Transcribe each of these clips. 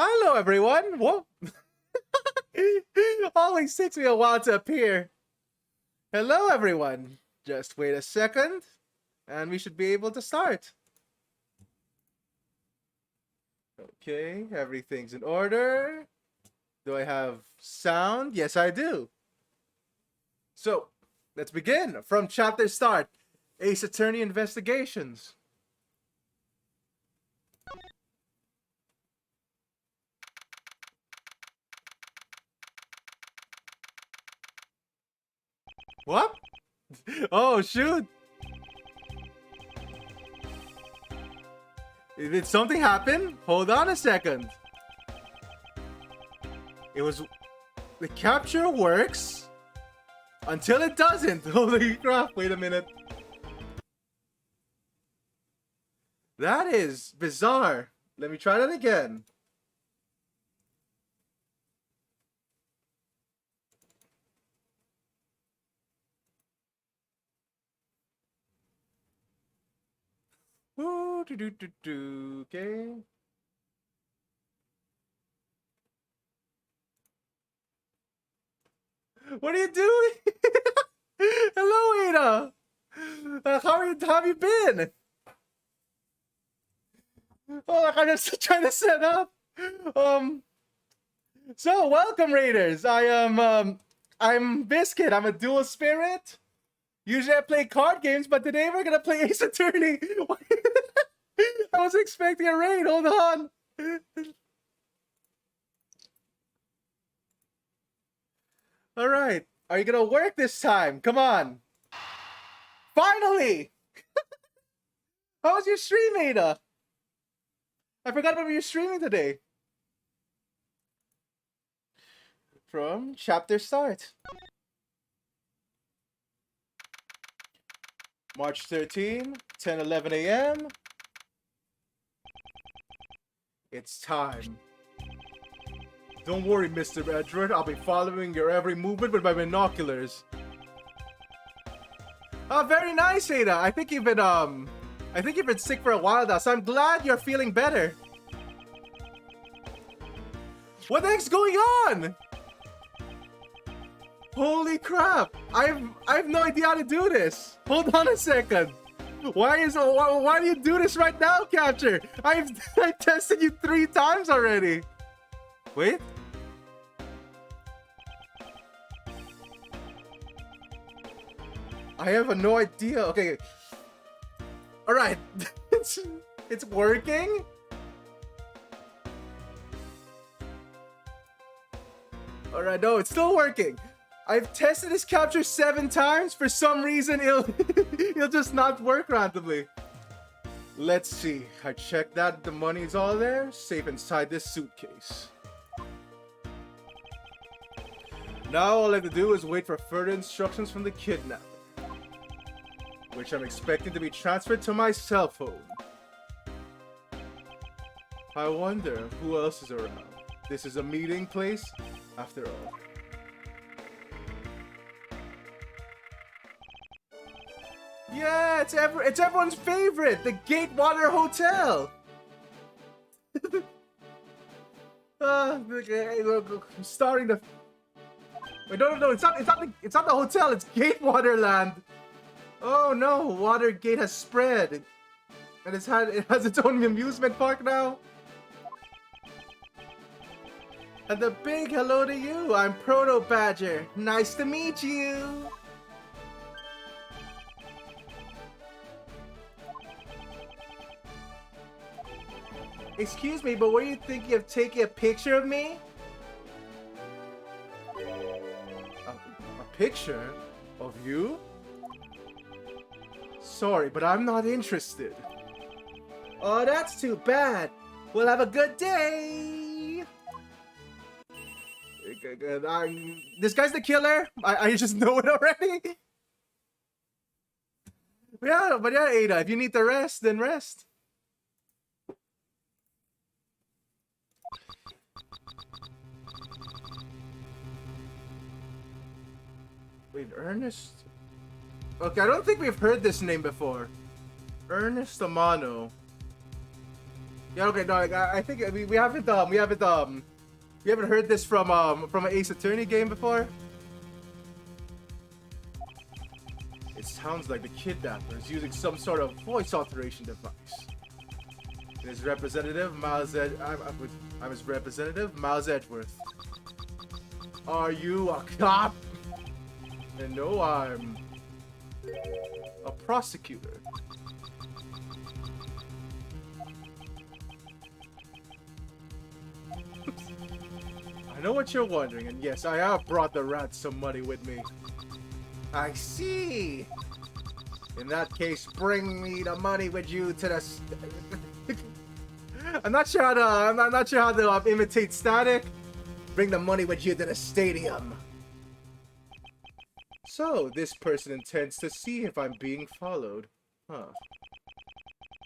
Hello, everyone. Whoa. Always takes me a while to appear. Hello, everyone. Just wait a second, and we should be able to start. Okay, everything's in order. Do I have sound? Yes, I do. So, let's begin from chapter start. Ace Attorney Investigations. What? Oh, shoot. Did something happen? Hold on a second. It was... The capture works until it doesn't. Holy crap, wait a minute. That is bizarre. Let me try that again. Ooh, okay. What are you doing? Hello, Ada. How have you been? Oh, I'm just trying to set up. So welcome, Raiders. I'm Biscuit. I'm a dual spirit. Usually I play card games, but today we're gonna play Ace Attorney. I was expecting a raid. Hold on. All right. Are you gonna work this time? Come on. Finally. How was your stream, Ada? I forgot about your streaming today. From chapter start. March 13, 10:11 a.m. It's time. Don't worry, Mr. Edward. I'll be following your every movement with my binoculars. Oh, very nice, Ada. I think you've been sick for a while now, so I'm glad you're feeling better. What the heck's going on? Holy crap! I have no idea how to do this. Hold on a second. Why do you do this right now, Capture? I've tested you 3 times already. Wait. I have no idea. Okay. All right. it's working. All right. No, it's still working. I've tested this capture 7 times. For some reason, it'll just not work randomly. Let's see. I checked that the money's all there, safe inside this suitcase. Now all I have to do is wait for further instructions from the kidnapper, which I'm expecting to be transferred to my cell phone. I wonder who else is around. This is a meeting place, after all. Yeah, it's everyone's favorite, the Gatewater Hotel. I'm starting to. Wait, no, it's not the hotel. It's Gatewaterland. Oh no, Watergate has spread, and it has its own amusement park now. And a big hello to you. I'm Proto Badger. Nice to meet you. Excuse me, but were you thinking of taking a picture of me? A picture of you? Sorry, but I'm not interested. Oh, that's too bad. Well, have a good day. This guy's the killer. I just know it already. Yeah, but yeah, Ada, if you need to rest, then rest. Wait, Ernest? Okay, I don't think we've heard this name before. Ernest Amano. Yeah, okay, no, like, I think we haven't heard this from an Ace Attorney game before. It sounds like the kidnapper is using some sort of voice alteration device. His representative, I'm his representative, Miles Edgeworth. Are you a cop? And no, I'm a prosecutor. I know what you're wondering, and yes, I have brought the ransom money with me. I see. In that case, bring me the money with you to the. I'm not sure how to imitate static. Bring the money with you to the stadium. So this person intends to see if I'm being followed, huh?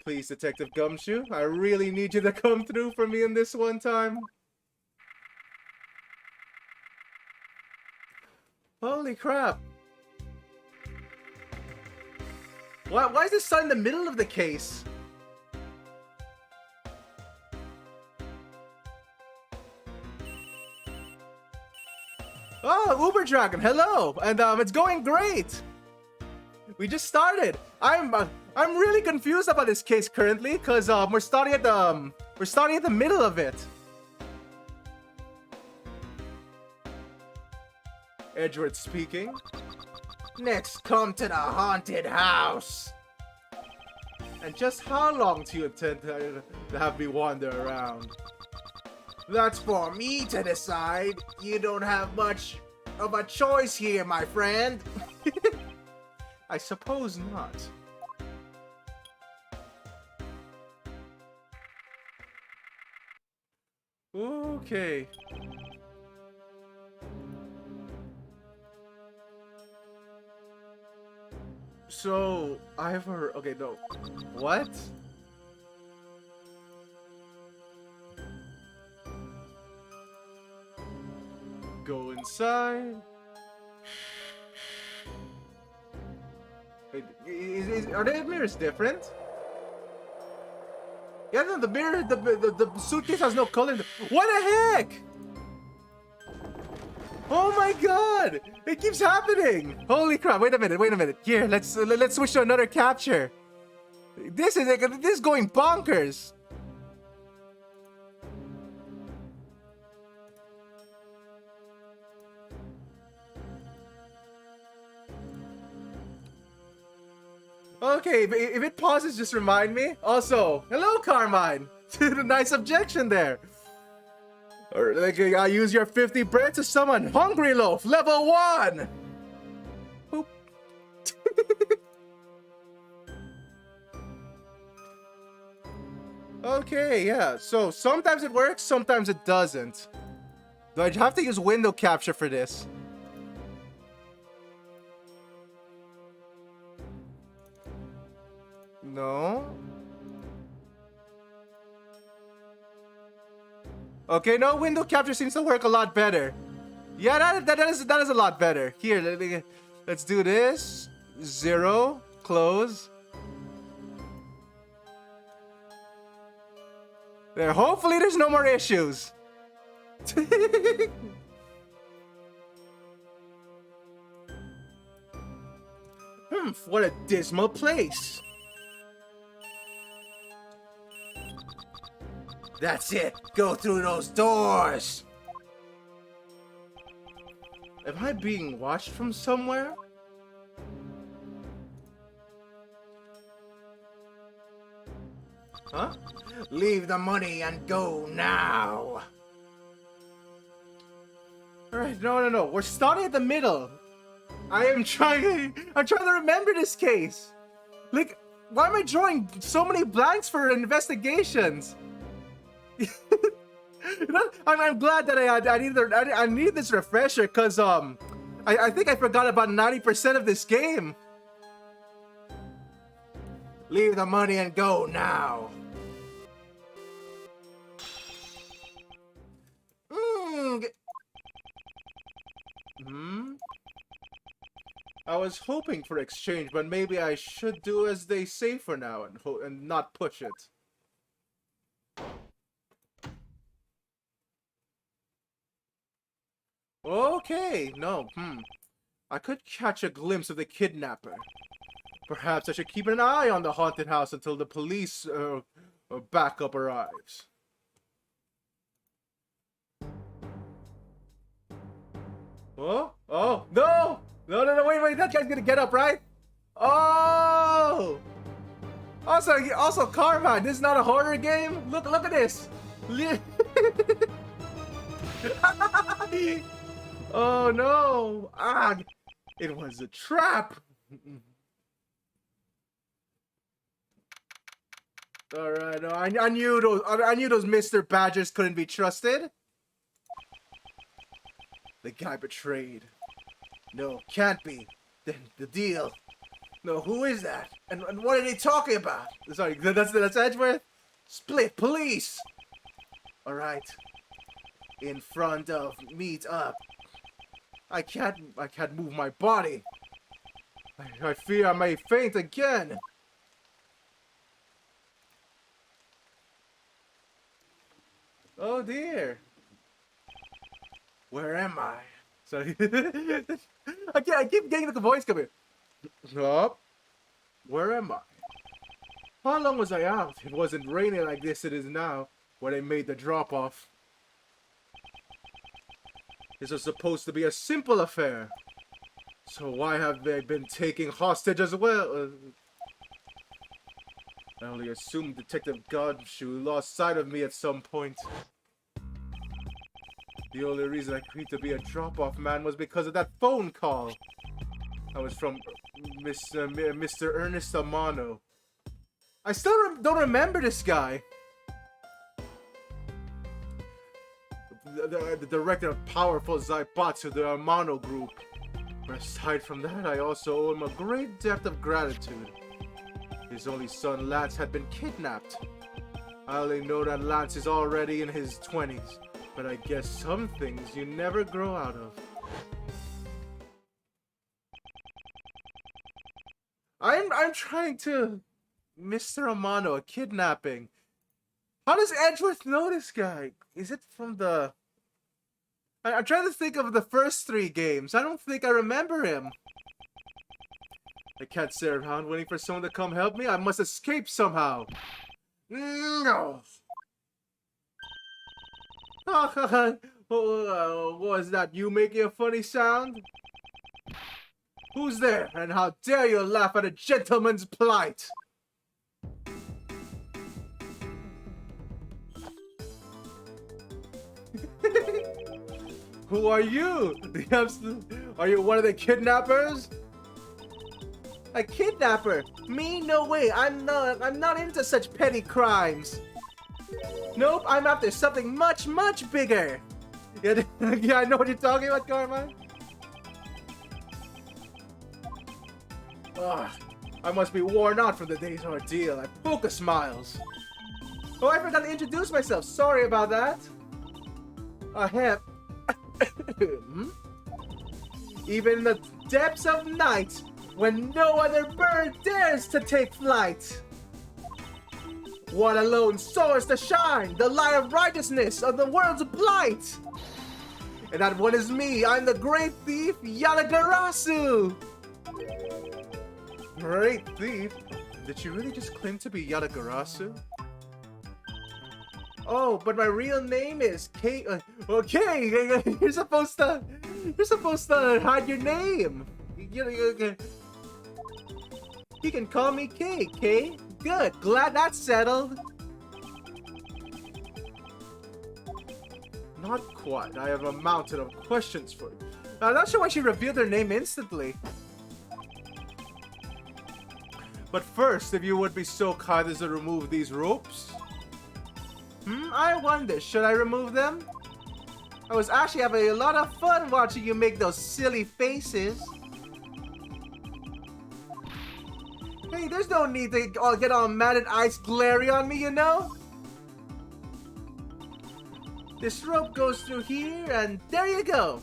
Please, Detective Gumshoe, I really need you to come through for me in this one time. Holy crap! Why is this sign in the middle of the case? Oh, Uber Dragon, hello! And it's going great! We just started. I'm really confused about this case currently, cause we're starting at the middle of it. Edgeworth speaking. Next, come to the haunted house. And just how long do you intend to have me wander around? That's for me to decide. You don't have much of a choice here, my friend. I suppose not. Okay. So, I've heard... Okay, no. What? Go inside. Wait, are the mirrors different? Yeah, no, the mirror, the suitcase has no color. What the heck? Oh my god! It keeps happening! Holy crap, wait a minute. Here, let's switch to another capture. This is going bonkers. Okay, if it pauses, just remind me. Also, hello, Carmine. Nice objection there. Or like, I use your 50 bread to summon Hungry Loaf, level 1. Boop. Okay, yeah. So sometimes it works, sometimes it doesn't. Do I have to use window capture for this? No. Okay, no, window capture seems to work a lot better. Yeah, that is a lot better. Here, let's do this. 0, close. There, hopefully there's no more issues. What a dismal place. That's it. Go through those doors. Am I being watched from somewhere? Huh? Leave the money and go now. Alright, no. We're starting at the middle. I'm trying to remember this case. Like, why am I drawing so many blanks for investigations? I'm glad that I need this refresher because I think I forgot about 90% of this game. Leave the money and go now. I was hoping for exchange, but maybe I should do as they say for now and not push it. Okay, no, I could catch a glimpse of the kidnapper. Perhaps I should keep an eye on the haunted house until the police backup arrives. Oh, oh, no! No, no, no, wait, that guy's gonna get up, right? Oh! Also, Carmine, this is not a horror game? Look at this! Oh no! Ah, it was a trap! Alright, no, I knew those Mr. Badgers couldn't be trusted. The guy betrayed. No, can't be. Then the deal. No, who is that? And what are they talking about? Sorry, that's Edgeworth? Split police! Alright. In front of, meet up. I can't move my body. I fear I may faint again. Oh dear. Where am I? Sorry. I keep getting the voice coming. Up. Where am I? How long was I out? It wasn't raining like this it is now, when they made the drop-off. This was supposed to be a simple affair. So why have they been taking hostage as well? I only assumed Detective Godshoe lost sight of me at some point. The only reason I agreed to be a drop-off man was because of that phone call. I was from Mr. Ernest Amano. I still don't remember this guy. The director of powerful Zaibatsu, the Amano group. But aside from that, I also owe him a great debt of gratitude. His only son, Lance, had been kidnapped. I only know that Lance is already in his 20s, but I guess some things you never grow out of. I'm trying to... Mr. Amano, a kidnapping. How does Edgeworth know this guy? Is it from the... I'm trying to think of the first 3 games. I don't think I remember him. I can't sit around waiting for someone to come help me. I must escape somehow. No. Was that you making a funny sound? Who's there? And how dare you laugh at a gentleman's plight? Who are you? Are you one of the kidnappers? A kidnapper? Me? No way. I'm not into such petty crimes. Nope, I'm after something much, much bigger. Yeah, yeah, I know what you're talking about, Carmine. Ugh, I must be worn out from the day's ordeal at Puka Smiles. Oh, I forgot to introduce myself. Sorry about that. I have... Even in the depths of night, when no other bird dares to take flight. One alone soars to shine, the light of righteousness of the world's blight. And that one is me, I'm the great thief, Yatagarasu. Great thief? Did you really just claim to be Yatagarasu? Oh, but my real name is Kay. Okay, you're supposed to hide your name. You can call me Kay. Kay, good. Glad that's settled. Not quite. I have a mountain of questions for you. I'm not sure why she revealed her name instantly. But first, if you would be so kind as to remove these ropes. I wonder, should I remove them? I was actually having a lot of fun watching you make those silly faces. Hey, there's no need to get all mad and ice glary on me, you know? This rope goes through here, and there you go.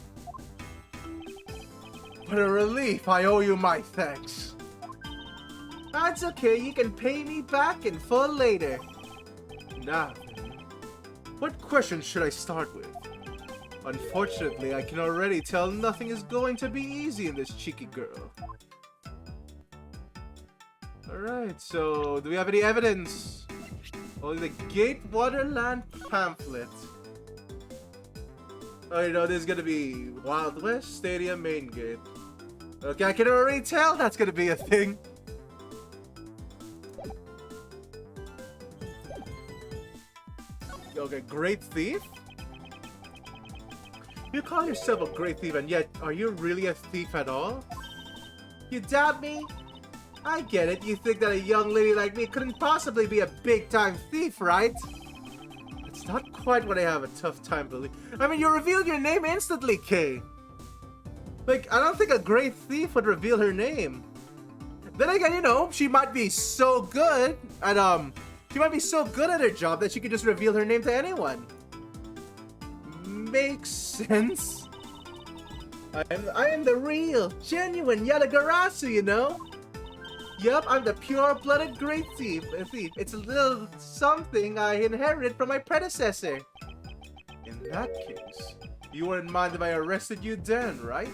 What a relief, I owe you my thanks. That's okay, you can pay me back in full later. Now, what questions should I start with? Unfortunately, I can already tell nothing is going to be easy in this cheeky girl. Alright, so do we have any evidence? Only the Gate Wonderland pamphlet. Oh, you know, this is gonna be Wild West Stadium main gate. Okay, I can already tell that's gonna be a thing. Okay, Great Thief? You call yourself a great thief, and yet, are you really a thief at all? You doubt me? I get it, you think that a young lady like me couldn't possibly be a big-time thief, right? It's not quite what I have a tough time believing. I mean, you revealed your name instantly, Kay. Like, I don't think a great thief would reveal her name. Then again, you know, she might be so good at, her job that she could just reveal her name to anyone. Makes sense. I am the real, genuine Yatagarasu, you know? Yup, I'm the pure-blooded great thief. It's a little something I inherited from my predecessor. In that case, you wouldn't mind if I arrested you then, right?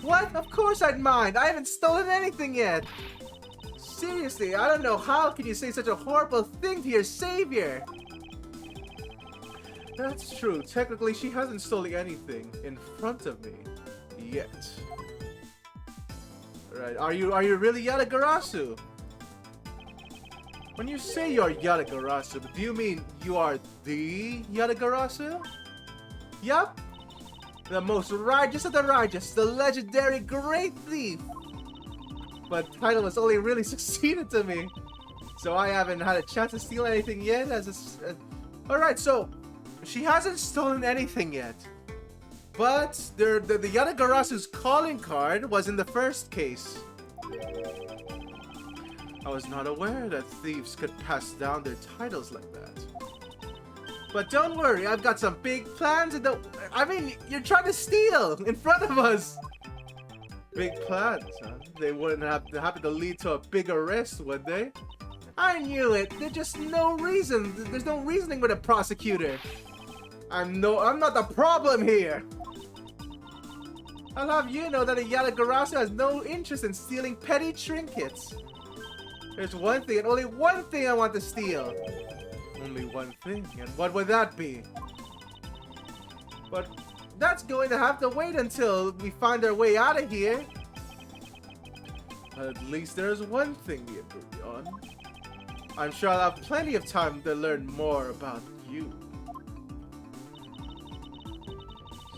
What? Of course I'd mind. I haven't stolen anything yet. Seriously, I don't know how can you say such a horrible thing to your savior. That's true. Technically, she hasn't stolen anything in front of me yet. Right? Are you really Yatagarasu? When you say you're Yatagarasu, do you mean you are the Yatagarasu? Yup. The most righteous of the righteous, the legendary great thief. But the title has only really succeeded to me, so I haven't had a chance to steal anything yet. Alright, so she hasn't stolen anything yet. But the Yatagarasu's calling card was in the first case. I was not aware that thieves could pass down their titles like that. But don't worry, I've got some big plans and I mean, you're trying to steal in front of us! Big plans, huh? They wouldn't have to happen to lead to a big arrest, would they? I knew it! There's just no reason. There's no reasoning with a prosecutor. I'm not the problem here! I'll have you know that a Yatagarasu has no interest in stealing petty trinkets. There's one thing and only one thing I want to steal. Only one thing, and what would that be? But that's going to have to wait until we find our way out of here. At least there's one thing we agree on. I'm sure I'll have plenty of time to learn more about you.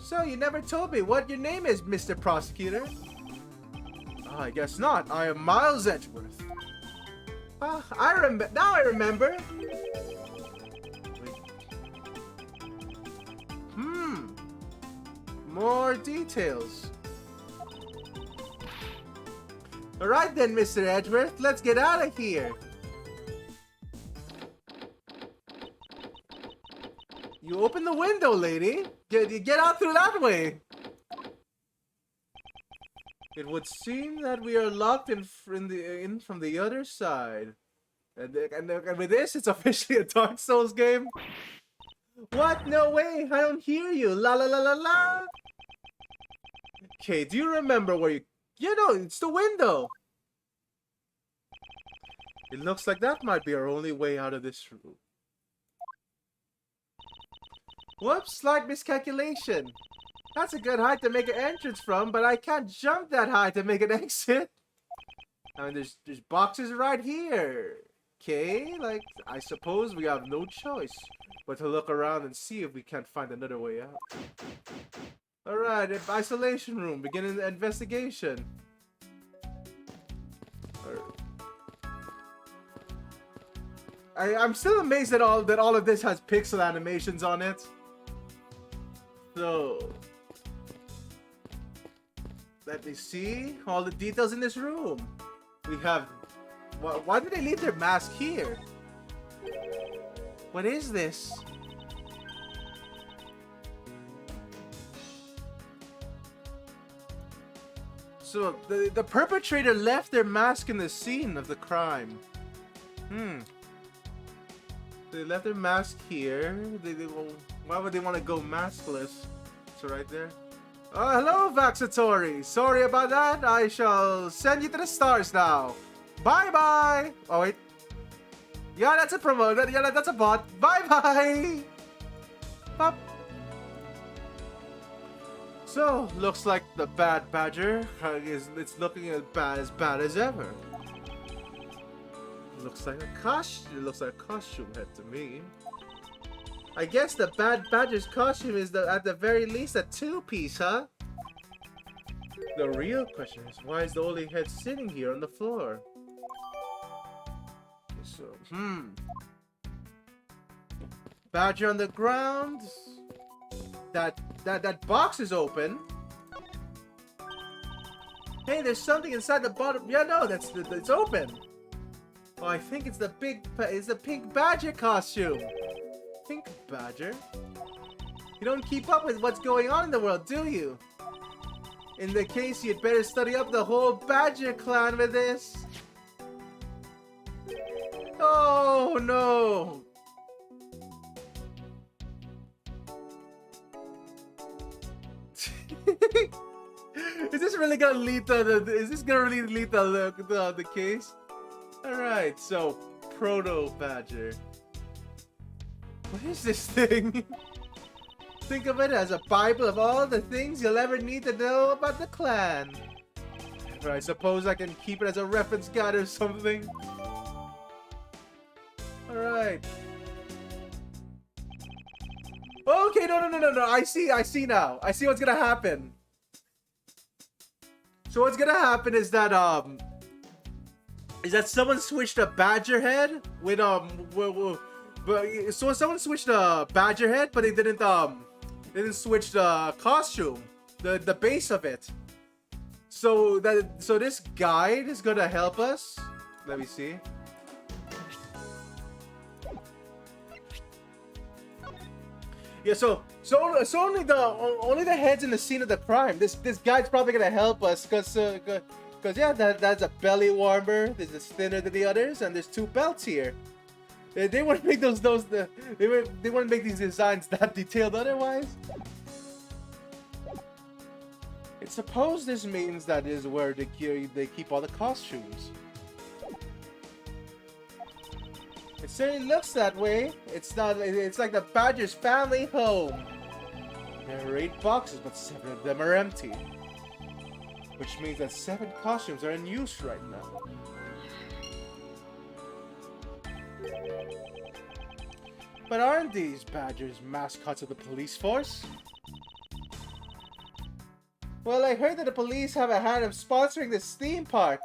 So, you never told me what your name is, Mr. Prosecutor. Oh, I guess not. I am Miles Edgeworth. Now I remember. More details. Alright then, Mr. Edgeworth, let's get out of here. You open the window, lady. Get out through that way. It would seem that we are locked in from the other side. And with this, it's officially a Dark Souls game. What? No way! I don't hear you. La la la la la. Okay, do you remember where you... Yeah, no, it's the window. It looks like that might be our only way out of this room. Whoops, slight miscalculation. That's a good height to make an entrance from, but I can't jump that high to make an exit. I mean, there's boxes right here. Okay, like, I suppose we have no choice but to look around and see if we can't find another way out. Alright, isolation room, beginning the investigation. I'm still amazed that all of this has pixel animations on it. So, let me see all the details in this room. We have... Why did they leave their mask here? What is this? So, the perpetrator left their mask in the scene of the crime. They left their mask here. Why would they want to go maskless? So right there. Hello, Vaxatori. Sorry about that. I shall send you to the stars now. Bye-bye. Oh, wait. Yeah, that's a promote. Yeah, that's a bot. Bye-bye. Bop. So, looks like the Bad Badger it's looking as bad as ever. Looks like a costume. It looks like a costume head to me. I guess the Bad Badger's costume is at the very least a two-piece, huh? The real question is, why is the only head sitting here on the floor? So, Badger on the ground. That box is open. Hey, there's something inside the bottom. Yeah, no, it's open. Oh, I think it's the Pink Badger costume. Pink Badger? You don't keep up with what's going on in the world, do you? In the case, you'd better study up the whole Badger clan with this. Oh, no. Is this really gonna lead to the case? Alright, so Proto Badger. What is this thing? Think of it as a bible of all the things you'll ever need to know about the clan. Or I suppose I can keep it as a reference guide or something. Alright. Okay, no. I see now. I see what's gonna happen. So what's gonna happen is that someone switched a Badger head with so someone switched a Badger head, but they didn't switch the costume, the base of it. So this guide is gonna help us. Let me see. Yeah, so only the heads in the scene of the crime. This guide's probably gonna help us, cause yeah, that's a belly warmer. This is thinner than the others, and there's two belts here. They wouldn't make they wouldn't make these designs that detailed otherwise. I suppose this means that is where they keep all the costumes. It certainly looks that way. It's like the Badger's family home. There are 8 boxes, but 7 of them are empty. Which means that 7 costumes are in use right now. But aren't these Badgers mascots of the police force? Well, I heard that the police have a hand of sponsoring this theme park.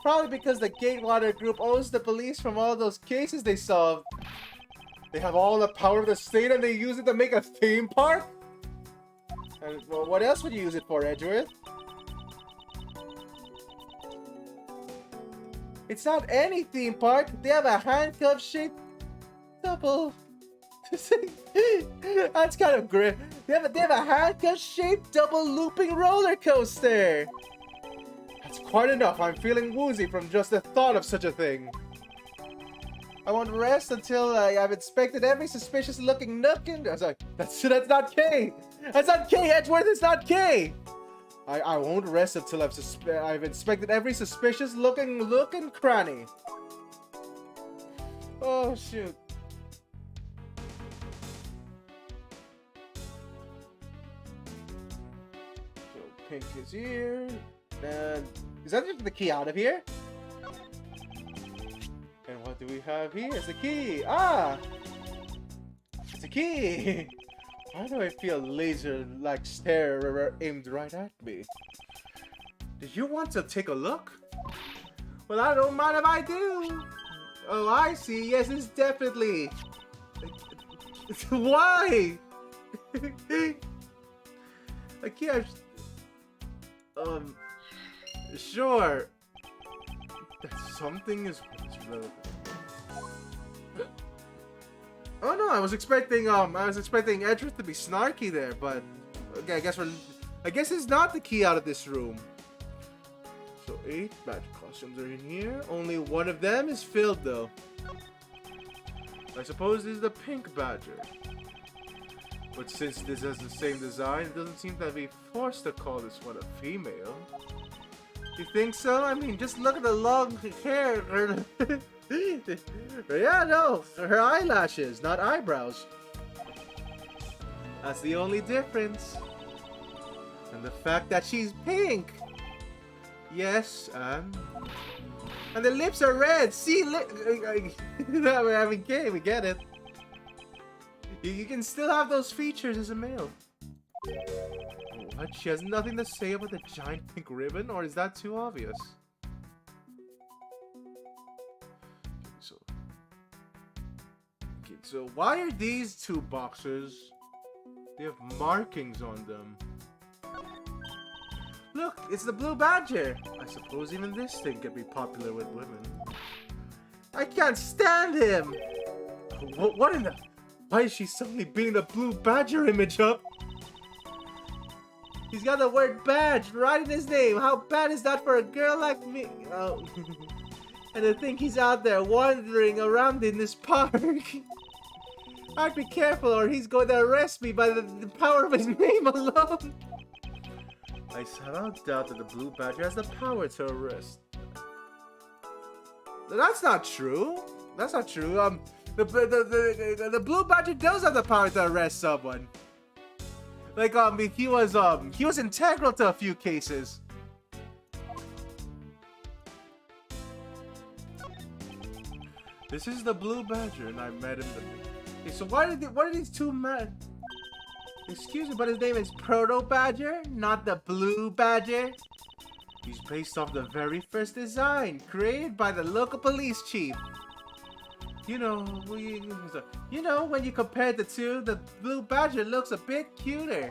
Probably because the Gatewater Group owes the police from all those cases they solved. They have all the power of the state and they use it to make a theme park? And well, what else would you use it for, Edgeworth? It's not any theme park. They have a handcuff-shaped double. That's kind of great. They have a handcuff-shaped double looping roller coaster. That's quite enough. I'm feeling woozy from just the thought of such a thing. I won't rest until I've inspected every suspicious-looking nook and... I was like, that's not K. That's not K, Edgeworth. It's not K. I won't rest until I've inspected every suspicious-looking nook and cranny. Oh shoot. So Pink is here. And is that just the key out of here? And what do we have here? It's the key. Ah! It's a key! Why do I feel laser-like stare aimed right at me? Do you want to take a look? Well, I don't mind if I do. Oh, I see. Yes, it's definitely. Why? I can't. Sure. Something is relevant. Oh no, I was expecting Edgeworth to be snarky there, but okay, I guess it's not the key out of this room. So 8 Badger costumes are in here. Only one of them is filled though. I suppose this is the Pink Badger. But since this has the same design, it doesn't seem to be forced to call this one a female. You think so? I mean, just look at the long hair. Yeah, no, her eyelashes, not eyebrows. That's the only difference. And the fact that she's pink. Yes, and the lips are red. See, I mean, okay, we get it. You can still have those features as a male. What? She has nothing to say about the giant pink ribbon, or is that too obvious? So why are these two boxes? They have markings on them. Look, it's the Blue Badger. I suppose even this thing could be popular with women. I can't stand him. What in the... Why is she suddenly beating the Blue Badger image up? He's got the word badge right in his name. How bad is that for a girl like me? Oh. And to think he's out there wandering around in this park. I'd be careful or he's going to arrest me by the power of his name alone. I somehow doubt that the Blue Badger has the power to arrest. That's not true. That's not true. The Blue Badger does have the power to arrest someone. Like he was integral to a few cases. This is the Blue Badger, and I met him. Okay, so what are these two men? Excuse me, but his name is Proto Badger, not the Blue Badger. He's based off the very first design created by the local police chief. You know, when you compare the two, the Blue Badger looks a bit cuter.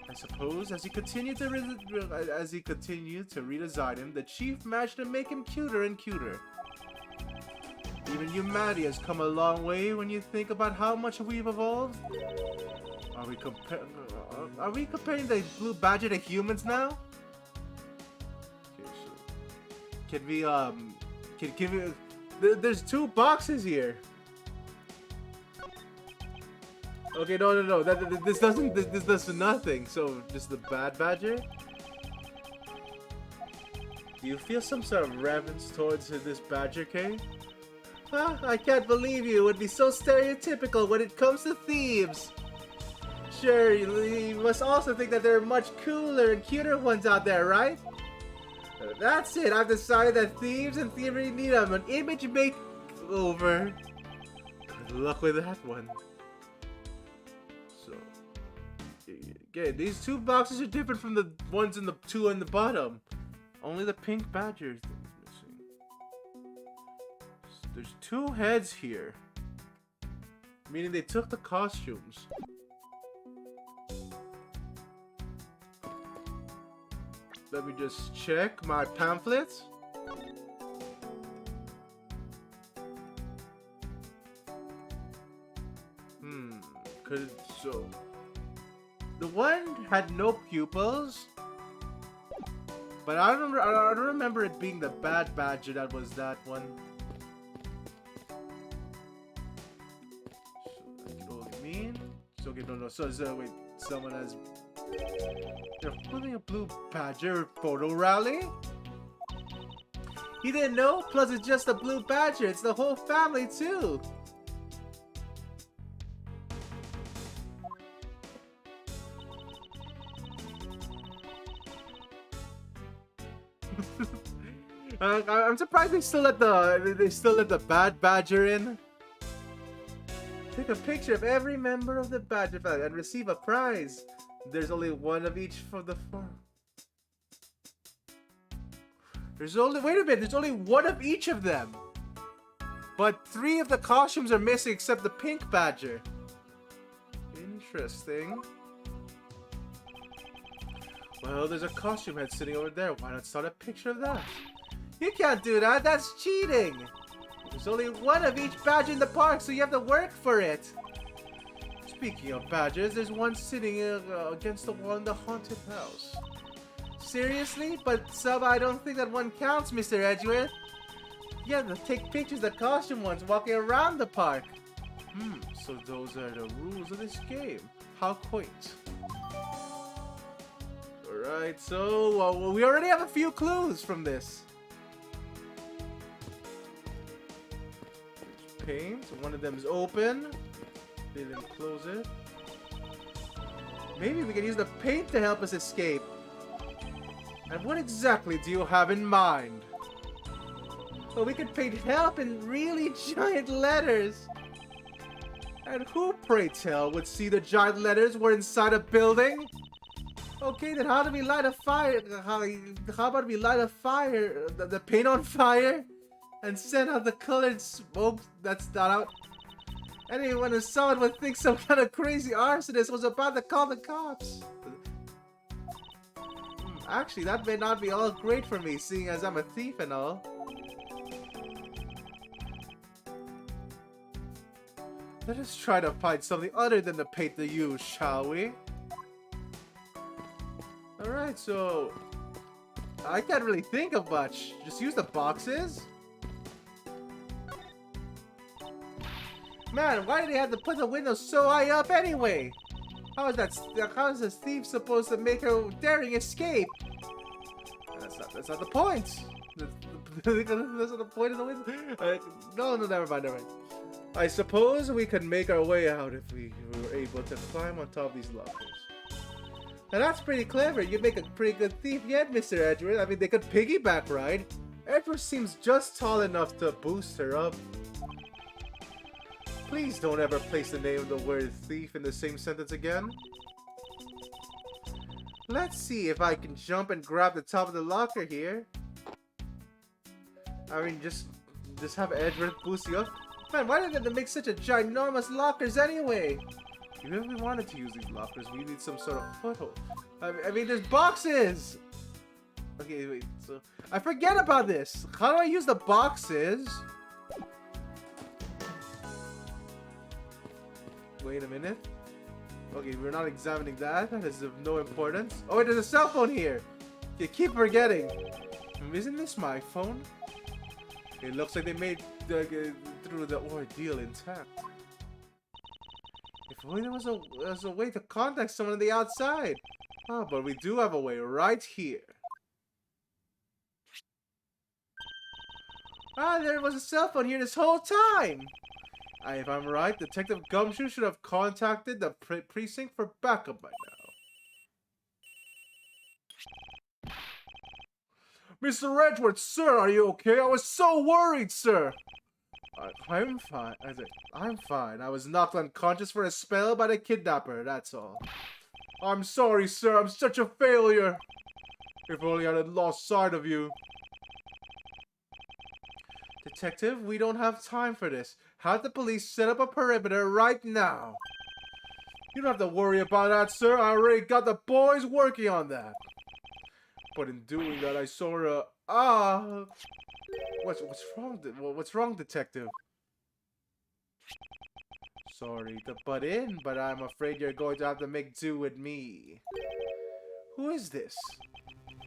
I suppose as he continued to redesign him, the chief managed to make him cuter and cuter. Even humanity has come a long way when you think about how much we've evolved. Are we comparing the Blue Badger to humans now? Okay, so can we there's two boxes here. Okay, no. This does nothing. So just the Bad Badger. Do you feel some sort of reverence towards this Badger, Kay? Huh? I can't believe you would be so stereotypical when it comes to thieves. Sure, you must also think that there are much cooler and cuter ones out there, right? That's it. I've decided that thieves and thievery need an image makeover. Good luck with that one. So, again, these two boxes are different from the ones in the two on the bottom. Only the pink badger is missing. So there's two heads here, meaning they took the costumes. Let me just check my pamphlets. So the one had no pupils, but I don't remember it being the Bad Badger that was that one. So that could only mean. So okay, no. So wait, someone has. They're holding a Blue Badger photo rally? He didn't know? Plus it's just a Blue Badger. It's the whole family too. I'm surprised they still let the Bad Badger in. Take a picture of every member of the Badger family and receive a prize. There's only one of each for the farm. Wait a minute, there's only one of each of them. But 3 of the costumes are missing except the pink badger. Interesting. Well, there's a costume head sitting over there. Why not start a picture of that? You can't do that, that's cheating. There's only one of each badger in the park, so you have to work for it. Speaking of badgers, there's one sitting against the wall in the haunted house. Seriously? But Sub, I don't think that one counts, Mr. Edgeworth. You have to take pictures of the costume ones walking around the park. So those are the rules of this game. How quaint. Alright, so well, we already have a few clues from this. Paint, one of them is open. They didn't close it. Maybe we can use the paint to help us escape. And what exactly do you have in mind? Well, we could paint help in really giant letters. And who, pray tell, would see the giant letters were inside a building? Okay, then how do we light a fire? How about we light a fire, the paint on fire? And send out the colored smoke that's not out. Anyone who saw it would think some kind of crazy arsonist was about to call the cops. Actually, that may not be all great for me, seeing as I'm a thief and all. Let us try to find something other than the paint to use, shall we? Alright, so... I can't really think of much. Just use the boxes? Man, why did they have to put the windows so high up anyway? How is this thief supposed to make a daring escape? That's not the point. That's not the point of the window. No, never mind. I suppose we could make our way out if we were able to climb on top of these lockers. Now that's pretty clever. You make a pretty good thief yet, Mr. Edward. I mean, they could piggyback ride. Edward seems just tall enough to boost her up. Please don't ever place the name of the word thief in the same sentence again. Let's see if I can jump and grab the top of the locker here. I mean, just have Edward boost you up. Man, why did they make such a ginormous lockers anyway? Even if we wanted to use these lockers, we need some sort of foothold. I mean, there's boxes! Okay, wait, so... I forget about this! How do I use the boxes? Wait a minute. Okay, we're not examining that. That is of no importance. Oh, wait, there's a cell phone here! You keep forgetting. Isn't this my phone? It looks like they made through the ordeal intact. If only there was a way to contact someone on the outside. Oh, but we do have a way right here. Ah, there was a cell phone here this whole time. If I'm right, Detective Gumshoe should have contacted the precinct for backup by now. Mr. Edwards, sir, are you okay? I was so worried, sir. I'm fine. I'm fine. I was knocked unconscious for a spell by the kidnapper, that's all. I'm sorry, sir. I'm such a failure. If only I had lost sight of you. Detective, we don't have time for this. Have the police set up a perimeter right now. You don't have to worry about that, sir. I already got the boys working on that. But in doing that, I saw a... What's wrong? What's wrong, Detective? Sorry to butt in, but I'm afraid you're going to have to make do with me. Who is this?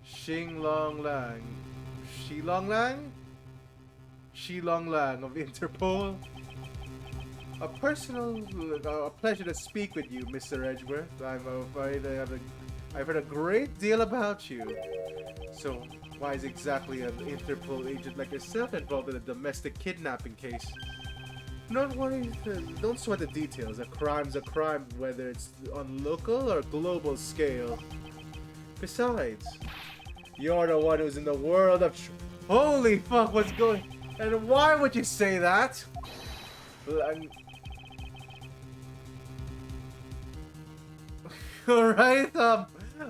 Xing Long Lang. Shi Long Lang? Shi Long Lang of Interpol. A pleasure to speak with you, Mr. Edgeworth. I'm afraid I've heard a great deal about you. So, why is exactly an Interpol agent like yourself involved in a domestic kidnapping case? Don't worry, don't sweat the details. A crime's a crime, whether it's on local or global scale. Besides, you're the one who's in the world of holy fuck, what's going... And why would you say that? Alright,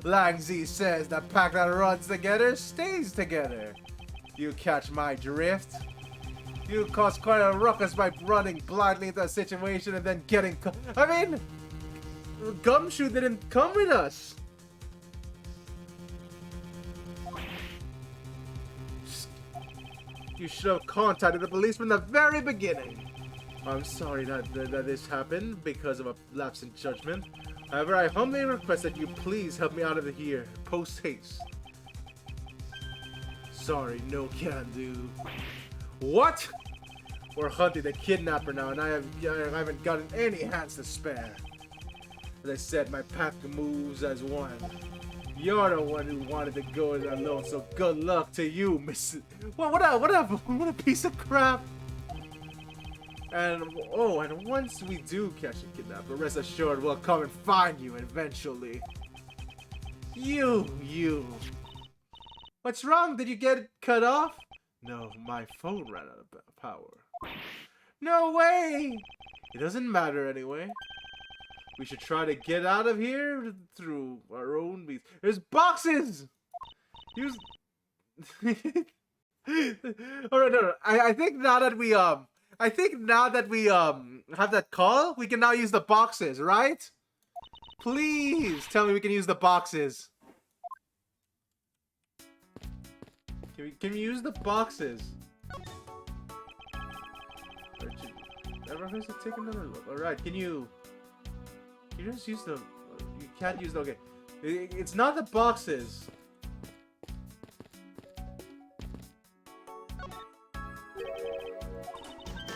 Langzi says the pack that runs together stays together. You catch my drift? You caused quite a ruckus by running blindly into a situation and then getting I mean, Gumshoe didn't come with us. You should have contacted the police from the very beginning. I'm sorry that this happened because of a lapse in judgment. However, I humbly request that you please help me out of here, post haste. Sorry, no can do. What? We're hunting the kidnapper now, and I haven't gotten any hands to spare. As I said, my pack moves as one. You're the one who wanted to go it alone, so good luck to you, Miss. What a piece of crap. And and once we do catch the kidnapper, rest assured we'll come and find you eventually. You. What's wrong? Did you get cut off? No, my phone ran out of power. No way! It doesn't matter anyway. We should try to get out of here through our own means. There's boxes! Use... Alright, no. I think now that we have that call, we can now use the boxes, right? Please tell me we can use the boxes. Can we use the boxes? Never hurts to take another look. Alright, can you just use the... You can't use the... Okay. It's not the boxes.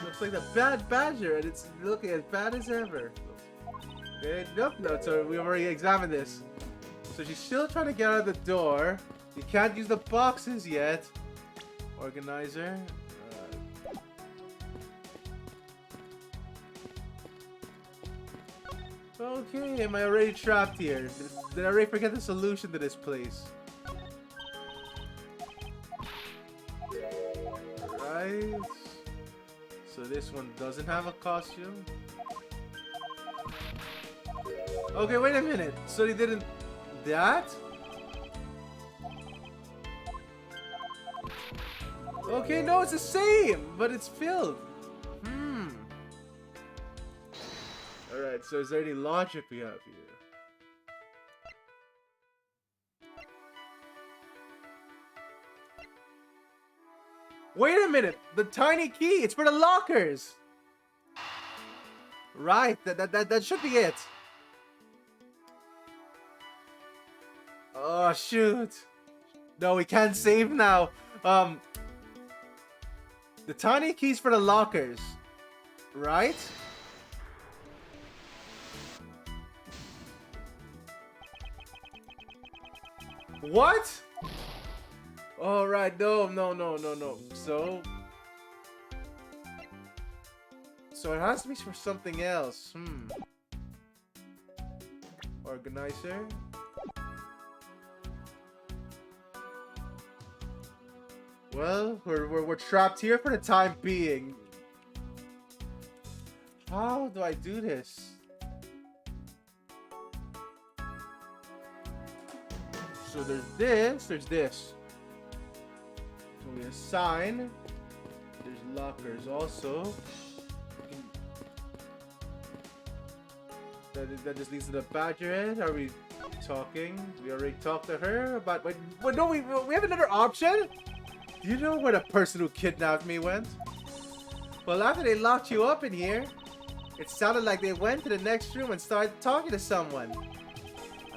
Looks like the bad badger, and it's looking as bad as ever. Okay, nope, no, so we already examined this. So she's still trying to get out of the door. You can't use the boxes yet. Organizer. Okay, am I already trapped here? Did I already forget the solution to this place? Right. So this one doesn't have a costume. Okay, wait a minute. So they didn't... That? Okay, no, it's the same, but it's filled. Alright, so is there any logic we have here? Wait a minute! The tiny key! It's for the lockers! Right, that should be it. Oh, shoot. No, we can't save now. The tiny key's for the lockers. Right? What? All right, no. So it has to be for something else. Organizer. Well, we're trapped here for the time being. How do I do this? So there's this. So we assign. There's lockers also. That just leads to the badger head. Are we talking? We already talked to her about. Wait, no, we have another option. Do you know where the person who kidnapped me went? Well, after they locked you up in here, it sounded like they went to the next room and started talking to someone.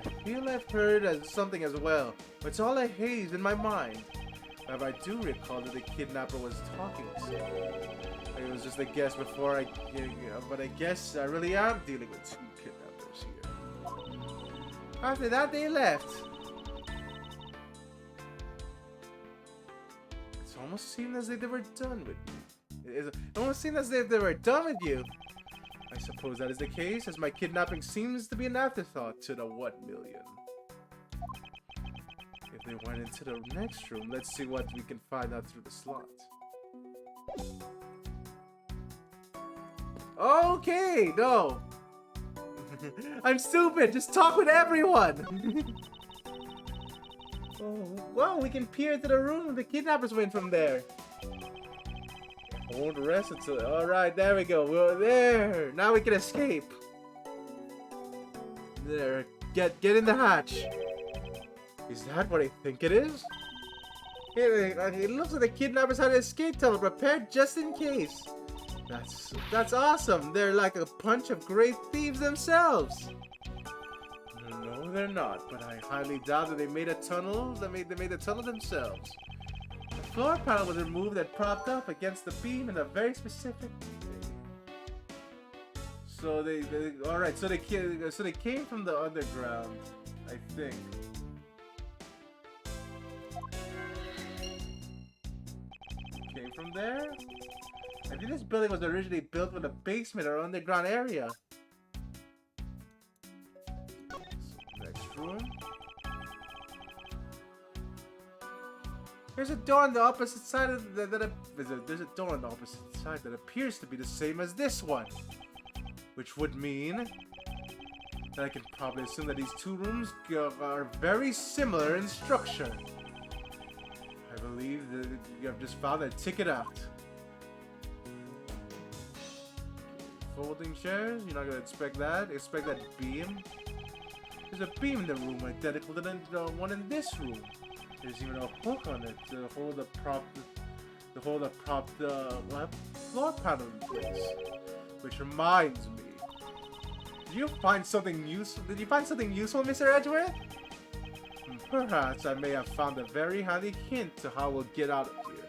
I feel I've heard something as well, but it's all a haze in my mind. But I do recall that the kidnapper was talking to someone. It was just a guess before but I guess I really am dealing with two kidnappers here. After that, they left. It almost seemed as if they were done with you. It almost seemed as if they were done with you. I suppose that is the case, as my kidnapping seems to be an afterthought to the 1 million. If they went into the next room, let's see what we can find out through the slot. Okay, no. I'm stupid, just talk with everyone. Oh, well, we can peer into the room the kidnappers went from there. Won't rest until... Alright, there we go. We're there. Now we can escape. There. Get in the hatch. Is that what I think it is? It looks like the kidnappers had an escape tunnel prepared just in case. That's awesome. They're like a bunch of great thieves themselves. No, they're not. But I highly doubt that they made a tunnel. They made the tunnel themselves. floor panel was removed and propped up against the beam in a very specific way. So all right. So they came from the underground, I think. Came from there. I think this building was originally built with a basement or underground area. Next room. There's a door on the opposite side of there's a door on the opposite side that appears to be the same as this one. Which would mean that I can probably assume that these two rooms are very similar in structure. I believe that you have just found a ticket out. Folding chairs? You're not gonna expect that. Expect that beam. There's a beam in the room identical to the one in this room. There's even a hook on it to hold the floor panel in place. Which reminds me. Did you find something useful, Mr. Edgeworth? Perhaps I may have found a very handy hint to how we'll get out of here.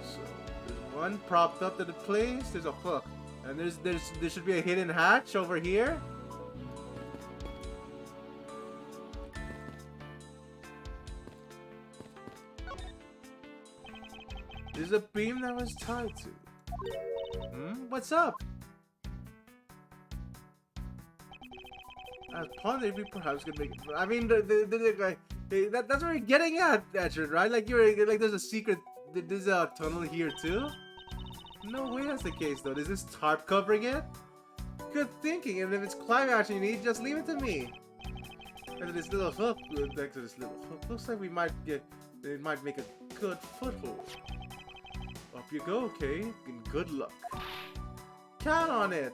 So, there's one propped up to the place, there's a hook. And there should be a hidden hatch over here. There's a beam that was tied to. What's up? Upon we perhaps could make it. I mean, that's what we're getting at, Edgeworth, right? Like there's a secret. There's a tunnel here too. No way, that's the case though. Is this tarp covering it? Good thinking. And if it's climbing action you need, just leave it to me. And this little hook, next to this little hook, looks like it might make a good foothold. Up you go, okay? And good luck. Count on it.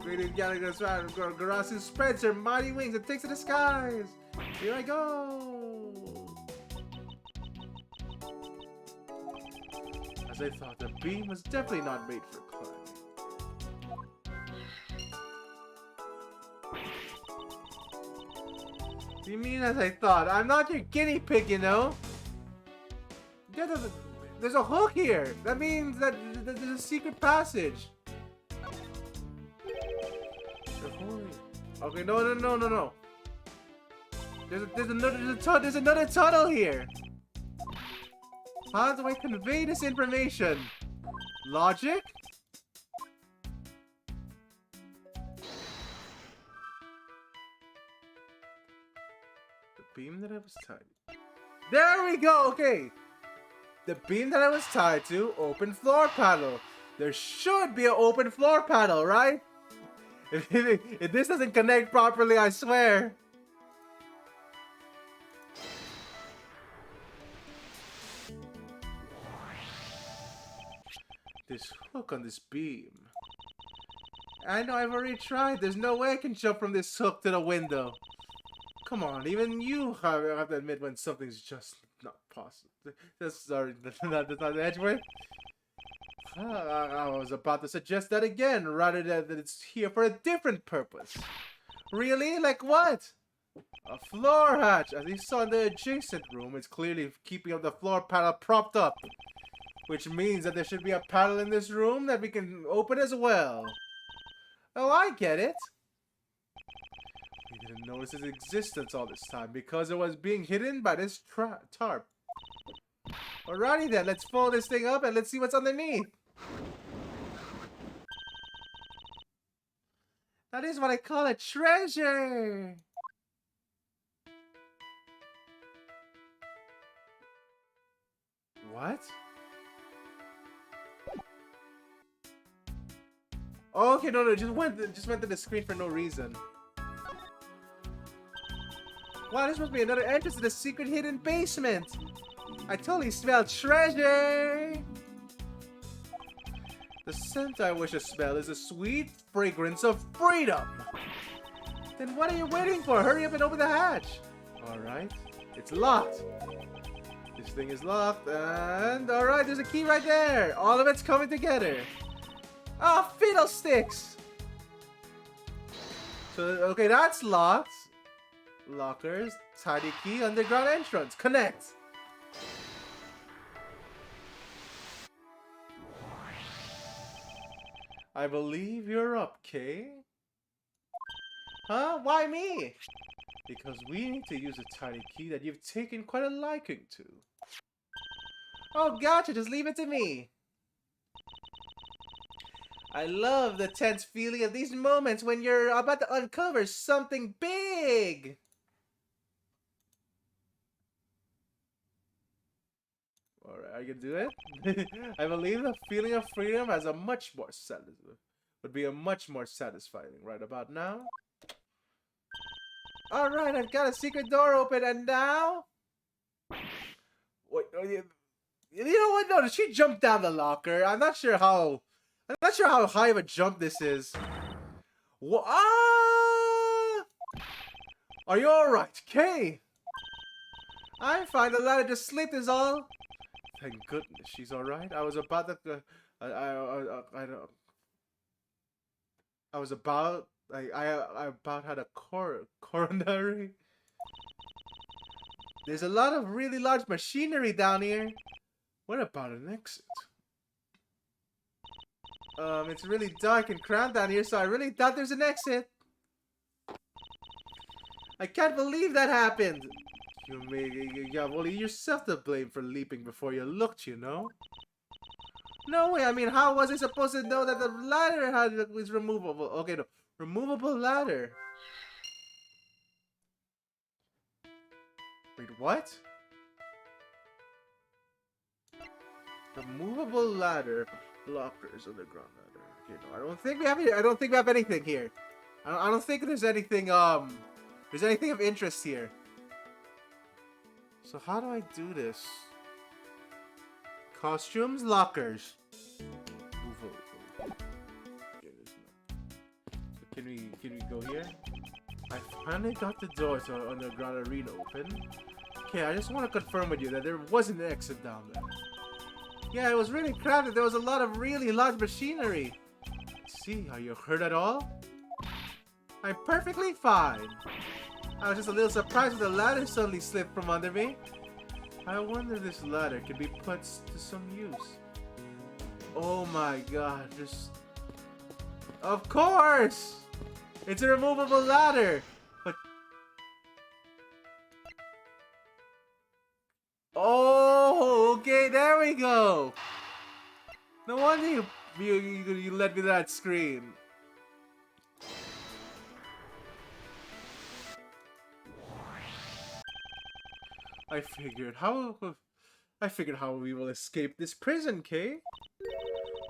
Great Garasu spreads her mighty wings and takes to the skies. Here I go. As I thought, the beam was definitely not made for climbing. You mean as I thought? I'm not your guinea pig, you know. There's a hook here. That means that there's a secret passage. Okay, no. There's another tunnel here. How do I convey this information? Logic? The beam that I was tied. There we go. Okay. The beam that I was tied to, open floor panel. There should be an open floor panel, right? If this doesn't connect properly, I swear. This hook on this beam. I know I've already tried. There's no way I can jump from this hook to the window. Come on, even you have to admit when something's just not possible. Sorry, that's not Edgeworth. I was about to suggest that again, rather than that it's here for a different purpose. Really? Like what? A floor hatch. As you saw in the adjacent room, it's clearly keeping up the floor panel propped up. Which means that there should be a panel in this room that we can open as well. Oh, I get it. We didn't notice its existence all this time because it was being hidden by this tarp. Alrighty then, let's fold this thing up and let's see what's underneath. That is what I call a treasure. What? Oh, okay, no, just went to the screen for no reason. Wow, this must be another entrance to the secret hidden basement. I totally smell treasure. The scent I wish to smell is a sweet fragrance of freedom. Then what are you waiting for? Hurry up and open the hatch. Alright, it's locked. This thing is locked and alright, there's a key right there. All of it's coming together. Oh, fiddlesticks! So, okay, that's locked. Lockers. Tiny key underground entrance. Connect. I believe you're up, Kay. Huh? Why me? Because we need to use a tiny key that you've taken quite a liking to. Oh, gotcha. Just leave it to me. I love the tense feeling of these moments when you're about to uncover something big. Alright, are you gonna do it? I believe the feeling of freedom has a much more would be a much more satisfying right about now. Alright, I've got a secret door open, and now... Wait, you know what? No, did she jump down the locker? I'm not sure how high of a jump this is. Are you alright, Kay? I'm fine. The ladder just slipped is all. Thank goodness she's alright. I was about to... I about had a coronary. There's a lot of really large machinery down here. What about an exit? It's really dark and cramped down here, so I really thought there's an exit. I can't believe that happened. You have only yourself to blame for leaping before you looked, you know? No way, I mean, how was I supposed to know that the ladder was removable? Okay, no. Removable ladder. Wait, what? Removable ladder. Lockers underground ladder. Okay, no, I don't think we have anything here. I don't think there's anything there's anything of interest here. So how do I do this? Costumes, lockers. Can we go here? I finally got the door to our underground arena open. Okay, I just want to confirm with you that there wasn't an exit down there. Yeah, it was really crowded. There was a lot of really large machinery. See, are you hurt at all? I'm perfectly fine. I was just a little surprised when the ladder suddenly slipped from under me. I wonder if this ladder can be put to some use. Oh my god, of course! It's a removable ladder! But... Oh, okay, there we go! No wonder you led me to that screen. I figured how we will escape this prison, Kay.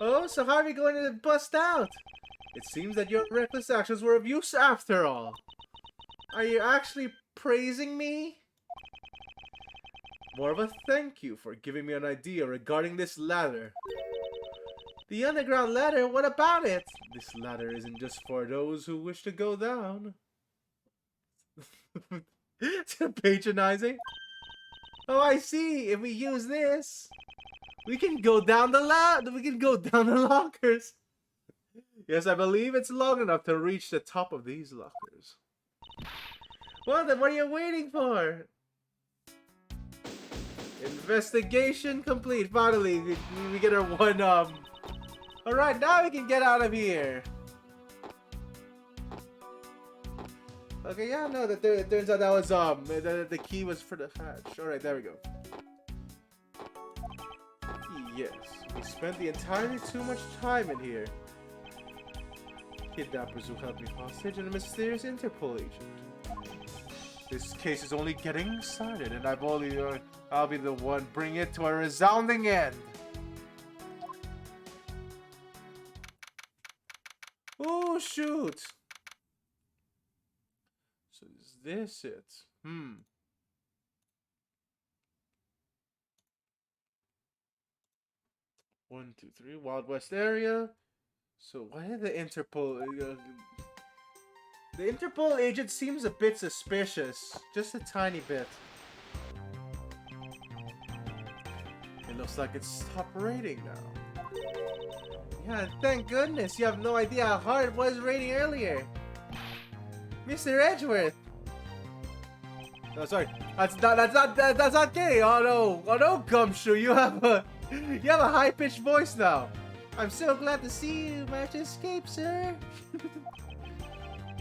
Oh, so how are we going to bust out? It seems that your reckless actions were of use after all. Are you actually praising me? More of a thank you for giving me an idea regarding this ladder. The underground ladder, what about it? This ladder isn't just for those who wish to go down. Patronizing? Oh, I see. If we use this, we can go down the lockers. Yes, I believe it's long enough to reach the top of these lockers. Well, then what are you waiting for? Investigation complete. Finally, we get our one, Alright, now we can get out of here. Okay, yeah, no, it turns out that was, the key was for the hatch. Alright, there we go. Yes, we spent the entirely too much time in here. Kidnappers who held me hostage and a mysterious Interpol agent. This case is only getting started, and I'll be the one bringing it to a resounding end. Oh, shoot. So is this it? 1, 2, 3, Wild West area. So why did the Interpol... the Interpol agent seems a bit suspicious. Just a tiny bit. It looks like it's stopped raining now. Yeah, thank goodness. You have no idea how hard it was raining earlier. Mr. Edgeworth! Oh, sorry. That's not gay. Oh no, Gumshoe. You have a high-pitched voice now. I'm so glad to see you. Managed to escape, sir.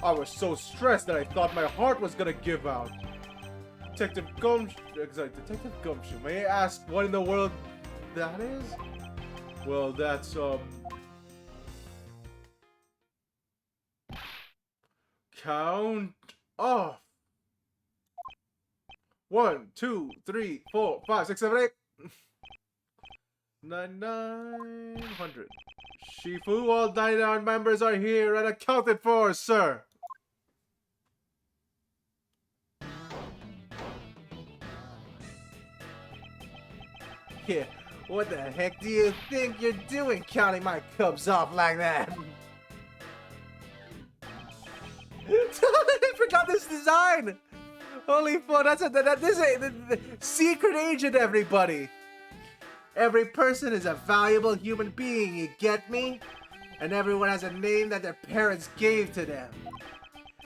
I was so stressed that I thought my heart was gonna give out. Detective Gumshoe, may I ask what in the world that is? Well, that's count off. 1, 2, 3, 4, 5, 6, 7, 8. 900. Shifu, all 99 members are here and accounted for, sir. Yeah, what the heck do you think you're doing counting my cubs off like that? I forgot this design! Holy fuck, this is a secret agent, everybody! Every person is a valuable human being, you get me? And everyone has a name that their parents gave to them.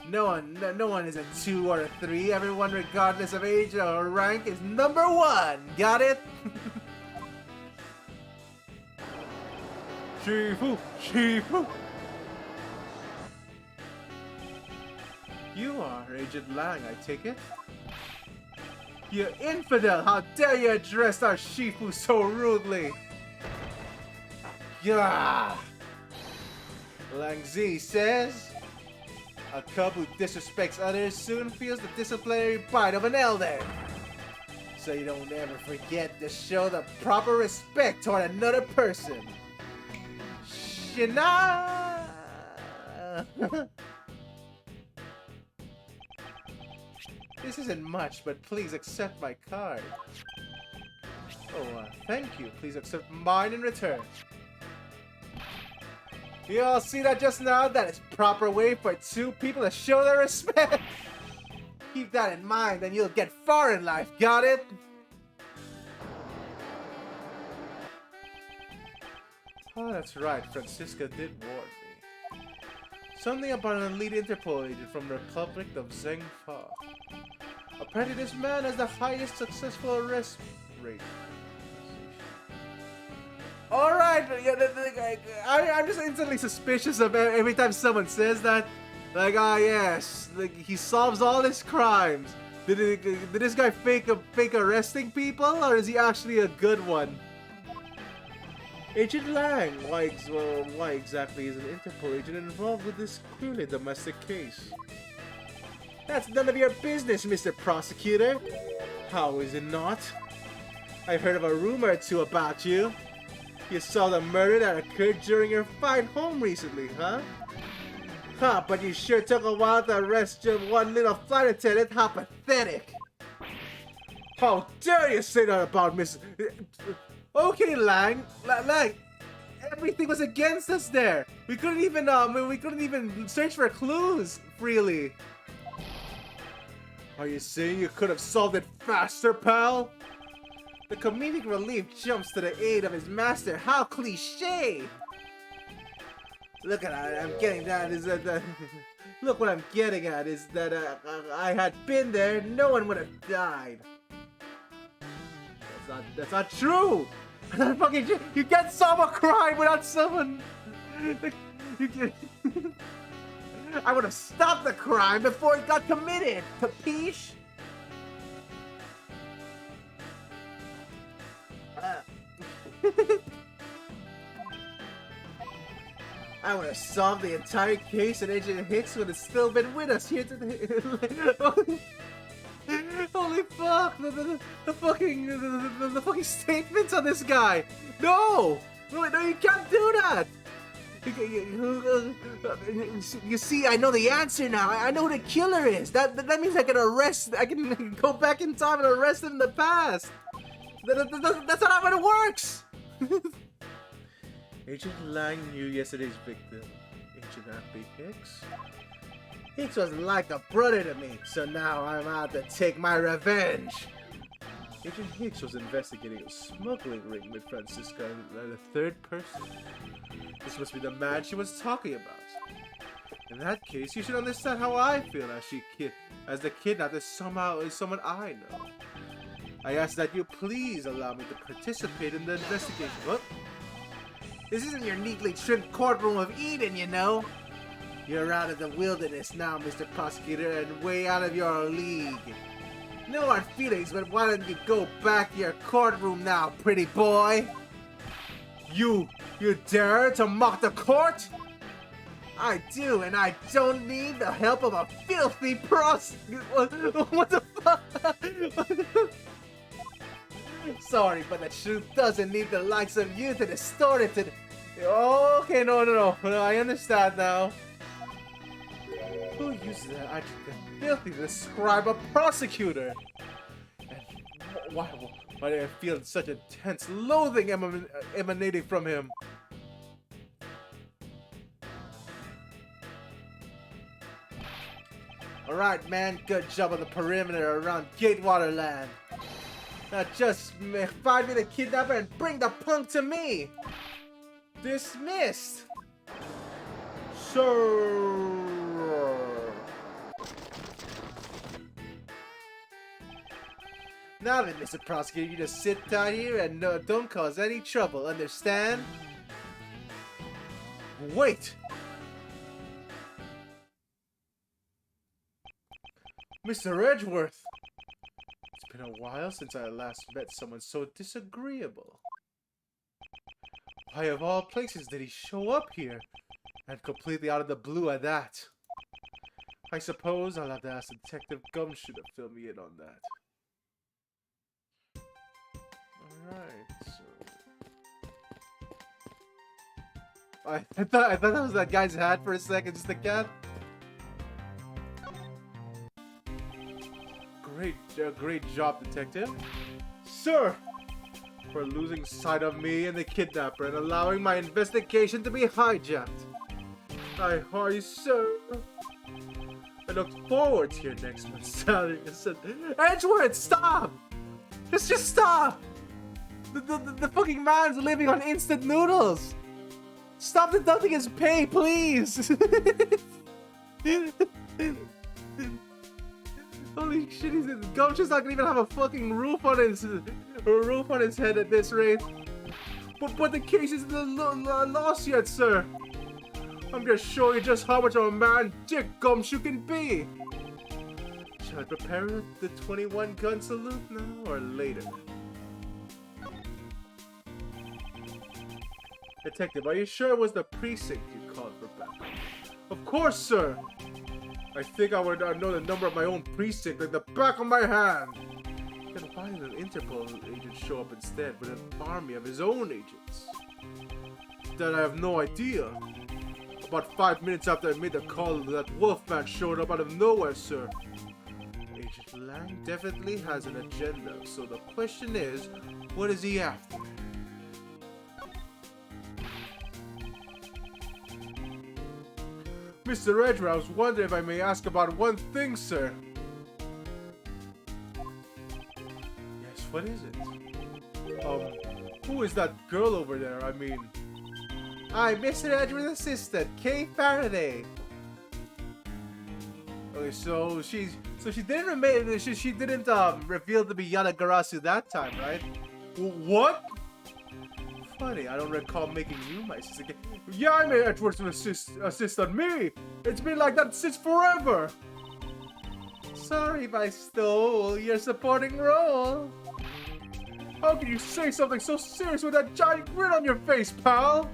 No one is a 2 or a 3. Everyone, regardless of age or rank, is number 1. Got it? Shifu! You are Agent Lang, I take it? You infidel! How dare you address our Shifu so rudely! Gah! Lang Zi says, a cub who disrespects others soon feels the disciplinary bite of an elder. So you don't ever forget to show the proper respect toward another person. Shina! This isn't much, but please accept my card. Oh, thank you. Please accept mine in return. You all see that just now? That is proper way for 2 people to show their respect. Keep that in mind and you'll get far in life, got it? Oh, that's right. Francisca did warn me. Something about an elite Interpol agent from the Republic of Zhengfa. Apparently this man has the highest successful arrest rate. Alright, yeah, I'm just instantly suspicious of every time someone says that. Like, yes, like, he solves all his crimes. Did this guy fake arresting people, or is he actually a good one? Agent Lang, why exactly is an Interpol agent involved with this clearly domestic case? That's none of your business, Mr. Prosecutor. How is it not? I've heard of a rumor or two about you. You saw the murder that occurred during your fight home recently, huh? Huh, but you sure took a while to arrest just one little flight attendant. How pathetic! How dare you say that about Miss... Okay, Lang, everything was against us there. We couldn't even search for clues freely. Are you saying you could have solved it faster, pal? The comedic relief jumps to the aid of his master. How cliché! Look at I'm getting that is that. Look what I'm getting at is that I had been there, no one would have died. That's not true. Fucking, you can't solve a crime without someone. I would have stopped the crime before it got committed. Capiche? I would have solved the entire case and Agent Hicks would have still been with us here today. Holy fuck! The fucking statements on this guy! No! No, you can't do that! You see, I know the answer now. I know who the killer is. That means I can go back in time and arrest him in the past. That's not how it works! Agent Lang knew yesterday's victim, Agent Appy Hicks. Hicks was like a brother to me, so now I'm out to take my revenge. Agent Hicks was investigating a smuggling ring with Francisca and a third person. This must be the man she was talking about. In that case, you should understand how I feel as the kidnapper somehow is someone I know. I ask that you please allow me to participate in the investigation. What? This isn't your neatly trimmed courtroom of Eden, you know. You're out of the wilderness now, Mr. Prosecutor, and way out of your league. No hard feelings, but why don't you go back to your courtroom now, pretty boy? You dare to mock the court? I do, and I don't need the help of a filthy prosecutor. What the fuck? Sorry, but the truth doesn't need the likes of you to distort it to... Okay, no. I understand now. Who uses that adjective filthy to describe a prosecutor? And why do I feel such intense loathing emanating from him? Alright, man, good job on the perimeter around Gatewater Land. Now just find me the kidnapper and bring the punk to me! Dismissed! Sir! Now then, Mr. Prosecutor, you just sit down here and don't cause any trouble, understand? Wait! Mr. Edgeworth! It's been a while since I last met someone so disagreeable. Why of all places did he show up here? And completely out of the blue at that. I suppose I'll have to ask Detective Gumshoe to fill me in on that. Alright, so... I thought that was that guy's hat for a second, just a cat. Great job, Detective. Sir! For losing sight of me and the kidnapper and allowing my investigation to be hijacked. Hi, sir. I look forward to your next month's salary. Edgeworth, stop! Just stop! The fucking man's living on instant noodles! Stop deducting his pay, please! Holy shit, Gumshoe's not gonna even have a fucking roof on his head at this rate. But the case isn't lost yet, sir. I'm gonna show you just how much of a man Dick Gumshoe can be. Shall I prepare the 21 gun salute now or later? Detective, are you sure it was the precinct you called for backup? Of course, sir! I think I would know the number of my own precinct like the back of my hand! Then why did an Interpol agent show up instead with an army of his own agents? That I have no idea. About 5 minutes after I made the call, that Wolfman showed up out of nowhere, sir. Agent Lang definitely has an agenda, so the question is, what is he after? Mr. Edgeworth, I was wondering if I may ask about one thing, sir. Yes, what is it? Who is that girl over there? I mean... I'm Mr. Edgeworth's assistant, Kay Faraday. Okay, so she didn't reveal to be Yana Garasu that time, right? What? Funny, I don't recall making you my assistant. Yeah, I made Edgeworth assist on me. It's been like that since forever. Sorry if I stole your supporting role. How can you say something so serious with that giant grin on your face, pal?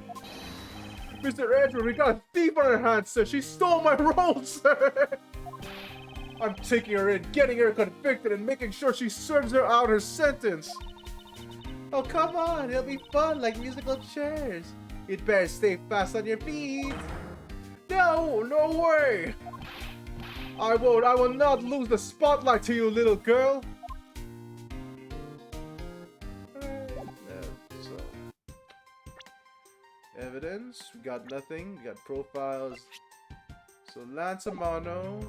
Mr. Edgeworth, we got a thief on our hands, sir. She stole my role, sir. I'm taking her in, getting her convicted, and making sure she serves her out her sentence. Oh, come on. It'll be fun like musical chairs. You'd better stay fast on your feet. No way. I will not lose the spotlight to you, little girl. So, evidence. We got nothing. We got profiles. So, Lance Amano.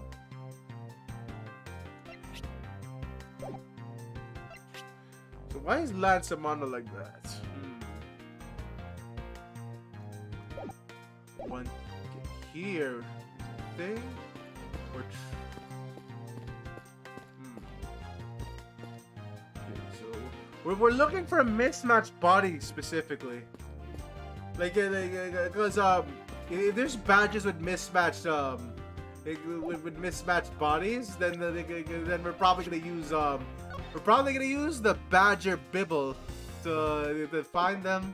So why is Lance Amano like that? One here. thing? Or okay, so we're looking for a mismatched body specifically. Like, because if there's badges with mismatched with mismatched bodies, then we're probably gonna use the Badger Bibble to find them.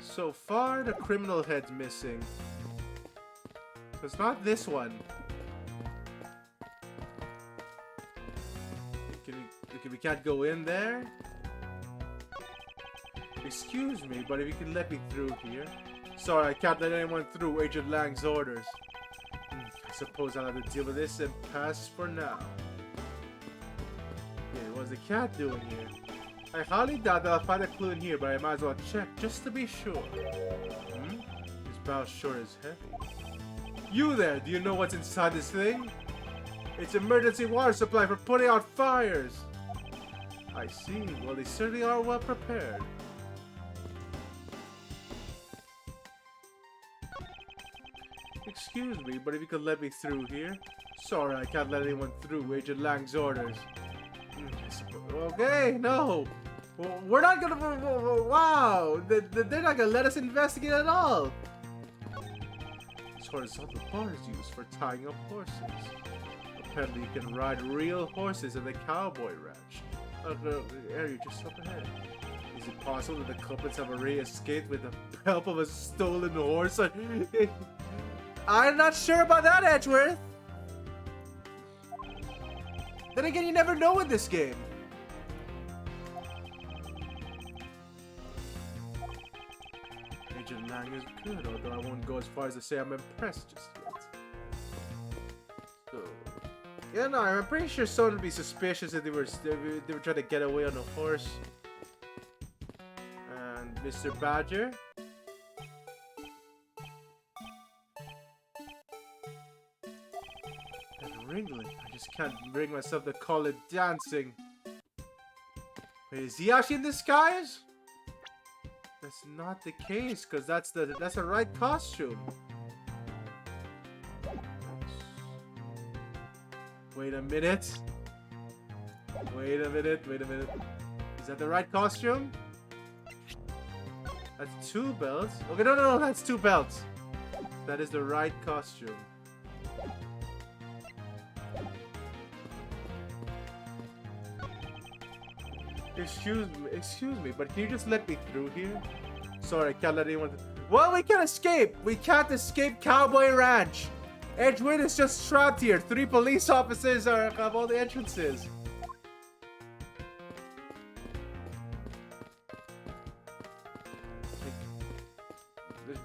So far, the criminal head's missing. It's not this one. We can't go in there. Excuse me, but if you can let me through here. Sorry, I can't let anyone through Agent Lang's orders. I suppose I'll have to deal with this and pass for now. Okay, what's the cat doing here? I highly doubt that I'll find a clue in here, but I might as well check just to be sure. His bow sure is heavy. You there, do you know what's inside this thing? It's emergency water supply for putting out fires. I see. Well, they certainly are well prepared. Excuse me, but if you could let me through here. Sorry, I can't let anyone through Agent Lang's orders. Okay, no. We're not gonna... Wow! They're not gonna let us investigate at all. This horizontal bar is used for tying up horses. Apparently you can ride real horses at the cowboy ranch. Area just up ahead. Is it possible that the culprits have already escaped with the help of a stolen horse? I'm not sure about that, Edgeworth. Then again, you never know in this game. Agent Lang is good, although I won't go as far as to say I'm impressed just yet. So, yeah, no, I'm pretty sure someone would be suspicious if they were trying to get away on a horse. And Mr. Badger. Ringling. I just can't bring myself to call it dancing. Wait, is he actually in disguise? That's not the case, because that's the right costume. Wait a minute. Wait a minute. Is that the right costume? That's 2 belts. Okay, no, that's 2 belts. That is the right costume. Excuse me, but can you just let me through here? Sorry, I can't let anyone... Well, we can escape! We can't escape Cowboy Ranch! Edgewood is just trapped here. 3 police officers have all the entrances.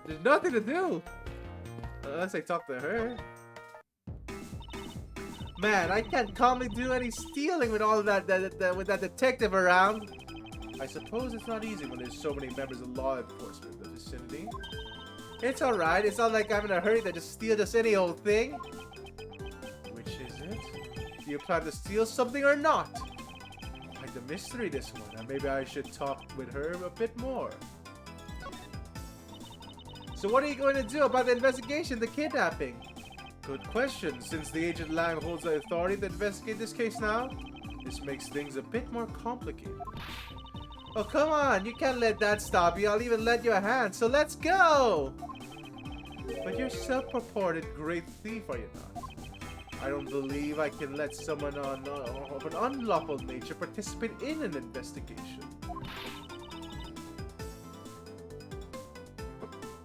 There's nothing to do. Unless I talk to her. Man, I can't calmly do any stealing with all of that with that detective around. I suppose it's not easy when there's so many members of law enforcement in the vicinity. It's alright, it's not like I'm in a hurry to just steal just any old thing. Which is it? Do you plan to steal something or not? Quite the mystery, this one, and maybe I should talk with her a bit more. So what are you going to do about the investigation, the kidnapping? Good question. Since the Agent Lang holds the authority to investigate this case now, this makes things a bit more complicated. Oh, come on. You can't let that stop you. I'll even lend you a hand. So let's go. But you're self-purported great thief, are you not? I don't believe I can let someone of an unlawful nature participate in an investigation.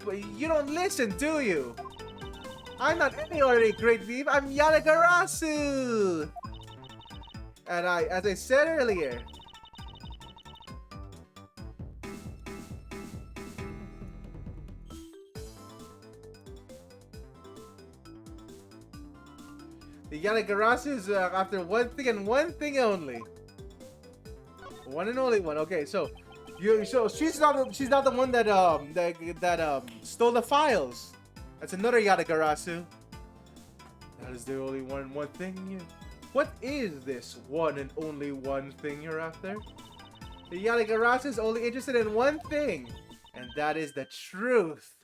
But you don't listen, do you? I'm not any ordinary great thief, I'm Yatagarasu! And as I said earlier, the Yatagarasu is after one thing and one thing only. One and only one. Okay, so she's not the one that stole the files. That's another Yatagarasu. That is the only one thing. What is this one and only one thing you're after? The Yatagarasu is only interested in one thing, and that is the truth.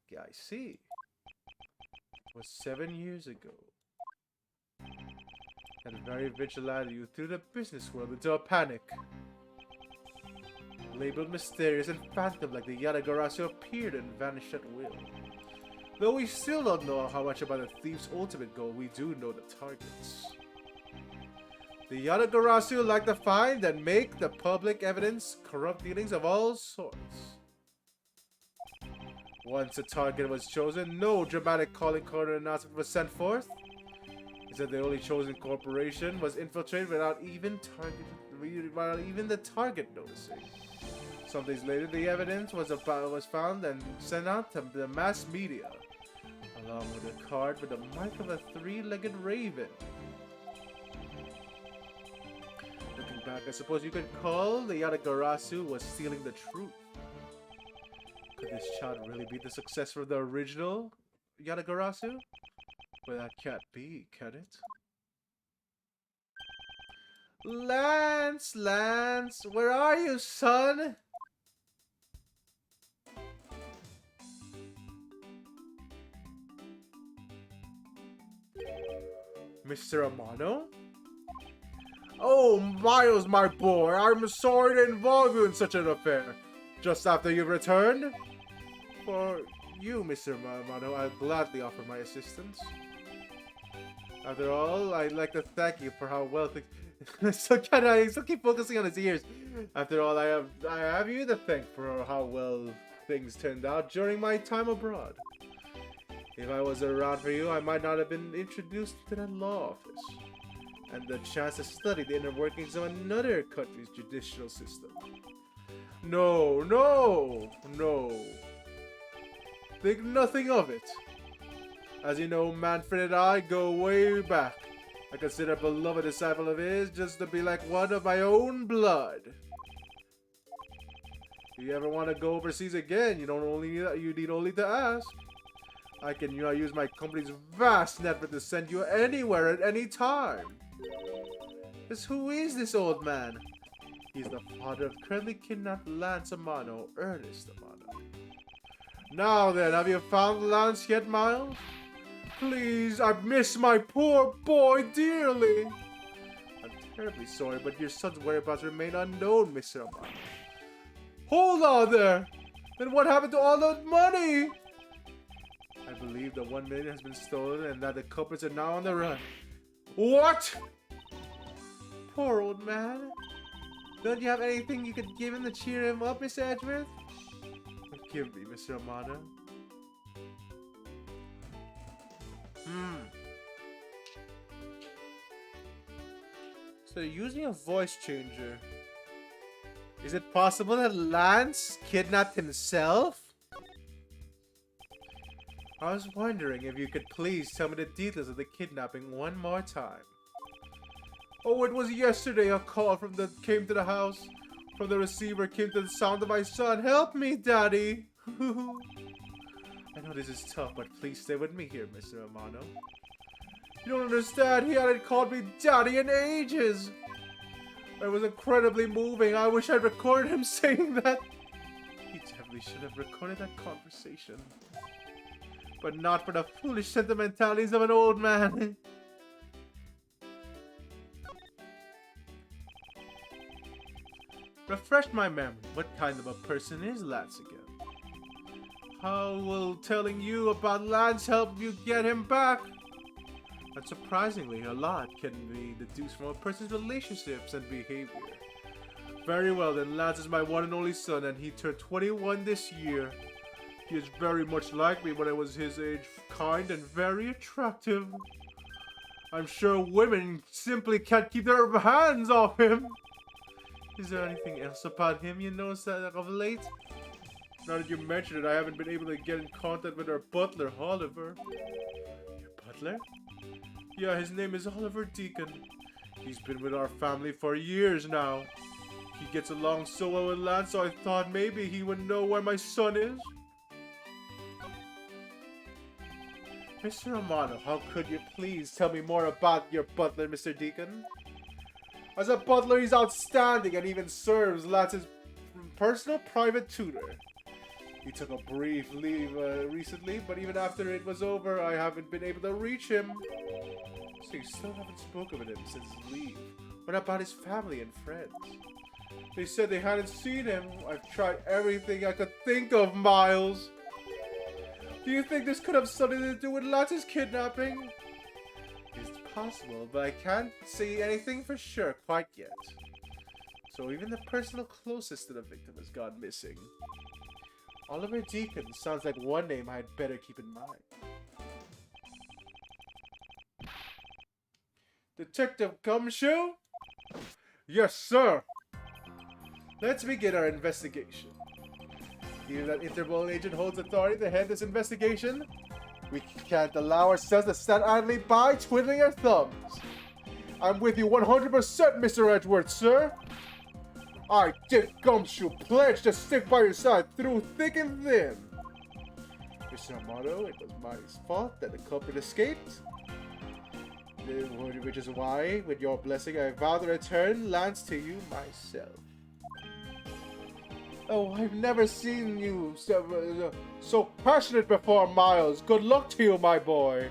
Yeah, I see. was 7 years ago. That very vigilante you threw the business world into a panic. Labeled mysterious and phantom like the Yatagarasu appeared and vanished at will. Though we still don't know how much about the thief's ultimate goal, we do know the targets. The Yatagarasu like to find and make the public evidence corrupt dealings of all sorts. Once a target was chosen, no dramatic calling card announcement was sent forth. Instead, the only chosen corporation was infiltrated without even the target noticing. Some days later, the evidence was found and sent out to the mass media, along with a card with the mark of a three-legged raven. Looking back, I suppose you could call the Yatagarasu was stealing the truth. Could this child really be the successor of the original Yatagarasu? Well, that can't be, can it? Lance, where are you, son? Mr. Amano? Oh, Miles, my boy, I'm sorry to involve you in such an affair. Just after you've returned? For you, Mr. Amano, I'll gladly offer my assistance. After all, I'd like to thank you for how well things... I still keep focusing on his ears. After all, I have you to thank for how well things turned out during my time abroad. If I was around for you, I might not have been introduced to that law office, and the chance to study the inner workings of another country's judicial system. No. Think nothing of it. As you know, Manfred and I go way back. I consider a beloved disciple of his just to be like one of my own blood. If you ever want to go overseas again, you need only to ask. I can use my company's vast network to send you anywhere at any time. Who is this old man? He's the father of currently kidnapped Lance Amano, Ernest Amano. Now then, have you found Lance yet, Miles? Please, I miss my poor boy dearly. I'm terribly sorry, but your son's whereabouts remain unknown, Mr. Amano. Hold on there! Then what happened to all that money? I believe the 1 million has been stolen and that the culprits are now on the run. What? Poor old man. Don't you have anything you could give him to cheer him up, Mr. Edgeworth? Forgive me, Mr. Amano. So using a voice changer. Is it possible that Lance kidnapped himself? I was wondering if you could please tell me the details of the kidnapping one more time. Oh, it was yesterday a call came to the house. From the receiver came to the sound of my son. Help me, Daddy! I know this is tough, but please stay with me here, Mr. Amano. You don't understand, he hadn't called me Daddy in ages! It was incredibly moving. I wish I'd recorded him saying that. He definitely should have recorded that conversation. But not for the foolish sentimentalities of an old man. Refresh my memory. What kind of a person is Lance again? How will telling you about Lance help you get him back? And surprisingly, a lot can be deduced from a person's relationships and behavior. Very well then, Lance is my one and only son and he turned 21 this year. He is very much like me when I was his age, kind and very attractive. I'm sure women simply can't keep their hands off him. Is there anything else about him you noticed of late? Now that you mention it, I haven't been able to get in contact with our butler, Oliver. Your butler? Yeah, his name is Oliver Deacon. He's been with our family for years now. He gets along so well with Lance, so I thought maybe he would know where my son is. Mr. Amano, how could you please tell me more about your butler, Mr. Deacon? As a butler, he's outstanding and even serves Lance's personal private tutor. He took a brief leave recently, but even after it was over, I haven't been able to reach him. So you still haven't spoken with him since his leave. What about his family and friends? They said they hadn't seen him. I've tried everything I could think of, Miles. Do you think this could have something to do with Lata's kidnapping? It's possible, but I can't say anything for sure quite yet. So even the person closest to the victim has gone missing. Oliver Deacon sounds like one name I'd better keep in mind. Detective Gumshoe? Yes, sir. Let's begin our investigation. Even that Interpol agent holds authority to head this investigation, we can't allow ourselves to stand idly by twiddling our thumbs. I'm with you 100%, Mr. Edwards, sir. I, Dick Gumshoe, pledge to stick by your side through thick and thin. Mr. Amato, it was my fault that the culprit escaped. Which is why, with your blessing, I vow to return Lance to you myself. Oh, I've never seen you so passionate before, Miles. Good luck to you, my boy.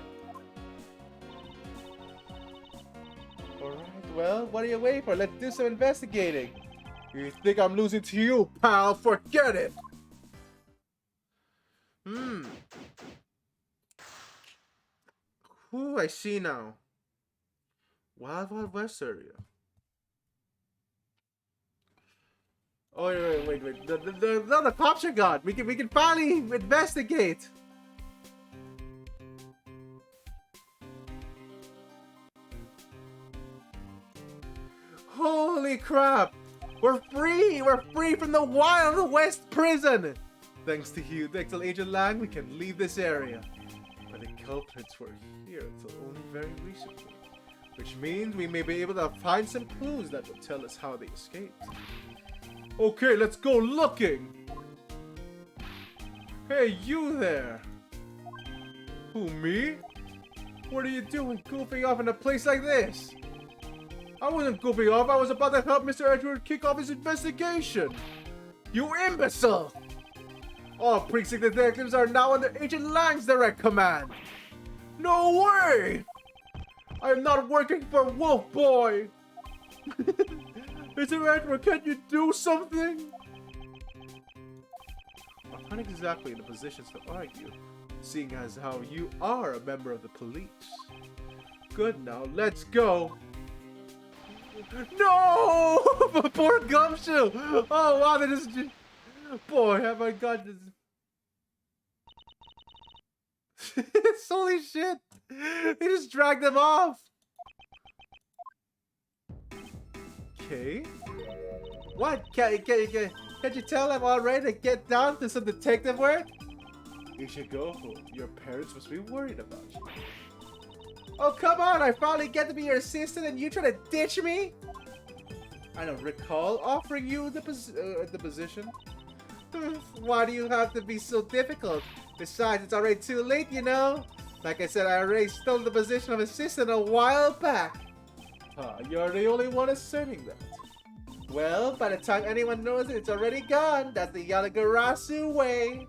Alright, well, what are you waiting for? Let's do some investigating. You think I'm losing to you, pal? Forget it! Who I see now? Wild Wild West area. Oh wait. The cops are gone. We can finally investigate. Holy crap! We're free! We're free from the Wild West prison! Thanks to you, thanks to Agent Lang, we can leave this area. But the culprits were here until only very recently. Which means we may be able to find some clues that will tell us how they escaped. Okay, let's go looking! Hey, you there! Who, me? What are you doing goofing off in a place like this? I wasn't goofing off, I was about to help Mr. Edward kick off his investigation! You imbecile! All precinct detectives are now under Agent Lang's direct command! No way! I am not working for Wolf Boy! Mr. Edward, can you do something? I'm not exactly in the positions to argue, seeing as how you are a member of the police. Good, now let's go! No! Poor Gumshoe! Oh wow, that is just... Boy, have I got this... Holy shit! They just dragged him off! Okay. What? Can't you tell I'm all ready to get down to some detective work? You should go home. Your parents must be worried about you. Oh, come on! I finally get to be your assistant and you try to ditch me? I don't recall offering you the position. Why do you have to be so difficult? Besides, it's already too late, you know? Like I said, I already stole the position of assistant a while back. You're the only one asserting that. Well, by the time anyone knows it, it's already gone. That's the Yalagarasu way.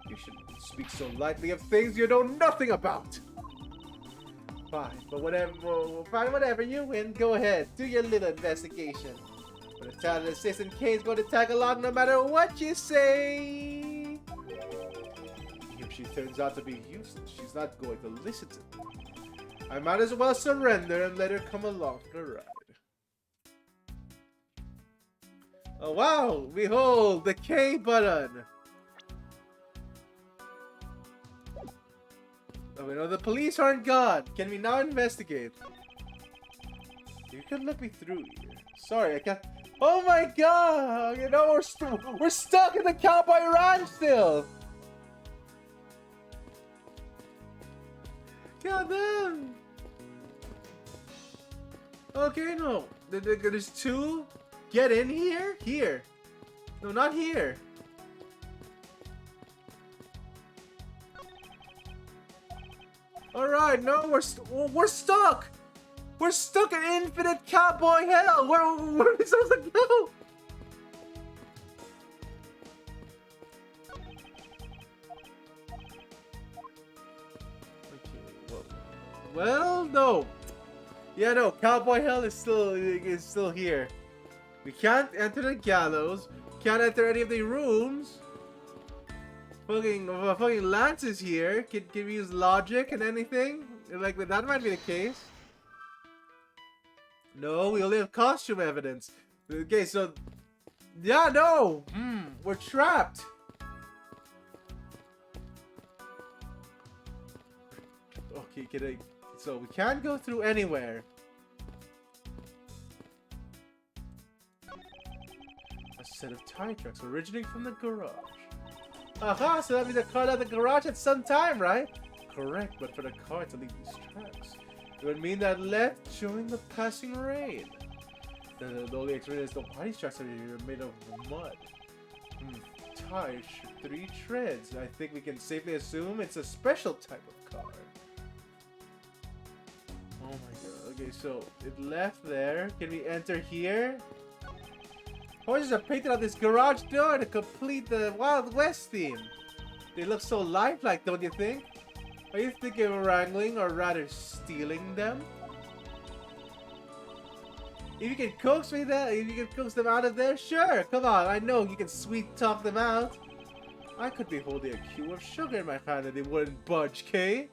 You shouldn't speak so lightly of things you know nothing about. Fine, but whatever, you win. Go ahead, do your little investigation. But the talented assistant Kane's going to tag along no matter what you say. If she turns out to be useless, she's not going to listen to me. I might as well surrender and let her come along for the ride. Oh wow! Behold, the K button! Oh, we know the police aren't gone. Can we now investigate? You can let me through here. Sorry, I can't... Oh my god! You know, we're stuck in the Cowboy Ranch still! God damn! Okay, no. There's two. Get in here? Here. No, not here. Alright, no, we're stuck! We're stuck in infinite cowboy hell! Where are we supposed to go? Well, no. Yeah, no. Cowboy Hell is still here. We can't enter the gallows. Can't enter any of the rooms. Fucking Lance is here. Can we use logic and anything? Like, that might be the case. No, we only have costume evidence. Okay, so... Yeah, no! We're trapped! Okay, so we can't go through anywhere. A set of tire tracks originating from the garage. Aha, so that means the car out of the garage at some time, right? Correct, but for the car to leave these tracks, it would mean that left during the passing rain. The only explanation is why these tracks are made of mud. Tires, 3 treads. I think we can safely assume it's a special type of car. Oh my god. Okay, so it left there. Can we enter here? Horses are painted on this garage door to complete the Wild West theme. They look so lifelike, don't you think? Are you thinking of wrangling or rather stealing them? If you can coax me that, if you can coax them out of there, sure. Come on, I know you can sweet talk them out. I could be holding a cube of sugar in my hand and they wouldn't budge, Kay.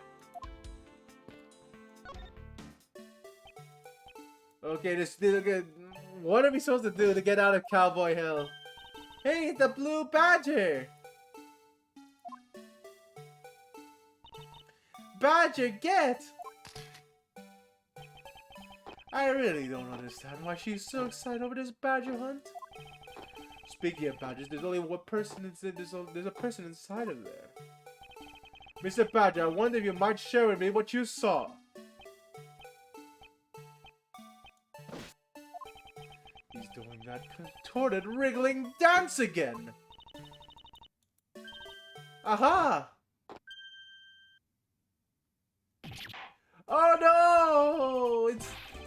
Okay, what are we supposed to do to get out of Cowboy Hill? Hey, the Blue Badger! Badger, get! I really don't understand why she's so excited over this badger hunt. Speaking of badgers, there's only one person there's a person inside of there. Mr. Badger, I wonder if you might share with me what you saw. He's doing that contorted, wriggling dance again. Aha! Oh no!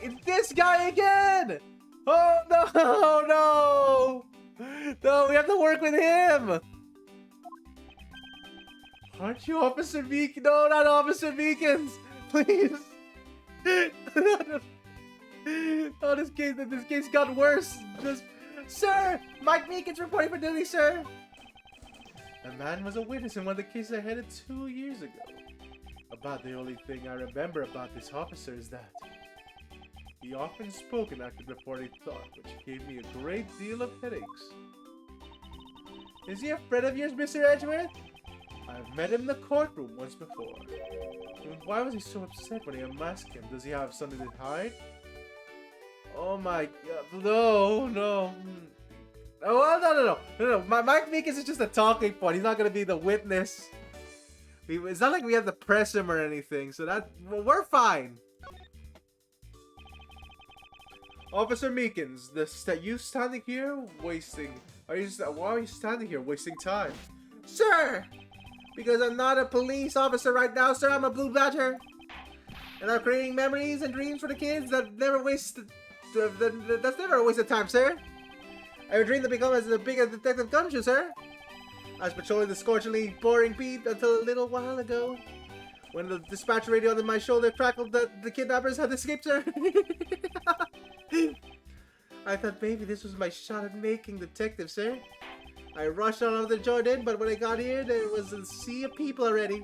It's this guy again! Oh no! No! No, we have to work with him! Aren't you Officer Meekins? No, not Officer Meekins! Please! Oh, this case got worse. Just, sir! Mike Meekins reporting for duty, sir! The man was a witness in one of the cases I headed 2 years ago. About the only thing I remember about this officer is that he often spoke and acted before he thought, which gave me a great deal of headaches. Is he a friend of yours, Mr. Edgeworth? I've met him in the courtroom once before. Why was he so upset when he unmasked him? Does he have something to hide? Oh my god, no. Oh, no. Mike Meekins is just a talking point. He's not going to be the witness. It's not like we have to press him or anything, so well, we're fine. Officer Meekins, you standing here wasting... why are you standing here wasting time? Sir! Because I'm not a police officer right now, sir. I'm a Blue Badger. And I'm creating memories and dreams for the kids that never waste... That's never a waste of time, sir. I have a dream to become as big as Detective Gumshoe, sir. I was patrolling the scorchingly boring beat until a little while ago, when the dispatch radio on my shoulder crackled that the kidnappers had escaped, sir. I thought maybe this was my shot at making detective, sir. I rushed on over to join in, but when I got here, there was a sea of people already,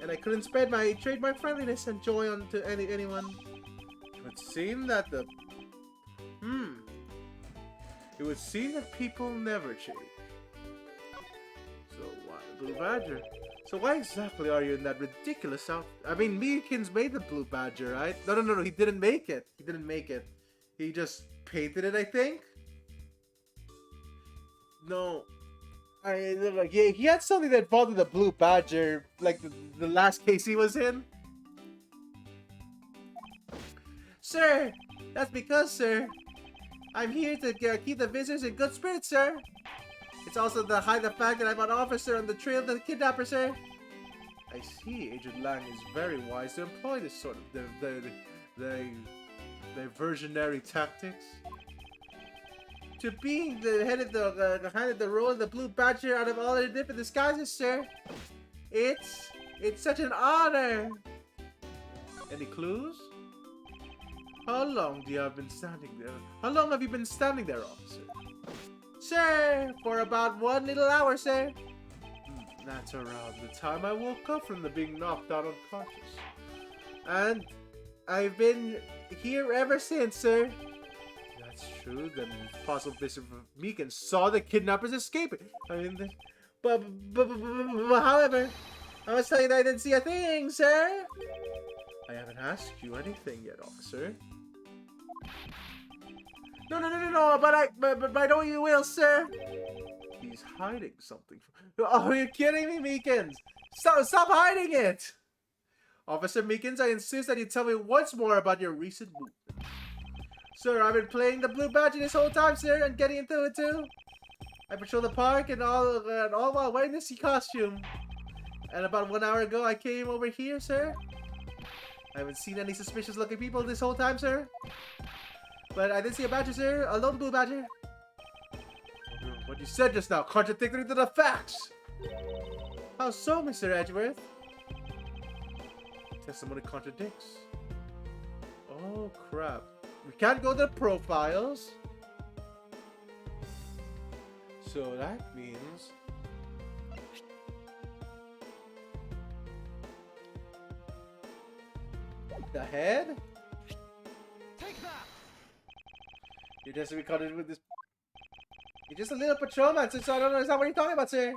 and I couldn't spread my trademark friendliness and joy onto anyone. It would seem that It would seem that people never change. So why, Blue Badger? So why exactly are you in that ridiculous outfit? I mean, Meekins made the Blue Badger, right? No, he didn't make it. He didn't make it. He just painted it, I think? No. Yeah, he had something that involved the Blue Badger, like the last case he was in. Sir, that's because, sir, I'm here to keep the visitors in good spirits, sir. It's also to hide the fact that I'm an officer on the trail of the kidnapper, sir. I see. Agent Lang is very wise to employ this sort of diversionary tactics. To being the head of the role of the Blue Badger out of all the different disguises, sir. It's such an honor. Any clues? How long do you have been standing there? How long have you been standing there, officer? Sir, for about 1 little hour, sir. That's around the time I woke up from the being knocked out unconscious. And I've been here ever since, sir. That's true, then possible visitor Meekins saw the kidnappers escaping. I mean, but however, I must tell you that I didn't see a thing, sir. I haven't asked you anything yet, officer. No, but I know you will, sir. He's hiding something. Oh, you're kidding me, Meekins. Stop hiding it. Officer Meekins, I insist that you tell me once more about your recent movement. Sir, I've been playing the Blue Badger this whole time, sir, and getting into it too. I patrol the park and all while wearing this costume. And about 1 hour ago, I came over here, sir. I haven't seen any suspicious-looking people this whole time, sir. But I did see a badger, sir. A lone blue badger. What you said just now, contradictory to the facts. How so, Mr. Edgeworth? Testimony contradicts. Oh, crap. We can't go to the profiles. So that means... the head? Take that! You're just recorded with this... You're just a little patrolman, so I don't understand what you're talking about, sir.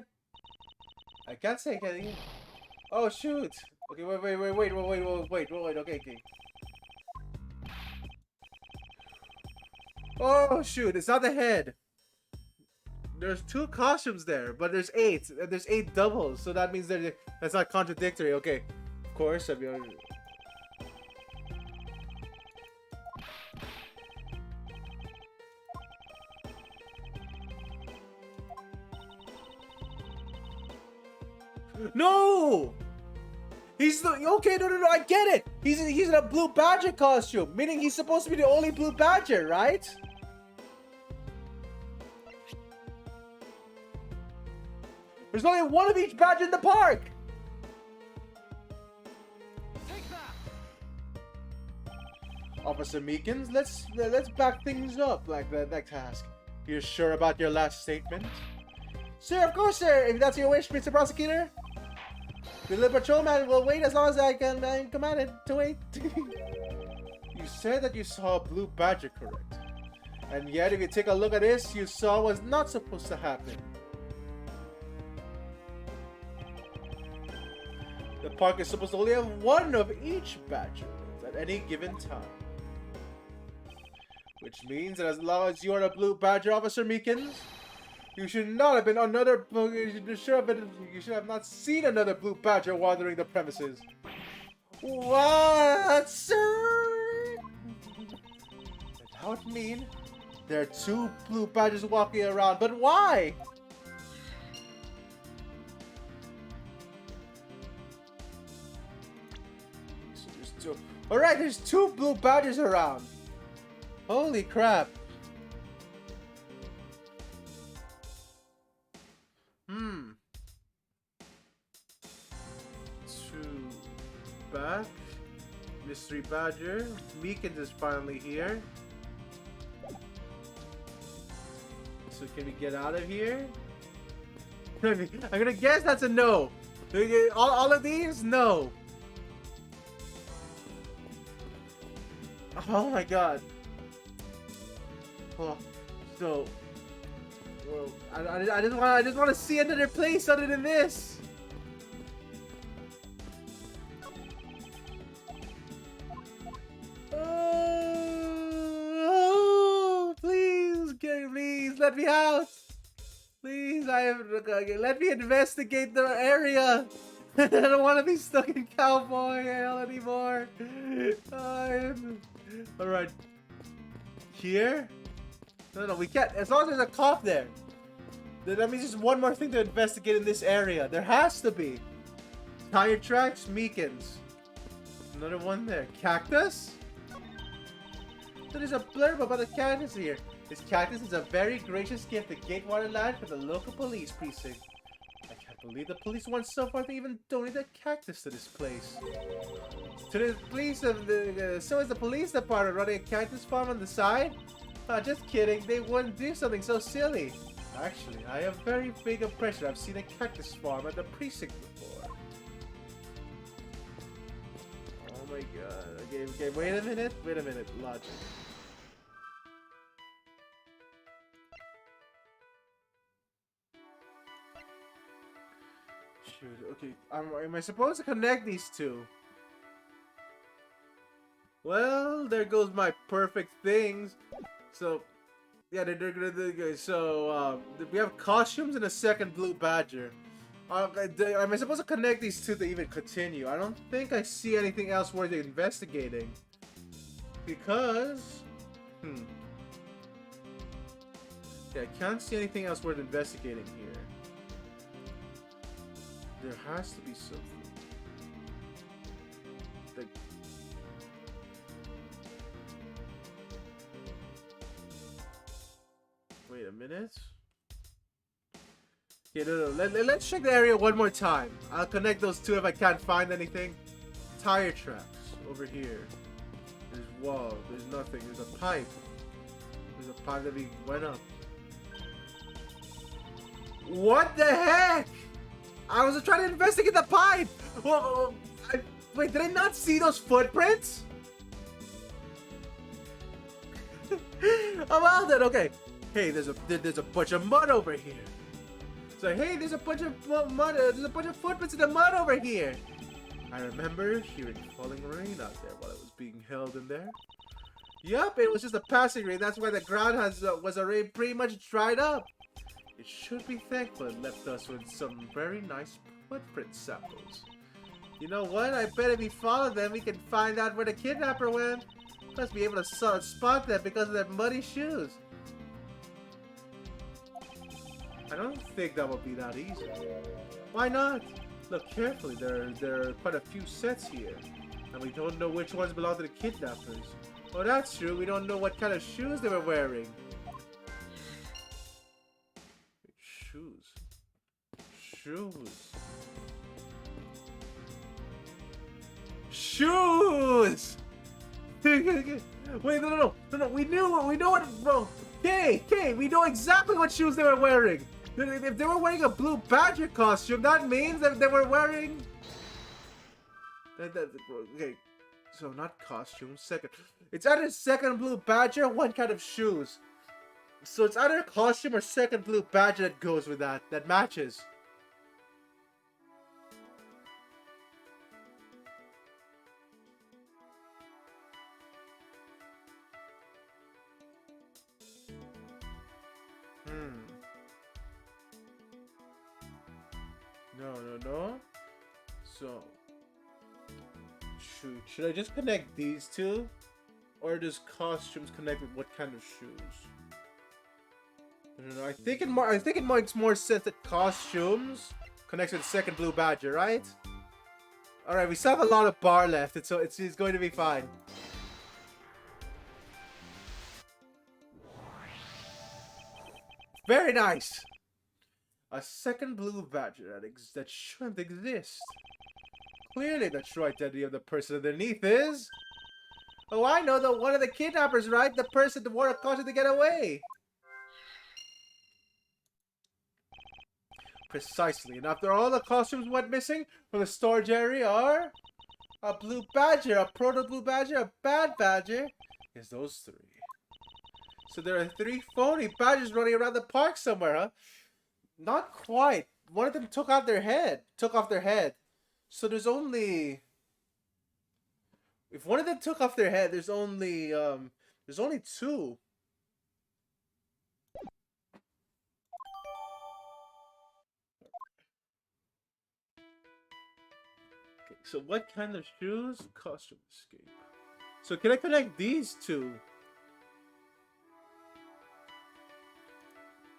I can't say anything. Oh, shoot. Okay, wait, okay. Oh, shoot, it's not the head. There's 2 costumes there, but there's 8. And there's 8 doubles, so that means that's not contradictory. Okay, of course, I mean... No! He's the... Okay, no, I get it! He's in a Blue Badger costume, meaning he's supposed to be the only Blue Badger, right? There's only one of each badger in the park! Take that! Officer Meekins, let's back things up like that task. You're sure about your last statement? Sir, of course, sir! If that's your wish, Mr. Prosecutor. The little patrolman will wait as long as I can command it to wait. You said that you saw a blue badger, correct? And yet, if you take a look at this, you saw what's not supposed to happen. The park is supposed to only have one of each badger at any given time. Which means that as long as you are a blue badger, Officer Meekins, you should not have been another. You should have not seen another blue badger wandering the premises. What, sir? That would mean there are 2 blue badgers walking around, but why? So there's 2. All right, there's 2 blue badgers around. Holy crap! Back. Mystery Badger. Meekins is finally here. So can we get out of here? I'm gonna guess that's a no. All of these? No. Oh my god. Oh, so... Well, I just want to see another place other than this. Please let me out. Please, let me investigate the area. I don't want to be stuck in cowboy hell anymore. Alright. Here? No, we can't. As long as there's a cop there. That means there's one more thing to investigate in this area. There has to be. Tire tracks, Meekins. Another one there. Cactus? So there's a blurb about the cactus here. This cactus is a very gracious gift to Gatewater Land for the local police precinct. I can't believe the police went so far to even donate a cactus to this place. To the police of so is the police department running a cactus farm on the side? Just kidding, they wouldn't do something so silly. Actually, I have very big impression. I've seen a cactus farm at the precinct before. Oh my god. Okay, wait a minute, logic. Shoot, okay, am I supposed to connect these two? Well, there goes my perfect things. So, yeah, they're good. So, we have costumes and a second blue badger. Am I supposed to connect these two to even continue? I don't think I see anything else worth investigating. Because... Yeah, I can't see anything else worth investigating here. There has to be something. Like... Wait a minute. Yeah, no. Let's check the area one more time. I'll connect those two if I can't find anything. Tire tracks over here. There's wall. There's nothing. There's a pipe. There's a pipe that we went up. What the heck? I was trying to investigate the pipe. Wait, did I not see those footprints? Oh well then. Okay. Hey, there's a bunch of mud over here. So hey, there's a bunch of mud. There's a bunch of footprints in the mud over here. I remember hearing falling rain out there while I was being held in there. Yup, it was just a passing rain. That's why the ground was already pretty much dried up. It should be thankful it left us with some very nice footprint samples. You know what? I bet if we follow them, we can find out where the kidnapper went. Plus, be able to spot them because of their muddy shoes. I don't think that would be that easy. Why not? Look carefully, there are quite a few sets here. And we don't know which ones belong to the kidnappers. Well, that's true, we don't know what kind of shoes they were wearing. Shoes. Wait, no, we know what, bro. Okay, we know exactly what shoes they were wearing. If they were wearing a blue badger costume, that means that they were wearing... Okay, so not costume, second. It's either second blue badger or one kind of shoes. So it's either costume or second blue badger that goes with that matches. No. So, should I just connect these two? Or does costumes connect with what kind of shoes? I don't know. I think it makes more sense that costumes connects with the second blue badger, right? Alright, we still have a lot of bar left, it's going to be fine. Very nice! A second blue badger that shouldn't exist. Clearly the true identity of the person underneath is... Oh, I know, one of the kidnappers, right? The person that wore a costume to get away. Precisely, and after all the costumes went missing from the storage area are... A blue badger, a proto blue badger, a bad badger. Is those three. So there are 3 phony badgers running around the park somewhere, huh? Not quite. One of them took off their head. So there's only... If one of them took off their head, there's only 2. Okay, so what kind of shoes? Costume escape. So can I connect these two?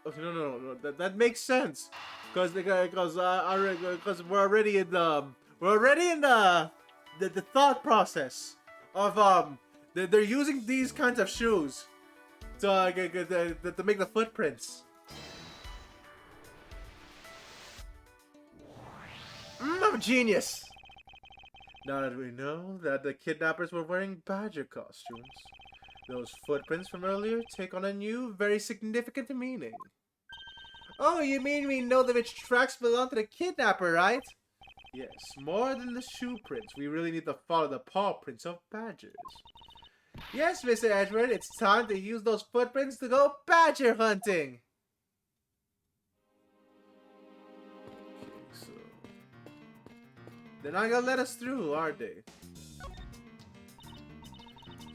Okay, no. That makes sense, because we're already in the thought process of they're using these kinds of shoes to make the footprints. genius! Now that we know that the kidnappers were wearing badger costumes, those footprints from earlier take on a new, very significant meaning. Oh, you mean we know that which tracks belong to the kidnapper, right? Yes, more than the shoe prints, we really need to follow the paw prints of badgers. Yes, Mr. Edward, it's time to use those footprints to go badger hunting! Okay, so... they're not gonna let us through, are they?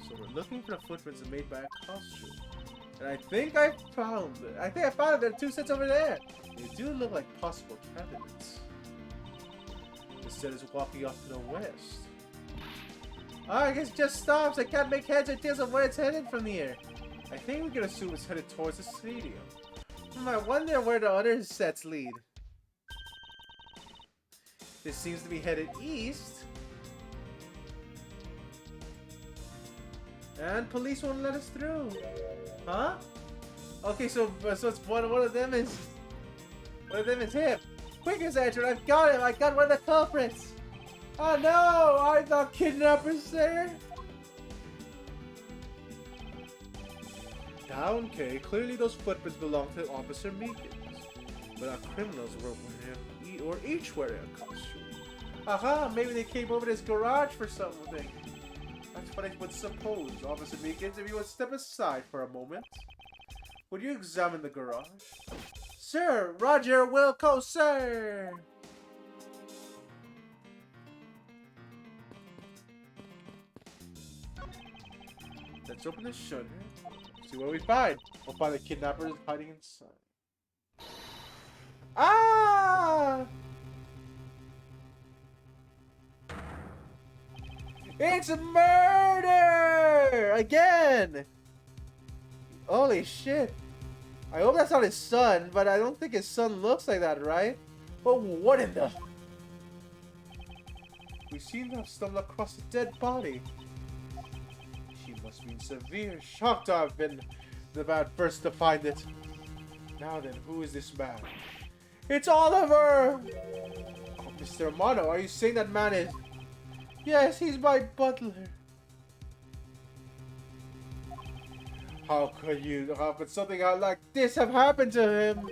So we're looking for the footprints made by a costume. And I think I found it. I think I found it. There are two sets over there. They do look like possible candidates. The set is walking off to the west. Oh, I guess it just stops. I can't make heads or tails of where it's headed from here. I think we can assume it's headed towards the stadium. I wonder where the other sets lead. This seems to be headed east. And police won't let us through. Huh? Okay, so it's one of them is him. Quick, Andrew, I've got him. I got one of the culprits. Oh no! I thought kidnappers there. Now, okay, clearly those footprints belong to Officer Meekins, but our criminals were each wearing a costume. Aha! Maybe they came over to his garage for something. That's what I would suppose, Officer Meekins. If you would step aside for a moment, would you examine the garage? Sir, Roger Wilco, sir. Let's open the shutter. See what we find. We'll find the kidnappers hiding inside. Ah! It's a murder! Again! Holy shit. I hope that's not his son, but I don't think his son looks like that, right? But what in the... We seem to have stumbled across a dead body. She must be in severe shock to have been the man first to find it. Now then, who is this man? It's Oliver! Oh, Mr. Amano, are you saying that man is... Yes, he's my butler. How could something like this have happened to him?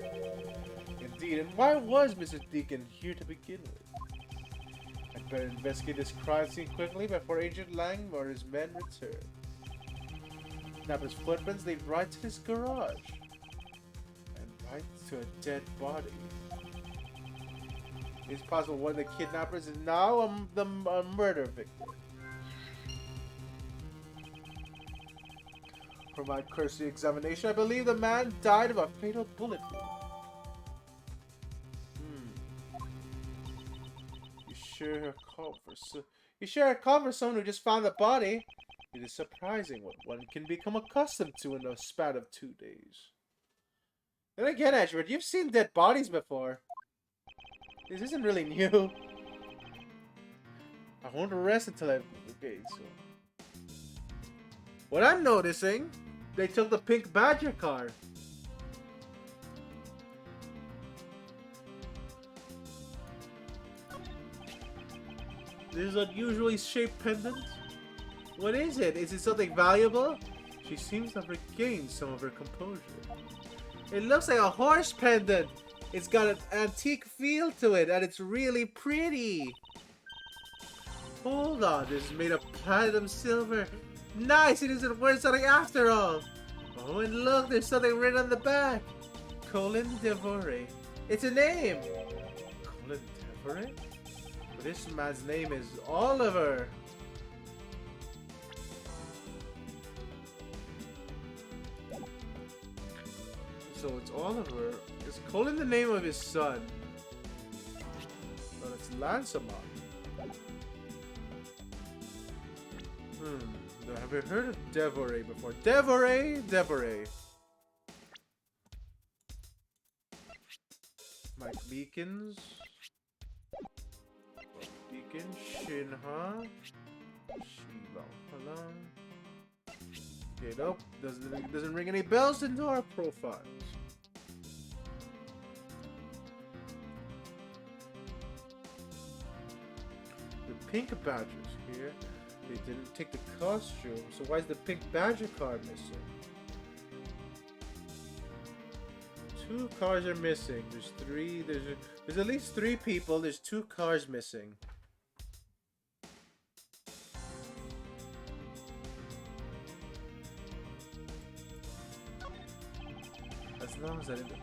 Indeed, and why was Mr. Deacon here to begin with? I'd better investigate this crime scene quickly before Agent Lang or his men return. Kidnapper's footprints lead right to his garage. And right to a dead body. It's possible one of the kidnappers is now a murder victim. From my cursory examination, I believe the man died of a fatal bullet wound. You sure are calm for someone who just found the body. It is surprising what one can become accustomed to in a span of 2 days. Then again, Edward, you've seen dead bodies before. This isn't really new. I won't rest until I... Okay, so... What I'm noticing, they took the pink Badger car. This is unusually shaped pendant. What is it? Is it something valuable? She seems to have regained some of her composure. It looks like a horse pendant. It's got an antique feel to it, and it's really pretty. Hold on, this is made of platinum silver. Nice, it isn't worth something after all. Oh, and look, there's something written on the back. Colin Devoré. It's a name. Colin Devoré? But this man's name is Oliver. So it's Oliver. Is Colin the name of his son? Well, it's Lancelot. Have you heard of Devoré before? Devoré. Mike Beacons. Beacon. Shinha. Shiva. Okay, nope. Doesn't ring any bells into our profiles. pink badgers here. They didn't take the costume, so why is the pink badger card missing? 2 cars are missing. There's 3. There's at least 3 people. There's 2 cars missing. As long as I didn't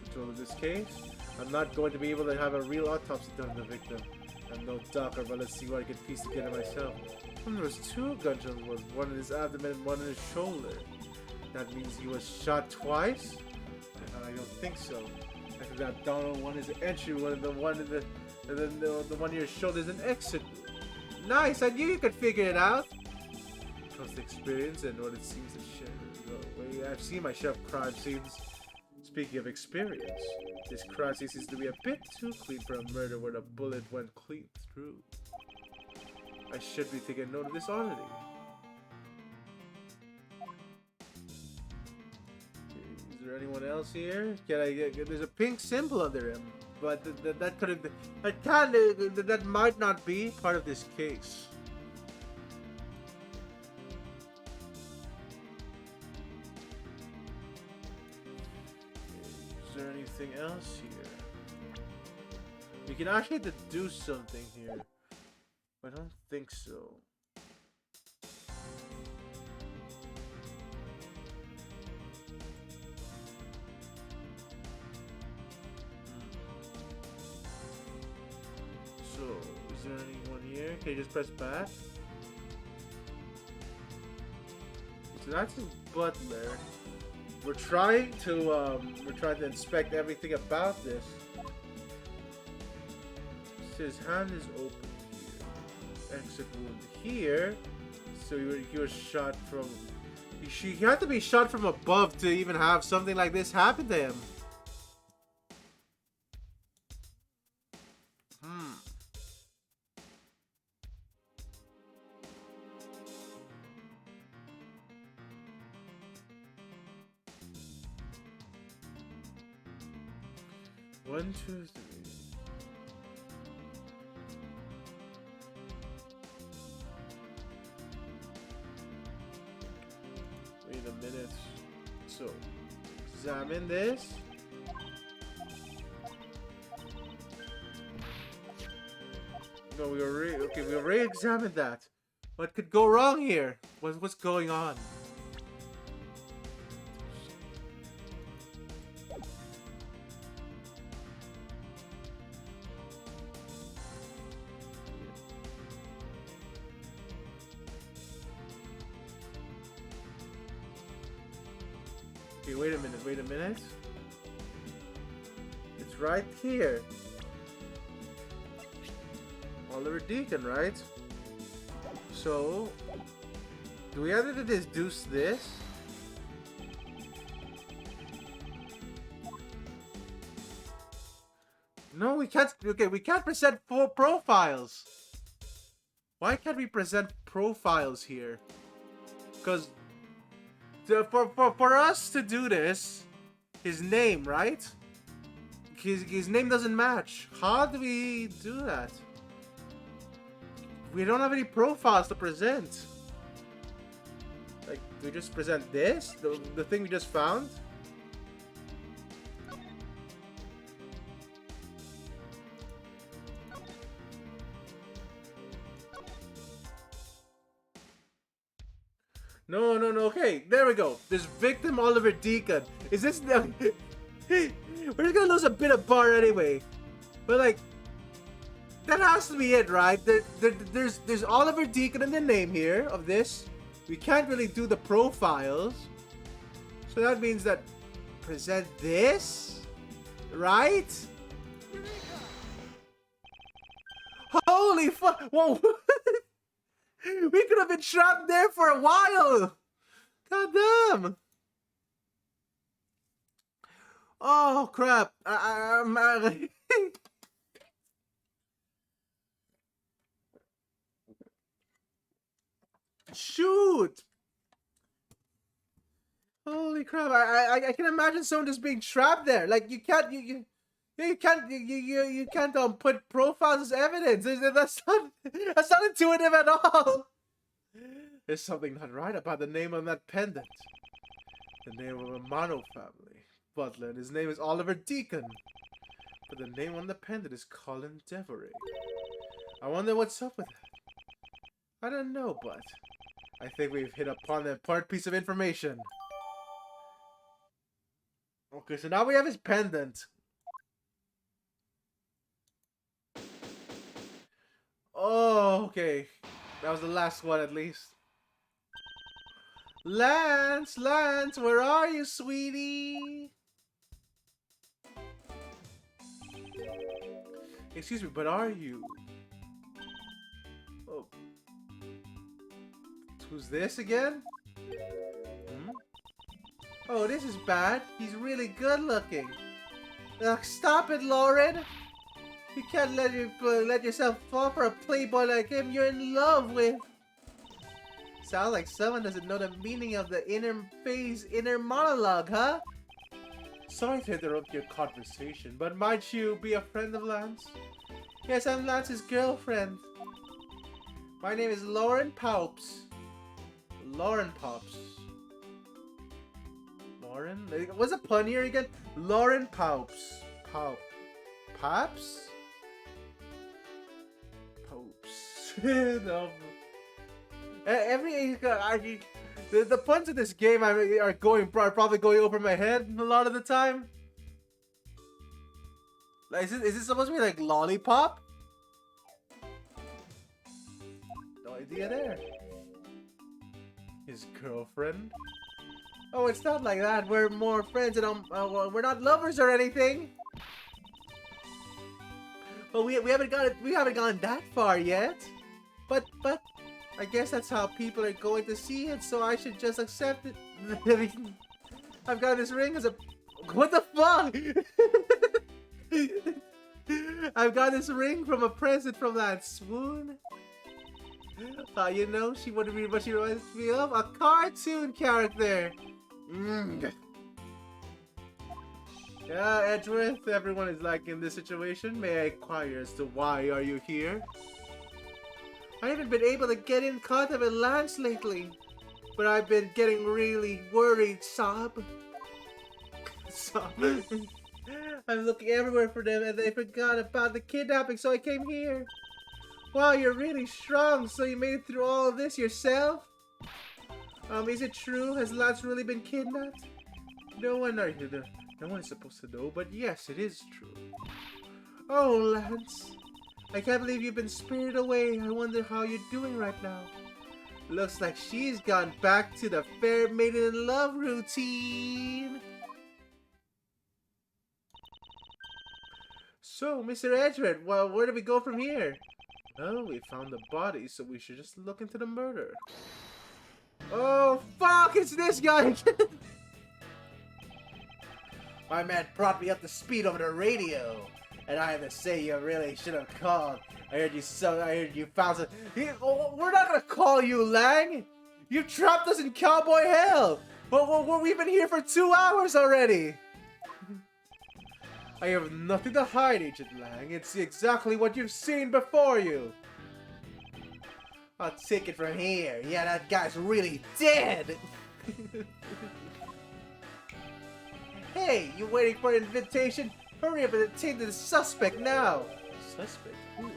control of this case, I'm not going to be able to have a real autopsy done on the victim. I'm no doctor, but let's see what I can piece together myself. There was 2 gunshot wounds, one in his abdomen and one in his shoulder. That means he was shot twice? I don't think so. After that, Donald, one is an entry wound, and the one in the, and then the one in your shoulder is an exit wound. Nice, I knew you could figure it out. Trust experience and what it seems to share. I've seen my share of crime scenes. Speaking of experience, this crime scene seems to be a bit too clean for a murder where the bullet went clean through. I should be taking note of this oddity. Is there anyone else here? There's a pink symbol under him, but that could have been, that might not be part of this case. Is there anything else here? We can actually deduce something here. I don't think so. So, is there anyone here? Can you just press back? So that's his butler. We're trying to inspect everything about this. His hand is open here. Exit wound here. So he was shot from. He had to be shot from above to even have something like this happen to him. One, two, three. Wait a minute. So, examine this. No, we already examined that. What could go wrong here? What's going on? Okay, wait a minute. It's right here. Oliver Deacon, right? So, do we have to deduce this? No, we can't. Okay, we can't present 4 profiles. Why can't we present profiles here? Because for us to do this, his name, right? His name doesn't match. How do we do that? We don't have any profiles to present. Like, do we just present this? The thing we just found? No, okay, there we go. This victim Oliver Deacon. Is this the... We're just gonna lose a bit of bar anyway. But like, that has to be it, right? There's Oliver Deacon in the name here of this. We can't really do the profiles. So that means that present this, right? Holy fuck! Whoa! We could have been trapped there for a while! God damn! Oh crap! Shoot! Holy crap! I can imagine someone just being trapped there. Like you can't you You can't put profiles as evidence. That's not intuitive at all. There's something not right about the name on that pendant. The name of a Mono family butler, and his name is Oliver Deacon. But the name on the pendant is Colin Devery. I wonder what's up with that. I don't know, but I think we've hit upon an important piece of information. Okay, so now we have his pendant. Oh, okay. That was the last one, at least. Lance, where are you, sweetie? Excuse me, but are you? Oh. Who's this again? Hmm? Oh, this is bad. He's really good looking. Ugh, stop it, Lauren. You can't let yourself fall for a playboy like him you're in love with. Sounds like someone doesn't know the meaning of the inner monologue, huh? Sorry to interrupt your conversation, but might you be a friend of Lance? Yes, I'm Lance's girlfriend. My name is Lauren Paups. Lauren Pops. Lauren? What's a pun here again? Lauren Paups. Pops? Popes. No. The puns in this game are probably going over my head a lot of the time. Like, is this supposed to be like lollipop? No idea there. His girlfriend? Oh, it's not like that. We're more friends, and we're not lovers or anything. Well, we haven't gone that far yet. But I guess that's how people are going to see it, so I should just accept it. I've got this ring as a... What the fuck? I've got this ring from a present from that swoon. You know, she wouldn't be what she reminds me of. A cartoon character. Yeah, Edgeworth, everyone is like in this situation. May I inquire as to why are you here? I haven't been able to get in contact with Lance lately, but I've been getting really worried, Sob. I'm looking everywhere for them and they forgot about the kidnapping, so I came here. Wow, you're really strong, so you made it through all of this yourself? Is it true? Has Lance really been kidnapped? No one is supposed to know, but yes, it is true. Oh, Lance. I can't believe you've been spirited away. I wonder how you're doing right now. Looks like she's gone back to the fair maiden in love routine. So, Mr. Edgeworth, well, where do we go from here? Well, we found the body, so we should just look into the murder. Oh, fuck, it's this guy! My man brought me up to speed over the radio. And I have to say, you really should have called. I heard you found some... We're not gonna call you, Lang! You trapped us in cowboy hell! We've been here for 2 hours already! I have nothing to hide, Agent Lang. It's exactly what you've seen before you. I'll take it from here. Yeah, that guy's really dead! Hey, you waiting for an invitation? Hurry up and attend to the suspect now! Suspect? Who?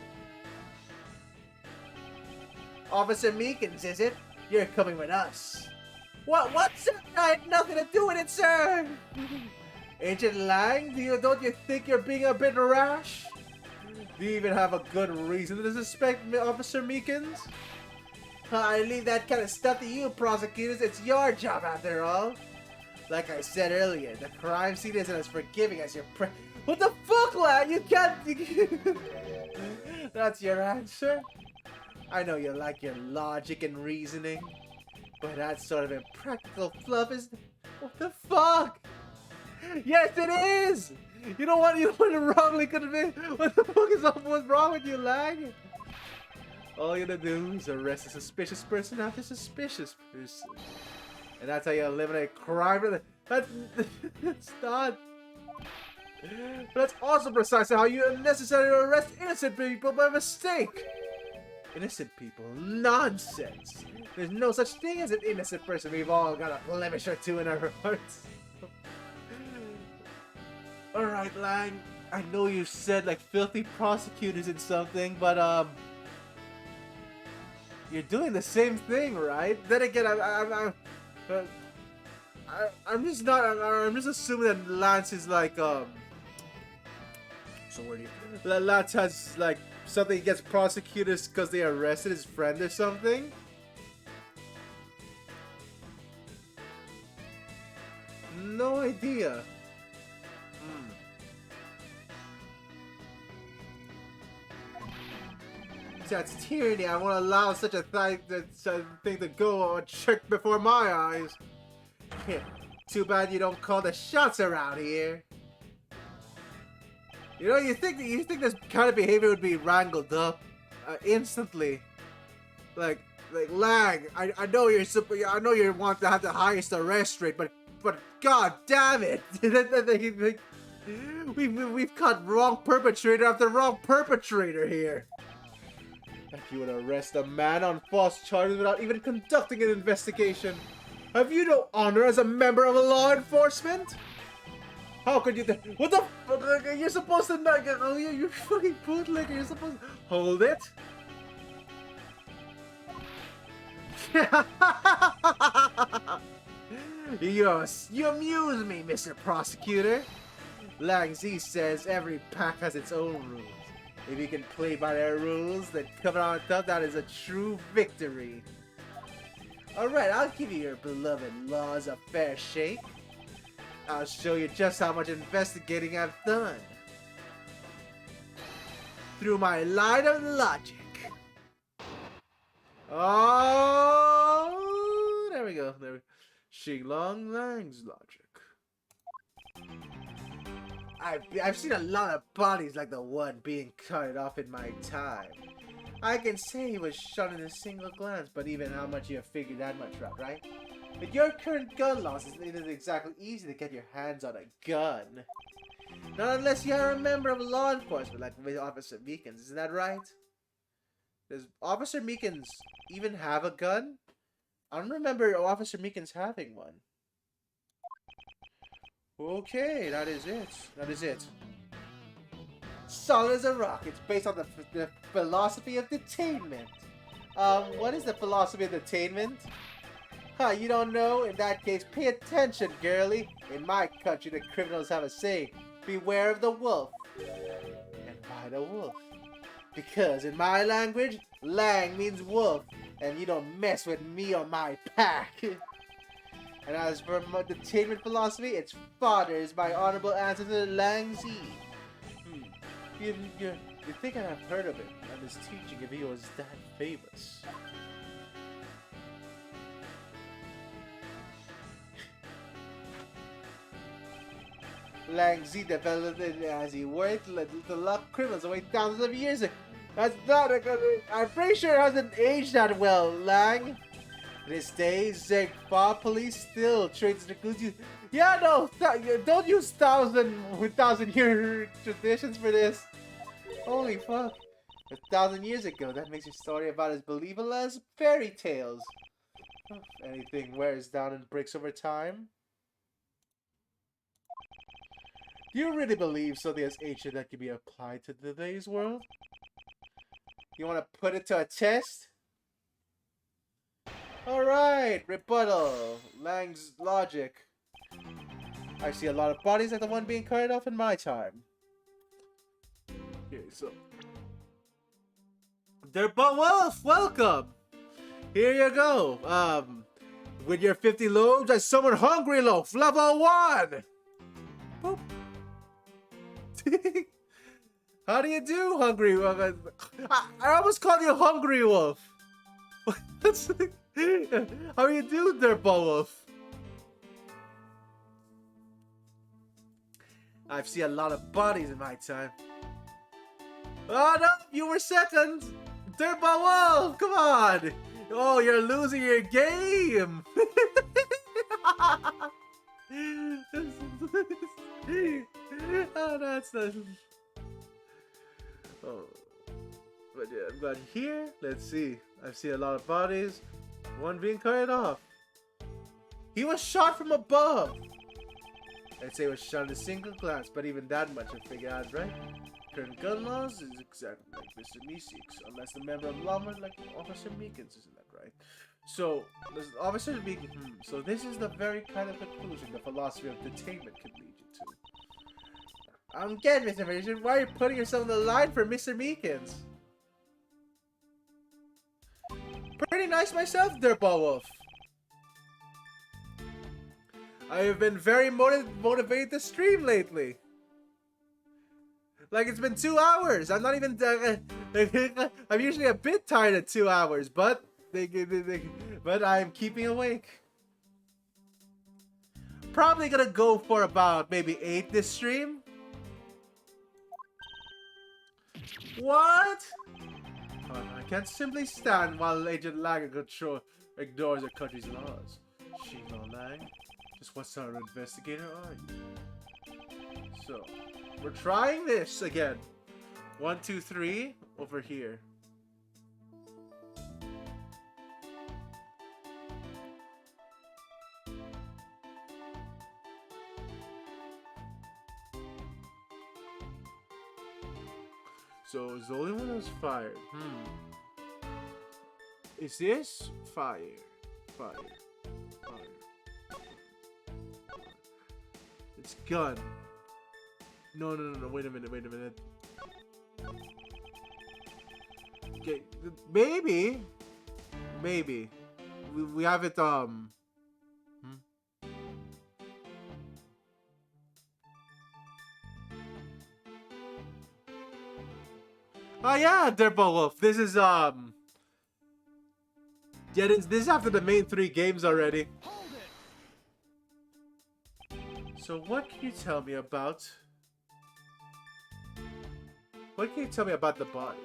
Officer Meekins, is it? You're coming with us. What, sir? I had nothing to do with it, sir! Agent Lang, don't you think you're being a bit rash? Do you even have a good reason to suspect Officer Meekins? I leave that kind of stuff to you, prosecutors. It's your job after all. Like I said earlier, the crime scene isn't as forgiving as your What the fuck, lad? You can't... That's your answer? I know you like your logic and reasoning, but that sort of impractical fluff is... What the fuck? Yes, it is! You don't want to wrongly convict... What the fuck is what's wrong with you, Lang? All you gotta do is arrest a suspicious person after suspicious person. And that's how you eliminate crime. That's not... But that's also precisely how you unnecessarily arrest innocent people by mistake. Innocent people? Nonsense! There's no such thing as an innocent person. We've all got a blemish or two in our hearts. Alright, Lang. I know you said like filthy prosecutors and something, but you're doing the same thing, right? Then again, I'm just not. I'm just assuming that Lance is like So where do you? Lance has like something against prosecutors because they arrested his friend or something. No idea. That's tyranny. I won't allow such a thing to go unchecked before my eyes. Too bad you don't call the shots around here. You know, you think this kind of behavior would be wrangled up instantly. Like Lang, I know you're I know you want to have the highest arrest rate, but god damn it, we've caught wrong perpetrator after wrong perpetrator here. Like you would arrest a man on false charges without even conducting an investigation. Have you no honor as a member of law enforcement? How could you? What the fuck? You're supposed to not get. Oh, you fucking bootlegger! You're supposed to hold it. You amuse me, Mr. Prosecutor. Lang Z says every pack has its own rules. If you can play by their rules, then coming on top, that is a true victory. Alright, I'll give you your beloved laws a fair shake. I'll show you just how much investigating I've done. Through my line of logic. Oh, there we go. Xinglong Lang's logic. I've seen a lot of bodies like the one being cut off in my time. I can say he was shot in a single glance, but even how much you have figured that much out, right? With your current gun laws, it isn't exactly easy to get your hands on a gun. Not unless you are a member of law enforcement, like with Officer Meekins, isn't that right? Does Officer Meekins even have a gun? I don't remember Officer Meekins having one. Okay, that is it. That is it. Solid as a rock. It's based on the philosophy of detainment. What is the philosophy of detainment? Huh, you don't know? In that case, pay attention, girlie. In my country, the criminals have a saying. Beware of the wolf. And why the wolf? Because in my language, Lang means wolf. And you don't mess with me or my pack. And as for my detainment philosophy, its father is my honorable ancestor Lang Z. You think I've heard of it and his teaching if he was that famous? Lang Z developed it as he worked to lock criminals away thousands of years ago. That's not I'm pretty sure it hasn't aged that well, Lang. To this day, Zegfa police still trades the goods. Yeah, no, don't use thousand-year traditions for this. Holy fuck. 1,000 years ago, that makes your story about as believable as fairy tales. If anything wears down and breaks over time. Do you really believe something as ancient that can be applied to today's world? You want to put it to a test? Alright, rebuttal. Lang's logic. I see a lot of bodies like the one being carried off in my time. Okay, so... Wolf, welcome! Here you go. With your 50 loaves, I summon Hungry Loaf, level 1! Boop. How do you do, Hungry Wolf? I almost called you Hungry Wolf. How do you do, Dirtball Wolf? I've seen a lot of bodies in my time. Oh no, you were second! Dirtball Wolf, come on! Oh, you're losing your game! Oh, that's the. Oh, but yeah, but here, let's see. I've seen a lot of bodies. One being carried off. He was shot from above. I'd say it was shot in a single glance, but even that much I figured out, right? Current gun laws is exactly like Mr. Meeseeks, unless the member of Lawman like Officer Meekins, isn't that right? So, Officer Meekins, so this is the very kind of conclusion the philosophy of detainment could lead you to. I'm getting Mr. Meekins, why are you putting yourself on the line for Mr. Meekins? Pretty nice myself, Dirtball Wolf. I have been very motivated to stream lately. Like, it's been 2 hours. I'm not even. I'm usually a bit tired at 2 hours, but but I'm keeping awake. Probably gonna go for about maybe 8 this stream. What? I can't simply stand while Agent Lang ignores the country's laws. Shingo Lang? Just what sort of investigator are you? So, we're trying this again. 1, 2, 3, over here. So, it's the only one that's fired. Is this? Fire. Fire. Fire. It's gun. No, wait a minute. Okay, maybe. We have it, Oh yeah, Dirtball Wolf. This is yeah, this is after the main 3 games already. Hold it. So what can you tell me about? What can you tell me about the body?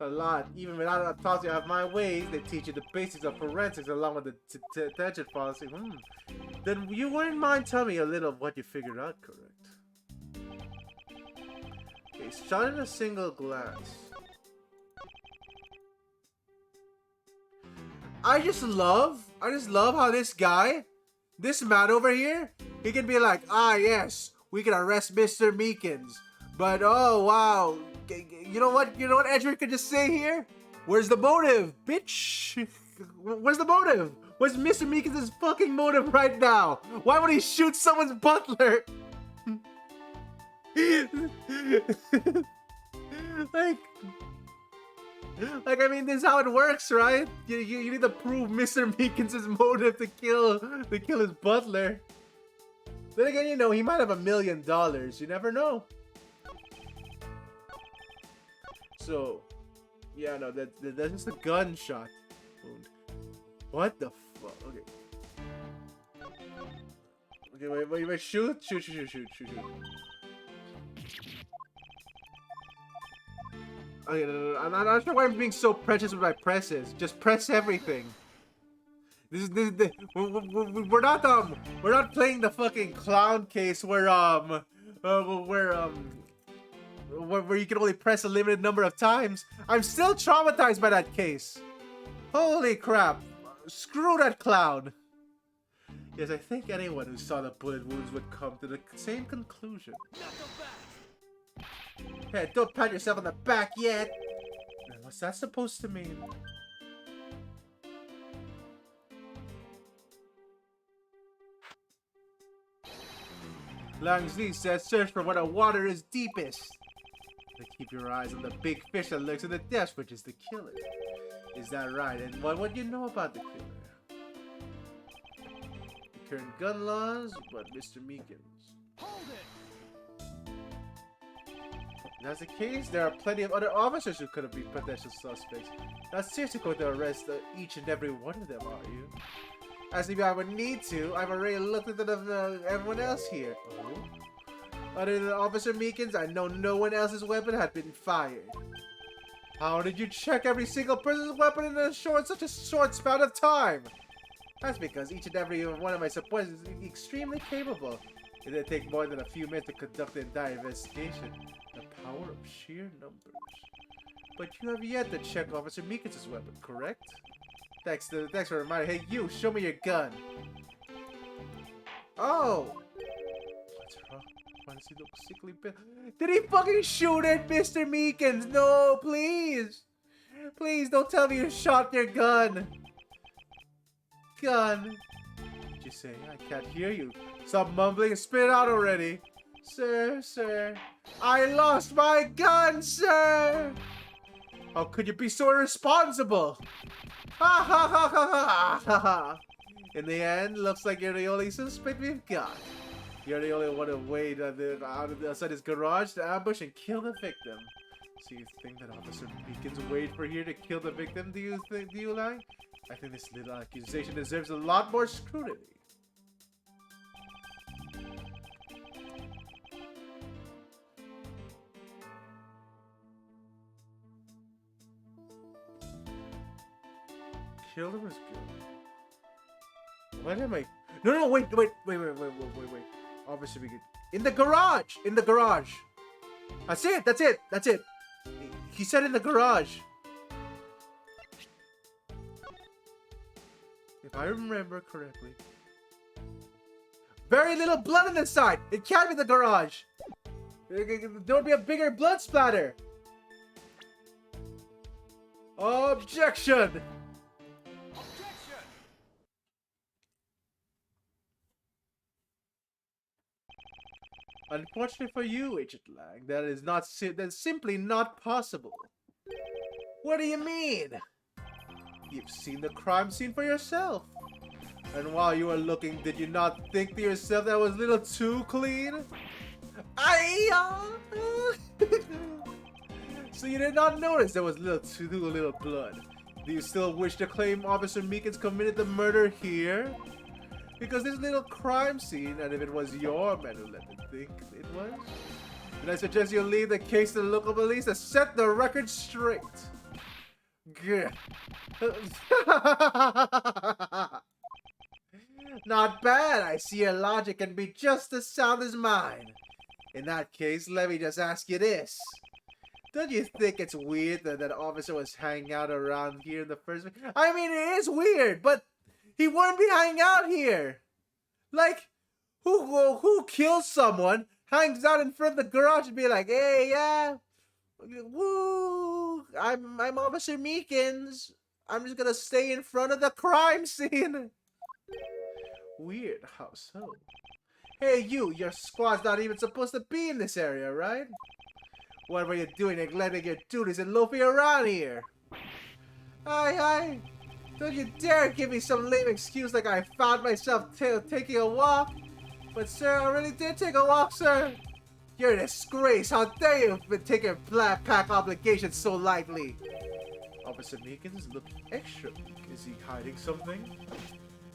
A lot. Even without taught you of my ways, they teach you the basics of forensics along with the detention policy. Then you wouldn't mind telling me a little of what you figured out, correct? Okay, shot in a single glance. I just love how this man over here, he can be like, ah yes, we can arrest Mr. Meekins. But oh wow, you know what Edgeworth could just say here? Where's the motive, bitch? Where's the motive? Where's Mr. Meekins' fucking motive right now? Why would he shoot someone's butler? like I mean, this is how it works, right? You need to prove Mr. Meekins' motive to kill his butler. Then again, you know, he might have $1 million. You never know. So, yeah, no, that's just a gunshot wound. What the fuck? Okay, wait, shoot. Okay, no, I'm not sure why I'm being so precious with my presses. Just press everything. We're not playing the fucking clown case where you can only press a limited number of times. I'm still traumatized by that case. Holy crap. Screw that clown. Yes, I think anyone who saw the bullet wounds would come to the same conclusion. Hey, don't pat yourself on the back yet. And what's that supposed to mean? Langsley says search for where the water is deepest. But keep your eyes on the big fish that lurks in the depths, which is the killer. Is that right? And what do you know about the killer? The current gun laws, but Mr. Meekins. Hold it. If that's the case, there are plenty of other officers who could have been potential suspects. Not seriously going to arrest each and every one of them, are you? As if I would need to, I've already looked at everyone else here. Oh? Other than Officer Meekins, I know no one else's weapon had been fired. How did you check every single person's weapon in such a short span of time? That's because each and every one of my supporters is extremely capable. It didn't take more than a few minutes to conduct the entire investigation. The power of sheer numbers. But you have yet to check Officer Meekins' weapon, correct? Thanks for reminding. Hey, you, show me your gun. Oh! What's wrong? Why does he look sickly? Did he fucking shoot at Mr. Meekins? No, please! Please don't tell me you shot your gun. Gun. What'd you say? I can't hear you. Stop mumbling and spit it out already. Sir. I lost my gun, sir! How could you be so irresponsible? Ha ha ha ha ha ha ha! In the end, looks like you're the only suspect we've got. You're the only one to wait outside his garage to ambush and kill the victim. So you think that Officer Meekins wait for here to kill the victim? Do you lie? I think this little accusation deserves a lot more scrutiny. Kill him is good. What am I? No, wait. Officer Meekins. In the garage! That's it. He said in the garage. If I remember correctly. Very little blood on the side. It can't be the garage. There would be a bigger blood splatter. Objection! Unfortunately for you, Agent Lang, that's simply not possible. What do you mean? You've seen the crime scene for yourself. And while you were looking, did you not think to yourself that was a little too clean? So you did not notice there was too little blood. Do you still wish to claim Officer Meekins committed the murder here? Because this little crime scene, and if it was your men who let me think it was, then I suggest you leave the case to the local police to set the record straight. Not bad. I see your logic can be just as sound as mine. In that case, let me just ask you this. Don't you think it's weird that that officer was hanging out around here in the first place? I mean, it is weird, but he wouldn't be hanging out here. Like, who kills someone, hangs out in front of the garage and be like, hey, yeah, woo, I'm Officer Meekins. I'm just gonna stay in front of the crime scene. Weird, how so? Hey, your squad's not even supposed to be in this area, right? What were you doing neglecting your duties and loafing around here? Hi. Don't you dare give me some lame excuse like I found myself taking a walk. But sir, I really did take a walk, sir. You're a disgrace. How dare you have been taking Black Pack obligations so lightly? Officer Meekins looked extra weak. Is he hiding something?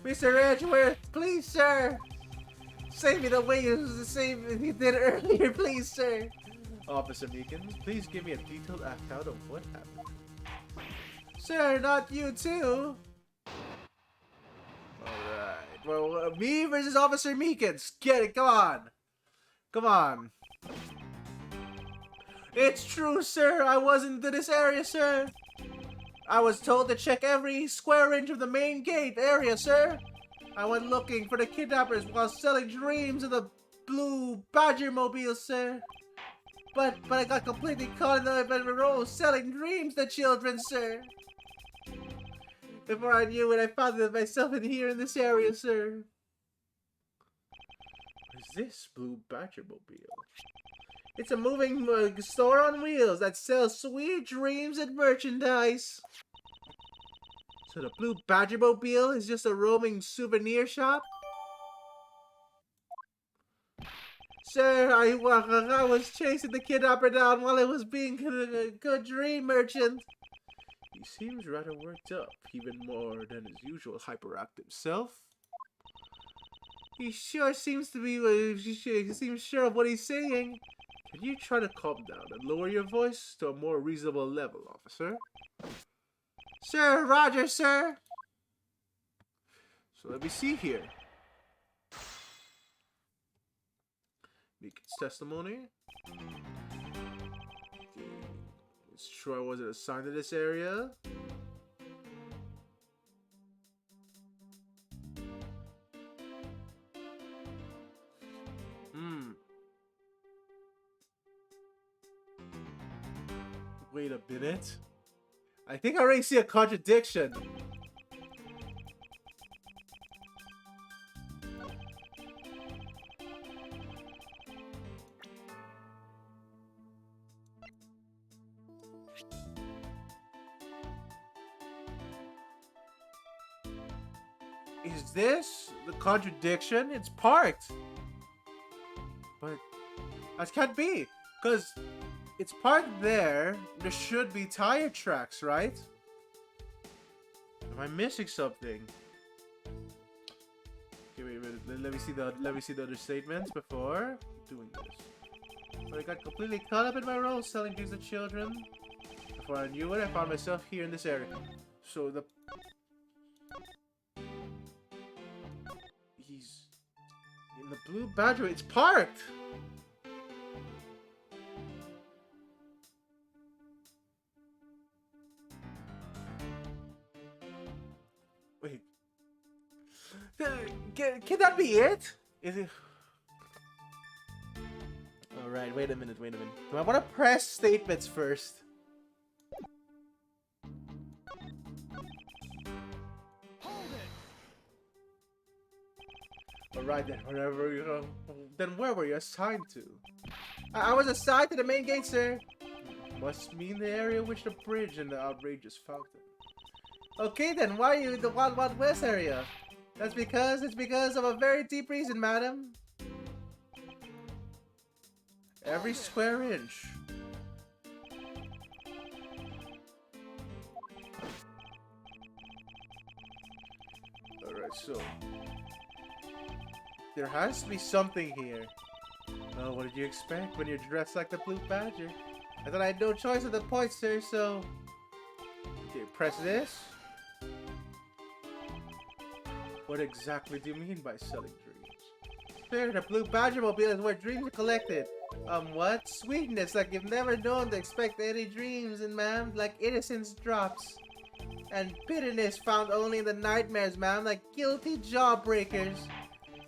Mr. Edgeworth, please, sir. Save me the way you did earlier, please, sir. Officer Meekins, please give me a detailed account of what happened. Sir, not you too. Alright, well, me versus Officer Meekins. Get it, come on. It's true, sir. I wasn't in this area, sir. I was told to check every square inch of the main gate area, sir. I went looking for the kidnappers while selling dreams of the blue Badger mobile, sir. But I got completely caught in the role selling dreams to children, sir. Before I knew it, I found myself in here in this area, sir. What is this blue Badger mobile? It's a moving store on wheels that sells sweet dreams and merchandise. So the blue Badger mobile is just a roaming souvenir shop? Sir, I was chasing the kidnapper down while I was being a good dream merchant. He seems rather worked up, even more than his usual hyperactive self. He sure seems to be, he seems sure of what he's saying. Can you try to calm down and lower your voice to a more reasonable level, officer? Sir, Roger, sir. So let me see here. Beacon's testimony. Okay. It's true I wasn't assigned to this area. Wait a minute. I think I already see a contradiction. Is this the contradiction? It's parked. But that can't be, because it's parked there. There should be tire tracks, right? Am I missing something? Okay, wait a minute. Let me see the other statements before doing this. But I got completely caught up in my role selling things to children. Before I knew it, I found myself here in this area. So he's in the Blue Badger. It's parked. Wait. Can that be it? Is it? Alright, wait a minute. Do I want to press statements first? Hold it. Alright then, wherever you go. Then where were you assigned to? I was assigned to the main gate, sir. Must mean the area which the bridge and the outrageous fountain. Okay then, why are you in the Wild Wild West area? It's because of a very deep reason, madam. Every square inch. Alright, so there has to be something here. Oh, what did you expect when you're dressed like the Blue Badger? I thought I had no choice at the point, sir, so... Okay, press this. What exactly do you mean by selling dreams? Sir, the Blue Badger Mobile is where dreams are collected. What? Sweetness, like you've never known to expect any dreams, and ma'am, like innocence drops. And bitterness found only in the nightmares, ma'am, like guilty jawbreakers.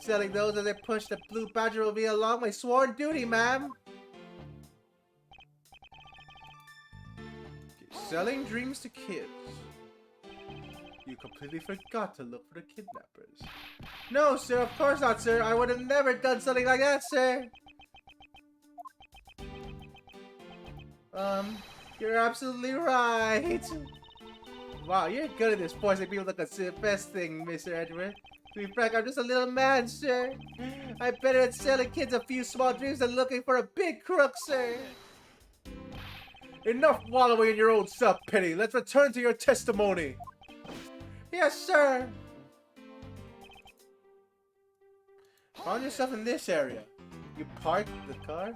Selling those as I push the Blue Badger will be along my sworn duty, ma'am. Okay, selling dreams to kids. You completely forgot to look for the kidnappers. No, sir, of course not, sir. I would have never done something like that, sir. You're absolutely right. Wow, you're good at this, forcing people to consider the best thing, Mr. Edward. To be frank, I'm just a little man, sir. I'm better at selling kids a few small dreams than looking for a big crook, sir. Enough wallowing in your own self-pity. Let's return to your testimony. Yes, sir. Found yourself in this area. You parked the car?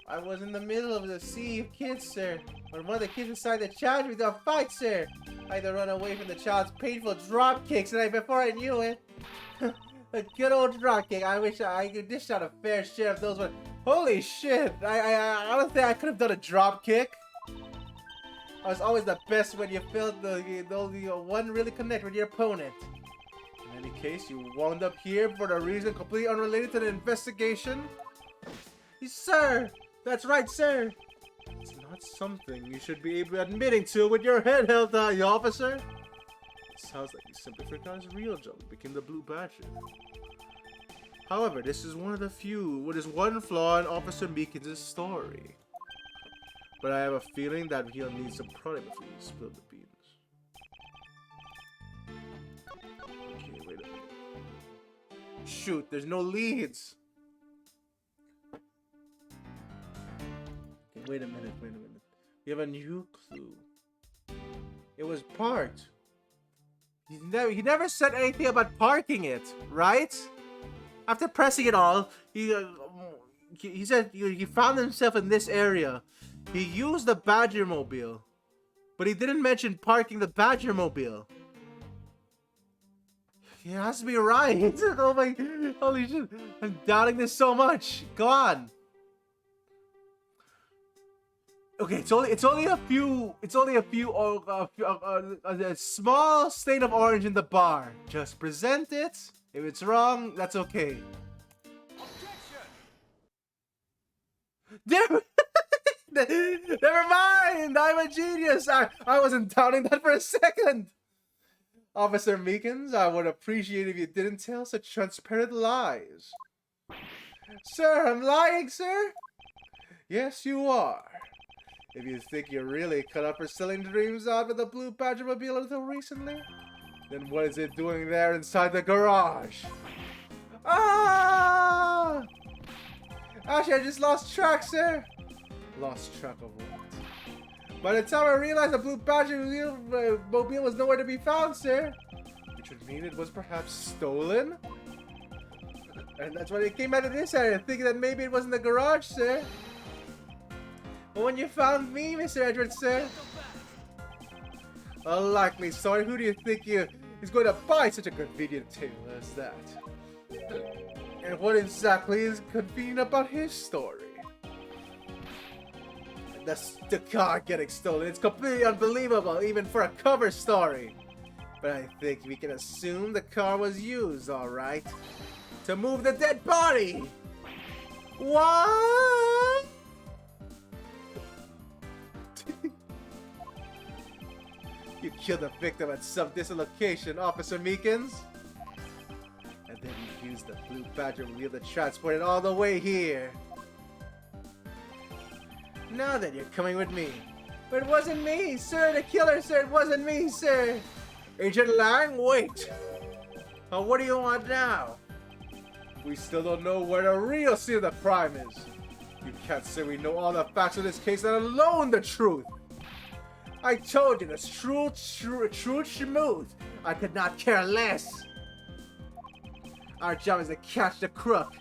I was in the middle of the sea of kids, sir. When one of the kids decided to challenge me to a fight, sir. I had to run away from the child's painful drop kicks, and before I knew it, a good old drop kick. I wish I could dish out a fair share of those. But holy shit! I don't think I could have done a drop kick. I was always the best when you felt the one really connect with your opponent. In any case, you wound up here for a reason completely unrelated to the investigation. Yes, sir! That's right, sir! It's not something you should be admitting to with your head held high, officer. It sounds like you simply forgot his real job and became the Blue Badger. However, this is one of the few with his one flaw in Officer Meekins' story. But I have a feeling that he'll need some product before you spill the beans. Okay, wait a minute. Shoot, there's no leads. Okay, wait a minute. We have a new clue. It was parked. He never said anything about parking it, right? After pressing it all, he said he found himself in this area. He used the Badger Mobile, but he didn't mention parking the Badger Mobile. It has to be right. Oh my, holy shit! I'm doubting this so much. Go on. Okay, it's only a few. It's only a few. A small stain of orange in the bar. Just present it. If it's wrong, that's okay. Never, never mind. I'm a genius. I wasn't doubting that for a second. Officer Meekins, I would appreciate if you didn't tell such transparent lies. Sir, I'm lying, sir? Yes, you are. If you think you're really cut up for selling dreams out of the Blue Badger Mobile until recently, then what is it doing there inside the garage? Ah! Actually, I just lost track, sir. Lost track of what? By the time I realized the Blue Badger Mobile was nowhere to be found, sir. Which would mean it was perhaps stolen? And that's when it came out of this area, thinking that maybe it was in the garage, sir. But when you found me, Mr. Edwards, sir. Unlikely, sorry. Who do you think is going to buy such a convenient tale as that? And what exactly is convenient about his story? The car getting stolen. It's completely unbelievable, even for a cover story. But I think we can assume the car was used, alright? To move the dead body! What? You killed the victim at some dislocation, Officer Meekins. And then you used the Blue Badger wheel to transport it all the way here. Now then, you're coming with me. But it wasn't me, sir. The killer, sir. It wasn't me, sir. Agent Lang, wait. Now, what do you want now? We still don't know where the real scene of the crime is. You can't say we know all the facts of this case, let alone the truth. I told you, the truth schmooth. I could not care less. Our job is to catch the crook.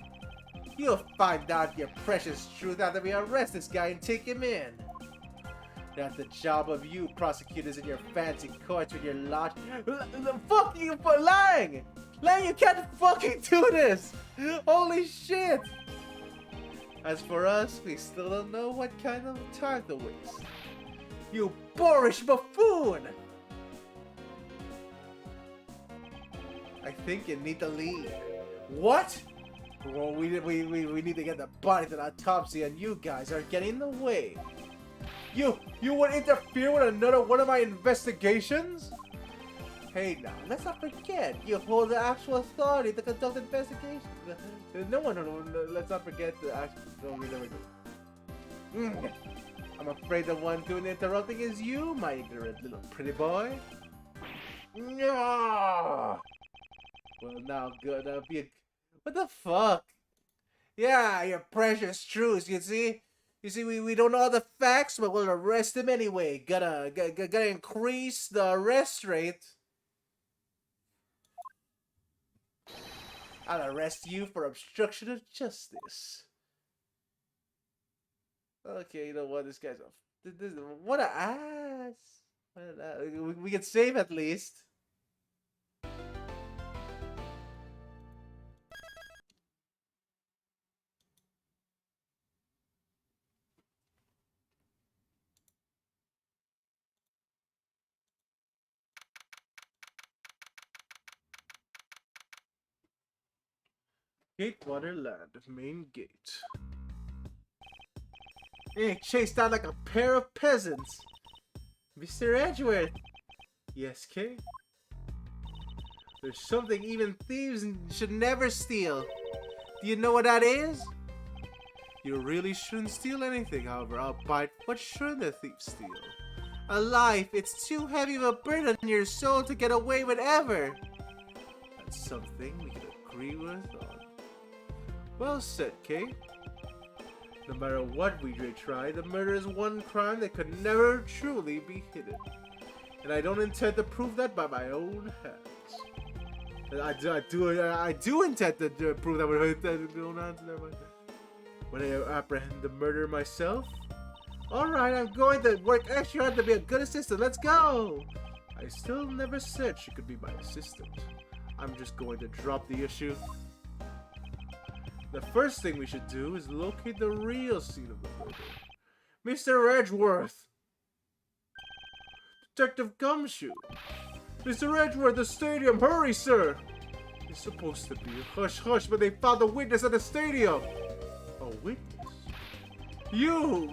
You'll find out your precious truth after we arrest this guy and take him in. That's the job of you prosecutors in your fancy courts with your lot. Fuck you for lying! Lang, you can't fucking do this! Holy shit! As for us, we still don't know what kind of time to waste. You boorish buffoon! I think you need to leave. What? Well, we need to get the body to the autopsy, and you guys are getting in the way. You would interfere with another one of my investigations? Hey now, let's not forget, you hold the actual authority to conduct investigations. No, let's not forget the actual. No, we never do. I'm afraid the one doing the interrupting is you, my ignorant little pretty boy. No. Well, now good. Be a. What the fuck? Yeah, your precious truths. You see, we don't know the facts, but we'll arrest him anyway. Gotta increase the arrest rate. I'll arrest you for obstruction of justice. Okay, you know what? This guy's what a ass. We can save at least. Gatewater Land, main gate. Hey, chased out like a pair of peasants. Mr. Edgeworth. Yes, Kay? There's something even thieves should never steal. Do you know what that is? You really shouldn't steal anything, however, albeit what should a thief steal? A life. It's too heavy of a burden on your soul to get away with ever. That's something we can agree with on. Well said, Kay. No matter what we try, the murder is one crime that could never truly be hidden. And I don't intend to prove that by my own hands. I do intend to prove that with my own hands. When I apprehend the murderer myself, alright, I'm going to work extra hard to be a good assistant. Let's go! I still never said she could be my assistant. I'm just going to drop the issue. The first thing we should do is locate the real scene of the murder. Mr. Edgeworth! Detective Gumshoe! Mr. Edgeworth, the stadium! Hurry, sir! It's supposed to be a hush-hush, but they found a witness at the stadium! A witness? You!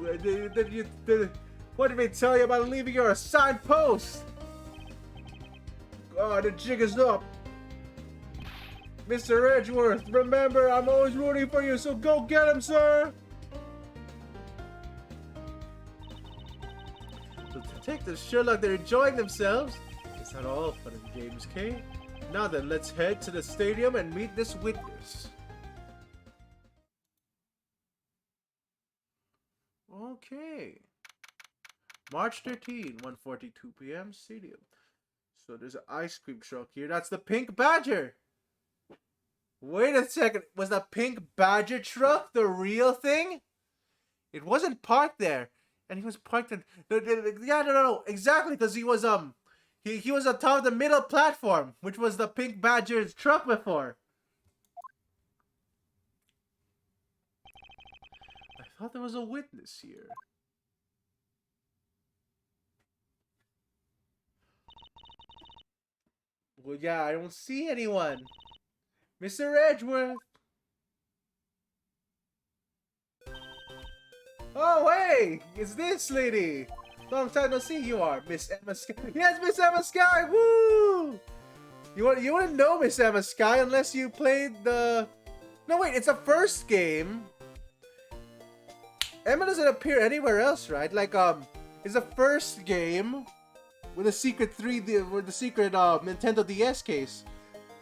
What did they tell you about leaving your assigned post? Oh, the jig is up! Mr. Edgeworth, remember, I'm always rooting for you, so go get him, sir! The detectives sure like they're enjoying themselves. It's not all fun and games, Kay. Now then, let's head to the stadium and meet this witness. Okay. March 13, 1:42 p.m. Stadium. So there's an ice cream truck here. That's the Pink Badger! Wait a second, was the Pink Badger truck the real thing? It wasn't parked there, and he was parked in. Yeah, no, exactly, because he was he was on top of the middle platform, which was the Pink Badger's truck before. I thought there was a witness here. Well, yeah, I don't see anyone. Mr. Edgeworth! Oh, hey! It's this lady! Long time no see you are, Miss Emma Sky. Yes, Miss Emma Sky! Woo! You wouldn't know Miss Emma Sky unless you played the... No, wait, it's a first game. Emma doesn't appear anywhere else, right? Like, it's a first game with a secret with the secret Nintendo DS case.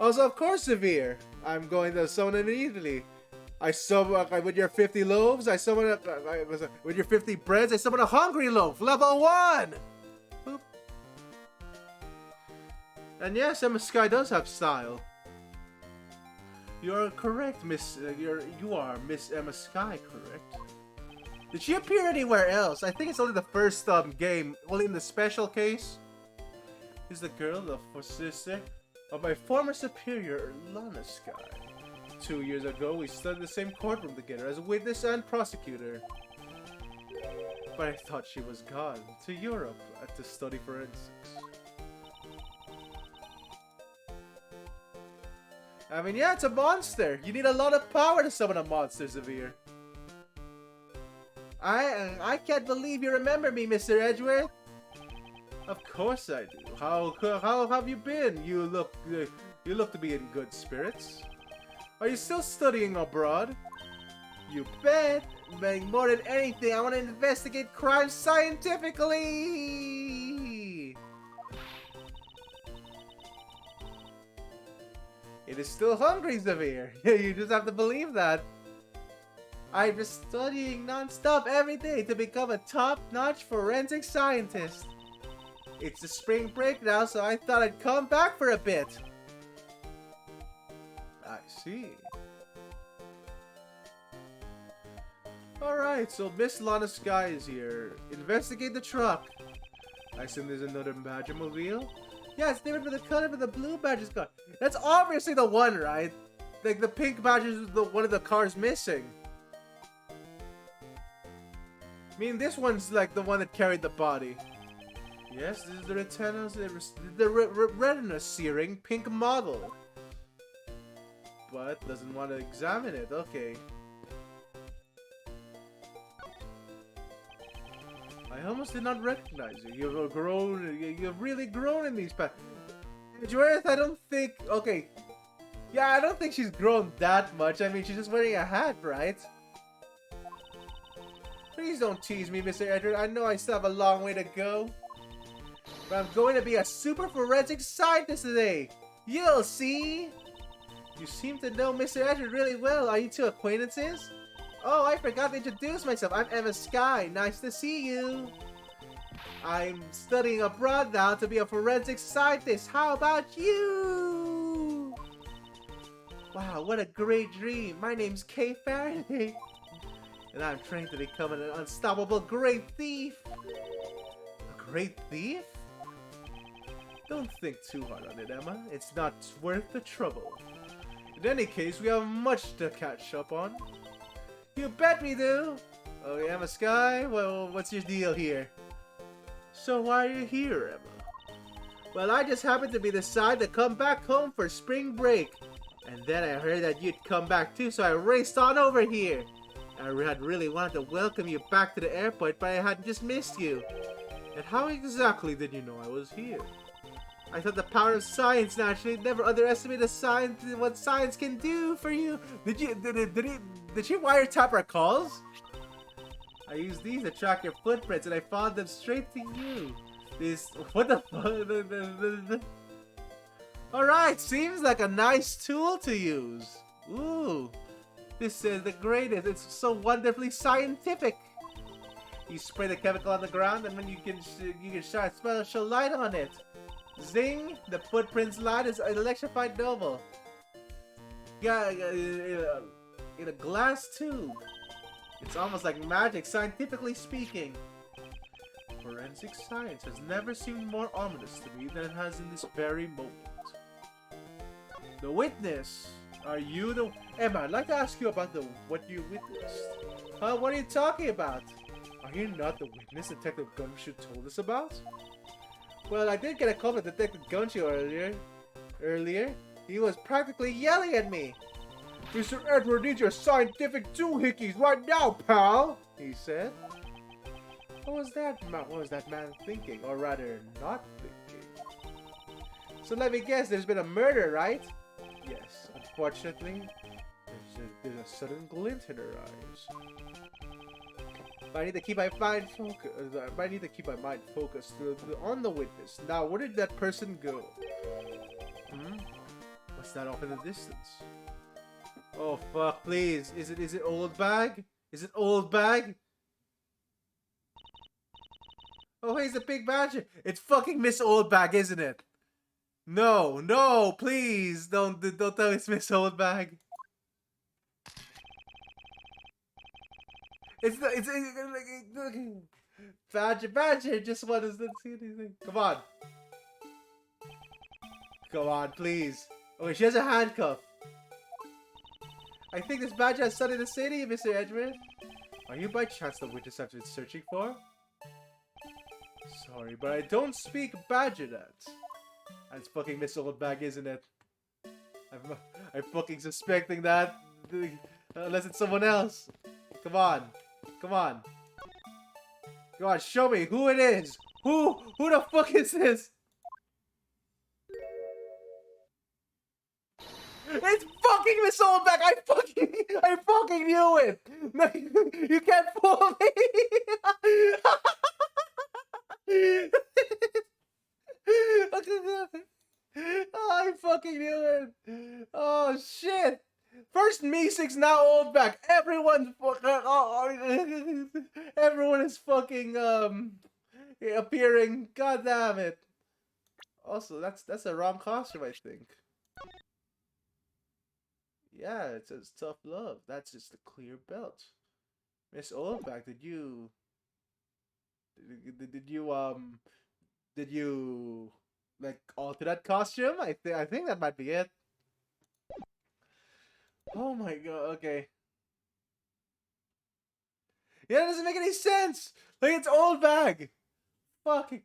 Also, of course, Severe. I'm going to summon immediately. I summon with your 50 loaves. I summon with your 50 breads. I summon a hungry loaf, level 1. Boop. And yes, Emma Sky does have style. You're correct, Miss. You are Miss Emma Sky, correct? Did she appear anywhere else? I think it's only the first game, only in the special case. Is the girl, the sister of my former superior, Lana Sky. 2 years ago, we stood in the same courtroom together as witness and prosecutor. But I thought she was gone to Europe to study forensics. I mean, yeah, it's a monster. You need a lot of power to summon a monster, Severe. I can't believe you remember me, Mr. Edgeworth. Of course I do. How have you been? You look to be in good spirits. Are you still studying abroad? You bet. But more than anything, I want to investigate crime scientifically. It is still hungry, Severe. You just have to believe that. I'm just studying non-stop every day to become a top-notch forensic scientist. It's the spring break now, so I thought I'd come back for a bit. I see. Alright, so Miss Lana Sky is here. Investigate the truck. I assume there's another Badger-mobile? Yeah, it's different for the color, but the blue Badger's car. That's obviously the one, right? Like, the pink Badger's the one of the cars missing. I mean, this one's like the one that carried the body. Yes, this is the retina searing pink model. But doesn't want to examine it. Okay. I almost did not recognize you. You've grown. You've really grown in these past. Edgeworth, I don't think. Okay. Yeah, I don't think she's grown that much. I mean, she's just wearing a hat, right? Please don't tease me, Mr. Edgeworth. I know I still have a long way to go. But I'm going to be a super forensic scientist today. You'll see. You seem to know Mr. Edgeworth really well. Are you two acquaintances? Oh, I forgot to introduce myself. I'm Emma Sky. Nice to see you. I'm studying abroad now to be a forensic scientist. How about you? Wow, what a great dream. My name's Kay Faraday. And I'm trained to become an unstoppable great thief. A great thief? Don't think too hard on it, Emma. It's not worth the trouble. In any case, we have much to catch up on. You bet we do! Oh, Emma Sky? Well, what's your deal here? So why are you here, Emma? Well, I just happened to be decided to come back home for spring break. And then I heard that you'd come back too, so I raced on over here. I had really wanted to welcome you back to the airport, but I had just missed you. And how exactly did you know I was here? I thought the power of science, naturally. Never underestimate the science, what science can do for you. Did you wiretap our calls? I used these to track your footprints, and I followed them straight to you. What the fuck? Alright, seems like a nice tool to use. Ooh, this is the greatest. It's so wonderfully scientific. You spray the chemical on the ground, and then you can shine a special light on it. Zing! The footprints light is an electrified novel. Yeah, in a glass tube. It's almost like magic, scientifically speaking. Forensic science has never seemed more ominous to me than it has in this very moment. The witness! Are you the... Emma, I'd like to ask you about what you witnessed. Huh? What are you talking about? Are you not the witness Detective Gumshoe told us about? Well, I did get a call from Detective Gumshoe earlier. He was practically yelling at me. Mr. Edward needs your scientific doohickeys right now, pal! He said. What was that man thinking? Or rather, not thinking? So let me guess, there's been a murder, right? Yes, unfortunately, there's a sudden glint in her eyes. But I need to keep my mind focused on the witness. Now, where did that person go? What's that off in the distance? Oh fuck! Please, is it Old Bag? Is it Old Bag? Oh, hey, it's a big badger. It's fucking Miss Old Bag, isn't it? No, no, please don't tell me it's Miss Old Bag. It's Badger just want to see anything. Come on. Come on, please. Okay, she has a handcuff. I think this Badger has something to say to you, Mr. Edgeworth. Are you by chance the witness I've been searching for? Sorry, but I don't speak Badger that. That's fucking Miss Old Bag, isn't it? I'm fucking suspecting that. Unless it's someone else. Come on. Come on. Come on, show me who it is. Who the fuck is this? It's fucking Miss Old Bag. I fucking knew it. No, you can't fool me. Oh, I fucking knew it. Oh shit. First Meeseeks, now Old Bag. Everyone is fucking appearing. God damn it. Also, that's a wrong costume, I think. Yeah, it says tough love. That's just a clear belt. Miss Old Bag, did you like alter that costume? I think that might be it. Oh my god, okay. Yeah, that doesn't make any sense! Like, it's Old Bag! Fucking...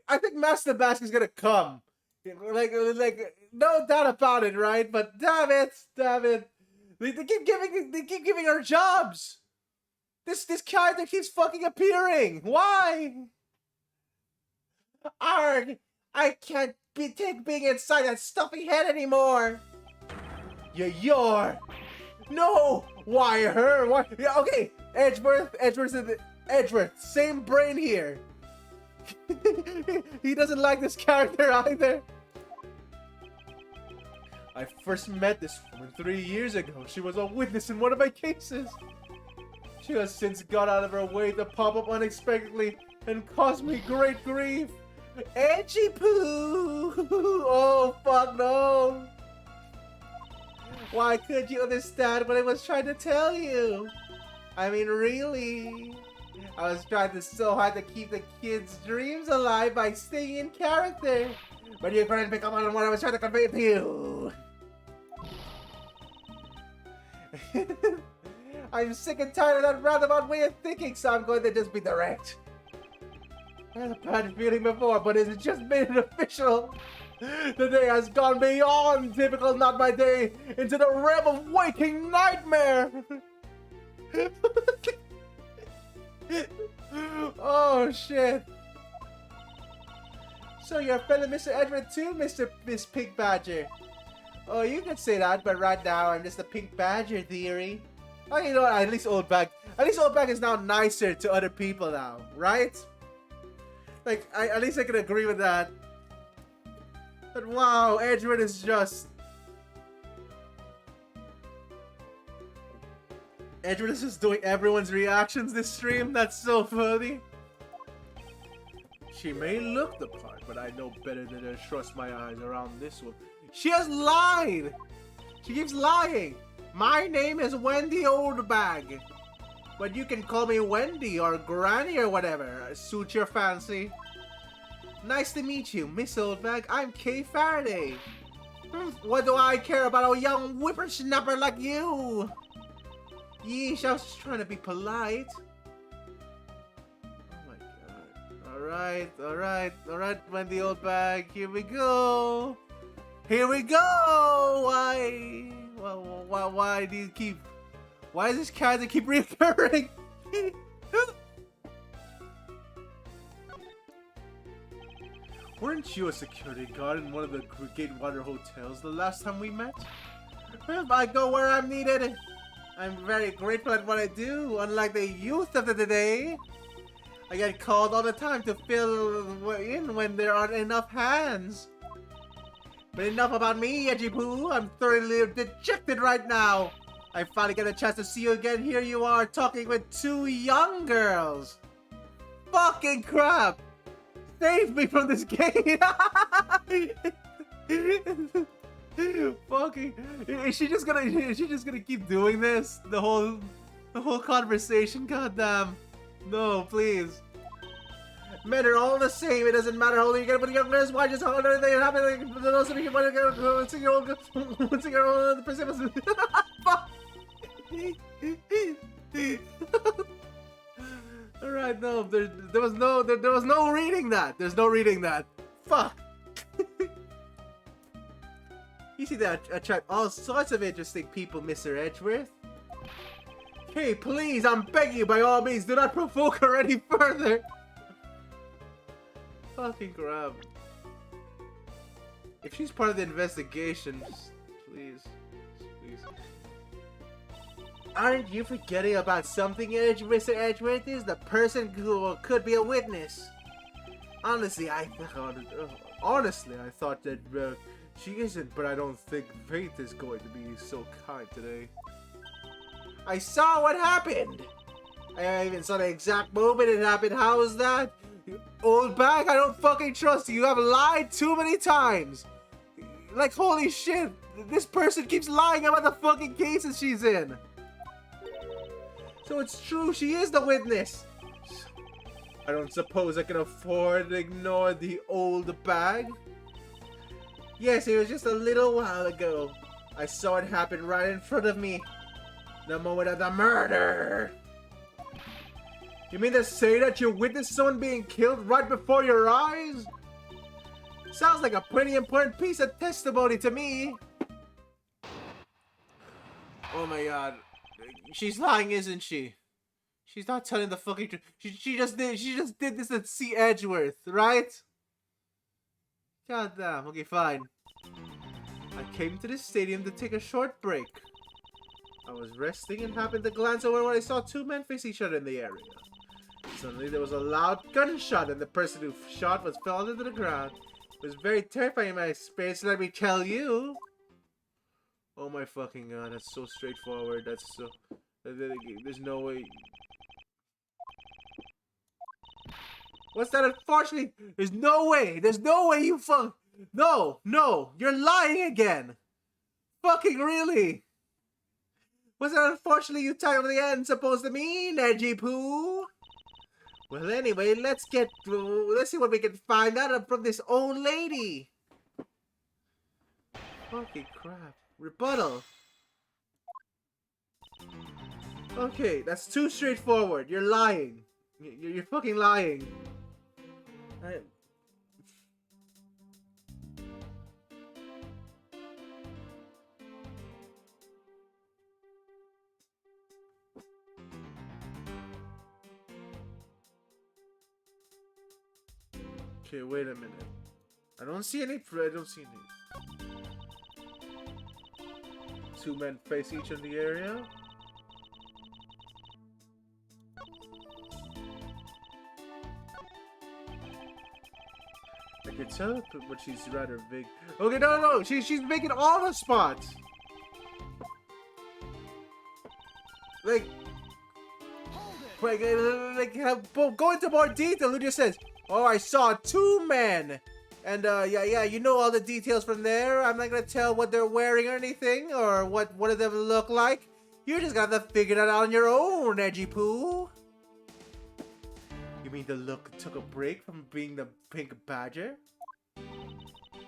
I think Master Mask is gonna come. Like, no doubt about it, right? But damn it! They keep giving her jobs! This character keeps fucking appearing! Why? Arg! I can't take being inside that stuffy head anymore! You're... No! Why her? Why? Yeah, okay, Edgeworth, same brain here. He doesn't like this character either. I first met this woman 3 years ago. She was a witness in one of my cases. She has since gone out of her way to pop up unexpectedly and cause me great grief. Edgy poo! Oh fuck no! Why couldn't you understand what I was trying to tell you? I mean, really? I was trying so hard to keep the kids' dreams alive by staying in character. But you couldn't pick up on what I was trying to convey to you. I'm sick and tired of that roundabout way of thinking, so I'm going to just be direct. I had a bad feeling before, but it's just made it official. The day has gone beyond typical not my day into the realm of waking nightmare. Oh shit. So you're a fellow Mr. Edward too, Miss Pink Badger? Oh, you can say that, but right now I'm just a Pink Badger theory. Oh, you know what? At least Old Bag is now nicer to other people now, right? Like, at least I can agree with that. But wow, Edward is just... Edward is just doing everyone's reactions this stream. That's so funny. She may look the part, but I know better than to trust my eyes around this one. She has lied! She keeps lying! My name is Wendy Oldbag. But you can call me Wendy or Granny or whatever. Suit your fancy. Nice to meet you, Miss Oldbag. I'm Kay Faraday. What do I care about a young whippersnapper like you? Yeesh, I was just trying to be polite. Oh my god. Alright, Wendy Oldbag. Here we go. Here we go! Why do you keep... Why does this character keep reoccurring? Weren't you a security guard in one of the Gatewater hotels the last time we met? I go where I'm needed. I'm very grateful at what I do, unlike the youth of the day. I get called all the time to fill in when there aren't enough hands. But enough about me, Edgy Poo. I'm thoroughly dejected right now. I finally get a chance to see you again. Here you are talking with two young girls. Fucking crap! Save me from this game! Fucking... Is she just gonna keep doing this? The whole conversation? Goddamn. No, please. Men are all the same. It doesn't matter how old you get, but young girls, why just how old they happen? Like, those of you want to go, once you're old, the person. Fuck. Alright, no, there was no reading that. There's no reading that. Fuck. You see that attract all sorts of interesting people, Mr. Edgeworth. Hey, please, I'm begging you, by all means, do not provoke her any further. Fucking crap. If she's part of the investigation, please. Aren't you forgetting about something, Mr. Edgeworth is the person who could be a witness? Honestly, I thought that she isn't, but I don't think Faith is going to be so kind today. I saw what happened. I even saw the exact moment it happened. How is that? Old bag, I don't fucking trust you. You have lied too many times. Like, holy shit. This person keeps lying about the fucking cases she's in. So it's true, she is the witness. I don't suppose I can afford to ignore the old bag. Yes, it was just a little while ago. I saw it happen right in front of me. The moment of the murder. You mean to say that you witnessed someone being killed right before your eyes? Sounds like a pretty important piece of testimony to me. Oh my god. She's lying, isn't she? She's not telling the fucking truth. She just did this to see Edgeworth, right? God damn. Okay, fine. I came to this stadium to take a short break. I was resting and happened to glance over when I saw two men face each other in the area. Suddenly there was a loud gunshot and the person who shot was fell into the ground. It was very terrifying in my experience, let me tell you. Oh my fucking god, that's so straightforward. That's so... There's no way... What's that? Unfortunately, there's no way you fuck... No, you're lying again. Fucking really? What's that unfortunately you tied on the end supposed to mean, Edgy Poo? Well, anyway, let's see what we can find out from this old lady. Fucking crap. Rebuttal. Okay, that's too straightforward. You're lying. You're fucking lying. Okay, wait a minute. I don't see any. Two men face each in the area. I can tell, but she's rather big. Okay, no. She's making all the spots. Like, go into more detail. Who just says, "Oh, I saw two men," and yeah, you know all the details from there. I'm not gonna tell what they're wearing or anything, or what do them look like. You're just gonna have to figure that out on your own, Edgy Poo. You mean the look took a break from being the pink badger?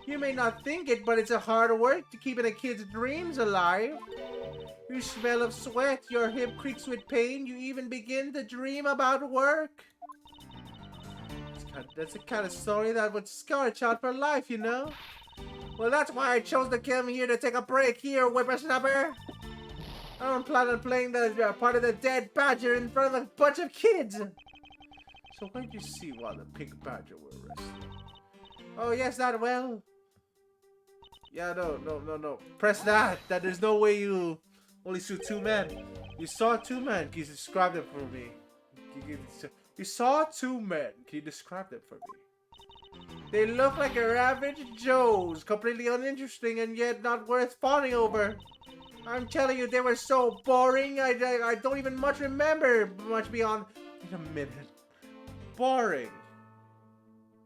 You may not think it, but it's a hard work to keeping a kid's dreams alive. You smell of sweat, your hip creaks with pain, you even begin to dream about work. That's the kind of story that would scar a child for life, you know? Well, that's why I chose to come here to take a break here, whippersnapper. I don't plan on playing the part of the dead badger in front of a bunch of kids. So what did you see while the pink badger were arrested? Oh, yes, that well. Yeah, no. Press that. That there's no way you only saw two men. You saw two men. Can you describe them for me? You saw two men. Can you describe them for me? They look like your average Joes. Completely uninteresting and yet not worth fawning over. I'm telling you, they were so boring. I don't even much remember much beyond. Wait a minute. Boring.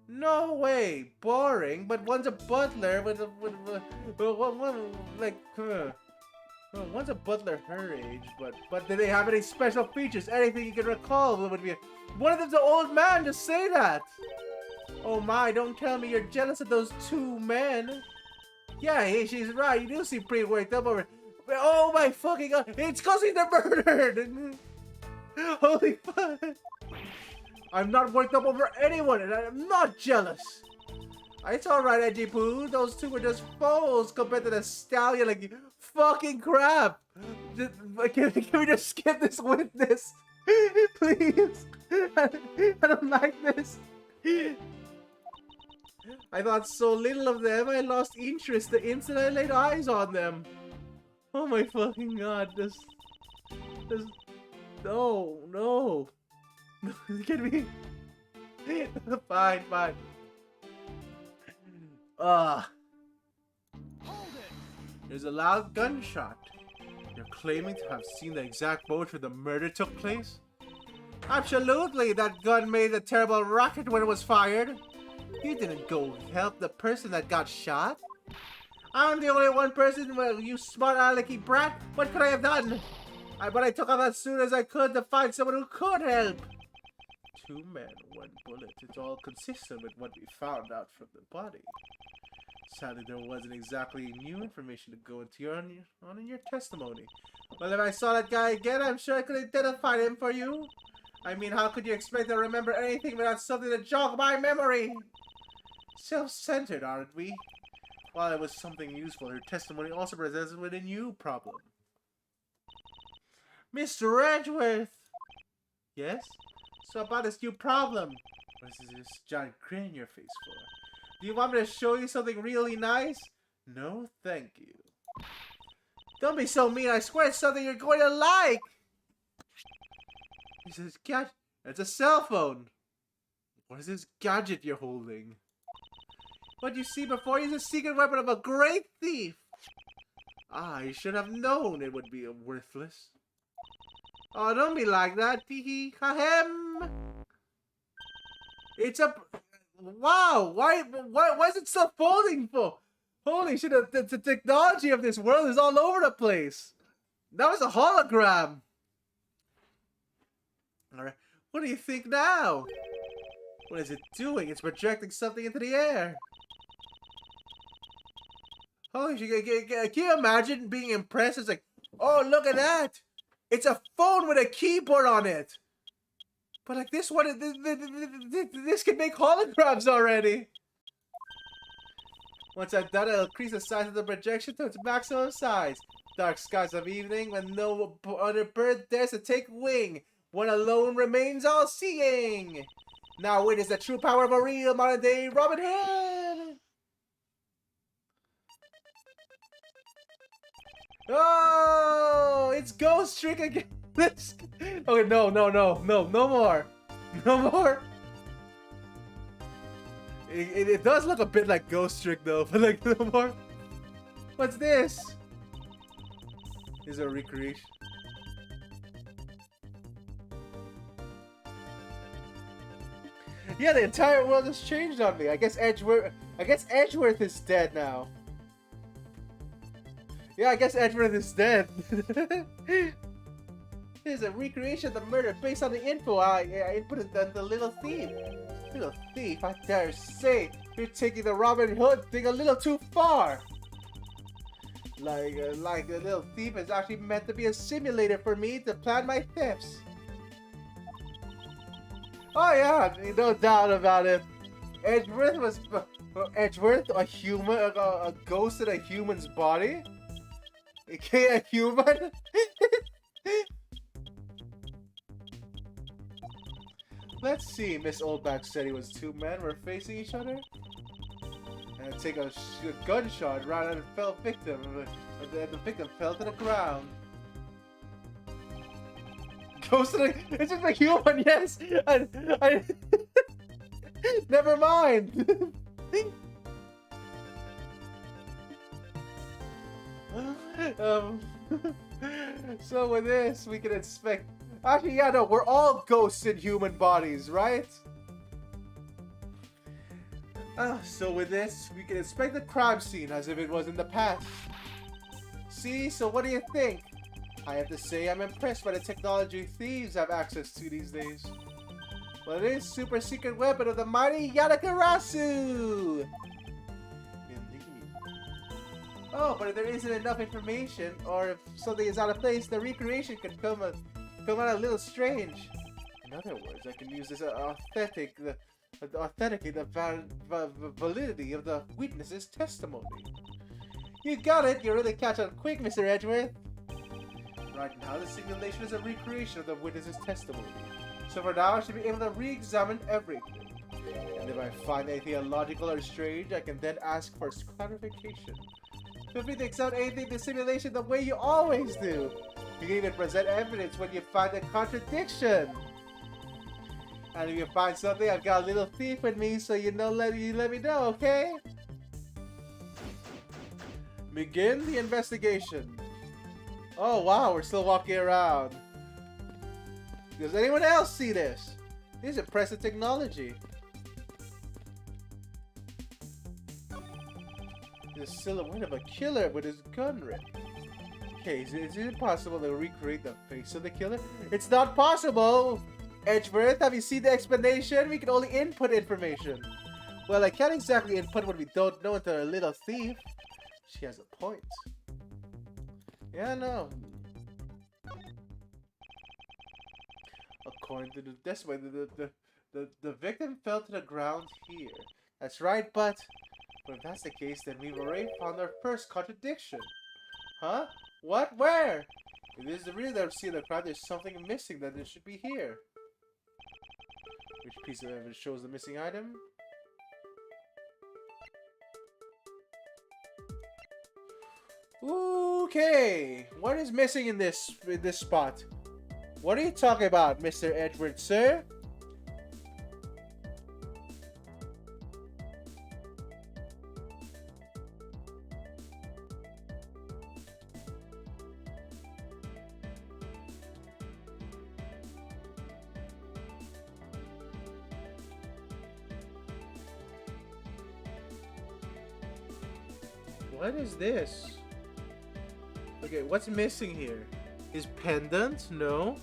No way, boring. But one's a butler one's a butler her age. But did they have any special features? Anything you can recall would be. One of them's an old man to say that. Oh my! Don't tell me you're jealous of those two men. Yeah, she's right. You do seem pretty worked up over it. Oh my fucking god! It's cause he's murdered. Holy fuck! I'm not worked up over anyone, and I'm not jealous. It's alright, Edgy Poo. Those two were just foes compared to the stallion. Like, fucking crap. Can we just skip this witness? Please. I don't like this. I thought so little of them, I lost interest the instant I laid eyes on them. Oh my fucking god, this... No. Get me. Fine. There's a loud gunshot. You're claiming to have seen the exact moment where the murder took place? Absolutely, that gun made a terrible racket when it was fired. You didn't go help the person that got shot. I'm the only one person, well, you smart alecky brat. What could I have done? But I took off as soon as I could to find someone who could help. Two men, one bullet. It's all consistent with what we found out from the body. Sadly, there wasn't exactly new information to go into in your testimony. Well, if I saw that guy again, I'm sure I could identify him for you. I mean, how could you expect to remember anything without something to jog my memory? Self-centered, aren't we? While it was something useful, her testimony also presents with a new problem. Mr. Edgeworth! Yes? So about this new problem. What is this giant grin in your face for? Do you want me to show you something really nice? No, thank you. Don't be so mean, I swear it's something you're going to like! He says, gadget. It's a cell phone. What is this gadget you're holding? What you see before you is a secret weapon of a great thief. Ah, you should have known it would be worthless. Oh, don't be like that. Hee ha-hem. It's a... Wow, why is it still folding for? Holy shit, the technology of this world is all over the place. That was a hologram. Alright, what do you think now? What is it doing? It's projecting something into the air. Holy shit! Can you imagine being impressed? It's like, oh, look at that! It's a phone with a keyboard on it. But like this one, this can make holograms already. Once I've done it, I'll increase the size of the projection to its maximum size. Dark skies of evening, when no other bird dares to take wing. One alone remains all-seeing. Now witness the true power of a real modern-day Robin Hood. Oh, it's Ghost Trick again. Okay, no more. No more. It does look a bit like Ghost Trick though, but like no more. What's this? Is a recreation. Yeah, the entire world has changed on me. I guess Edgeworth is dead now. Yeah, I guess Edgeworth is dead. Here's a recreation of the murder based on the info I inputted the little thief. Little thief, I dare say, you're taking the Robin Hood thing a little too far. Like the little thief is actually meant to be a simulator for me to plan my thefts. Oh yeah, no doubt about it. Edgeworth was a human, a ghost in a human's body. A human. Let's see. Miss Oldback said he was two men were facing each other. And take a gunshot right at a fell victim. And the victim fell to the ground. Ghost of it's just a human, yes! I never mind! So with this, we can expect... Actually, yeah, no, we're all ghosts in human bodies, right? So with this, we can inspect the crime scene as if it was in the past. See, so what do you think? I have to say I'm impressed by the technology thieves have access to these days. Well, it is super secret weapon of the mighty Yadakarasu! Indeed. Oh, but if there isn't enough information, or if something is out of place, the recreation can come out a little strange. In other words, I can use this authenticate the validity of the witness's testimony. You got it! You really catch on quick, Mr. Edgeworth! Right now, the simulation is a recreation of the witness's testimony. So for now, I should be able to re-examine everything. And if I find anything illogical or strange, I can then ask for clarification. Feel free to examine anything in the simulation the way you always do. You can even present evidence when you find a contradiction. And if you find something, I've got a little thief with me, so you let me know, okay? Begin the investigation. Oh wow, we're still walking around. Does anyone else see this? This is impressive technology. The silhouette of a killer with his gun ready. Okay, is it possible to recreate the face of the killer? It's not possible! Edgeworth, have you seen the explanation? We can only input information. Well, I can't exactly input what we don't know into a little thief. She has a point. Yeah, no. According to this way, the victim fell to the ground here. That's right, but if that's the case, then we've already found our first contradiction. Huh? What? Where? If this is the real MC of the crowd, there's something missing that it should be here. Which piece of evidence shows the missing item? Okay, what is missing in this spot? What are you talking about, Mr. Edgeworth, sir? What is this? Okay, what's missing here? His pendant? No.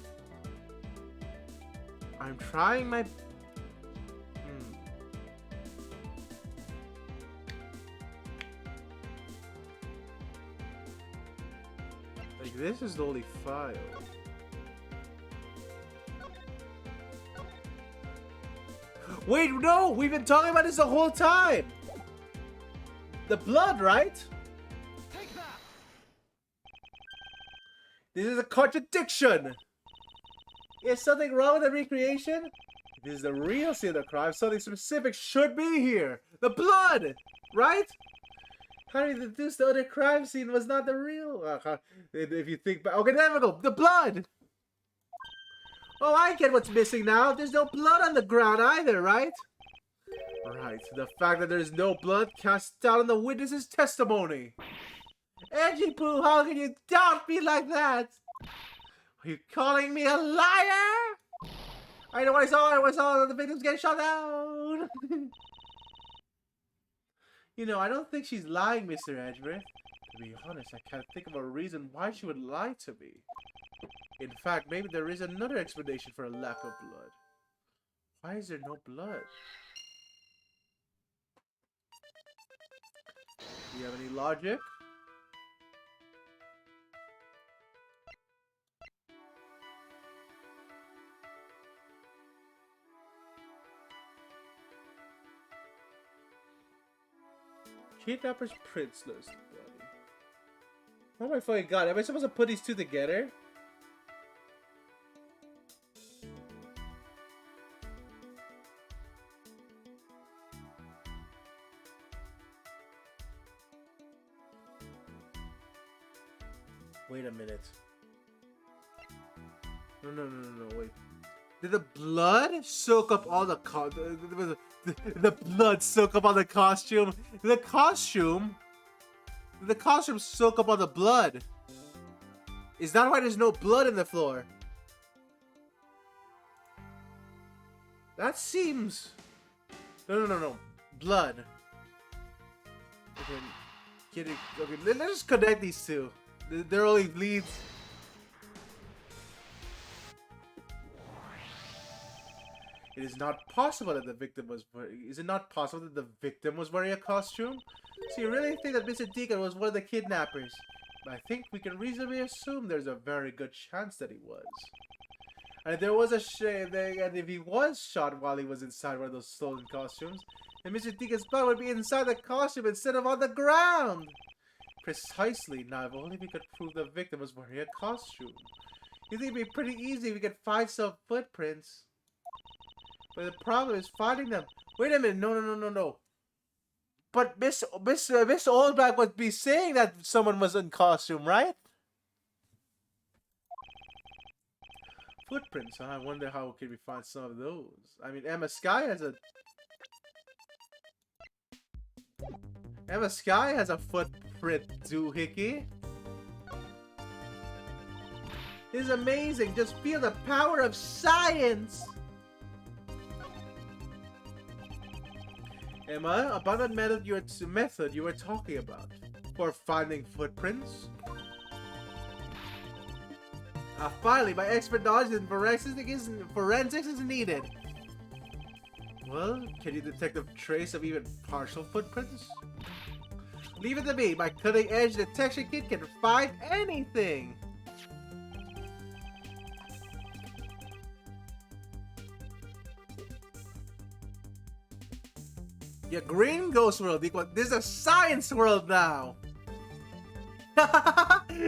I'm trying my... Like, this is the only file. Wait, no! We've been talking about this the whole time! The blood, right? Take that. This is a contradiction! Is something wrong with the recreation? This is the real scene of the crime. Something specific should be here. The blood! Right? How do you deduce the other crime scene was not the real? If you think back. Okay, there we go. The blood! Oh, I get what's missing now. There's no blood on the ground either, right? Right. The fact that there's no blood casts doubt on the witness's testimony. Edgy Poo, how can you doubt me like that? Are you calling me a liar? I know what I saw the victims get shot down. You know, I don't think she's lying, Mr. Edgeworth. To be honest, I can't think of a reason why she would lie to me. In fact, maybe there is another explanation for a lack of blood. Why is there no blood? Do you have any logic? Kidnapper's Prince list body. Oh my fucking god, am I supposed to put these two together? Wait a minute. No, wait. Did the blood soak up all the the blood soak up all the costume? Did the costume soak up all the blood? Is that why there's no blood in the floor? That seems... No. Blood. Okay, let's just connect these two. They're only leads. It is not possible that the victim was wearing... Is it not possible that the victim was wearing a costume? So you really think that Mr. Deacon was one of the kidnappers? I think we can reasonably assume there's a very good chance that he was. And if there was and if he was shot while he was inside one of those stolen costumes, then Mr. Deacon's blood would be inside the costume instead of on the ground. Precisely. Now, if only we could prove the victim was wearing a costume. You think it'd be pretty easy if we could find some footprints? But the problem is finding them. Wait a minute. No. But Miss Oldback would be saying that someone was in costume, right? Footprints, huh? I wonder how can we find some of those. I mean, Emma Sky has a footprint doohickey. This is amazing. Just feel the power of science. Emma, about that method you were talking about for finding footprints. Finally, my expert knowledge in forensics is needed. Well, can you detect a trace of even partial footprints? Leave it to me. My cutting-edge detection kit can find anything. Yeah, green ghost world equal. This is a science world now.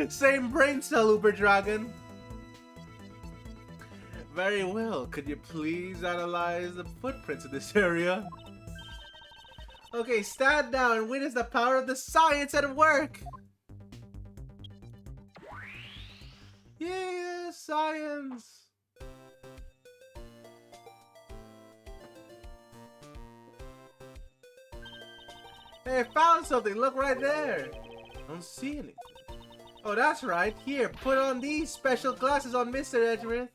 Same brain cell, Uber Dragon. Very well. Could you please analyze the footprints in this area? Okay, stand down and witness the power of the science at work. Yeah, science. Hey, I found something. Look right there. I don't see anything. Oh, that's right. Here, put on these special glasses on Mr. Edgeworth.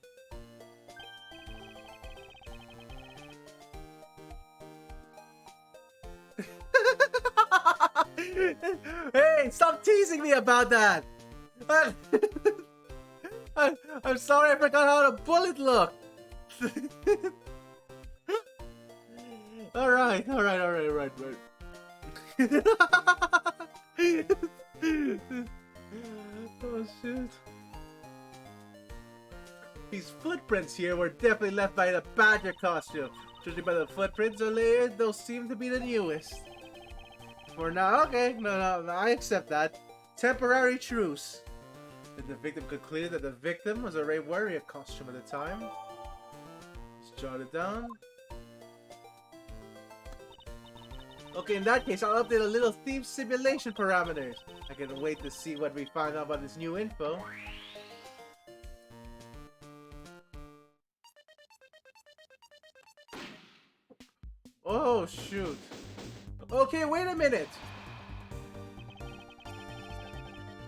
Hey, stop teasing me about that. I'm sorry, I forgot how a bullet looked. All right. Oh shit. These footprints here were definitely left by the badger costume. Judging by the footprints or layers, those seem to be the newest. For now, okay, no, I accept that. Temporary truce. Did the victim conclude that the victim was already wearing a costume at the time? Let's jot it down. Okay, in that case, I'll update a little thief simulation parameters. I can wait to see what we find out about this new info. Oh, shoot. Okay, wait a minute.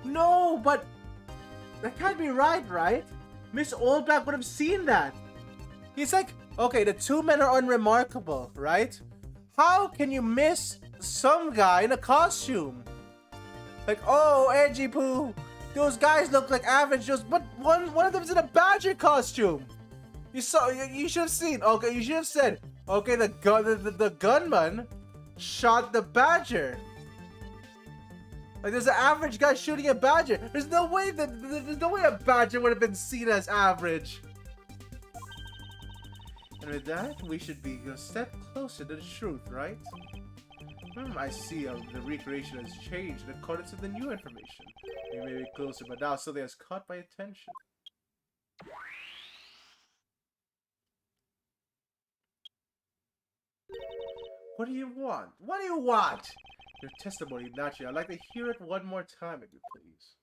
No, but that can't be right? Miss Oldblack would have seen that. He's like, okay, the two men are unremarkable, right? How can you miss some guy in a costume? Like, oh, Edgy Poo, those guys look like average Joes, but one of them's in a badger costume. You should have seen. Okay, you should have said, okay, the gunman shot the badger. Like, there's an average guy shooting a badger. There's no way a badger would have been seen as average. And with that, we should be a step closer to the truth, right? I see the recreation has changed according to the new information. We may be closer, but now something has caught my attention. What do you want? What do you want? Your testimony, naturally. I'd like to hear it one more time, if you please.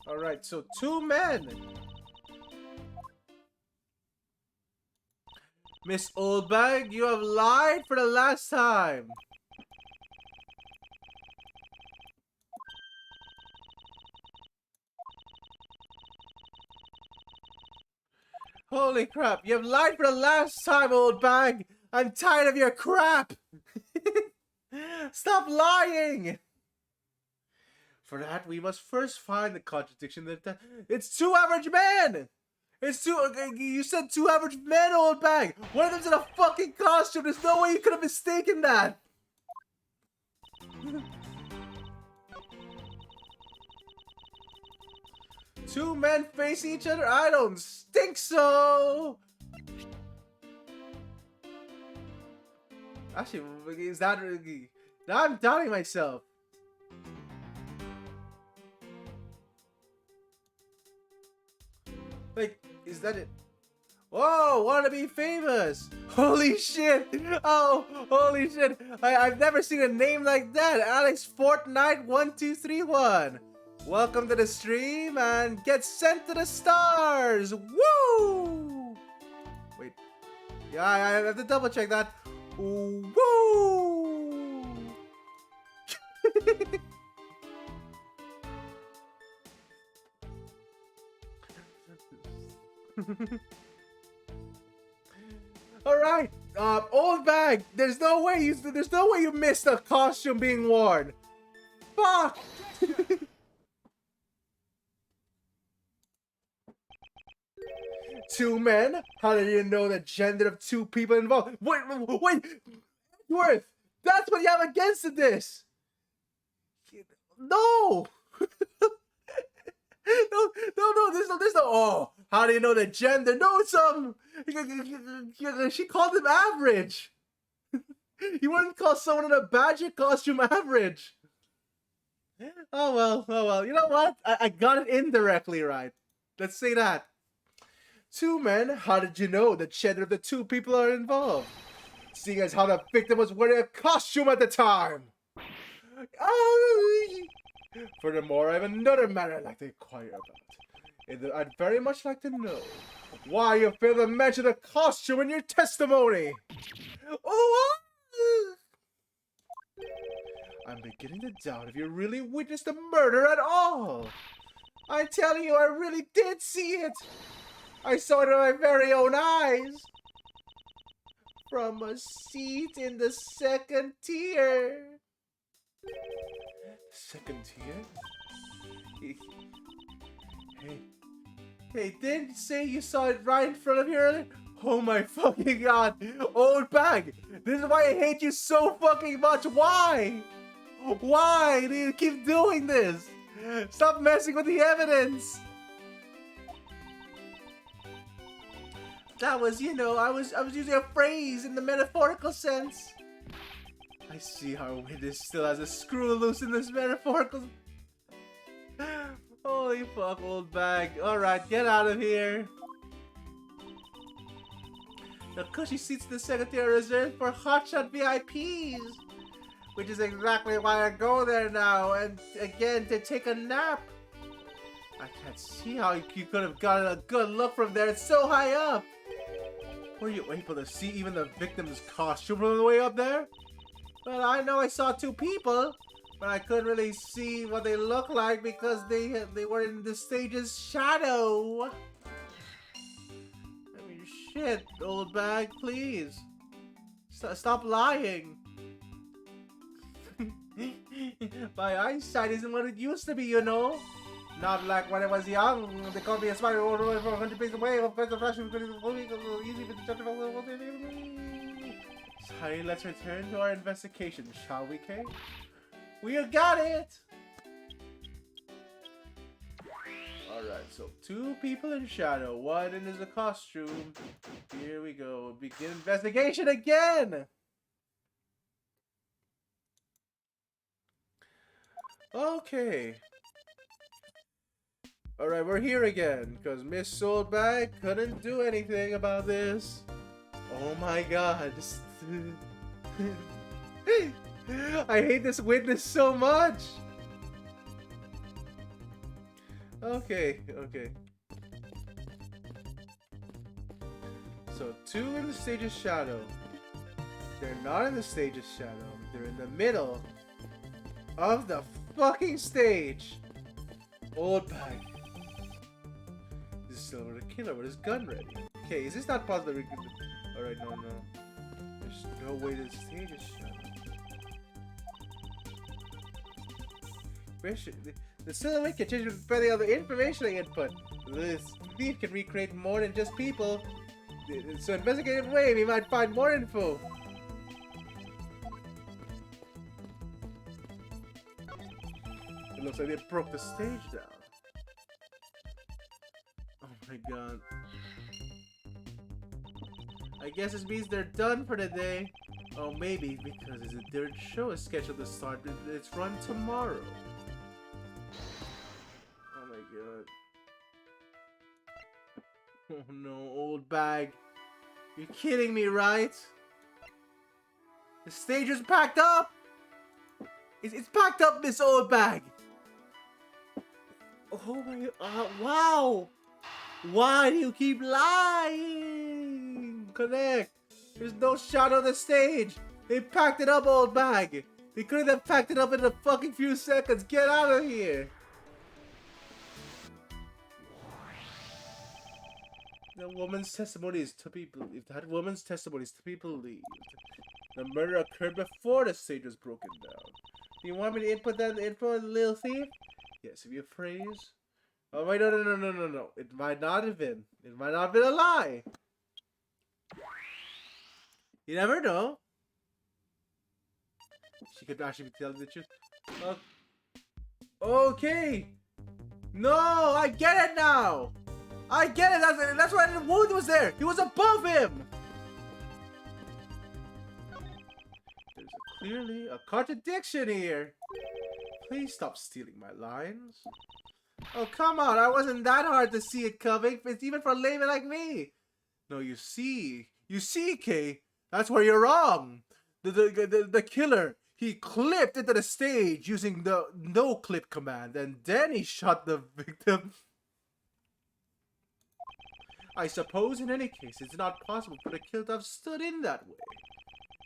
Alright, so two men. Miss Oldbag, you have lied for the last time. Holy crap, you have lied for the last time, Oldbag. I'm tired of your crap. Stop lying. For that, we must first find the contradiction that it's two average men! It's two, you said two average men, Oldbag! One of them's in a fucking costume! There's no way you could have mistaken that! Two men facing each other? I don't think so! Actually, is that really... Now I'm doubting myself. Like, is that it? Whoa, wanna be famous! Holy shit! Oh, holy shit! I've never seen a name like that! Alex Fortnite 1231! Welcome to the stream and get sent to the stars! Woo! Wait. Yeah, I have to double check that. Woo! All right, Oldbag. There's no way you missed a costume being worn. Fuck. Two men? How did you know the gender of two people involved? Wait, Edgeworth. That's what you have against this. No. No, there's no, oh, how do you know the gender? No, it's, she called him average. You wouldn't call someone in a badger costume average. Oh well, you know what? I got it indirectly right. Let's say that. Two men, how did you know the gender of the two people are involved? Seeing as how the victim was wearing a costume at the time. Oh, furthermore, I have another matter I'd like to inquire about. I'd very much like to know why you failed to mention the costume in your testimony. Oh, I'm beginning to doubt if you really witnessed the murder at all. I'm telling you, I really did see it. I saw it with my very own eyes. From a seat in the second tier. Second tier? Hey, Hey, didn't you say you saw it right in front of you earlier? Oh my fucking god. Old bag. This is why I hate you so fucking much. Why? Why do you keep doing this? Stop messing with the evidence. That was, you know, I was using a phrase in the metaphorical sense. I see how witness still has a screw loose in this metaphorical. Holy fuck, old bag. Alright, get out of here. The cushy seats in the secretary are reserved for hotshot VIPs. Which is exactly why I go there now, and again, to take a nap. I can't see how you could have gotten a good look from there, it's so high up. Were you able to see even the victim's costume from the way up there? Well, I know I saw two people, but I couldn't really see what they looked like because they were in the stage's shadow. I mean, shit, old bag, please. Stop lying. My eyesight isn't what it used to be, you know. Not like when I was young. They called me a spider over 100 feet away. Of course, the flash was easy for the judge. Sorry, let's return to our investigation, shall we, Kay? We got it! Alright, so two people in shadow, one in a costume. Here we go. Begin investigation again! Okay. Alright, we're here again, because Miss Soulbag couldn't do anything about this. Oh my god. I hate this witness so much. Okay. So, two in the stage's shadow. They're not in the stage's shadow. They're in the middle of the fucking stage. Old bag. This is Silver the Killer with his gun ready. Okay, is this not possible? Alright, no. There's no way the stage is shut. The silhouette can change depending on the information I input. This thief can recreate more than just people. So investigative way, we might find more info. It looks like they broke the stage down. Oh my god. I guess this means they're done for the day. Oh, maybe because their show is scheduled to start. It's run tomorrow. Oh my god. Oh no, old bag. You're kidding me, right? The stage is packed up! It's packed up, Miss Old Bag! Oh my god, wow! Why do you keep lying? Connect! There's no shot on the stage! They packed it up, Old Bag! They couldn't have packed it up in a fucking few seconds! Get out of here! The woman's testimony is to be believed. That woman's testimony is to be believed. The murder occurred before the stage was broken down. Do you want me to input that info on the little thief? Yes, if you phrase. Oh wait, no. It might not have been. It might not have been a lie. You never know. She could actually be telling the truth. Okay. No, I get it now. I get it. That's why the wound was there. He was above him. There's clearly a contradiction here. Please stop stealing my lines. Oh, come on. I wasn't that hard to see it coming. It's even for a layman like me. No, you see, Kay. That's where you're wrong. The killer, he clipped into the stage using the no clip command, and then he shot the victim. I suppose in any case, it's not possible for the killer to have stood in that way,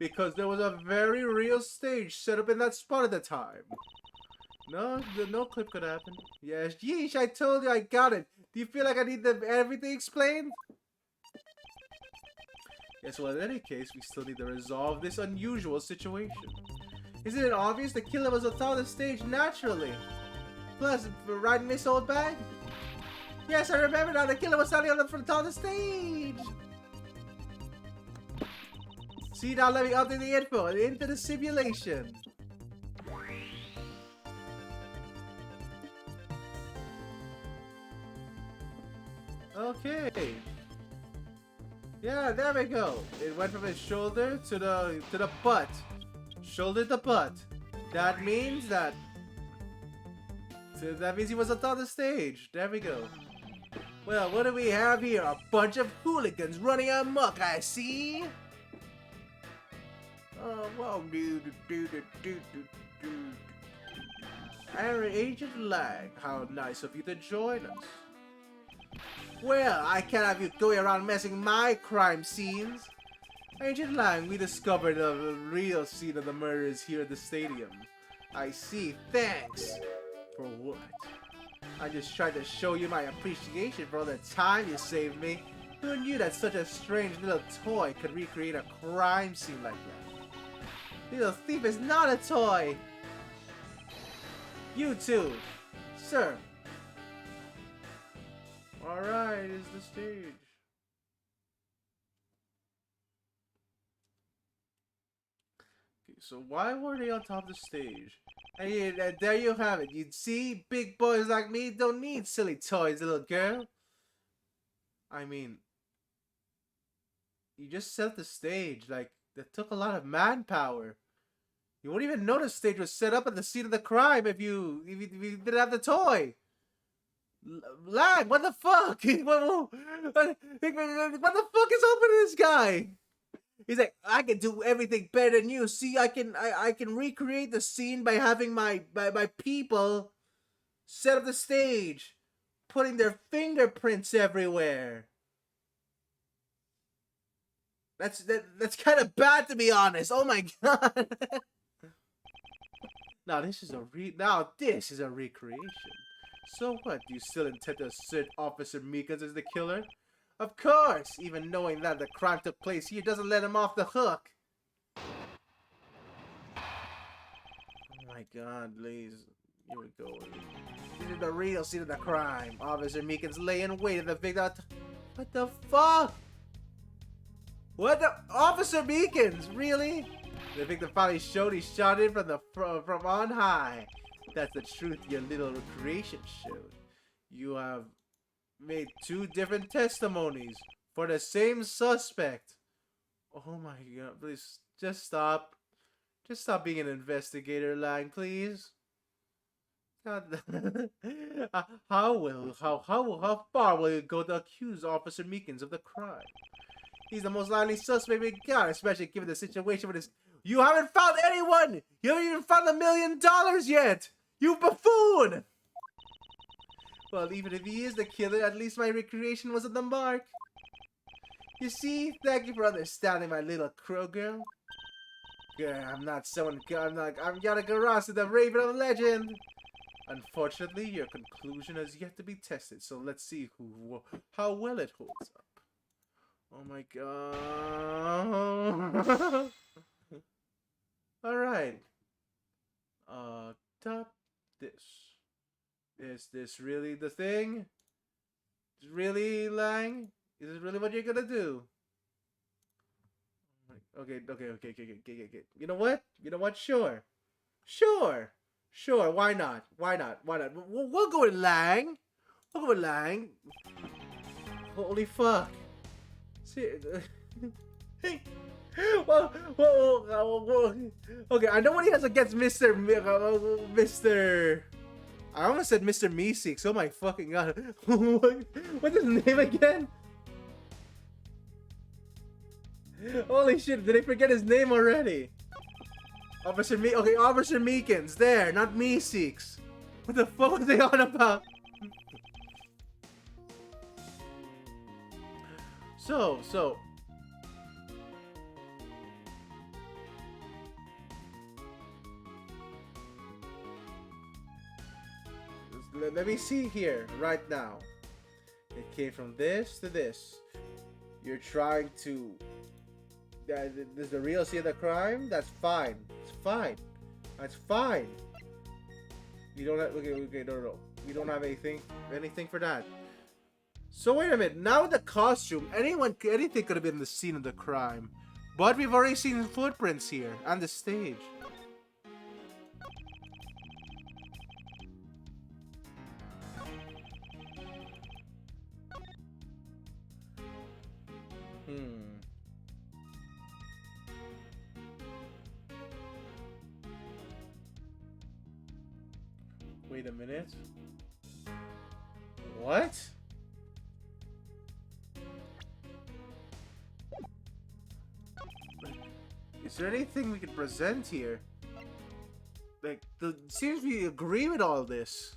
because there was a very real stage set up in that spot at the time. No, the no clip could happen. Yes, yeesh, I told you I got it. Do you feel like I need everything explained? Yes, well, in any case, we still need to resolve this unusual situation. Isn't it obvious the killer was on top of the stage naturally? Plus, right, Miss Old Bag? Yes, I remember now. The killer was standing on the front of the stage. See, now let me update the info into the simulation. Okay. Yeah, there we go. It went from his shoulder to the butt. Shoulder to butt. That means he was on the stage. There we go. Well, what do we have here? A bunch of hooligans running amok, I see. Oh, well, Agent Lang, how nice of you to join us. Well, I can't have you going around messing my crime scenes. Agent Lang, we discovered the real scene of the murders here at the stadium. I see. Thanks. For what? I just tried to show you my appreciation for all the time you saved me. Who knew that such a strange little toy could recreate a crime scene like that? Little thief is not a toy! You too! Sir! Alright, is the stage. Okay, so why were they on top of the stage? And there you have it. You'd see, big boys like me don't need silly toys, little girl. I mean, you just set the stage. Like, that took a lot of manpower. You wouldn't even know the stage was set up at the scene of the crime if you didn't have the toy. Lang, what the fuck? What the fuck is up with this guy? He's like, I can do everything better than you. See, I can recreate the scene by having my people set up the stage, putting their fingerprints everywhere. That's kind of bad, to be honest. Oh my god. Now this is a recreation. So what? Do you still intend to assert Officer Meekins as the killer? Of course! Even knowing that the crime took place here doesn't let him off the hook. Oh my god, please. Here we go. This is the real scene of the crime. Officer Meekins lay in wait at the victim. What the fuck? What the? Officer Meekins? Really? The victim finally showed he shot it from on high. That's the truth your little recreation showed. You have made two different testimonies for the same suspect. Oh my god, please just stop. Just stop being an investigator, Lang, please. God. How far will you go to accuse Officer Meekins of the crime? He's the most likely suspect we got, especially given the situation with his. You haven't found anyone! You haven't even found $1 million yet! You buffoon! Well, even if he is the killer, at least my recreation was at the mark. You see, thank you for understanding my little crow girl. Girl, I'm not Yana Garasi, the Raven of Legend. Unfortunately, your conclusion has yet to be tested, so let's see how well it holds up. Oh my god. Alright. Top this. Is this really the thing? Really, Lang? Is this really what you're gonna do? Okay. You know what? Sure. Why not? We'll go with Lang. Holy fuck. See, well, okay, I know what he has against Mr. I almost said Mr. Meeseeks. Oh my fucking god. What's his name again? Holy shit, did I forget his name already? Officer Meekins. There, not Meeseeks. What the fuck was they on about? So. Let me see here, right now. It came from this to this. You're trying to... this is the real scene of the crime? That's fine. It's fine. That's fine. You don't have... Okay, no. We don't have anything for that. So wait a minute, now with the costume, anything could have been the scene of the crime. But we've already seen footprints here, and the stage. Wait a minute. What? Is there anything we can present here? Like, seems we agree with all this.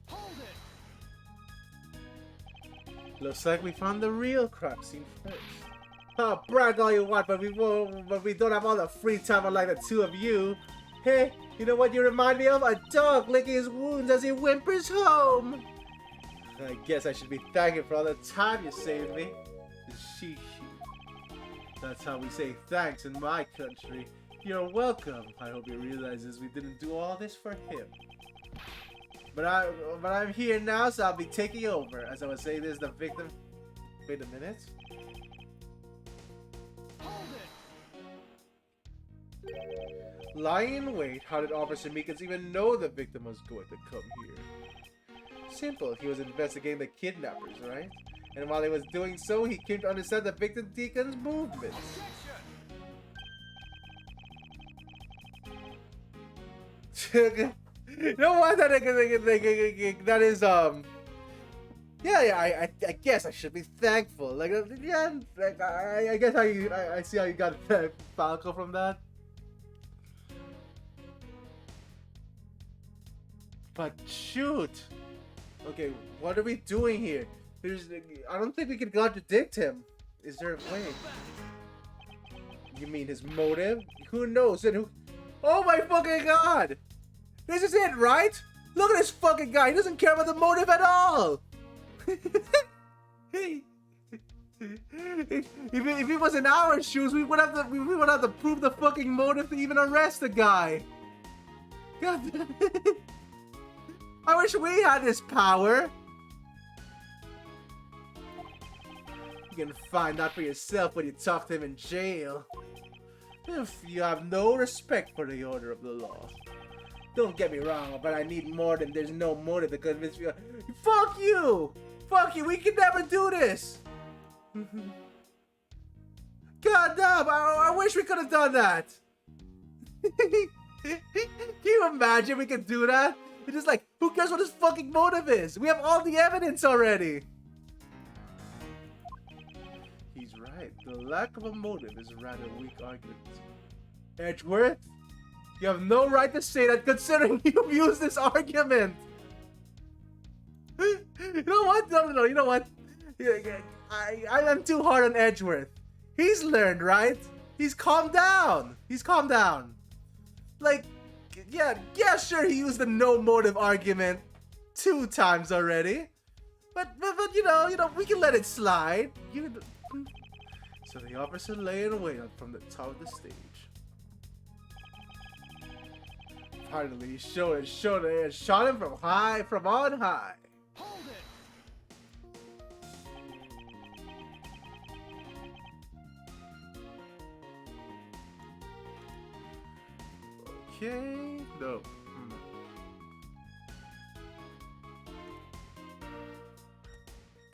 Hold it. Looks like we found the real crime scene first. Oh, brag all you want, but we don't have all the free time unlike the two of you. Hey, you know what you remind me of? A dog licking his wounds as he whimpers home. I guess I should be thanking for all the time you saved me. She. That's how we say thanks in my country. You're welcome. I hope he realizes we didn't do all this for him. But I'm here now, so I'll be taking over. As I was saying, this is the victim. Wait a minute. Hold it. Lying in wait, how did Officer Meekins even know the victim was going to come here? Simple, he was investigating the kidnappers, right? And while he was doing so, he came to understand the victim Deacon's movements. You know what? That is yeah. I guess I should be thankful. Like yeah, like I guess I see how you got Falco from that. But shoot. Okay, what are we doing here? I don't think we can contradict him. Is there a way? You mean his motive? Who knows? And who? Oh my fucking god! This is it, right? Look at this fucking guy. He doesn't care about the motive at all. If he was in our shoes, we would have to prove the fucking motive to even arrest the guy. God damn it. I wish we had this power. You can find out for yourself when you talk to him in jail. If you have no respect for the order of the law. Don't get me wrong, but I need more than there's no motive to convince me. Fuck you! Fuck you, we can never do this! God damn, I wish we could have done that! Can you imagine we could do that? It's just like, who cares what his fucking motive is? We have all the evidence already! He's right, the lack of a motive is a rather weak argument. Edgeworth? You have no right to say that considering you've used this argument! You know what? No, you know what? I'm too hard on Edgeworth. He's learned, right? He's calmed down. He's calmed down. Like, yeah, sure, he used the no motive argument 2 times already. But you know, we can let it slide. So the officer lay in wait from the top of the stage. Finally, he showed it, and shot him from on high. Hold it. Okay, no.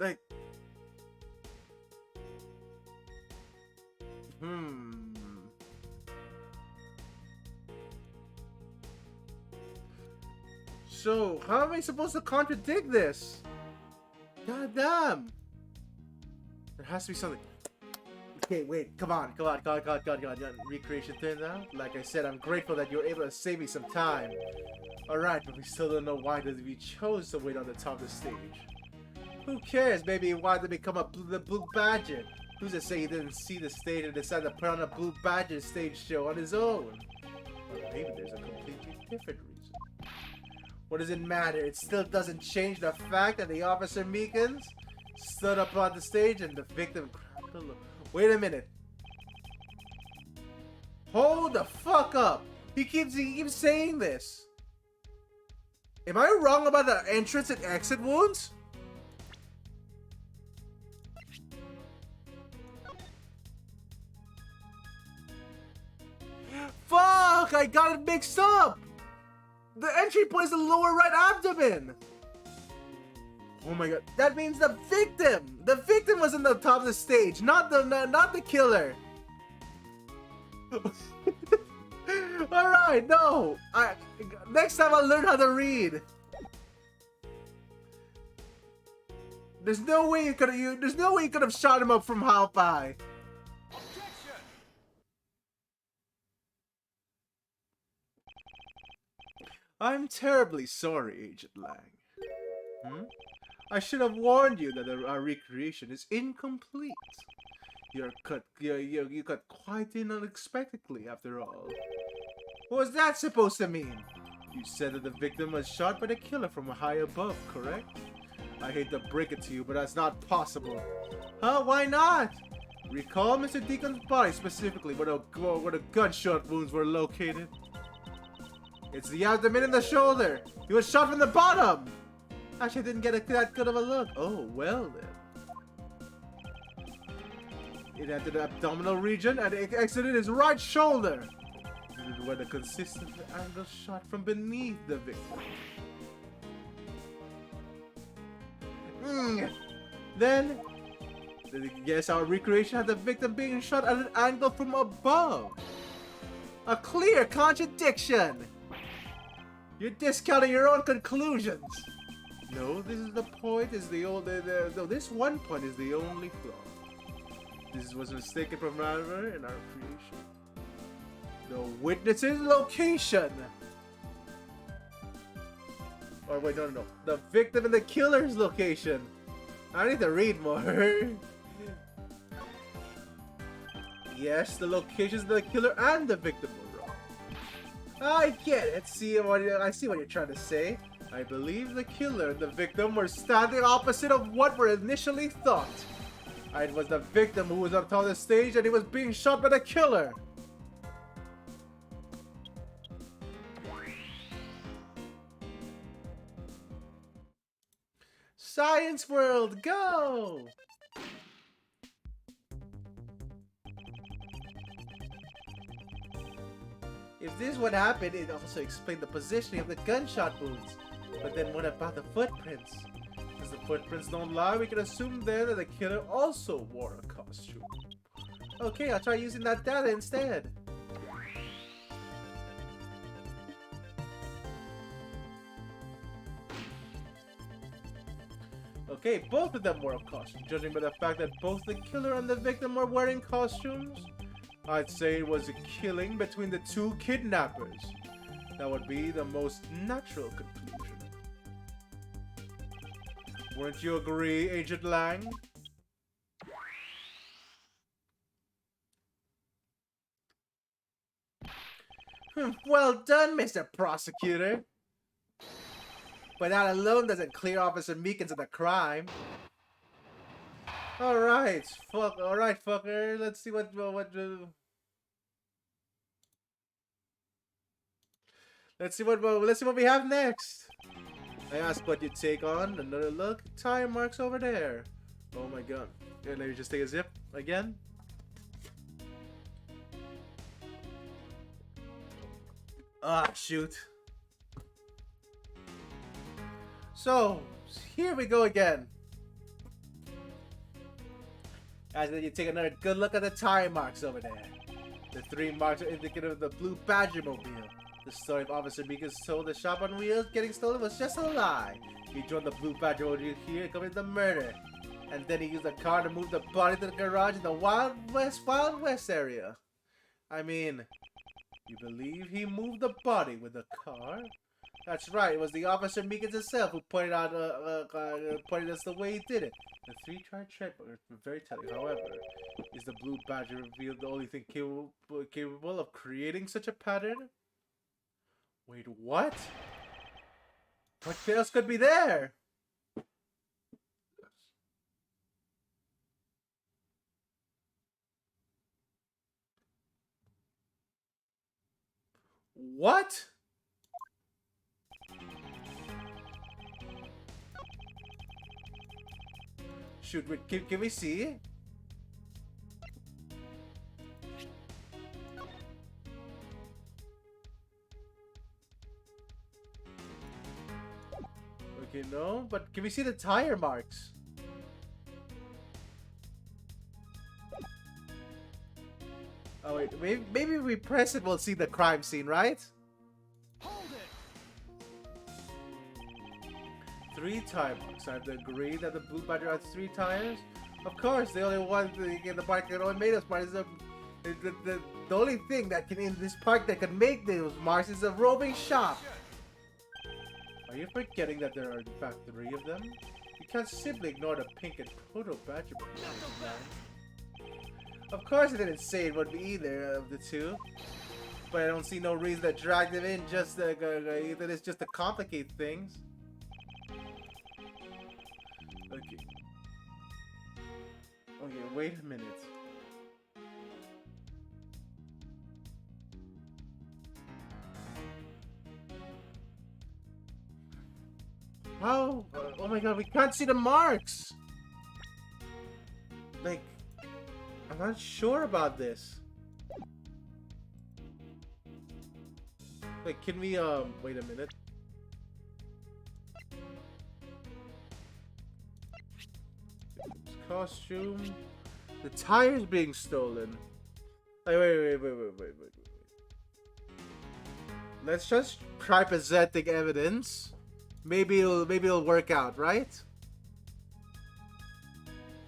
Like, So, how am I supposed to contradict this? God damn. There has to be something. Okay, wait, come on. Recreation turns out. Like I said, I'm grateful that you were able to save me some time. Alright, but we still don't know why we chose to wait on the top of the stage. Who cares? Maybe he wanted to become the Blue Badger. Who's to say he didn't see the stage and decided to put on a Blue Badger stage show on his own? Or maybe there's a completely different reason. What does it matter? It still doesn't change the fact that the Officer Meekins stood up on the stage and the victim cracked the look. Wait a minute. Hold the fuck up. He keeps saying this. Am I wrong about the entrance and exit wounds? Fuck! I got it mixed up! The entry point is the lower right abdomen! Oh my god, that means the victim! The victim was in the top of the stage, not the killer! Alright, no! Next time I'll learn how to read! There's no way you could have shot him up from how high. Objection! I'm terribly sorry, Agent Lang. I should have warned you that our recreation is incomplete. You cut quite in unexpectedly, after all. What was that supposed to mean? You said that the victim was shot by the killer from high above, correct? I hate to break it to you, but that's not possible. Huh? Why not? Recall Mr. Deacon's body specifically where the gunshot wounds were located. It's the abdomen and the shoulder. He was shot from the bottom. Actually, I didn't get that good of a look. Oh, well then. It entered the abdominal region and it exited his right shoulder. This is where the consistent angle shot from beneath the victim. Then, guess our recreation had the victim being shot at an angle from above. A clear contradiction. You're discounting your own conclusions. No, this is the point. No, this one point is the only flaw. This was mistaken parameter in our creation. The witness's location. Or wait, no. The victim and the killer's location. I need to read more. Yes, the locations of the killer and the victim were wrong. I get it. I see what you're trying to say. I believe the killer and the victim were standing opposite of what were initially thought. It was the victim who was on top of the stage and he was being shot by the killer. Science World, go! If this would happen, it also explained the positioning of the gunshot wounds. But then what about the footprints? Since the footprints don't lie, we can assume then that the killer also wore a costume. Okay, I'll try using that data instead. Okay, both of them wore a costume. Judging by the fact that both the killer and the victim were wearing costumes, I'd say it was a killing between the two kidnappers. That would be the most natural conclusion. Wouldn't you agree, Agent Lang? Well done, Mr. Prosecutor. But that alone doesn't clear Officer Meekins of the crime. Alright, fucker. Let's see what we have next. I asked what you take on. Another look. Tire marks over there. Oh my god. Let me just take a zip again. Ah, shoot. So, here we go again. As then you take another good look at the tire marks over there. The 3 marks are indicative of the Blue Badger mobile. The story of Officer Meekins told the shop on wheels getting stolen was just a lie. He joined the Blue Badger mobile here and committed the murder. And then he used the car to move the body to the garage in the Wild West area. I mean, you believe he moved the body with the car? That's right, it was the Officer Meekins himself who pointed us the way he did it. The 3-chart trademark were very telling. However, is the Blue Badger revealed the only thing capable of creating such a pattern? Wait, what? What else could be there? What? shoot, wait, can we see? Okay, no, but can we see the tire marks? Oh wait, maybe if we press it, we'll see the crime scene, right? Hold it. 3 tire marks. I have to agree that the Blue Badger has 3 tires. Of course, the only one in the park that only made us smart is the only thing that can in this park that can make those marks is a roving shop. Are you forgetting that there are in fact 3 of them? You can't simply ignore the pink and proto badger. Of course, I didn't say it would be either of the 2, but I don't see no reason to drag them in just either it's just to complicate things. Okay. Okay, wait a minute. How? Oh my god, we can't see the marks! Like, I'm not sure about this. Like, can we, wait a minute. Costume. The tire's being stolen. Wait. Let's just try presenting evidence. Maybe it'll work out, right?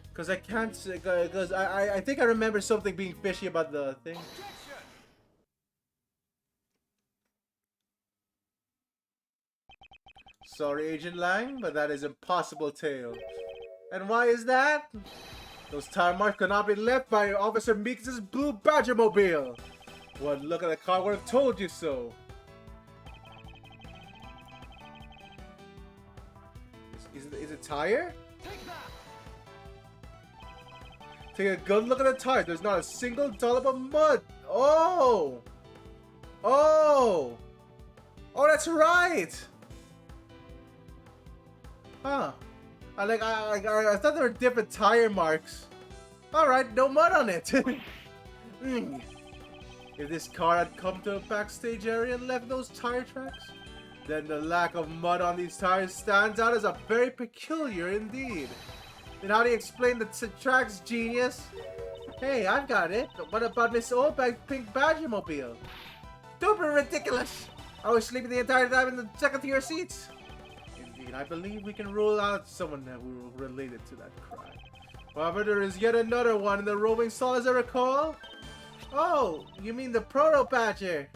Because I can't, because I think I remember something being fishy about the thing. Sorry, Agent Lang, but that is impossible tale. And why is that? Those tire marks could not be left by Officer Meeks' Blue Badger mobile. One look at the car would have told you so. Is it tire? Take that. Take a good look at the tire. There's not a single dollop of mud. Oh! Oh! Oh, that's right! Huh. I thought there were different tire marks. Alright, no mud on it. If this car had come to a backstage area and left those tire tracks, then the lack of mud on these tires stands out as a very peculiar indeed. Then how do you explain the tracks, genius? Hey, I've got it. What about Miss Oldbag's pink Badger mobile? Super ridiculous! I was sleeping the entire time in the second tier seats. Indeed, I believe we can rule out someone that we were related to that crime. However, there is yet another one in the roving stall, as I recall. Oh, you mean the Proto Badger?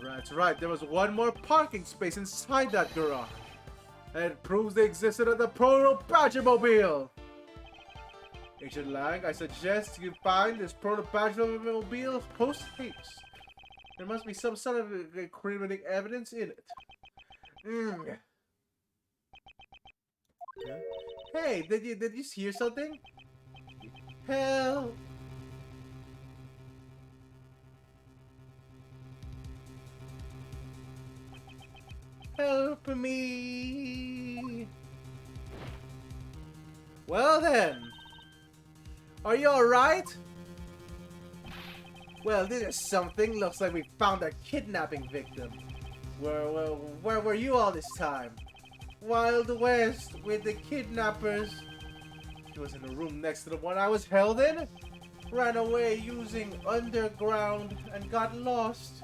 That's right, there was one more parking space inside that garage. And it proves the existence of the Proto Badger mobile. Agent Lang, I suggest you find this Proto Badger mobile post-haste. There must be some sort of incriminating evidence in it. Hey, did you hear something? Help! Help me! Well then, are you alright? Well, this is something. Looks like we found a kidnapping victim. Where were you all this time? Wild West with the kidnappers. He was in the room next to the one I was held in. Ran away using underground and got lost.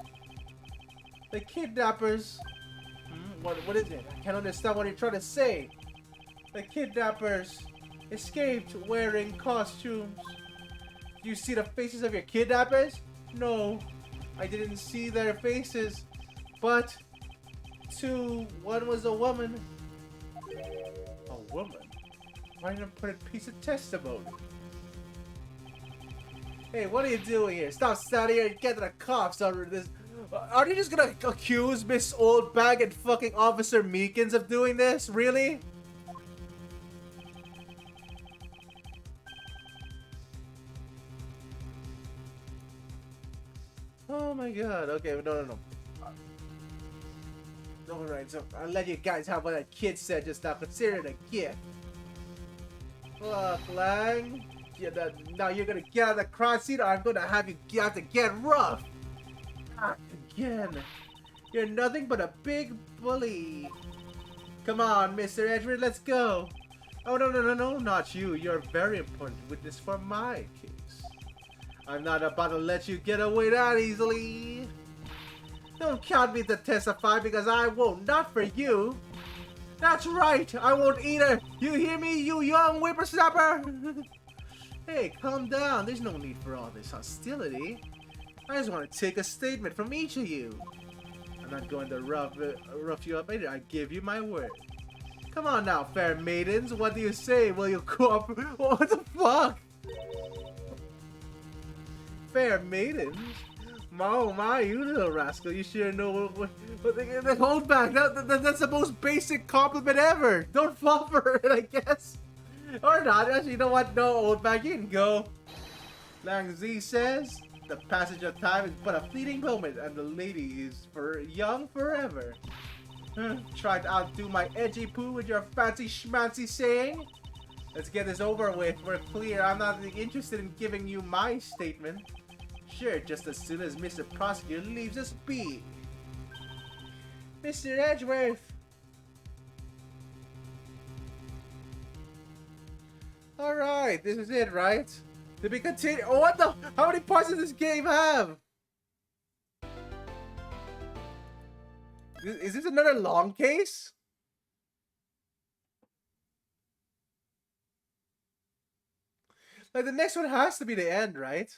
The kidnappers. What is it? I can't understand what you're trying to say. The kidnappers escaped wearing costumes. Do you see the faces of your kidnappers? No, I didn't see their faces. But one was a woman. A woman? Why didn't I put a piece of testimony? Hey, what are you doing here? Stop standing here and get to the cops over this. Are you just gonna accuse Miss Oldbag and fucking Officer Meekins of doing this? Really? Oh my god. Okay, no. Alright, so I'll let you guys have what that kid said just now. Consider it a gift. Fuck, Lang. Now you're gonna get out of the crime scene or I'm gonna have you have to get rough. Ah, again. You're nothing but a big bully. Come on, Mr. Edward, let's go. Oh, no, not you. You're a very important witness for my case. I'm not about to let you get away that easily. Don't count me to testify because I won't. Not for you. That's right. I won't either. You hear me, you young whippersnapper? Hey, calm down. There's no need for all this hostility. I just want to take a statement from each of you. I'm not going to rough you up either. I give you my word. Come on now, fair maidens. What do you say? Will you cooperate? What the fuck? Fair maidens? Oh my, you little rascal. You sure know what hold back. That's the most basic compliment ever. Don't fall for it, I guess. Or not. Actually, you know what? No, old back. You can go. Lang Z says, the passage of time is but a fleeting moment, and the lady is young forever. Try to outdo my edgy poo with your fancy schmancy saying? Let's get this over with. We're clear. I'm not interested in giving you my statement. Sure, just as soon as Mr. Prosecutor leaves us be. Mr. Edgeworth! Alright, this is it, right? Did we continue? Oh, what the? How many parts does this game have? Is this another long case? Like, the next one has to be the end, right?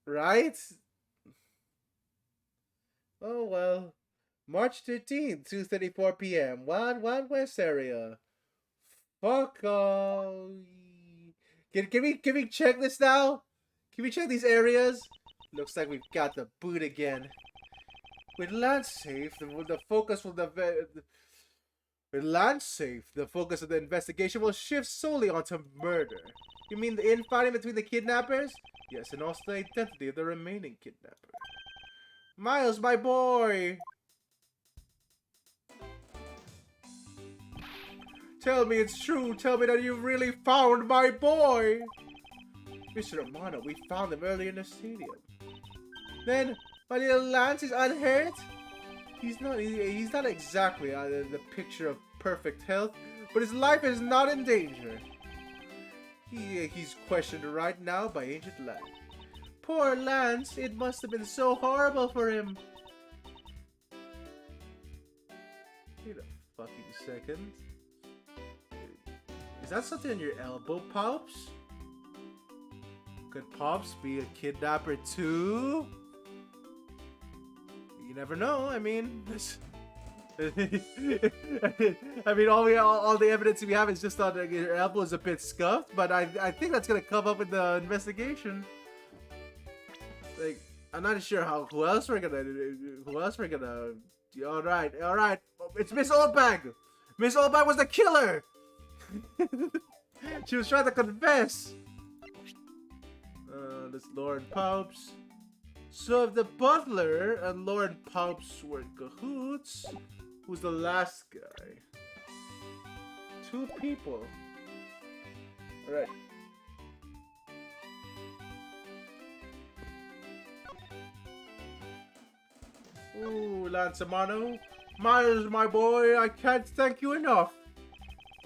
Right? Oh, well. March 13th, 2:34 p.m. Wild Wild West area. Fuck off. Can we check this now? Can we check these areas? Looks like we've got the boot again. With land safe, the focus of the investigation will shift solely onto murder. You mean the infighting between the kidnappers? Yes, and also the identity of the remaining kidnapper. Miles, my boy! Tell me it's true. Tell me that you really found my boy. Mr. Romano, we found him earlier in the stadium. Then, my little Lance is unhurt? He's not exactly the picture of perfect health, but his life is not in danger. He's questioned right now by Agent Lang. Poor Lance, it must have been so horrible for him. Wait a fucking second. Is that something on your elbow, Pops? Could Pops be a kidnapper too? You never know. I mean, all the evidence we have is just on your elbow is a bit scuffed, but I think that's gonna come up in the investigation. Like, I'm not sure who else we're gonna. All right. It's Miss Oldbag. Miss Oldbag was the killer. She was trying to confess. This Lauren Pops. So if the butler and Lauren Pops were in cahoots, who's the last guy? 2 people. Alright. Ooh, Lance Amano. Miles, my boy, I can't thank you enough.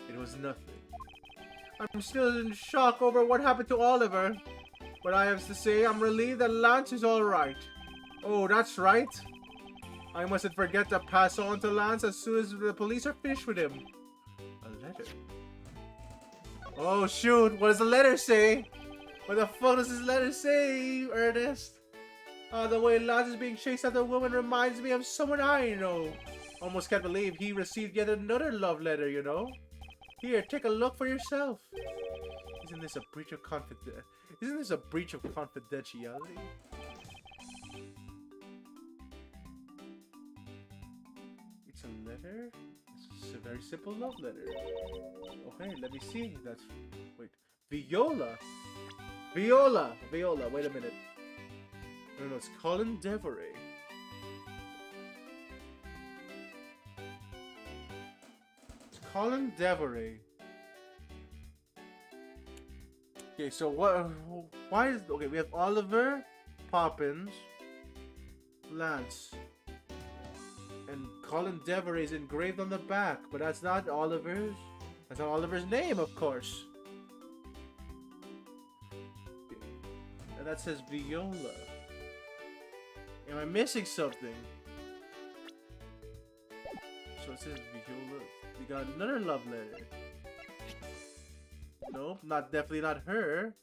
It was nothing. I'm still in shock over what happened to Oliver. But I have to say, I'm relieved that Lance is alright. Oh, that's right. I mustn't forget to pass on to Lance as soon as the police are finished with him. A letter. Oh, shoot. What does the letter say? What the fuck does this letter say, Ernest? The way Lance is being chased after a woman reminds me of someone I know. Almost can't believe he received yet another love letter, you know? Here, take a look for yourself. Isn't this a breach of confidentiality? It's a letter? It's a very simple love letter. Okay, let me see. That's... Wait. Viola! Viola! Wait a minute. No, it's Colin Devoray. Colin Devoray. Okay, so what? Why is okay? We have Oliver, Poppins, Lance, and Colin Devoray is engraved on the back, but that's not Oliver's. That's not Oliver's name, of course. And that says Viola. Am I missing something? So it says Viola. We got another love letter. Nope, definitely not her.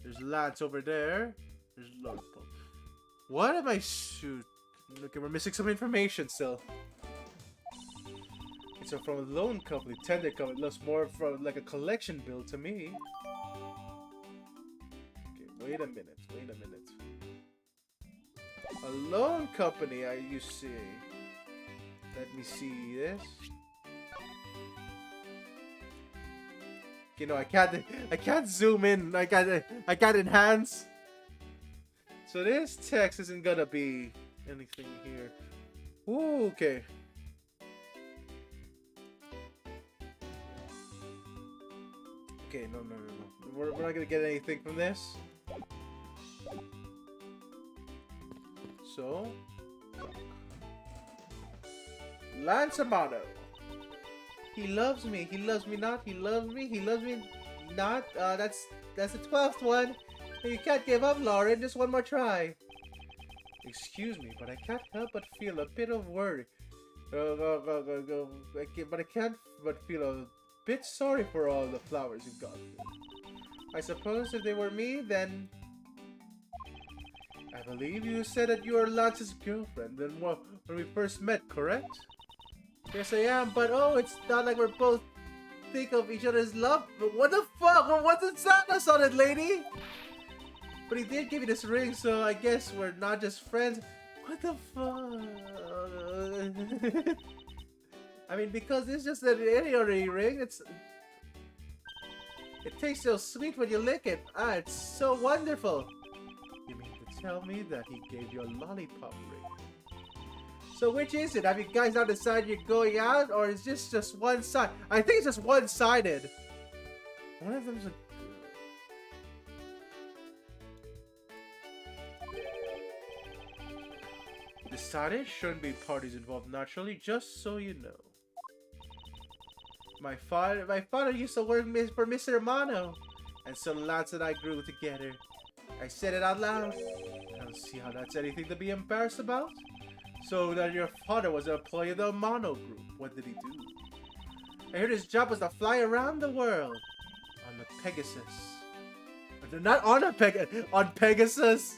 There's Lance over there. There's Love. What am I shoot? Okay, we're missing some information still. Okay, so from a loan company, tender company, looks more from like a collection bill to me. Okay, wait a minute. A loan company, are you seeing? Let me see this. You know, I can't zoom in. I can't enhance. So this text isn't gonna be anything here. Ooh, okay. Okay, no. We're not gonna get anything from this. So, Lance Amato. He loves me. He loves me not. He loves me. He loves me not. That's the 12th one. You can't give up, Lauren. Just one more try. Excuse me, but I can't help but feel a bit of worry. But I can't but feel a bit sorry for all the flowers you've got. I suppose if they were me, then I believe you said that you are Lance's girlfriend when we first met, correct? Yes, I am, but oh, it's not like we're both think of each other's love. But what the fuck? What's the sadness on it, lady? But he did give you this ring, so I guess we're not just friends. What the fuck? I mean, because it's just any other ring, it tastes so sweet when you lick it. Ah, it's so wonderful. You mean to tell me that he gave you a lollipop ring? So which is it? Have you guys now decided you're going out, or is this just one side? I think it's just one-sided. One of them's a... Decided shouldn't be parties involved naturally, just so you know. My father used to work for Mr. Romano, and so Lance and I grew together. I said it out loud. I don't see how that's anything to be embarrassed about. So that your father was an employee of the Romano group. What did he do? I heard his job was to fly around the world on the Pegasus. Not on on Pegasus.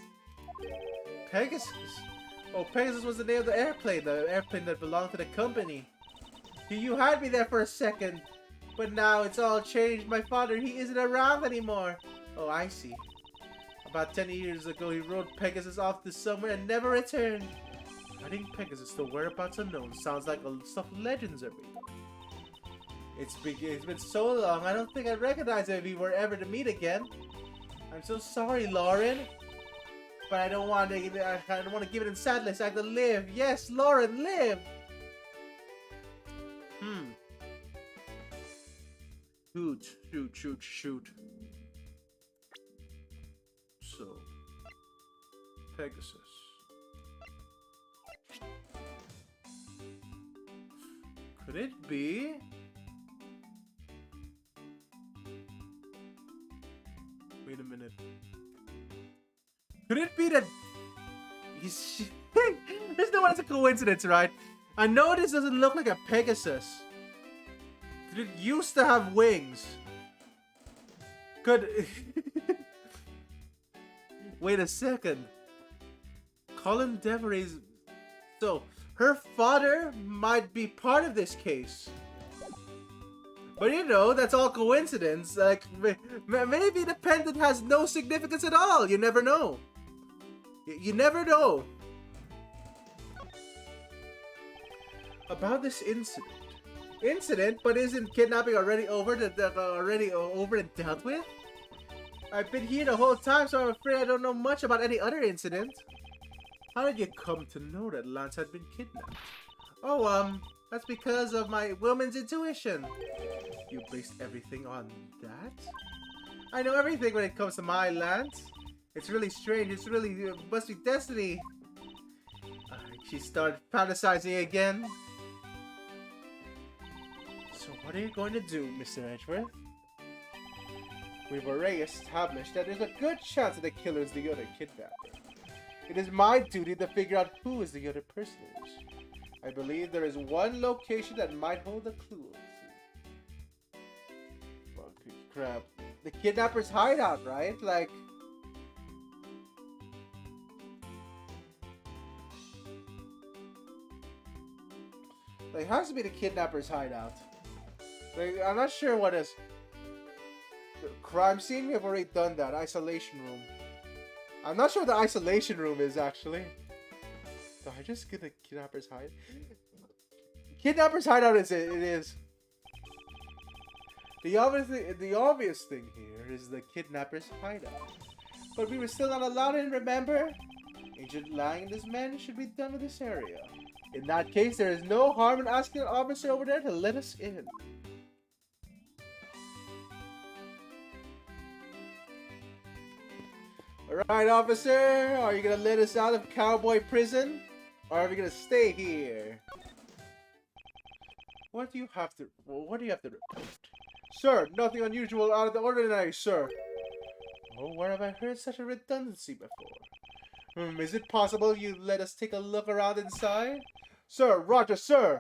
Pegasus. Oh, Pegasus was the name of the airplane that belonged to the company. You had me there for a second, but now it's all changed. My father, he isn't around anymore. Oh, I see. About 10 years ago, he rode Pegasus off to somewhere and never returned. I think Pegasus, the whereabouts unknown, sounds like stuff legends are made of. It's been so long, I don't think I'd recognize it if we were ever to meet again. I'm so sorry, Lauren. But I don't want to give it in sadness. I have to live. Yes, Lauren, live. Shoot. So, Pegasus. Could it be? Wait a minute. Could it be that there's no one that's a coincidence, right? I know this doesn't look like a Pegasus. It used to have wings. Could wait a second. Colin Deveray's so her father might be part of this case. But you know, that's all coincidence. Like, maybe the pendant has no significance at all. You never know. You never know. About this incident, but isn't kidnapping already over and dealt with? I've been here the whole time, so I'm afraid I don't know much about any other incident. How did you come to know that Lance had been kidnapped? Oh, That's because of my woman's intuition. You based everything on that? I know everything when it comes to my land. It's really strange. It's really must be destiny. She started fantasizing again. So what are you going to do, Mr. Edgeworth? We've already established that there's a good chance that the killer is the other kidnapper. It is my duty to figure out who is the other personage. I believe there is one location that might hold a clue. Well, crap. The kidnapper's hideout, right? Like... it has to be the kidnapper's hideout. Like, I'm not sure what is... The crime scene? We have already done that. Isolation room. I'm not sure what the isolation room is, actually. Did I just get the kidnapper's hideout? Kidnapper's hideout is it. It is. The obvious thing here is the kidnapper's hideout. But we were still not allowed in, remember? Agent Lang and his men should be done with this area. In that case, there is no harm in asking an officer over there to let us in. Alright, officer, are you gonna let us out of cowboy prison? Or are we gonna stay here? What do you have to report? Sir, nothing unusual out of the ordinary, sir. Oh, where have I heard such a redundancy before? Is it possible you let us take a look around inside? Sir, roger, sir!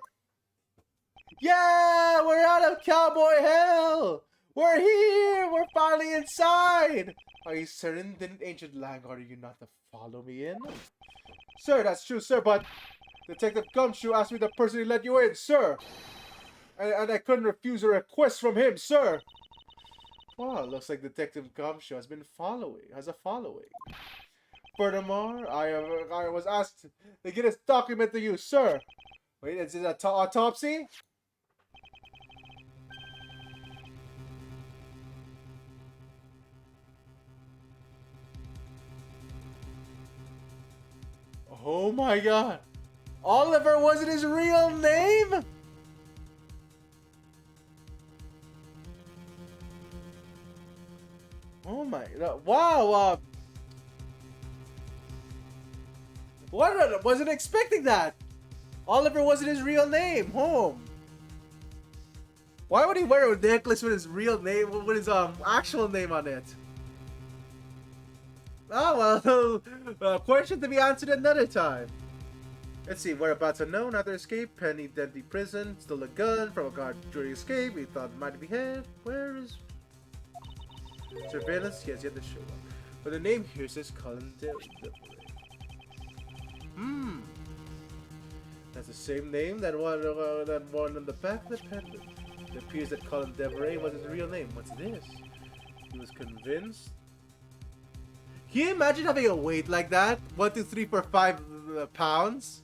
Yeah, we're out of cowboy hell! We're here! We're finally inside! Are you certain? Didn't Agent Lang order you not to follow me in? Sir, that's true, sir, but Detective Gumshoe asked me to personally let you in, sir! And I couldn't refuse a request from him, sir! Well, looks like Detective Gumshoe has a following. Furthermore, I was asked to get this document to you, sir. Wait, is it an autopsy? Oh my god. Oliver wasn't his real name? Oh my god. Wow. What? Wasn't expecting that. Oliver wasn't his real name. Home. Why would he wear a necklace with his real name, with his actual name on it? Oh well, question to be answered another time. Let's see, whereabouts unknown after escape, Penny deadly prison, stole a gun from a guard during escape, we thought it might be hid. Where is surveillance? He has yet to show up. But the name here says Colin Deveray. That's the same name that one on the back of the pendant. It appears that Colin Deveray was his real name. What's this? He was convinced. Can you imagine having a weight like that? 1, 2, 3, 4, 5 pounds?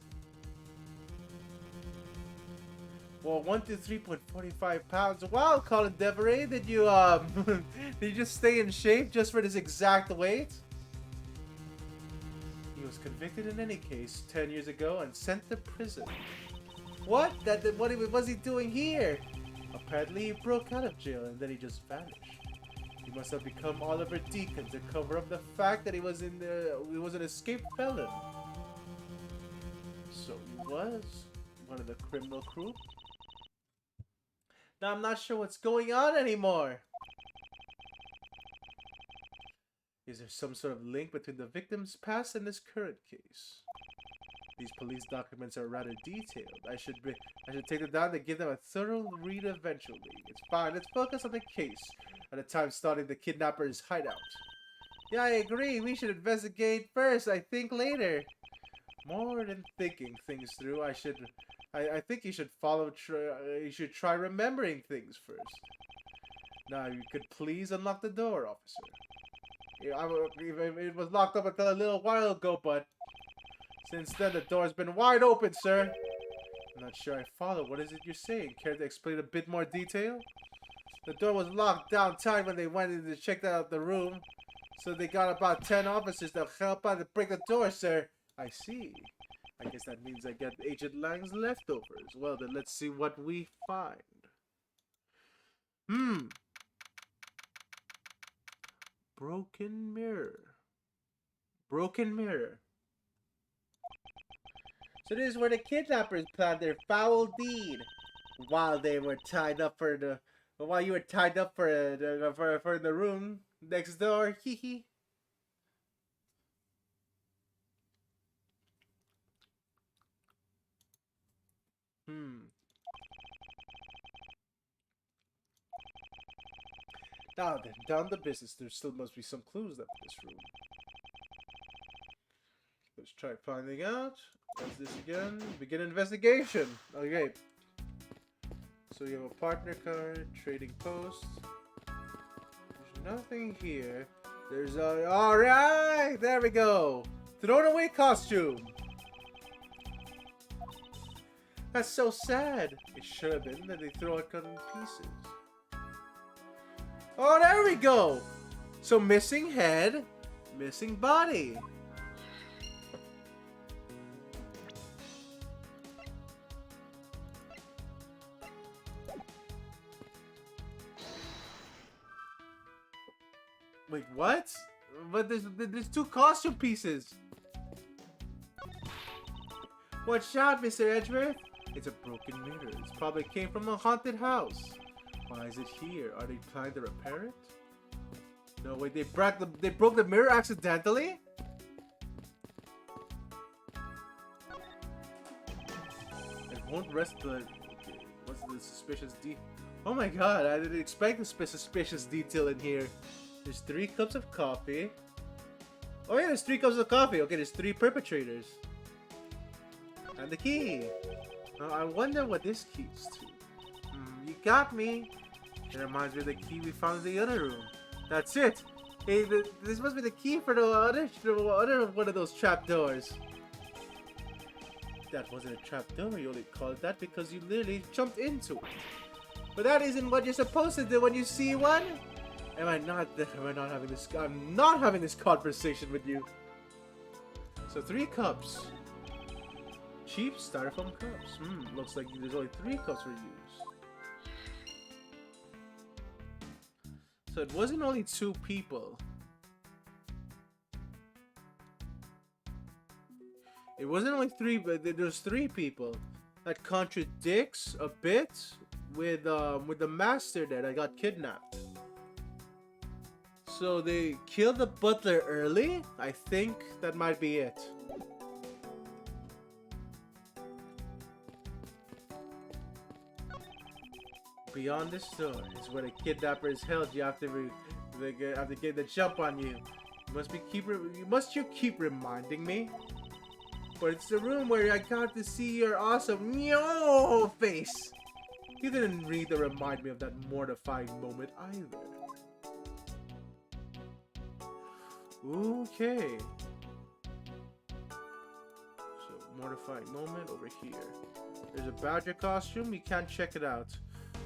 Well, 1, 2, 3.45 pounds. Wow, Colin Deveray, did you did you just stay in shape just for this exact weight? He was convicted in any case 10 years ago and sent to prison. What? What was he doing here? Apparently, he broke out of jail and then he just vanished. He must have become Oliver Deacon to cover up the fact that he was an escaped felon. So he was one of the criminal crew. Now I'm not sure what's going on anymore. Is there some sort of link between the victim's past and this current case? These police documents are rather detailed. I should take them down to give them a thorough read eventually. It's fine. Let's focus on the case. At the time starting the kidnapper's hideout. Yeah, I agree. We should investigate first. I think later. More than thinking things through, I think you should you should try remembering things first. Now, you could please unlock the door, officer. It was locked up until a little while ago, but since then the door's been wide open, sir. I'm not sure I follow. What is it you're saying? Care to explain a bit more detail? The door was locked down tight when they went in to check out the room. So they got about 10 officers to help out to break the door, sir. I see. I guess that means I get Agent Lang's leftovers. Well, then let's see what we find. Broken mirror. Broken mirror. So this is where the kidnappers planned their foul deed while they were tied up for the while you were tied up for the room next door. Hee hee. Now then, down the business. There still must be some clues up in this room. Let's try finding out. What's this again? Begin investigation. Okay. So you have a partner card, trading post. There's nothing here. There's a... Alright! There we go! Thrown away costume! That's so sad. It should have been that they throw it in pieces. Oh, there we go! So missing head, missing body. Wait, what? But there's two costume pieces. Watch out, Mr. Edgeworth. It's a broken mirror. It probably came from a haunted house. Why is it here? Are they planning to repair it? No, wait, they broke the mirror accidentally? It won't rest the... Okay, what's the suspicious detail? Oh my god, I didn't expect a suspicious detail in here. There's 3 cups of coffee. Oh yeah, there's 3 cups of coffee. Okay, there's 3 perpetrators. And the key. I wonder what this key's to. You got me. It reminds me of the key we found in the other room. That's it. Hey, this must be the key for the other one of those trapdoors. That wasn't a trapdoor. You only called it that because you literally jumped into it. But that isn't what you're supposed to do when you see one. I'm not having this conversation with you. So 3 cups. Cheap styrofoam cups. Looks like there's only 3 cups for use. So it wasn't only 2 people. It wasn't only 3, but there's 3 people. That contradicts a bit with the master there that got kidnapped. So they killed the butler early? I think that might be it. Beyond this door is where the kidnapper is held. You have to get the jump on you. Must you keep reminding me? But it's the room where I got to see your awesome face. You didn't read to remind me of that mortifying moment either. Okay. So, mortifying moment over here. There's a badger costume. You can't check it out.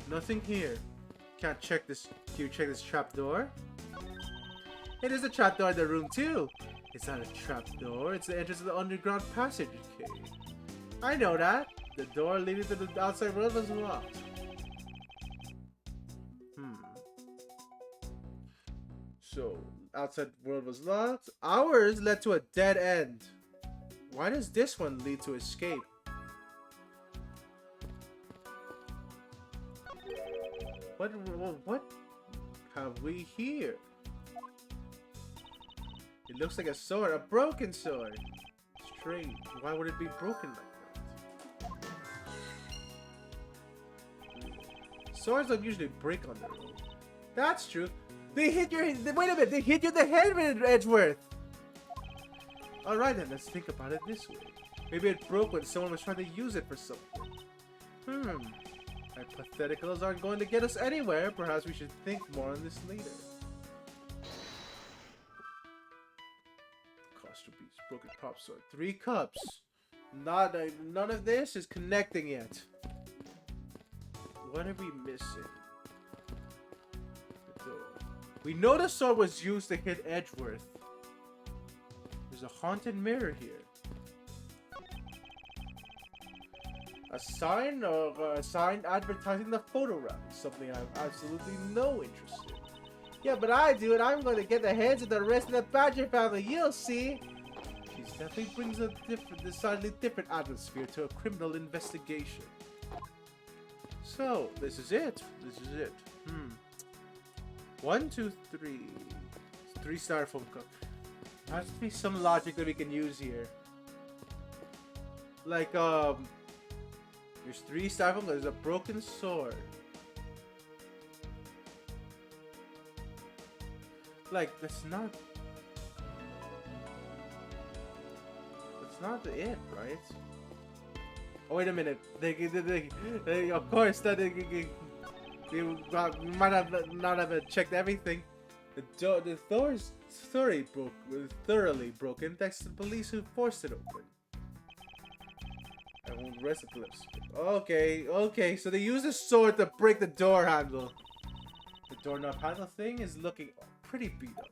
Nothing here. Can't check this. Can you check this trapdoor? It is a trapdoor in the room too. It's not a trapdoor. It's the entrance of the underground passage. Okay. I know that. The door leading to the outside world was locked. So, outside world was locked. Ours led to a dead end. Why does this one lead to escape? What have we here? It looks like a sword, a broken sword. Strange. Why would it be broken like that? Swords don't usually break on their own. That's true. They hit your... Wait a minute, they hit you in the head with Edgeworth! Alright then, let's think about it this way. Maybe it broke when someone was trying to use it for something. Hypotheticals aren't going to get us anywhere. Perhaps we should think more on this later. Costume piece, broken pop sword, 3 cups. None of this is connecting yet. What are we missing? The door. We know the sword was used to hit Edgeworth. There's a haunted mirror here. A sign or a sign advertising the photo rally, something I have absolutely no interest in. Yeah, but I do, and I'm going to get the heads of the rest of the Badger family. You'll see. She definitely brings a decidedly different atmosphere to a criminal investigation. So, this is it. This is it. 1, 2, 3. 3 styrofoam cups. There has to be some logic that we can use here. Like, there's 3 styrofoam. There's a broken sword. Like, that's not it, right? Oh, wait a minute. They of course, that they might not have checked everything. The door is thoroughly broken thanks to the police who forced it open. I won't rest the lips. Okay, so they use a sword to break the door handle. The doorknob handle thing is looking pretty beat up.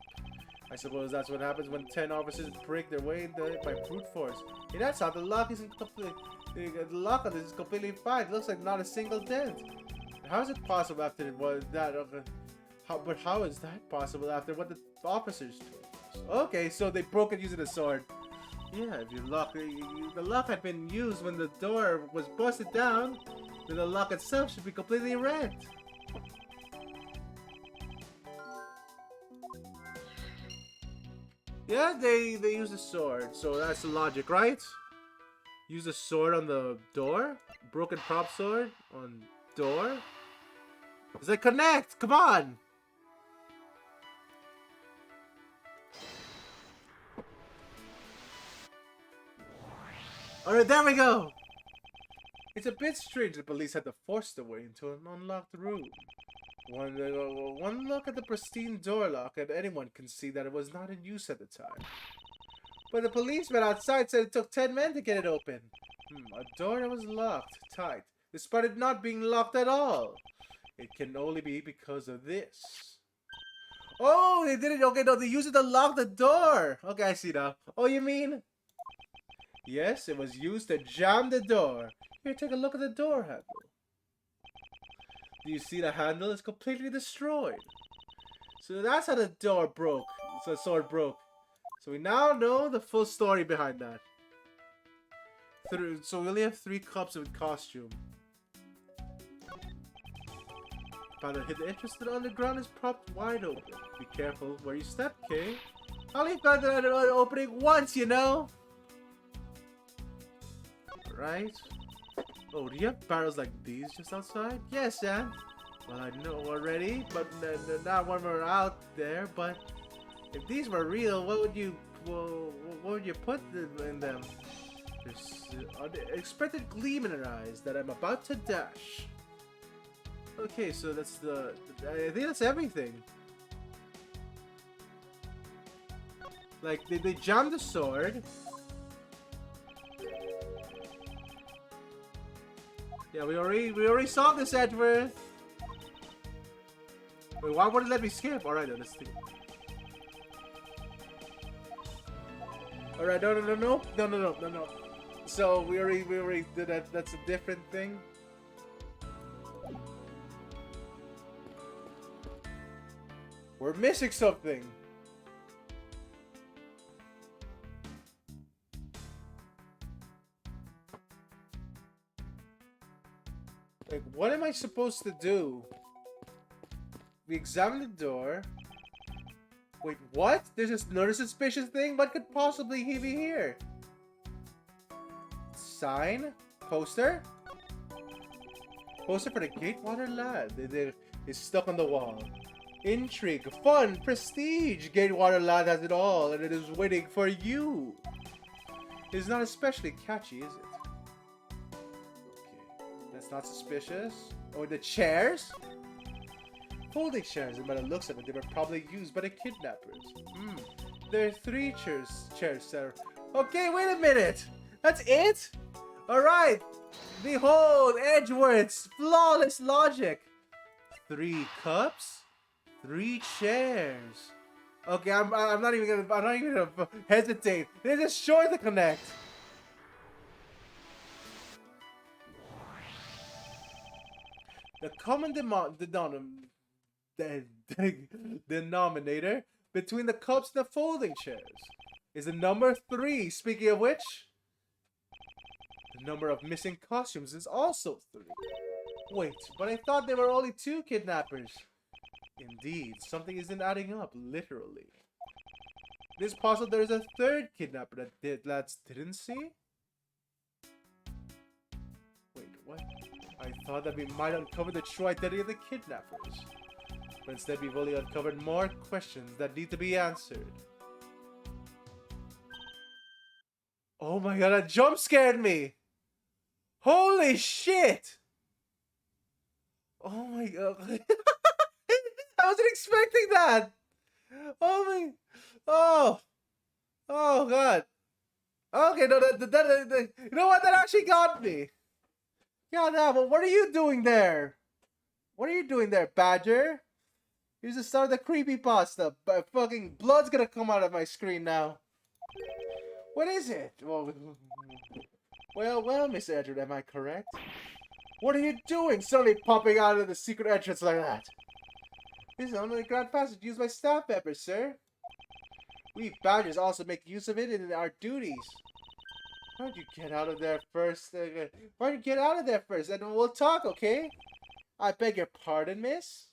I suppose that's what happens when 10 officers break their way by brute force. Hey, that's how the lock isn't completely. The lock on this is completely fine. It looks like not a single dent. How is it possible after that? But how is that possible after what the officers told us? Okay, so they broke it using a sword. Yeah, if the lock had been used when the door was busted down, then the lock itself should be completely rent. Yeah, they use a sword, so that's the logic, right? Use a sword on the door? Broken prop sword on door? Does it connect? Come on! Alright, there we go! It's a bit strange the police had to force their way into an unlocked room. One look at the pristine door lock and anyone can see that it was not in use at the time. But the policeman outside said it took 10 men to get it open. A door that was locked tight, despite it not being locked at all. It can only be because of this. Oh, they did it. Okay, no, they used it to lock the door. Okay, I see now. Oh, you mean? Yes, it was used to jam the door. Here, take a look at the door handle. Do you see the handle is completely destroyed? So that's how the door broke. So the sword broke. So we now know the full story behind that. So we only have 3 cups of costume. Found a hidden entrance to the underground is propped wide open. Be careful where you step, Kay. I only found that opening once, you know? Right? Oh, do you have barrels like these just outside? Yes, Anne. Well, I know already, but not when we're out there. But if these were real, what would you put in them? There's an unexpected gleam in her eyes that I'm about to dash. Okay, so that's I think that's everything. Like they jammed the sword. Yeah, we already saw this, Edward. Wait, why wouldn't it let me skip? Alright, then, let's see. Alright, no. So we already did that. That's a different thing. We're missing something. Like, what am I supposed to do? We examine the door. Wait, what? There's another suspicious thing? What could possibly he be here? Sign? Poster? Poster for the Gatewater Lad. It's stuck on the wall. Intrigue, fun, prestige. Gatewater Lad has it all, and it is waiting for you. It's not especially catchy, is it? That's not suspicious. Oh, the chairs? Folding chairs, and by the looks of it, they were probably used by the kidnappers. There are 3 chairs, sir. Okay, wait a minute. That's it? Alright. Behold, Edgeworth's flawless logic. 3 cups, 3 chairs. Okay, I'm not even gonna hesitate. They're just sure to connect. The common denominator between the cups and the folding chairs is the number 3. Speaking of which, the number of missing costumes is also 3. Wait, but I thought there were only 2 kidnappers. Indeed, something isn't adding up, literally. It is possible there is a 3rd kidnapper that lads didn't see? Wait, what? I thought that we might uncover the true identity of the kidnappers. But instead we've only uncovered more questions that need to be answered. Oh my god, that jump scared me! Holy shit! Oh my god. I wasn't expecting that! Oh my... Oh! Oh god. Okay, no, you know what? That actually got me. God damn, but what are you doing there? What are you doing there, Badger? Here's the start of the creepypasta. But fucking blood's gonna come out of my screen now. What is it? Well, Miss Edward, am I correct? What are you doing suddenly popping out of the secret entrance like that? This is only a grand passage used by staff members, sir. We Badgers also make use of it in our duties. Why don't you get out of there first? Why don't you get out of there first and we'll talk, okay? I beg your pardon, miss?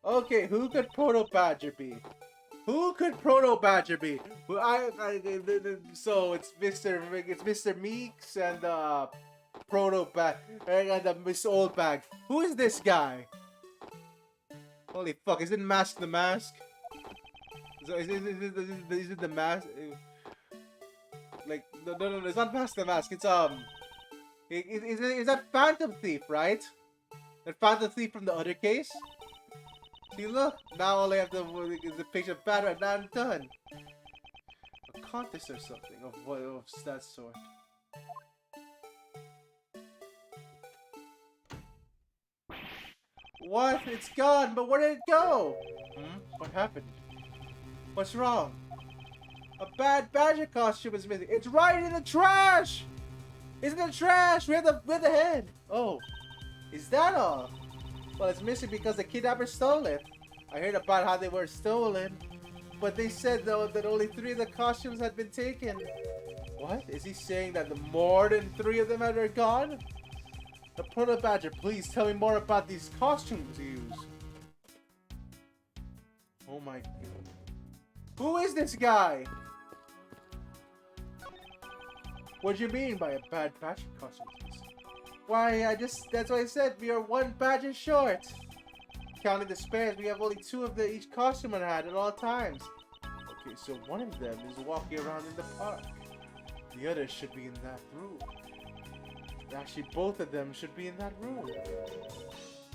Okay, who could Proto Badger be? Who could Proto Badger be? So it's Mr. Meeks and Proto Bag and Miss Old Bag. Who is this guy? Holy fuck! Is it Mask the Mask? So is it the mask? Like no, it's not Mask the Mask. It's is that Phantom Thief, right? That Phantom Thief from the other case. See, look, now all I have to is the picture of Batman, and I'm done. A contest or something of that sort. What? It's gone, but where did it go? What happened? What's wrong? A bad Badger costume is missing. It's right in the trash! It's in the trash! Where the head? Oh. Is that all? Well, it's missing because the kidnapper stole it. I heard about how they were stolen. But they said, though, that only 3 of the costumes had been taken. What? Is he saying that more than 3 of them are gone? The Proto Badger, please tell me more about these costumes you use. Oh my god. Who is this guy? What do you mean by a bad Badger costume? Why, that's why I said we are 1 Badger short. Counting the spares, we have only 2 of each costume on hand at all times. Okay, so one of them is walking around in the park. The other should be in that room. Actually, both of them should be in that room.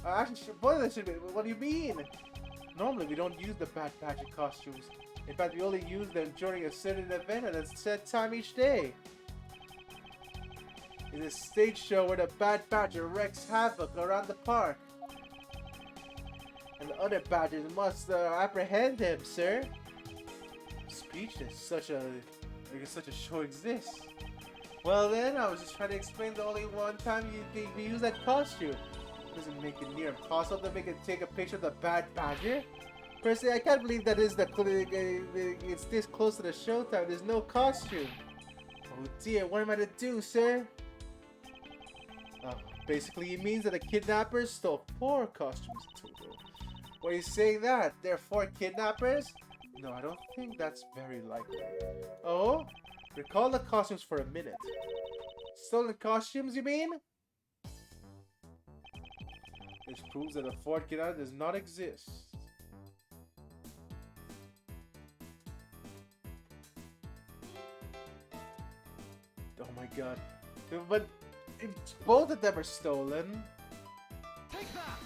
Actually, both of them should be. What do you mean? Normally, we don't use the Bad Badger costumes. In fact, we only use them during a certain event at a set time each day. It's a stage show where the Bad Badger wreaks havoc around the park. And the other Badgers must apprehend him, sir. Speechless. Because such a show exists. Well then, I was just trying to explain the only one time you use that costume. Doesn't make it near impossible to make it take a picture of the Bad Badger. Personally, I can't believe that it's this close to the showtime. There's no costume. Oh dear, what am I to do, sir? Basically, it means that the kidnappers stole 4 costumes in total. Why are you saying that? There are 4 kidnappers? No, I don't think that's very likely. Oh? Recall the costumes for a minute. Stolen costumes, you mean? This proves that the 4th kidnapper does not exist. Oh my god. But if both of them are stolen. Take that!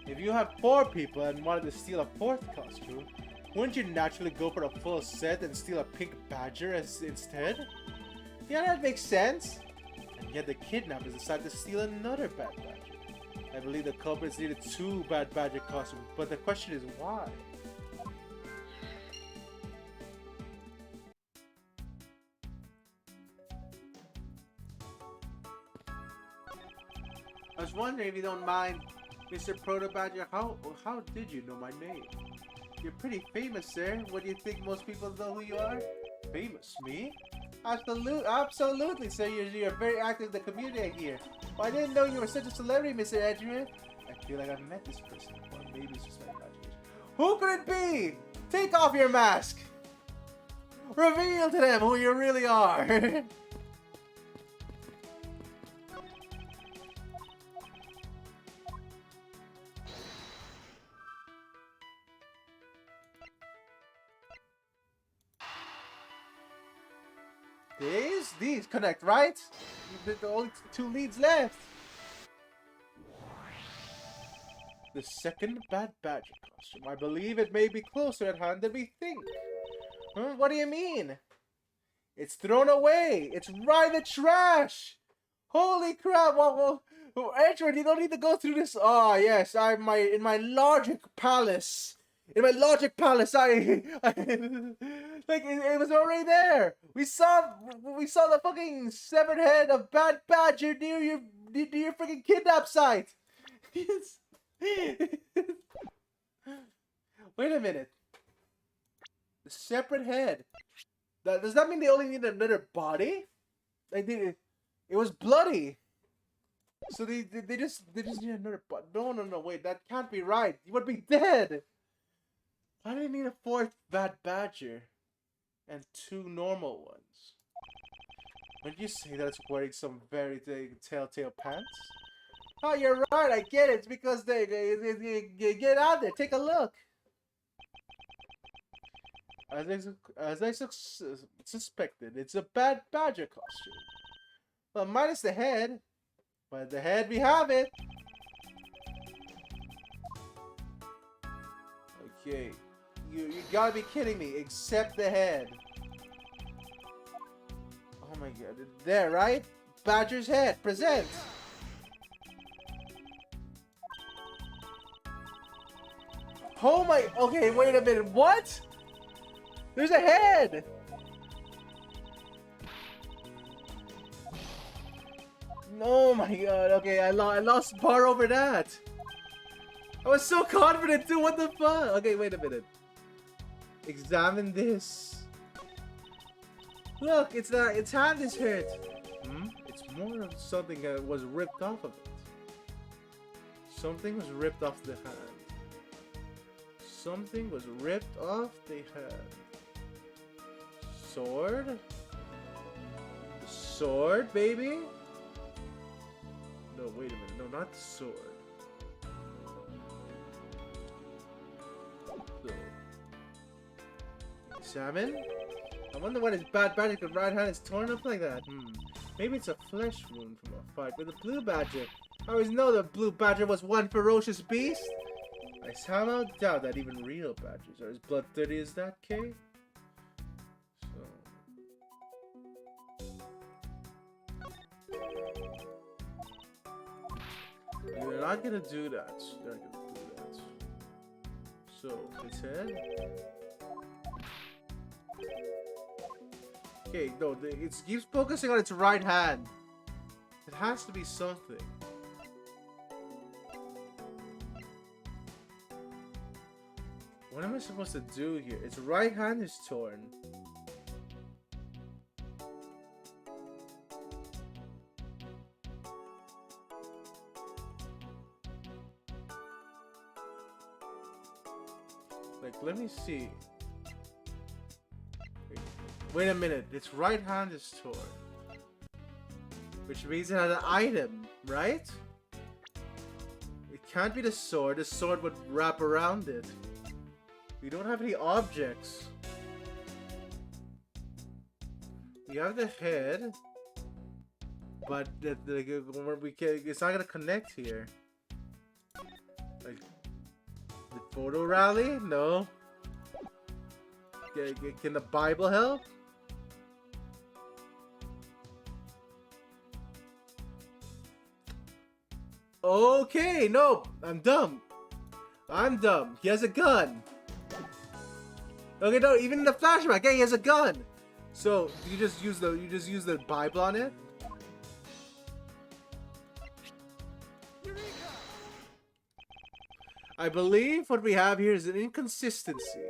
If you have 4 people and wanted to steal a 4th costume, wouldn't you naturally go for a full set and steal a pink badger instead? Yeah, that makes sense. And yet the kidnappers decided to steal another bad badger. I believe the culprits needed 2 bad badger costumes, but the question is why? I was wondering if you don't mind, Mr. Proto Badger, how did you know my name? You're pretty famous, sir. What do you think most people know who you are? Famous? Me? Absolutely, sir. You're very active in the community here. Well, I didn't know you were such a celebrity, Mr. Adrian. I feel like I've met this person before. Maybe it's just my imagination. Who could it be? Take off your mask. Reveal to them who you really are. These connect, right? The only two leads left. The second Bad Badger costume. I believe it may be closer at hand than we think. Huh? What do you mean? It's thrown away. It's right in the trash. Holy crap! Well, Edward, you don't need to go through this. Oh yes, I'm in my logic palace. In my logic palace, I like it was already there. We saw the fucking severed head of Bad Badger near your freaking kidnap site. Wait a minute. The separate head. Does that mean they only need another body? Like it was bloody. So they just need another body. No, wait, that can't be right. You would be dead. Why do they need a fourth Bad Badger and two normal ones? Would you say that it's wearing some very telltale pants? Oh, you're right. I get it. It's because they get out there. Take a look. As I suspected, it's a Bad Badger costume. Well, minus the head. But the head, we have it. Okay. You gotta be kidding me. Except the head. Oh my god. There, right? Badger's head. Present. Oh my... Okay, wait a minute. What? There's a head! Oh my god. Okay, I lost bar over that. I was so confident too. What the fuck? Okay, wait a minute. Examine this. Look, its hand is hurt. It's more of something that was ripped off of it. Something was ripped off the hand. Something was ripped off the hand. Sword? Sword, baby? No, wait a minute. No, not the sword. So, examine? I wonder why this Bad Badger's right hand is torn up like that. Maybe it's a flesh wound from a fight with a blue badger. I always know the blue badger was one ferocious beast. I somehow doubt that even real badgers are as bloodthirsty as that, Kay. You're not gonna do that. You're not gonna do that. So, his head. Okay, no, it keeps focusing on its right hand. It has to be something. What am I supposed to do here? Its right hand is torn. Like, let me see. Wait a minute. Its right hand is torn. Which means it has an item, right? It can't be the sword. The sword would wrap around it. We don't have any objects. We have the head. But it's not gonna connect here. Like, the photo rally? No. Can the Bible help? Okay, no, I'm dumb. I'm dumb. He has a gun. Okay, no, even in the flashback, hey, he has a gun. So you just use the Bible on it. I believe what we have here is an inconsistency.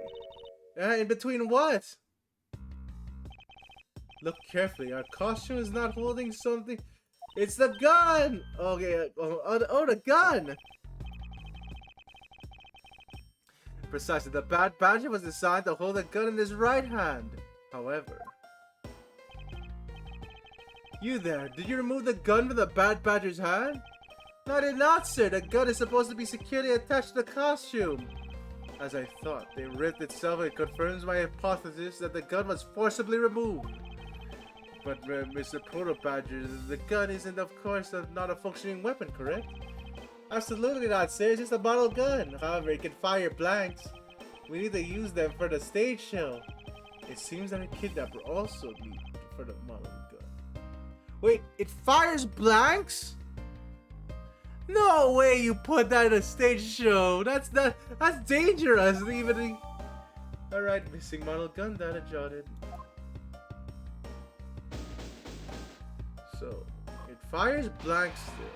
In between what? Look carefully. Our costume is not holding something. It's the gun! Okay, oh, the gun! Precisely. The Bad Badger was designed to hold a gun in his right hand. However... You there, did you remove the gun from the Bad Badger's hand? No, I did not, sir. The gun is supposed to be securely attached to the costume. As I thought, the rift itself it confirms my hypothesis that the gun was forcibly removed. But Mr. Proto Badger, the gun isn't, of course, not a functioning weapon, correct? Absolutely not, sir. It's just a model gun. However, it can fire blanks. We need to use them for the stage show. It seems that a kidnapper also needs for the model gun. Wait, it fires blanks? No way you put that in a stage show. That's dangerous. Even. Alright, missing model gun data jotted. So, it fires blanks still.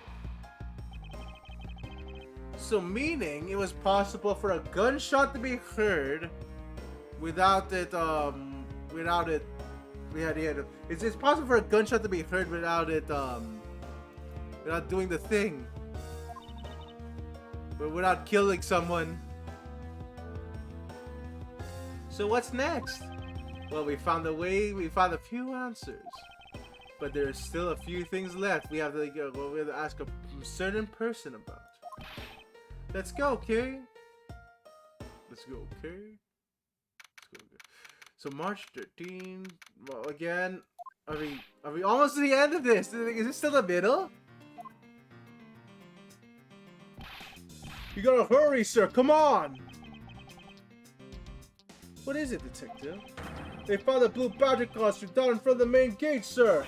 So, meaning it was possible for a gunshot to be heard without it, it's possible for a gunshot to be heard without it, without doing the thing. But without killing someone. So what's next? Well, we found a few answers. But there's still a few things left we have to ask a certain person about. Let's go, Carrie. Let's go, Carrie. So March 13th. Well, again, are we almost to the end of this? Is it still the middle? You gotta hurry, sir. Come on. What is it, detective? They found a blue badger costume down in front of the main gate, sir.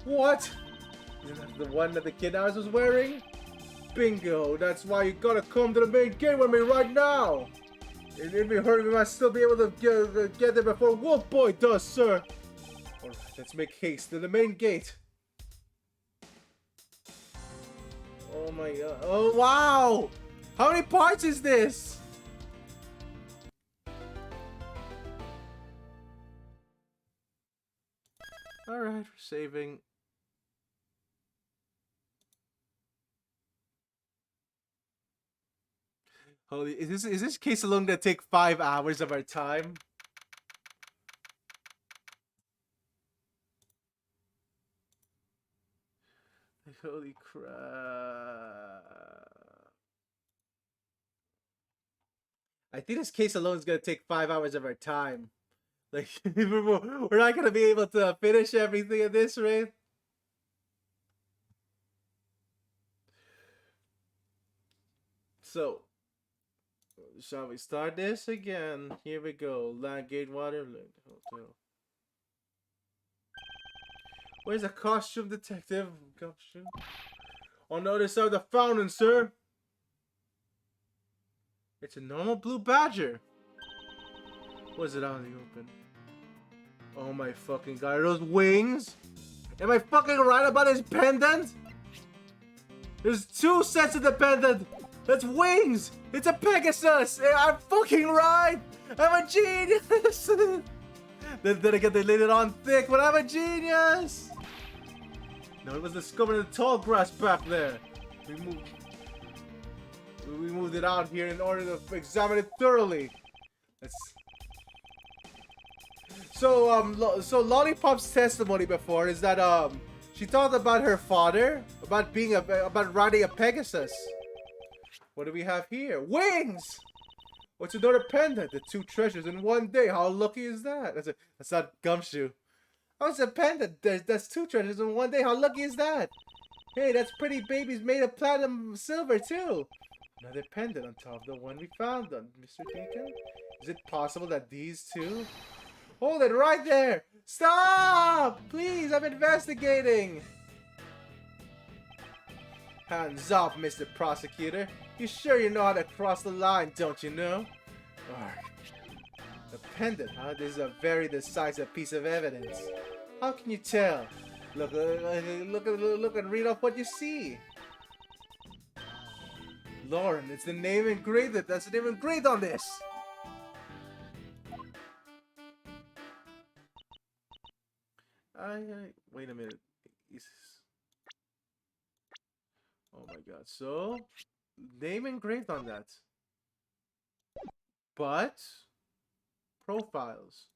What? Isn't that the one that the kidnappers was wearing? Bingo. That's why you gotta come to the main gate with me right now. If we hurry, we might still be able to get there before Wolf Boy does, sir. Alright, let's make haste to the main gate. Oh my god. Oh wow! How many parts is this? Alright, we're saving. Holy, is this case alone gonna take 5 hours of our time? Holy crap. I think this case alone is gonna take 5 hours of our time. Like, we're not gonna be able to finish everything at this rate. So, shall we start this again? Here we go. Landgate Waterland Hotel. Where's the costume detective? Costume? On the other side of the fountain, sir. It's a normal blue badger. Was it out in the open? Oh my fucking god, are those wings? Am I fucking right about his pendant? There's 2 sets of the pendant. That's wings. It's a Pegasus. I'm fucking right. I'm a genius. Then again, they laid it on thick, but I'm a genius. No, it was discovered in the tall grass back there. We moved it out here in order to examine it thoroughly. Let's. So Lollipop's testimony before is that she talked about her father, about riding a Pegasus. What do we have here? Wings! What's another pendant? The 2 treasures in one day. How lucky is that? That's not Gumshoe. Oh, it's a pendant. That's 2 treasures in one day. How lucky is that? Hey, that's Pretty Baby's made of platinum silver too. Another pendant on top of the one we found on Mr. Deacon. Is it possible that these 2? Hold it right there! Stop! Please, I'm investigating! Hands up, Mr. Prosecutor. You sure you know how to cross the line, don't you know? The pendant, huh? This is a very decisive piece of evidence. How can you tell? Look and read off what you see. Lauren, it's the name engraved. That's the name engraved on this. Wait a minute. Oh my god. So, name engraved on that. But, profiles.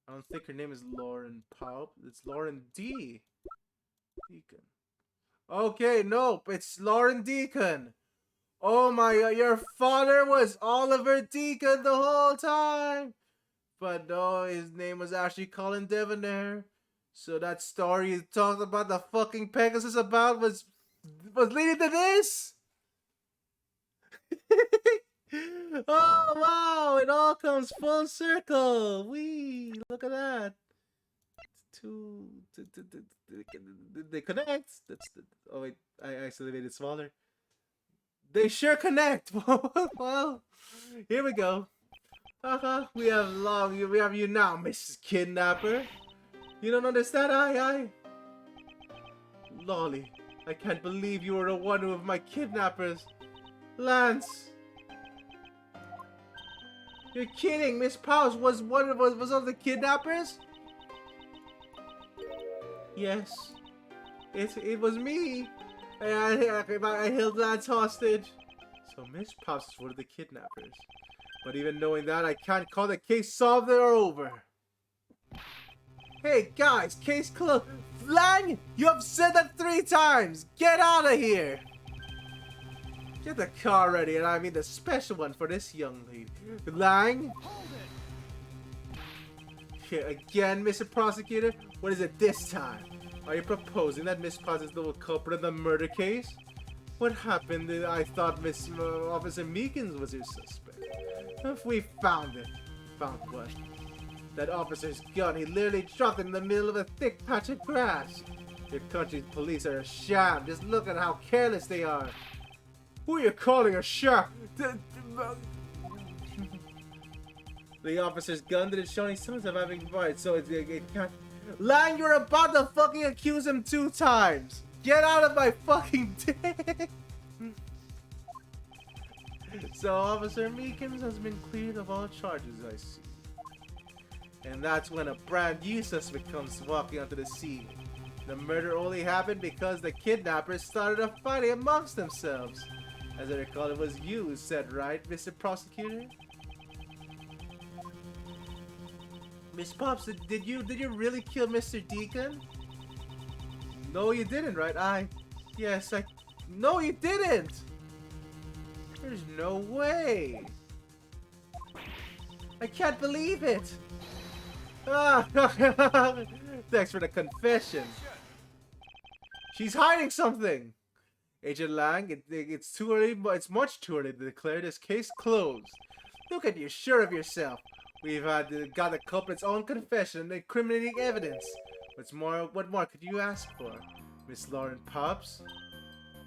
I don't think her name is Lauren Paup. It's Lauren D. Deacon. Okay, nope. It's Lauren Deacon. Oh my god, your father was Oliver Deacon the whole time. But no, his name was actually Colin Devonair. So that story you talked about the fucking Pegasus about was leading to this? Oh wow, it all comes full circle. Wee, look at that. They connect. Oh wait, I actually made it smaller. They sure connect. Well, here we go. We have you now, Mrs. Kidnapper. You don't understand, aye? Lolly, I can't believe you were one of my kidnappers. Lance. You're kidding, Miss Powers was one of the kidnappers? Yes. It was me. I held Lance hostage. So Miss Powers is one of the kidnappers. But even knowing that, I can't call the case solved or over. Hey guys, case closed. Lang, you have said that 3 times. Get out of here. Get the car ready, and I mean the special one for this young lady. Lang? Hold it! Here again, Mr. Prosecutor? What is it this time? Are you proposing that Miss Potts is the culprit of the murder case? What happened? I thought Officer Meekins was your suspect. If we found it. Found what? That officer's gun. He literally dropped it in the middle of a thick patch of grass. Your country's police are a sham. Just look at how careless they are. Who are you calling a sham? The officer's gun didn't show any signs of having fired, so it can't. Lang, you're about to fucking accuse him 2 times. Get out of my fucking dick. So Officer Meekins has been cleared of all charges, I see. And that's when a brand new suspect comes walking onto the scene. The murder only happened because the kidnappers started a fight amongst themselves. As I recall, it was you who said, right, Mr. Prosecutor? Miss Pops, did you really kill Mr. Deacon? No, you didn't, right? Yes, No, you didn't! There's no way! I can't believe it! Ah, thanks for the confession. She's hiding something! Agent Lang, it's too early, but it's much too early to declare this case closed. Look at you, sure of yourself. We've got the culprit's own confession and incriminating evidence. What more could you ask for, Miss Lauren Pops?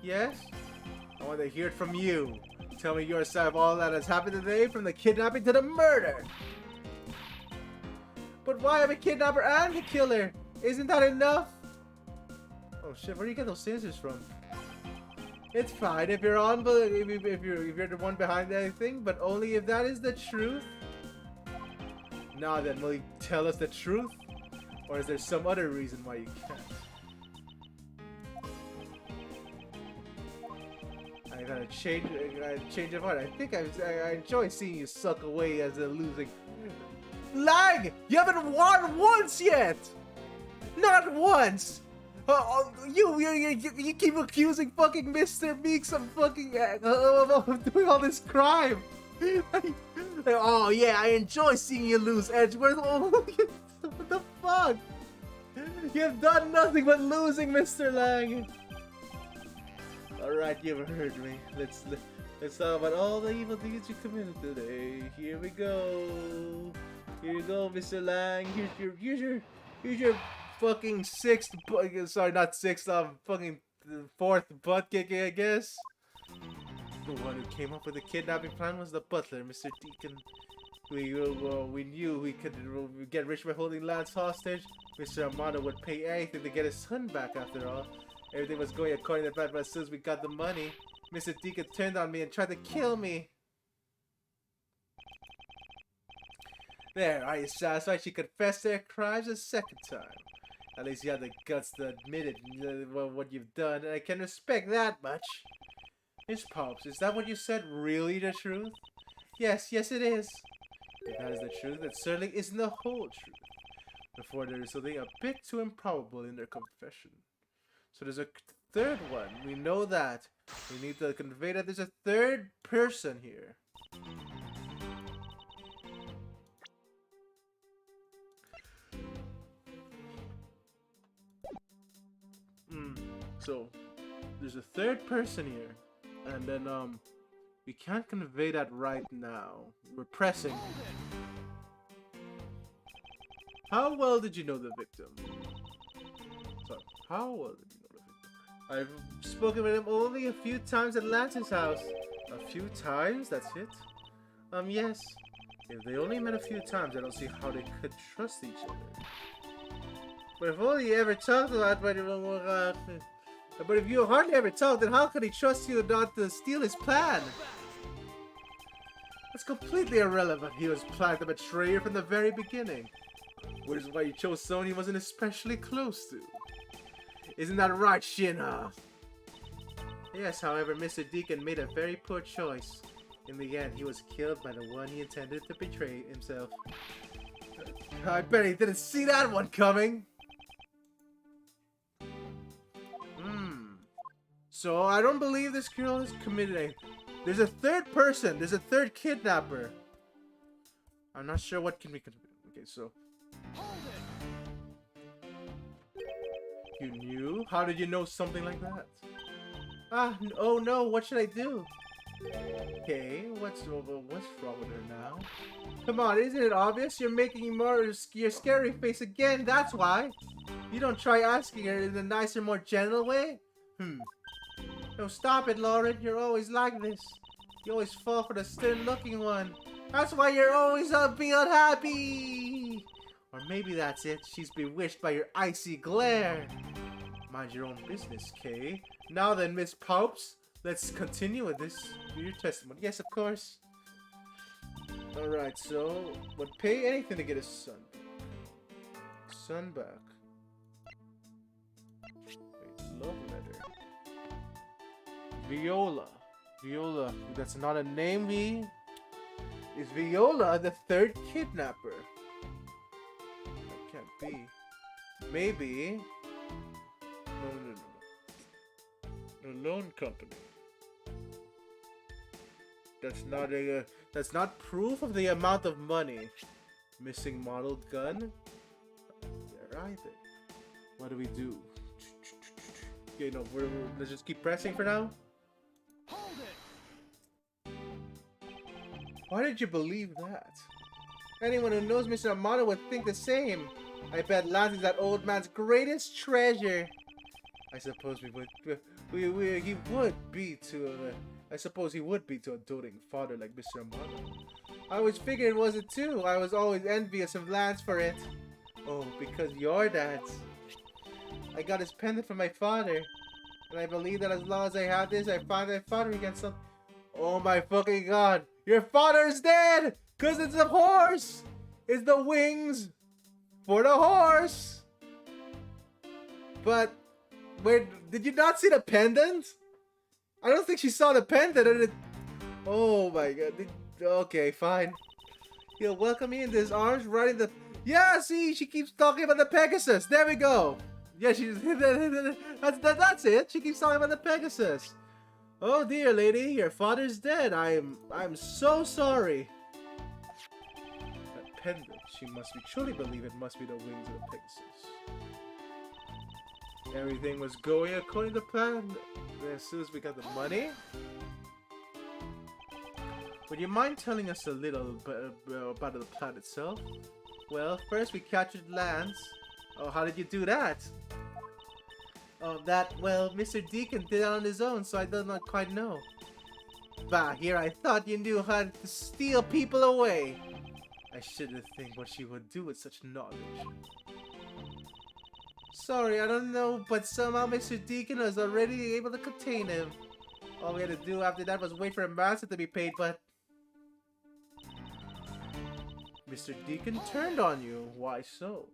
Yes? I want to hear it from you. Tell me your side of all that has happened today, from the kidnapping to the murder. But why am a kidnapper and the killer? Isn't that enough? Oh shit, where do you get those scissors from? It's fine if you're on, but if you're the one behind anything, but only if that is the truth. Now then, will you tell us the truth? Or is there some other reason why you can't? I gotta change of heart. I think I enjoy seeing you suck away as a losing. Lang! You haven't won once yet! Not once! You keep accusing fucking Mr. Meeks of fucking of doing all this crime. Oh yeah, I enjoy seeing you lose, Edgeworth. What the fuck? You've done nothing but losing, Mr. Lang. All right, you've heard me. Let's talk about all the evil deeds you committed today. Here we go. Here you go, Mr. Lang. Here's your fucking sorry, not sixth, fucking 4th butt kicking, I guess. The one who came up with the kidnapping plan was the butler, Mr. Deacon. We knew we could get rich by holding Lance hostage. Mr. Armando would pay anything to get his son back after all. Everything was going according to plan, but as soon as we got the money, Mr. Deacon turned on me and tried to kill me. There, are you satisfied she confessed to her crimes a second time? At least you have the guts to admit it, what you've done, and I can respect that much. Miss Pops, is that what you said really the truth? Yes, yes it is. If that is the truth, it certainly isn't the whole truth. Therefore, there is something a bit too improbable in their confession. So there's a third one. We know that. We need to convey that there's a third person here. So there's a third person here. And then we can't convey that right now. We're pressing. How well did you know the victim? Sorry, how well did you know the victim? I've spoken with him only a few times at Lance's house. A few times? That's it? Yes. If they only met a few times, I don't see how they could trust each other. But if only you ever talked about but if you hardly ever talk, then how could he trust you not to steal his plan? That's completely irrelevant. He was planned to betray you from the very beginning. Which is why you chose someone he wasn't especially close to. Isn't that right, Shinra? Yes, however, Mr. Deacon made a very poor choice. In the end, he was killed by the one he intended to betray himself. I bet he didn't see that one coming. So I don't believe this girl has committed a... There's a third person. There's a third kidnapper. I'm not sure what can be... Okay, so... You knew? How did you know something like that? Oh no, what should I do? Okay, what's wrong with her now? Come on, isn't it obvious? You're making your scary face again, that's why. You don't try asking her in a nicer, more gentle way? No, stop it, Lauren. You're always like this. You always fall for the stern-looking one. That's why you're always be unhappy. Or maybe that's it. She's bewitched by your icy glare. Mind your own business, Kay. Now then, Miss Pops, let's continue with this. Do your testimony. Yes, of course. Alright, so would pay anything to get his son back. Son back. Wait, love letter. Viola. Viola. That's not a name, V. Is Viola the third kidnapper? That can't be. Maybe. No. The loan company. That's not a. That's not proof of the amount of money. Missing model gun. Yeah, right then. What do we do? Okay, no. Let's just keep pressing for now. Why did you believe that? Anyone who knows Mr. Amano would think the same. I bet Lance is that old man's greatest treasure. I suppose he would be to a doting father like Mr. Amano. I always figured it wasn't too. I was always envious of Lance for it. Oh, because your dad's. I got his pendant from my father. And I believe that as long as I have this, I find my father against something. Oh my fucking god. Your father is dead! Cause it's a horse! It's the wings for the horse! But, wait, did you not see the pendant? I don't think she saw the pendant and it... Oh my god. Okay, fine. He'll welcome me into his arms riding the... Yeah, see, she keeps talking about the Pegasus. There we go. Yeah, she's... that's it. She keeps talking about the Pegasus. Oh dear lady, your father's dead. I'm so sorry. That pendant, she must be truly believe it must be the wings of the Pegasus. Everything was going according to plan. As soon as we got the money. Would you mind telling us a little about the plan itself? Well, first we captured Lance. Oh, how did you do that? Well, Mr. Deacon did it on his own, so I do not quite know. Bah, here I thought you knew how to steal people away. I shouldn't think what she would do with such knowledge. Sorry, I don't know, but somehow Mr. Deacon was already able to contain him. All we had to do after that was wait for a master to be paid, but Mr. Deacon turned on you. Why so?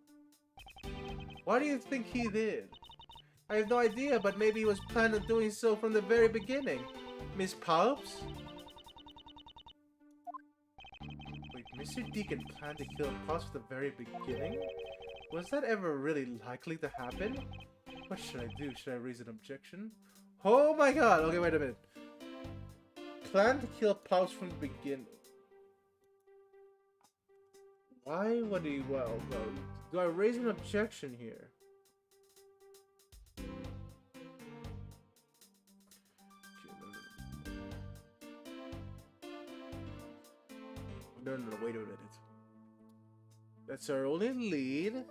Why do you think he did? I have no idea, but maybe he was planning on doing so from the very beginning. Miss Palps? Wait, Mr. Deacon planned to kill Palps from the very beginning? Was that ever really likely to happen? What should I do? Should I raise an objection? Oh my god! Okay, wait a minute. Planned to kill Palps from the beginning. Why would he? Well, do I raise an objection here? No, wait a minute. That's our only lead.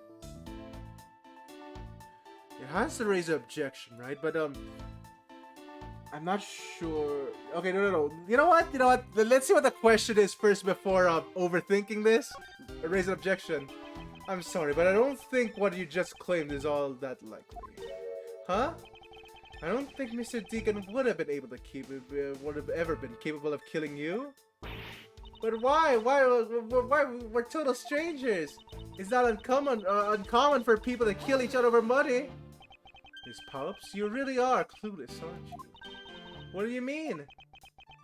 It has to raise an objection, right? But, I'm not sure. Okay, no. You know what? Let's see what the question is first before, overthinking this. Raise an objection. I'm sorry, but I don't think what you just claimed is all that likely. Huh? I don't think Mr. Deacon would have been able to would have ever been capable of killing you. But why? Why? We're total strangers. It's not uncommon for people to kill each other over money. Miss Palps, you really are clueless, aren't you? What do you mean?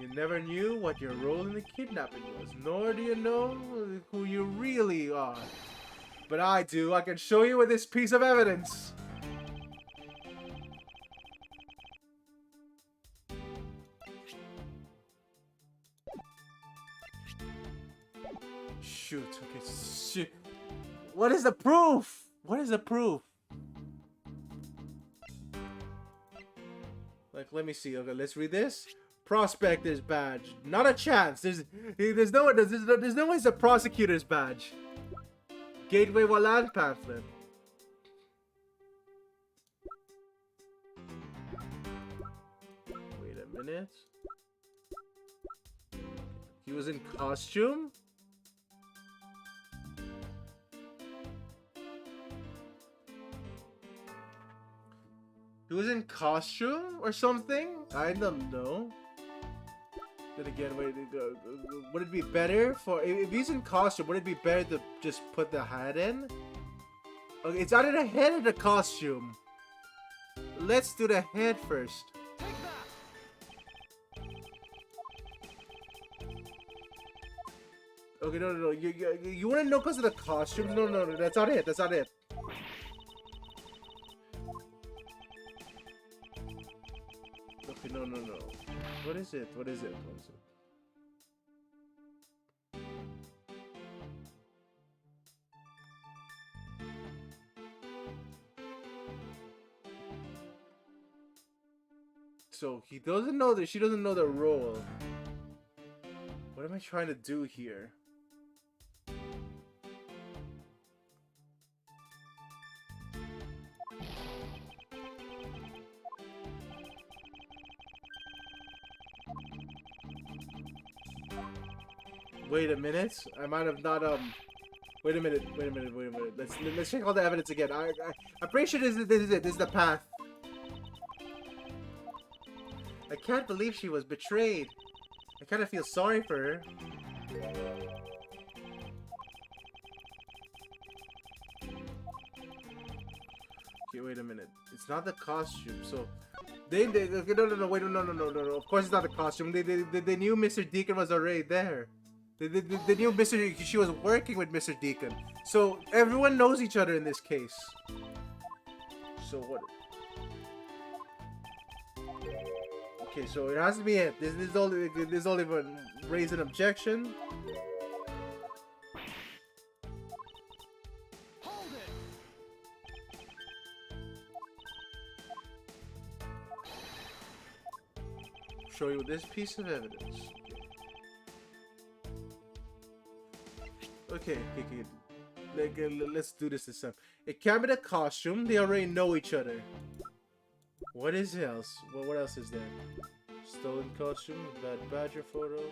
You never knew what your role in the kidnapping was, nor do you know who you really are. But I do. I can show you with this piece of evidence. Shoot. Okay, shoot. What is the proof? What is the proof? Like, let me see. Okay, let's read this. Prospector's badge. Not a chance. There's no way it's a prosecutor's badge. Gateway Walland pamphlet. Wait a minute. He was in costume? He was in costume or something? I don't know. Then again, wait, would it be better for... If he's in costume, would it be better to just put the hat in? Okay, it's either the head or the costume. Let's do the head first. Okay, no. You want to know because of the costume? No, that's not it. That's not it. Okay, no. What is it? So he doesn't know that she doesn't know the role. What am I trying to do here? Wait a minute. I might have not Wait a minute. Let's check all the evidence again. I'm pretty sure this is it. This is the path. I can't believe she was betrayed. I kind of feel sorry for her. Okay, wait a minute. It's not the costume. So okay, no. Wait, no. Of course it's not the costume. They knew Mr. Deacon was already there. They knew she was working with Mr. Deacon. So everyone knows each other in this case. So what? Okay, so it has to be it. This is only raise an objection. Hold it. Show you this piece of evidence. Okay. Let's do this time. It can't be the costume. They already know each other. What is else? What else is there? Stolen costume, bad badger photo.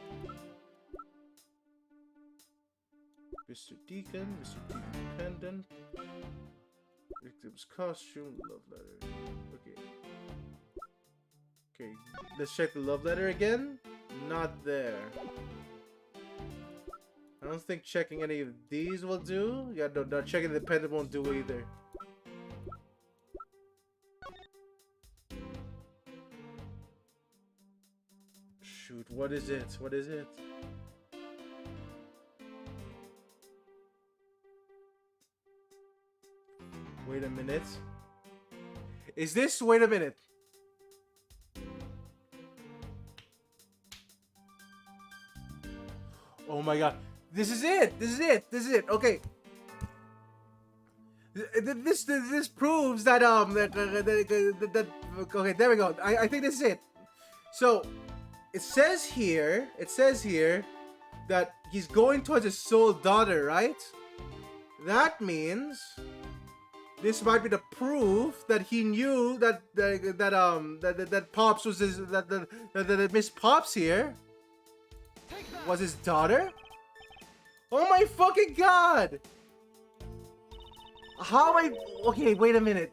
Mr. Deacon pendant. Victim's costume, love letter. Okay. Okay, let's check the love letter again. Not there. I don't think checking any of these will do. Yeah, no, checking the pendant won't do either. Shoot, what is it? What is it? Wait a minute. Is this... Wait a minute. Oh my god. This is it! This is it! This is it! Okay. This proves that, okay, there we go. I think this is it. So, it says here that he's going towards his soul daughter, right? That means this might be the proof that he knew that Pops was his, that Miss Pops here was his daughter. Oh my fucking god! Okay, wait a minute.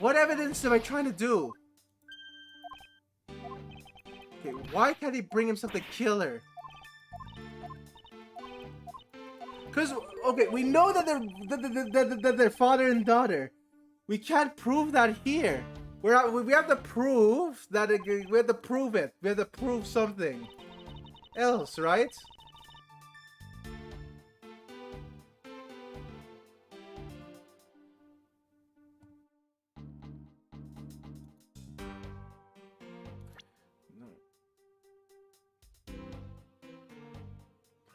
What evidence am I trying to do? Okay, why can't he bring himself to kill her? Because, okay, we know that they're father and daughter. We can't prove that here. We have to prove that we have to prove it. We have to prove something else, right?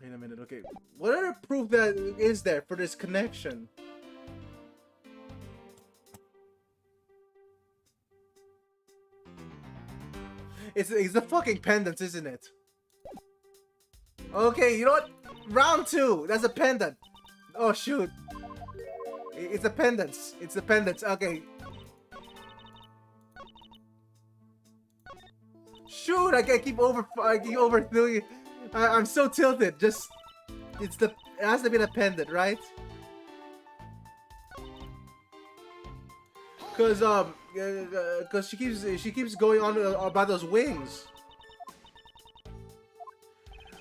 Wait a minute, okay. What other proof that is there for this connection? It's the fucking pendants, isn't it? Okay, you know what? Round 2. That's a pendant. Oh shoot. It's the pendants. It's the pendants. Okay. Shoot! I keep overdoing it. I'm so tilted. Just, it has to be the pendant, right? Cause she keeps going on about those wings.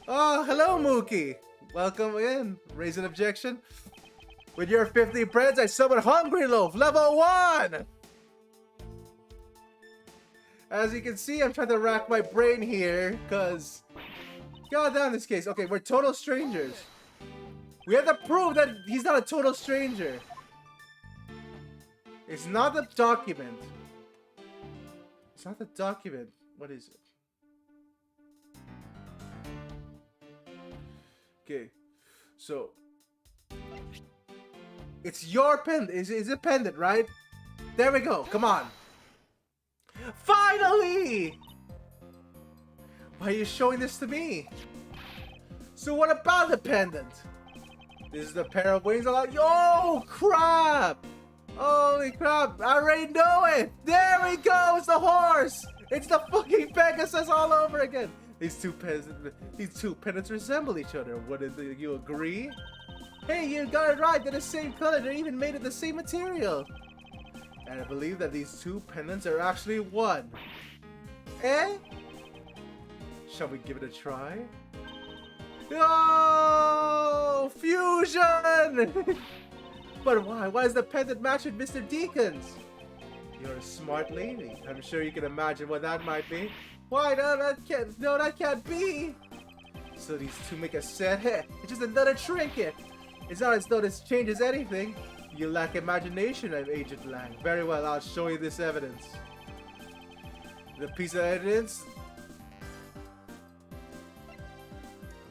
Oh, hello, Mookie. Welcome in. Raise an objection. With your 50 breads, I summon Hungry Loaf, level 1. As you can see, I'm trying to rack my brain here, cause god damn this case. Okay, we're total strangers. We have to prove that he's not a total stranger. It's not the document. It's not the document. What is it? Okay, so it's your pendant. It's a pendant, right? There we go. Come on. Finally! Why are you showing this to me? So what about the pendant? This is the pair of wings. Yo, crap! Holy crap! I already know it. There we go. It's the horse. It's the fucking Pegasus all over again. These two pendants resemble each other. What did you agree? Hey, you got it right. They're the same color. They're even made of the same material. And I believe that these two pendants are actually one. Eh? Shall we give it a try? Oh, fusion! But why? Why is the pendant match with Mr. Deacon's? You're a smart lady. I'm sure you can imagine what that might be. Why? No, that can't be. So these two make a set. Hey, it's just another trinket. It's not as though this changes anything. You lack imagination, Agent Lang. Very well, I'll show you this evidence. The piece of evidence.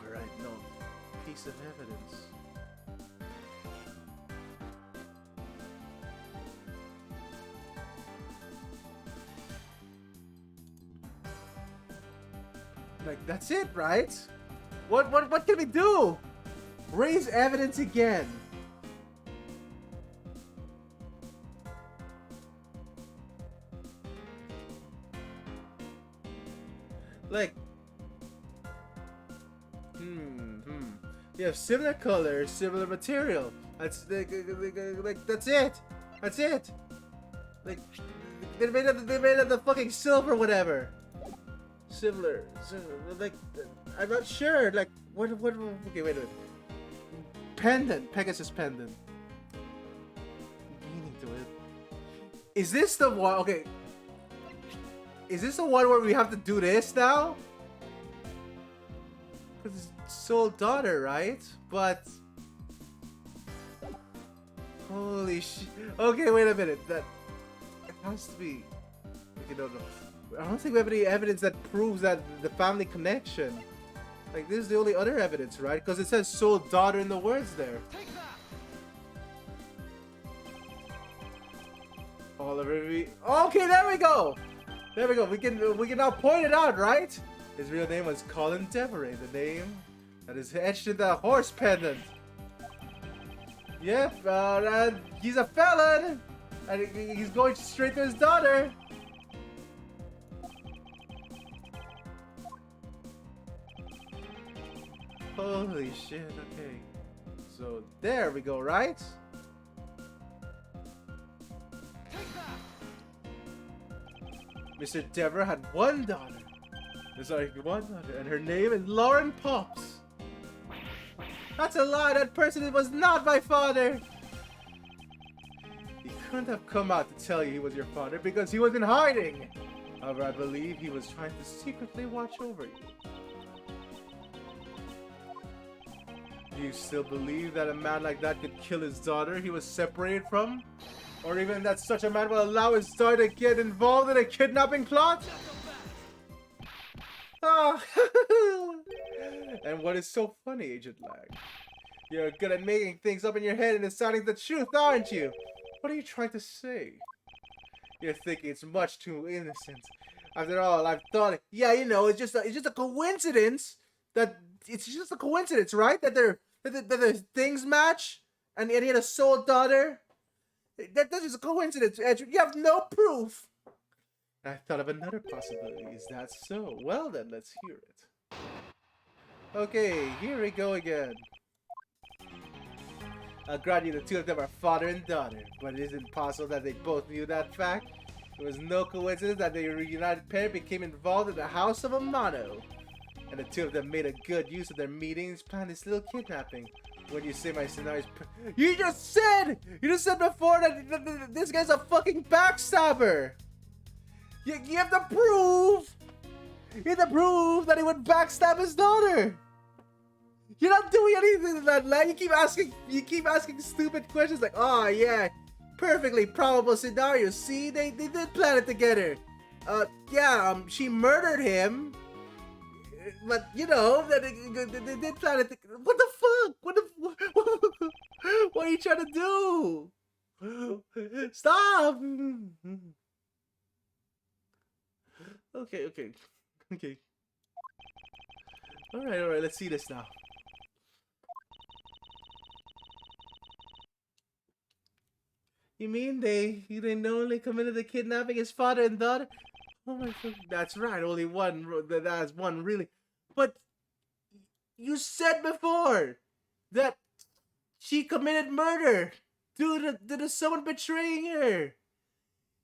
Alright, no. Piece of evidence. Like, that's it, right? What can we do? Raise evidence again. Like, you have similar colors, similar material. That's like that's it. That's it. Like, They made of the fucking silver, whatever. Silver, like, I'm not sure. Like, what? Okay, wait a minute. Pendant, Pegasus pendant. Meaning to it. Is this the one? Okay. Is this the one where we have to do this now? Because it's soul daughter, right? But holy shit. Okay, wait a minute. That it has to be. Okay, no. I don't think we have any evidence that proves that the family connection. Like, this is the only other evidence, right? Because it says soul daughter in the words there. Oliver. Okay, there we go. There we go. We can now point it out, right? His real name was Colin Deveray, the name that is etched in the horse pendant. Yep, he's a felon, and he's going straight to his daughter. Holy shit, okay. So, there we go, right? Mr. Dever had one daughter. One daughter, and her name is Lauren Pops. That's a lie. That person was not my father. He couldn't have come out to tell you he was your father because he was in hiding. However, I believe he was trying to secretly watch over you. Do you still believe that a man like that could kill his daughter he was separated from? Or even that such a man will allow his daughter to get involved in a kidnapping plot? Oh. And what is so funny, Agent Lang? You're good at making things up in your head and deciding the truth, aren't you? What are you trying to say? You're thinking it's much too innocent. After all, I've thought it. Yeah, you know, it's just a coincidence that it's just a coincidence, right? That the things match, and he had a soul daughter. That is a coincidence, Andrew. You have no proof. I thought of another possibility. Is that so? Well then, let's hear it. Okay, here we go again. I'll grant you the two of them are father and daughter, but it isn't possible that they both knew that fact. It was no coincidence that the reunited pair became involved in the House of Amano. And the two of them made a good use of their meetings, planned this little kidnapping. When you say my scenario is... You just said before that this guy's a fucking backstabber! You have to prove! You have to prove that he would backstab his daughter! You're not doing anything to that, lad. You keep asking stupid questions like, oh yeah, perfectly probable scenario. See, they did plan it together. She murdered him. But you know that they did plan it. What the fuck? What are you trying to do? Stop! Okay. All right. Let's see this now. You mean they knowingly committed the kidnapping his father and daughter? Oh my god, that's right. Only one. That's one really. But you said before that she committed murder due to someone betraying her.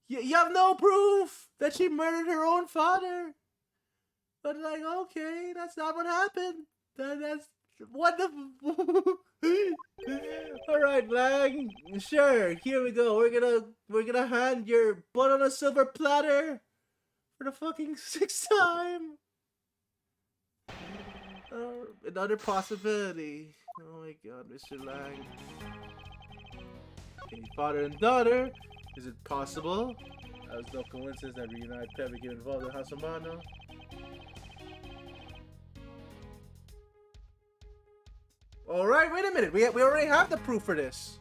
You have no proof that she murdered her own father. But like, okay, that's not what happened. That's what the. All right, Lang. Sure. Here we go. We're gonna hand your butt on a silver platter for the fucking 6th time. Another possibility. Oh my god, Mr. Lang. Okay, father and daughter. Is it possible? That was no coincidence that reunited pair became involved in House of Amano. Alright, wait a minute. We already have the proof for this.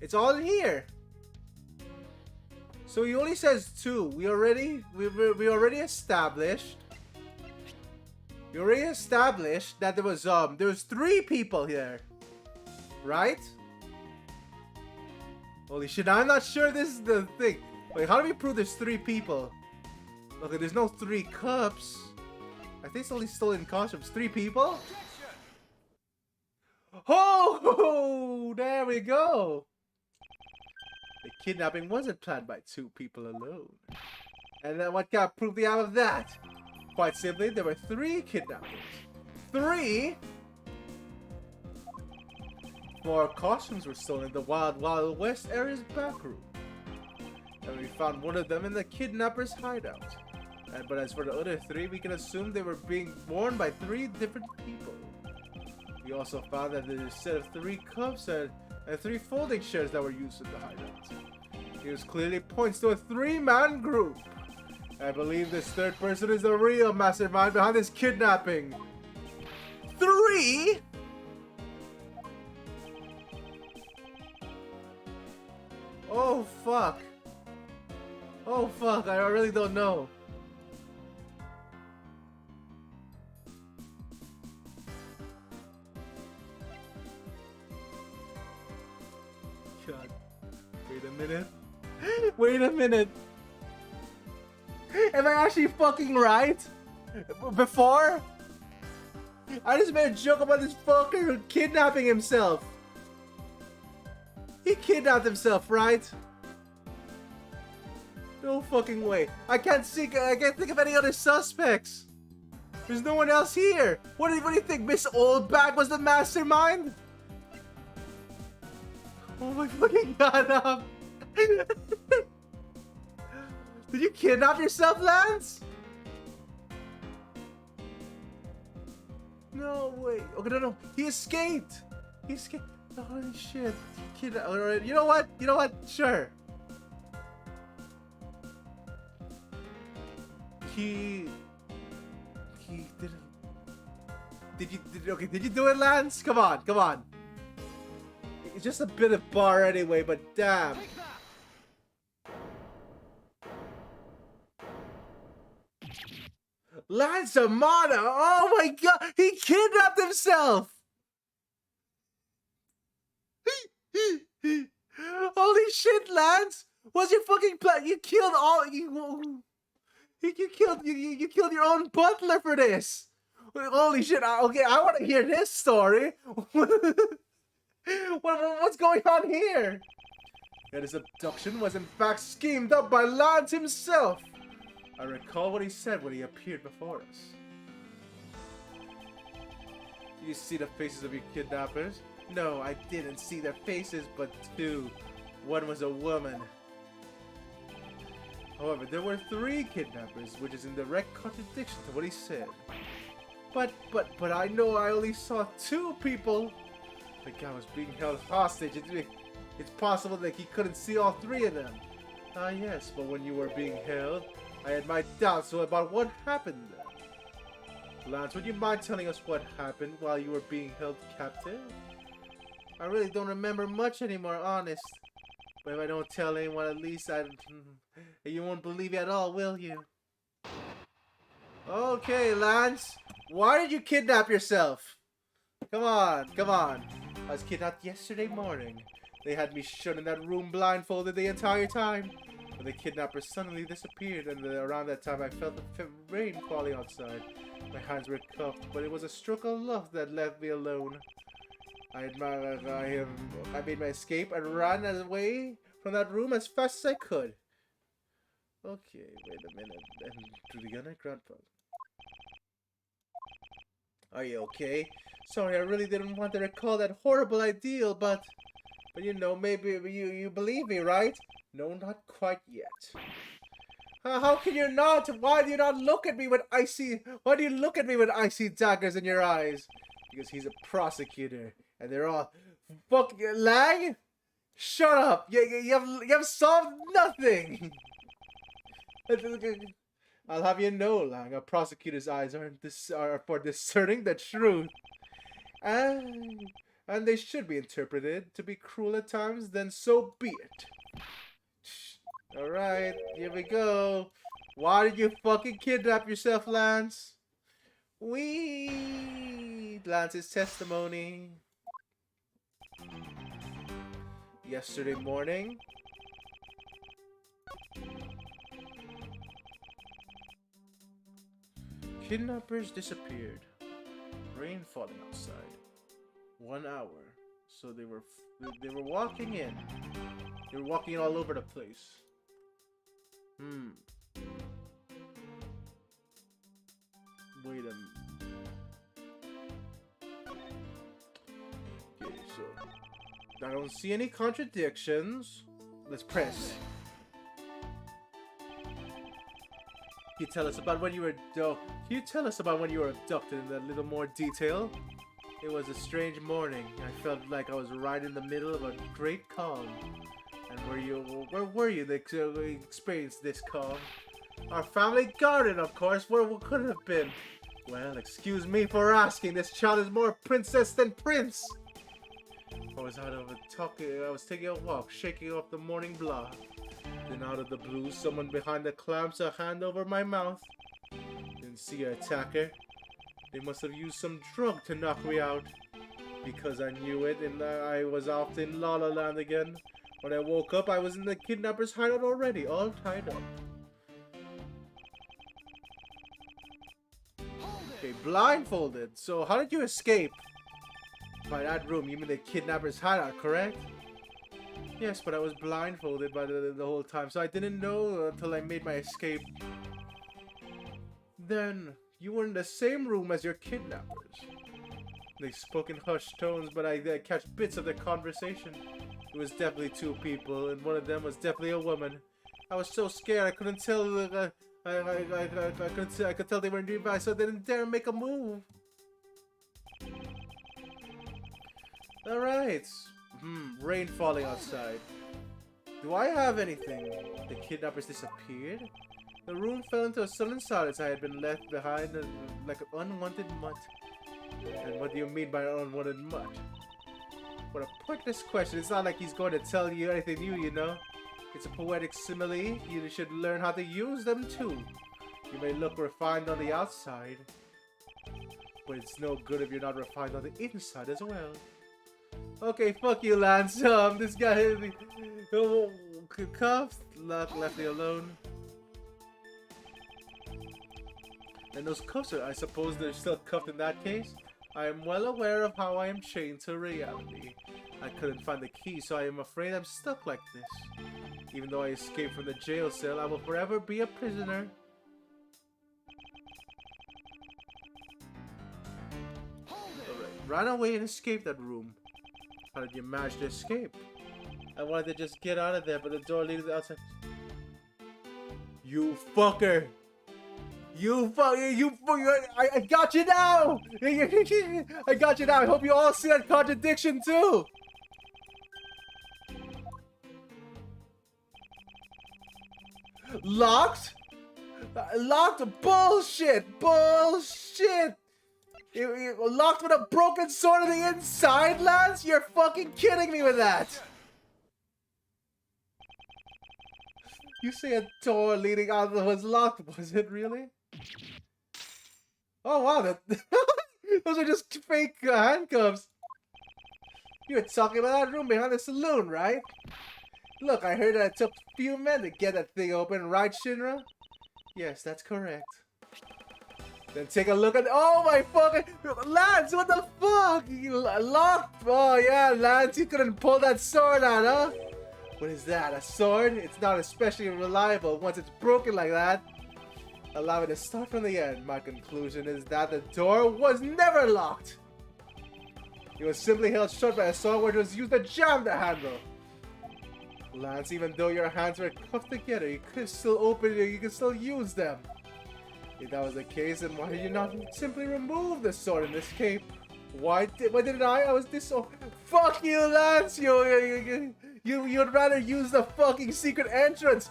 It's all in here. So he only says 2. We already established. We already established that there was 3 people here. Right? Holy shit, I'm not sure this is the thing. Wait, how do we prove there's 3 people? Okay, there's no 3 cups. I think it's only stolen costumes. 3 people? Oh, there we go. The kidnapping wasn't planned by two people alone. And then what kind of proof do you have of that? Quite simply, there were 3 kidnappers. 3? 4 costumes were stolen in the Wild Wild West area's back room. And we found one of them in the kidnapper's hideout. But as for the other 3, we can assume they were being worn by 3 different people. We also found that there's a set of 3 cups and 3 folding chairs that were used in the hideout. This clearly points to a 3-man group. I believe this 3rd person is the real mastermind behind this kidnapping. 3? Oh fuck. Oh fuck, I really don't know. God. Wait a minute. Wait a minute. Am I actually fucking right? Before? I just made a joke about this fucker kidnapping himself. He kidnapped himself, right? No fucking way. I can't think of any other suspects. There's no one else here. What do you think? Miss Oldbag was the mastermind? Oh my fucking god. Did you kidnap yourself, Lance? No way. Okay, no. He escaped. He escaped. Holy shit. Alright, you know what? You know what? Sure. He didn't. Did you do it, Lance? Come on, come on. It's just a bit of bar anyway, but damn. Lance Amana! Oh my god! He kidnapped himself! Holy shit, Lance! What's your fucking plan? You killed all you killed your own butler for this! Holy shit, okay, I want to hear this story! What's going on here? That his abduction was in fact schemed up by Lance himself! I recall what he said when he appeared before us. Do you see the faces of your kidnappers? No, I didn't see their faces, but 2. One was a woman. However, there were 3 kidnappers, which is in direct contradiction to what he said. But I know I only saw 2 people. The guy was being held hostage. It's possible that he couldn't see all 3 of them. Ah yes, but when you were being held, I had my doubts about what happened then. Lance, would you mind telling us what happened while you were being held captive? I really don't remember much anymore, honest. But if I don't tell anyone, at least you won't believe me at all, will you? Okay, Lance. Why did you kidnap yourself? Come on, come on. I was kidnapped yesterday morning. They had me shut in that room blindfolded the entire time. But the kidnapper suddenly disappeared, and around that time I felt the rain falling outside. My hands were cuffed, but it was a stroke of luck that left me alone. I made my escape and ran away from that room as fast as I could. Okay, wait a minute. And to the gunner, Grandpa. Are you okay? Sorry, I really didn't want to recall that horrible ideal, but you know, maybe you believe me, right? No, not quite yet. How can you not? Why do you not look at me with icy? Why do you look at me with icy daggers in your eyes? Because he's a prosecutor, and they're all fuck Lang. Shut up! You have solved nothing. I'll have you know, Lang, a prosecutor's eyes are for discerning the truth, and they should be interpreted to be cruel at times. Then so be it. Alright, here we go. Why did you fucking kidnap yourself, Lance? Lance's testimony. Yesterday morning. Kidnappers disappeared. Rain falling outside. 1 hour. So they were walking in. You're walking all over the place. Wait a minute. Okay, so I don't see any contradictions. Let's press. Can you tell us about when you were abducted in a little more detail? It was a strange morning. I felt like I was right in the middle of a great calm. And where were you to experience this calm? Our family garden, of course. What could it have been? Well, excuse me for asking. This child is more princess than prince. I was taking a walk, shaking off the morning blah. Then out of the blue, someone behind the clamps a hand over my mouth. Didn't see an attacker. They must have used some drug to knock me out. Because I knew it, and I was off in La La Land again. When I woke up, I was in the kidnapper's hideout already, all tied up. Okay, blindfolded. So how did you escape? By that room, you mean the kidnapper's hideout, correct? Yes, but I was blindfolded by the whole time, so I didn't know until I made my escape. Then, you were in the same room as your kidnappers. They spoke in hushed tones, but I catch bits of their conversation. It was definitely two people, and one of them was definitely a woman. I was so scared I couldn't tell. I could tell they were nearby, so I didn't dare make a move. All right. Rain falling outside. Do I have anything? The kidnappers disappeared? The room fell into a sudden silence. I had been left behind like an unwanted mutt. And what do you mean by an unwanted mutt? What a pointless question. It's not like he's going to tell you anything new, you know? It's a poetic simile. You should learn how to use them too. You may look refined on the outside, but it's no good if you're not refined on the inside as well. Okay, fuck you, Lance. This guy hit me. Cuffed. Left me alone. And those cuffs are, I suppose they're still cuffed in that case? I am well aware of how I am chained to reality. I couldn't find the key, so I am afraid I'm stuck like this. Even though I escaped from the jail cell, I will forever be a prisoner. Alright, ran away and escaped that room. How did you manage to escape? I wanted to just get out of there, but the door leading to the outside. You fucker! I got you now! I got you now. I hope you all see that contradiction too. Locked? Locked? Bullshit! Bullshit! Locked with a broken sword on the inside, Lance? You're fucking kidding me with that! You say a door leading out was locked, was it really? Oh wow, those are just fake handcuffs. You were talking about that room behind the saloon, right? Look, I heard that it took a few men to get that thing open, right, Shinra? Yes, that's correct. Then take a look at. Oh my fucking Lance! What the fuck? You locked? Oh yeah, Lance, you couldn't pull that sword out, huh? What is that? A sword? It's not especially reliable once it's broken like that. Allow me to start from the end. My conclusion is that the door was never locked. It was simply held shut by a sword which was used to jam the handle. Lance, even though your hands were cuffed together, you could still open it. You could still use them. If that was the case, then why did you not simply remove the sword and escape? Why didn't I? I was fuck you, Lance. You'd rather use the fucking secret entrance.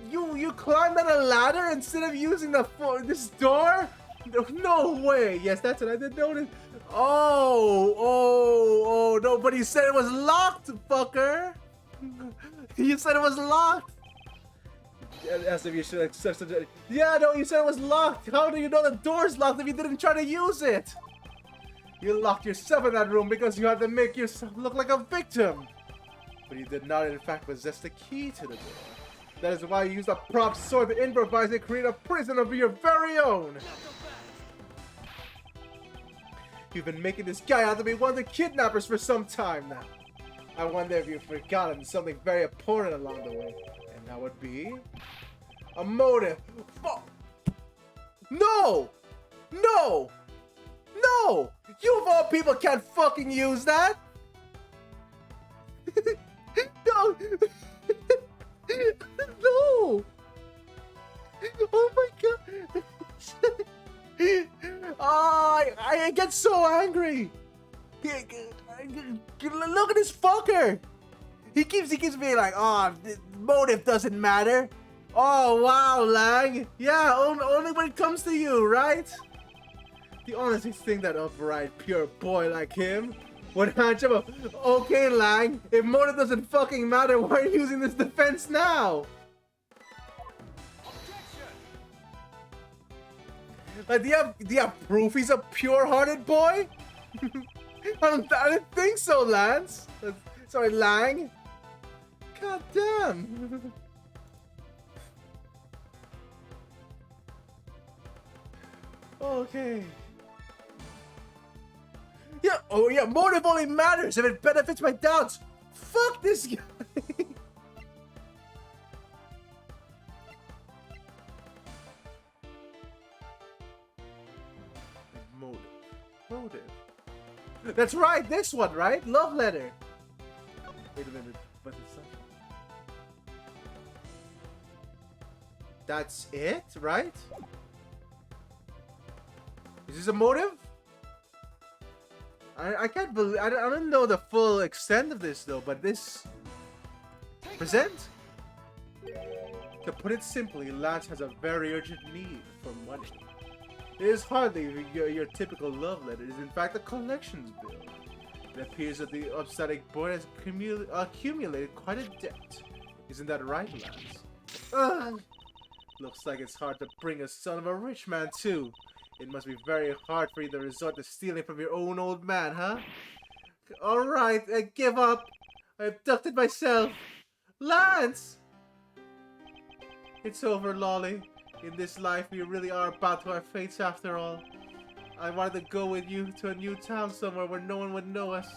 You climbed on a ladder instead of using this door? No way. Yes, that's it. I didn't notice. Oh, no, but you said it was locked, fucker. You said it was locked. As if you should accept it. Yeah, no, you said it was locked. How do you know the door's locked if you didn't try to use it? You locked yourself in that room because you had to make yourself look like a victim. But you did not, in fact, possess the key to the door. That is why you used a prop sword to improvise and create a prison of your very own. You've been making this guy out to be one of the kidnappers for some time now. I wonder if you've forgotten something very important along the way. And that would be... a motive. Fuck! No! No! No! You of all people can't fucking use that! No! No! Oh my god! Oh, I get so angry! Look at this fucker! He keeps being like, oh, the motive doesn't matter. Oh wow, Lang. Yeah, only when it comes to you, right? The honestly think that upright, pure boy like him would hand him a... Okay, Lang, if motive doesn't fucking matter, why are you using this defense now? Like, do you have proof he's a pure-hearted boy? I don't think so, Lance. Sorry, Lang. God damn. Okay. Yeah, oh yeah, motive only matters if it benefits my doubts. Fuck this guy. Motive. That's right, this one, right? Love letter. Wait a minute, but it's not. That's it, right? Is this a motive? I can't believe... I don't know the full extent of this, though, but this... Present? To put it simply, Lance has a very urgent need for money. It is hardly your typical love letter. It is, in fact, a collections bill. It appears that the upstanding boy has accumulated quite a debt. Isn't that right, Lance? Ugh. Looks like it's hard to bring a son of a rich man, too. It must be very hard for you to resort to stealing from your own old man, huh? Alright, I give up. I abducted myself. Lance! It's over, Lolly. In this life, we really are bound to our fates after all. I wanted to go with you to a new town somewhere where no one would know us.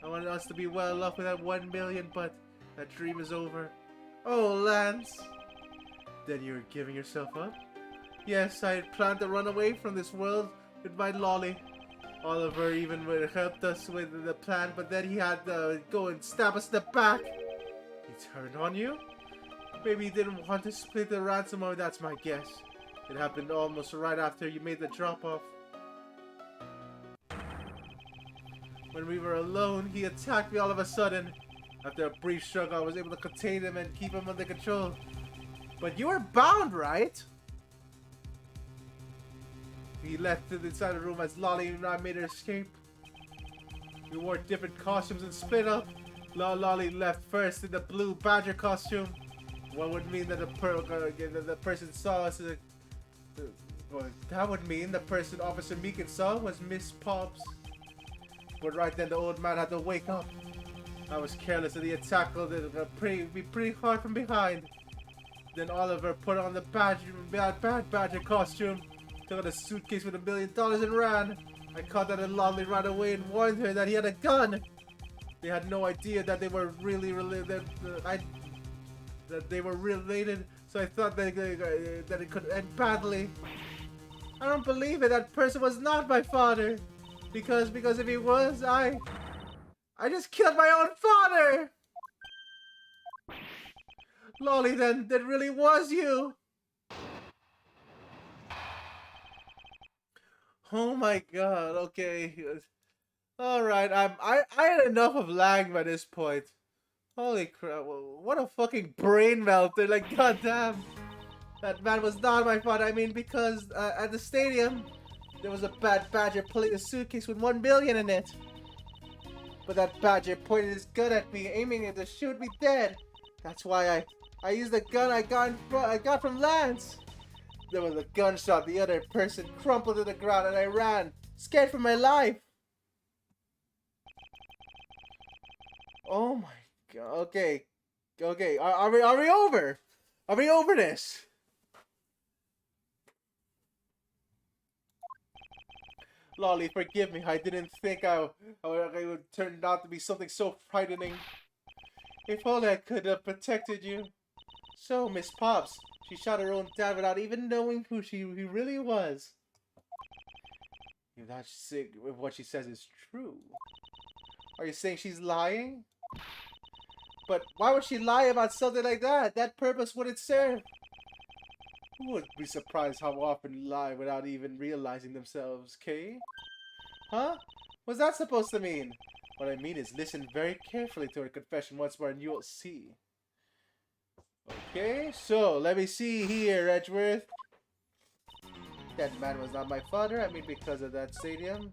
I wanted us to be well off with that 1 million, but that dream is over. Oh, Lance. Then you're giving yourself up? Yes, I had planned to run away from this world with my Lolly. Oliver even helped us with the plan, but then he had to go and stab us in the back. He turned on you? Maybe he didn't want to split the ransom, or that's my guess. It happened almost right after you made the drop-off. When we were alone, he attacked me all of a sudden. After a brief struggle, I was able to contain him and keep him under control. But you were bound, right? He left inside the room as Lolly and I made her escape. We wore different costumes and split up. Lolly left first in the blue badger costume. What would mean that the person saw us. Well, that would mean the person Officer Meekin saw was Miss Pops. But right then the old man had to wake up. I was careless and he attacked me pretty hard from behind. Then Oliver put on the bad badger costume, took out a suitcase with $1 million and ran. I caught that in Lolly right away and warned her that he had a gun. They had no idea that they were really related. That they were related, so I thought that it could end badly. I don't believe it. That person was not my father, because if he was, I just killed my own father. Lolly, then that really was you. Oh my god. Okay. All right. I had enough of Lang by this point. Holy crap, what a fucking brain melter, like goddamn. That man was not my father. I mean, because at the stadium, there was a bad badger pulling a suitcase with $1 billion in it. But that badger pointed his gun at me, aiming it to shoot me dead. That's why I used the gun I got from Lance. There was a gunshot, the other person crumpled to the ground, and I ran, scared for my life. Oh my god. Okay. Are we over? Are we over this? Lolly, forgive me. I didn't think I would turn out to be something so frightening. If only I could have protected you. So, Miss Pops, she shot her own dad without even knowing who he really was. If that's if what she says is true. Are you saying she's lying? But why would she lie about something like that? That purpose wouldn't serve. Who would be surprised how often lie without even realizing themselves, Kay? Huh? What's that supposed to mean? What I mean is listen very carefully to her confession once more and you'll see. Okay, so let me see here, Edgeworth. That man was not my father, I mean because of that stadium.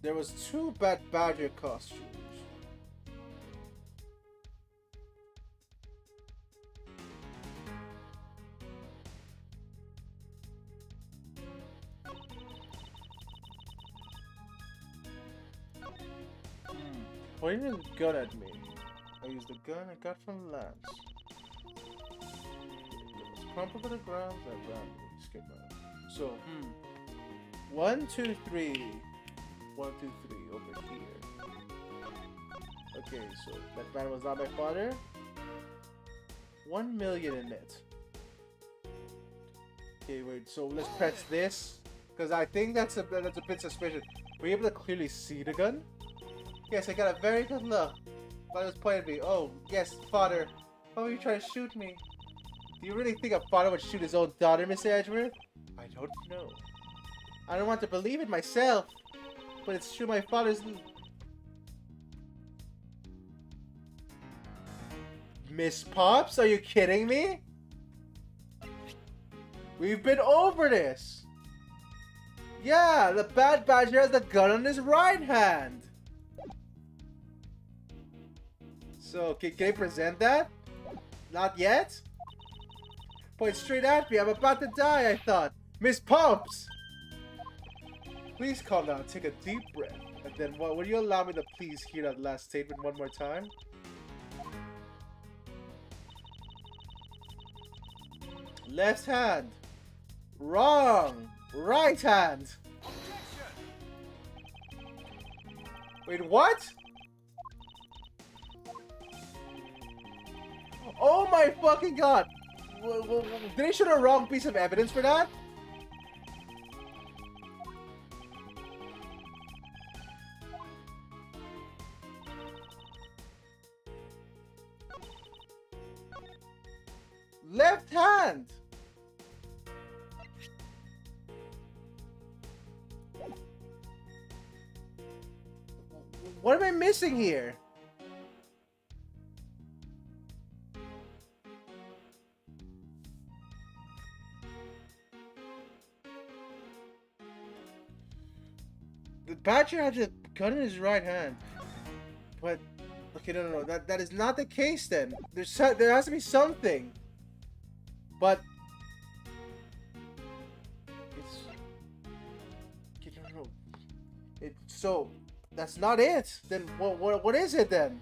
There was 2 bad badger costumes. Pointing his gun at me. I used the gun I got from Lance. It was crumpled to the ground. I randomly skipped out. So, 1, 2, 3. 1, 2, 3 over here. Okay, so that man was not my father. 1 million in it. Okay, wait. So let's press this because I think that's a bit suspicious. Were you able to clearly see the gun? Yes, I got a very good look. But it was pointed at me. Oh, yes, father. Why were you trying to shoot me? Do you really think a father would shoot his own daughter, Mr. Edgeworth? I don't know. I don't want to believe it myself. But it's true my father's... Miss Pops, are you kidding me? We've been over this. Yeah, the bad badger has the gun on his right hand. So, can I present that? Not yet? Point straight at me. I'm about to die, I thought. Miss Pops! Please calm down. Take a deep breath. And then, would you allow me to please hear that last statement one more time? Left hand. Wrong. Right hand. Wait, what? Oh my fucking god! Did they show a wrong piece of evidence for that? Left hand! What am I missing here? The badger has a gun in his right hand. But okay, no. That is not the case then. There has to be something. But it's no. So that's not it. Then what is it then?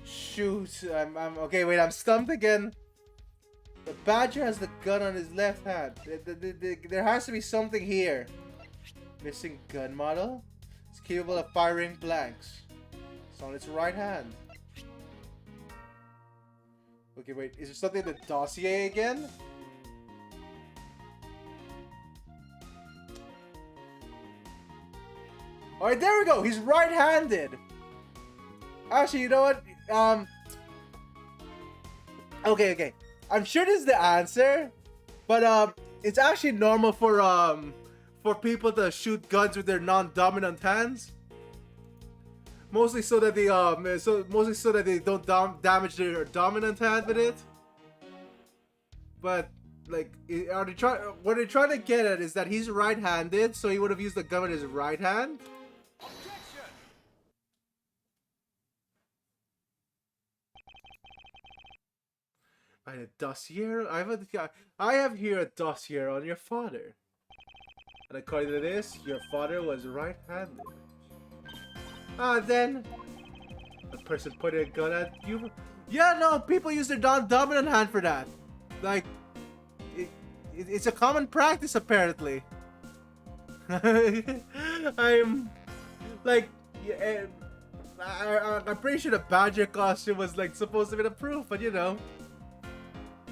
Shoot, I'm okay. Wait, I'm stumped again. The badger has the gun on his left hand. There has to be something here. Missing gun model. It's capable of firing blanks. It's on its right hand. Okay, wait. Is there something in the dossier again? Alright, there we go. He's right-handed. Actually, you know what? Okay. I'm sure this is the answer, but it's actually normal for people to shoot guns with their non-dominant hands. Mostly so that they don't damage their dominant hand with it. But like, what they're trying to get at is that he's right-handed, so he would have used the gun with his right hand. By a dossier? I have here a dossier on your father. And according to this, your father was right-handed. Then the person pointed a gun at you. Yeah, no, people use their dominant hand for that. Like, it's a common practice apparently. I'm like, yeah, I'm pretty sure the badger costume was like supposed to be the proof, but you know,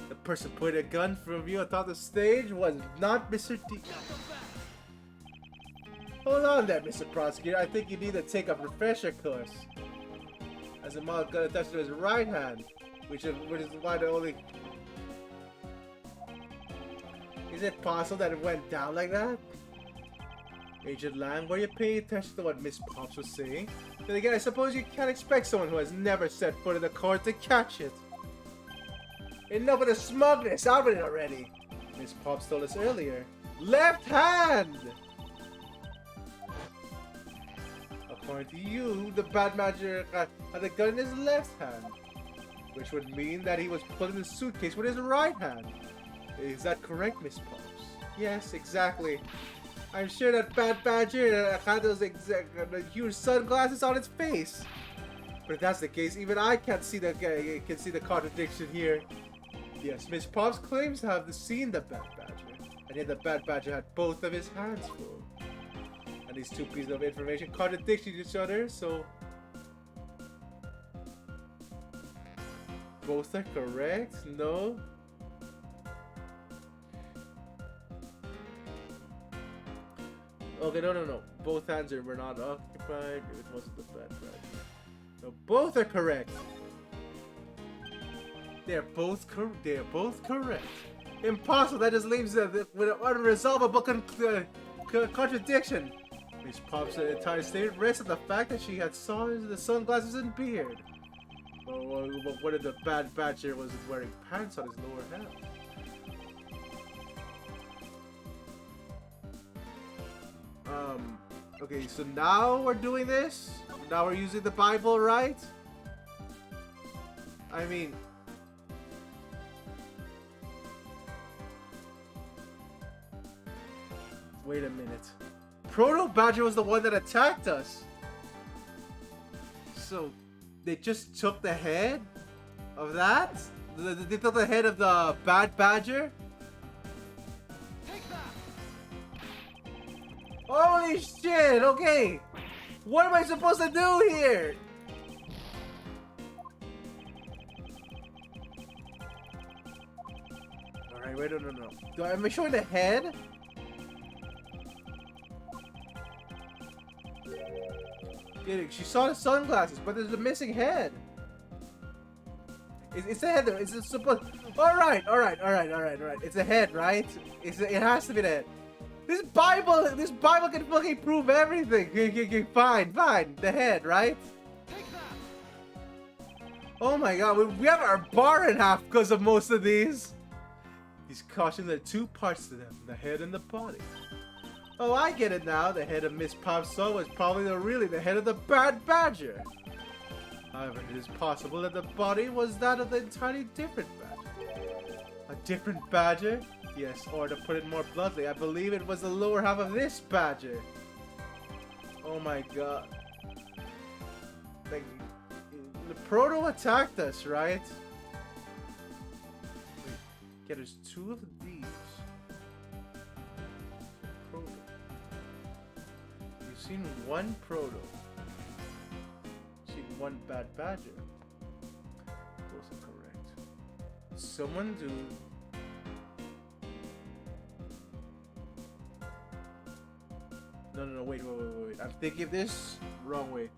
the person pointed a gun from you atop the stage was not Mr. D. Hold on there, Mr. Prosecutor. I think you need to take a refresher course. As a model gun attached to his right hand, which is why the only. Is it possible that it went down like that? Agent Lang, were you paying attention to what Miss Pops was saying? Then again, I suppose you can't expect someone who has never set foot in the court to catch it. Enough of the smugness, out with it already. Miss Pops told us earlier. Left hand! According to you, the bad badger had the gun in his left hand. Which would mean that he was pulling the suitcase with his right hand. Is that correct, Miss Pops? Yes, exactly. I'm sure that bad badger had those huge sunglasses on its face. But if that's the case, even I can't see the contradiction here. Yes, Miss Pops claims to have seen the bad badger, and yet the bad badger had both of his hands full. And these two pieces of information contradict each other, so both are correct? No? Okay, no. Both hands were not occupied. It wasn't the bad badger. No, both are correct. They are both correct. Impossible. That just leaves with an unresolvable contradiction. Miss Pops' entire statement rests on the fact that she had saw the sunglasses and beard. But what if the bad badger was wearing pants on his lower half? Okay, so now we're doing this? Now we're using the Bible, right? I mean... Wait a minute. Proto Badger was the one that attacked us. So, they just took the head of that? They took the head of the bad badger? Holy shit, okay. What am I supposed to do here? Alright, wait, no. Am I showing the head? She saw the sunglasses, but there's a missing head. It's the head though. It's supposed. Alright. It's a head, right? It has to be the head. This Bible can fucking prove everything. Fine. The head, right? Oh my god, we have our bar in half because of most of these. He's cautioning there are two parts to them, the head and the body. Oh, I get it now. The head of Miss Pops was probably really the head of the bad badger. However, it is possible that the body was that of the entirely different badger. A different badger? Yes, or to put it more bluntly, I believe it was the lower half of this badger. Oh my god. Like, the Proto attacked us, right? Wait, yeah, there's two of these. Proto. You've seen one Proto. You've seen one bad badger. Both are correct. Someone do... No, wait. I'm thinking of this wrong way.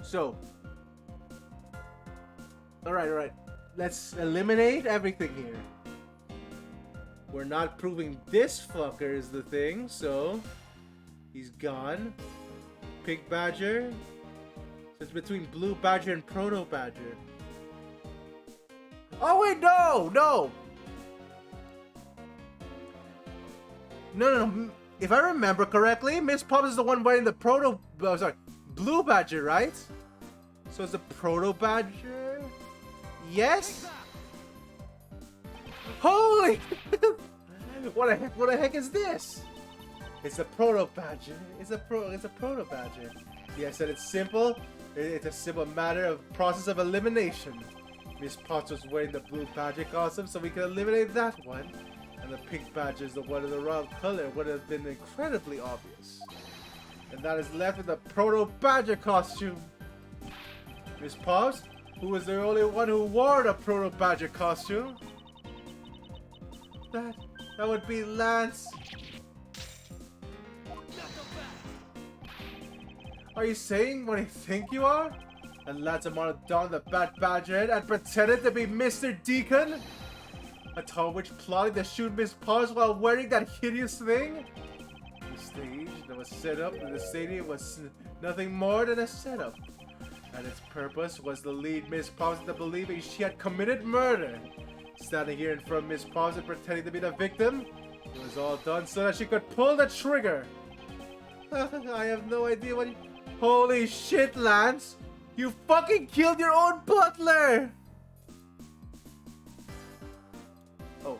So, alright. Let's eliminate everything here. We're not proving this fucker is the thing, so he's gone. Pink Badger. So it's between Blue Badger and Proto Badger. Oh wait, no! No. If I remember correctly, Miss Pops is the one wearing the Blue Badger, right? So it's the Proto Badger? Yes? Holy! What the heck is this? It's a Proto Badger. It's a Proto Badger. Yeah, I said it's simple. It's a simple matter of process of elimination. Miss Potts was wearing the blue badger costume, so we can eliminate that one. And the pink badge is the one of the wrong color would have been incredibly obvious. And that is left with the proto badger costume. Miss Potts, who was the only one who wore the proto badger costume. That would be Lance. Are you saying what you think you are? And Lance Amano donned the Bat Badger head and pretended to be Mr. Deacon? A Tom Witch plotting to shoot Miss Potts while wearing that hideous thing? The stage that was set up in the stadium was nothing more than a setup. And its purpose was to lead Miss Potts into believing she had committed murder. Standing here in front of Miss Potts and pretending to be the victim, it was all done so that she could pull the trigger. I have no idea what you... Holy shit, Lance! You fucking killed your own butler! Oh.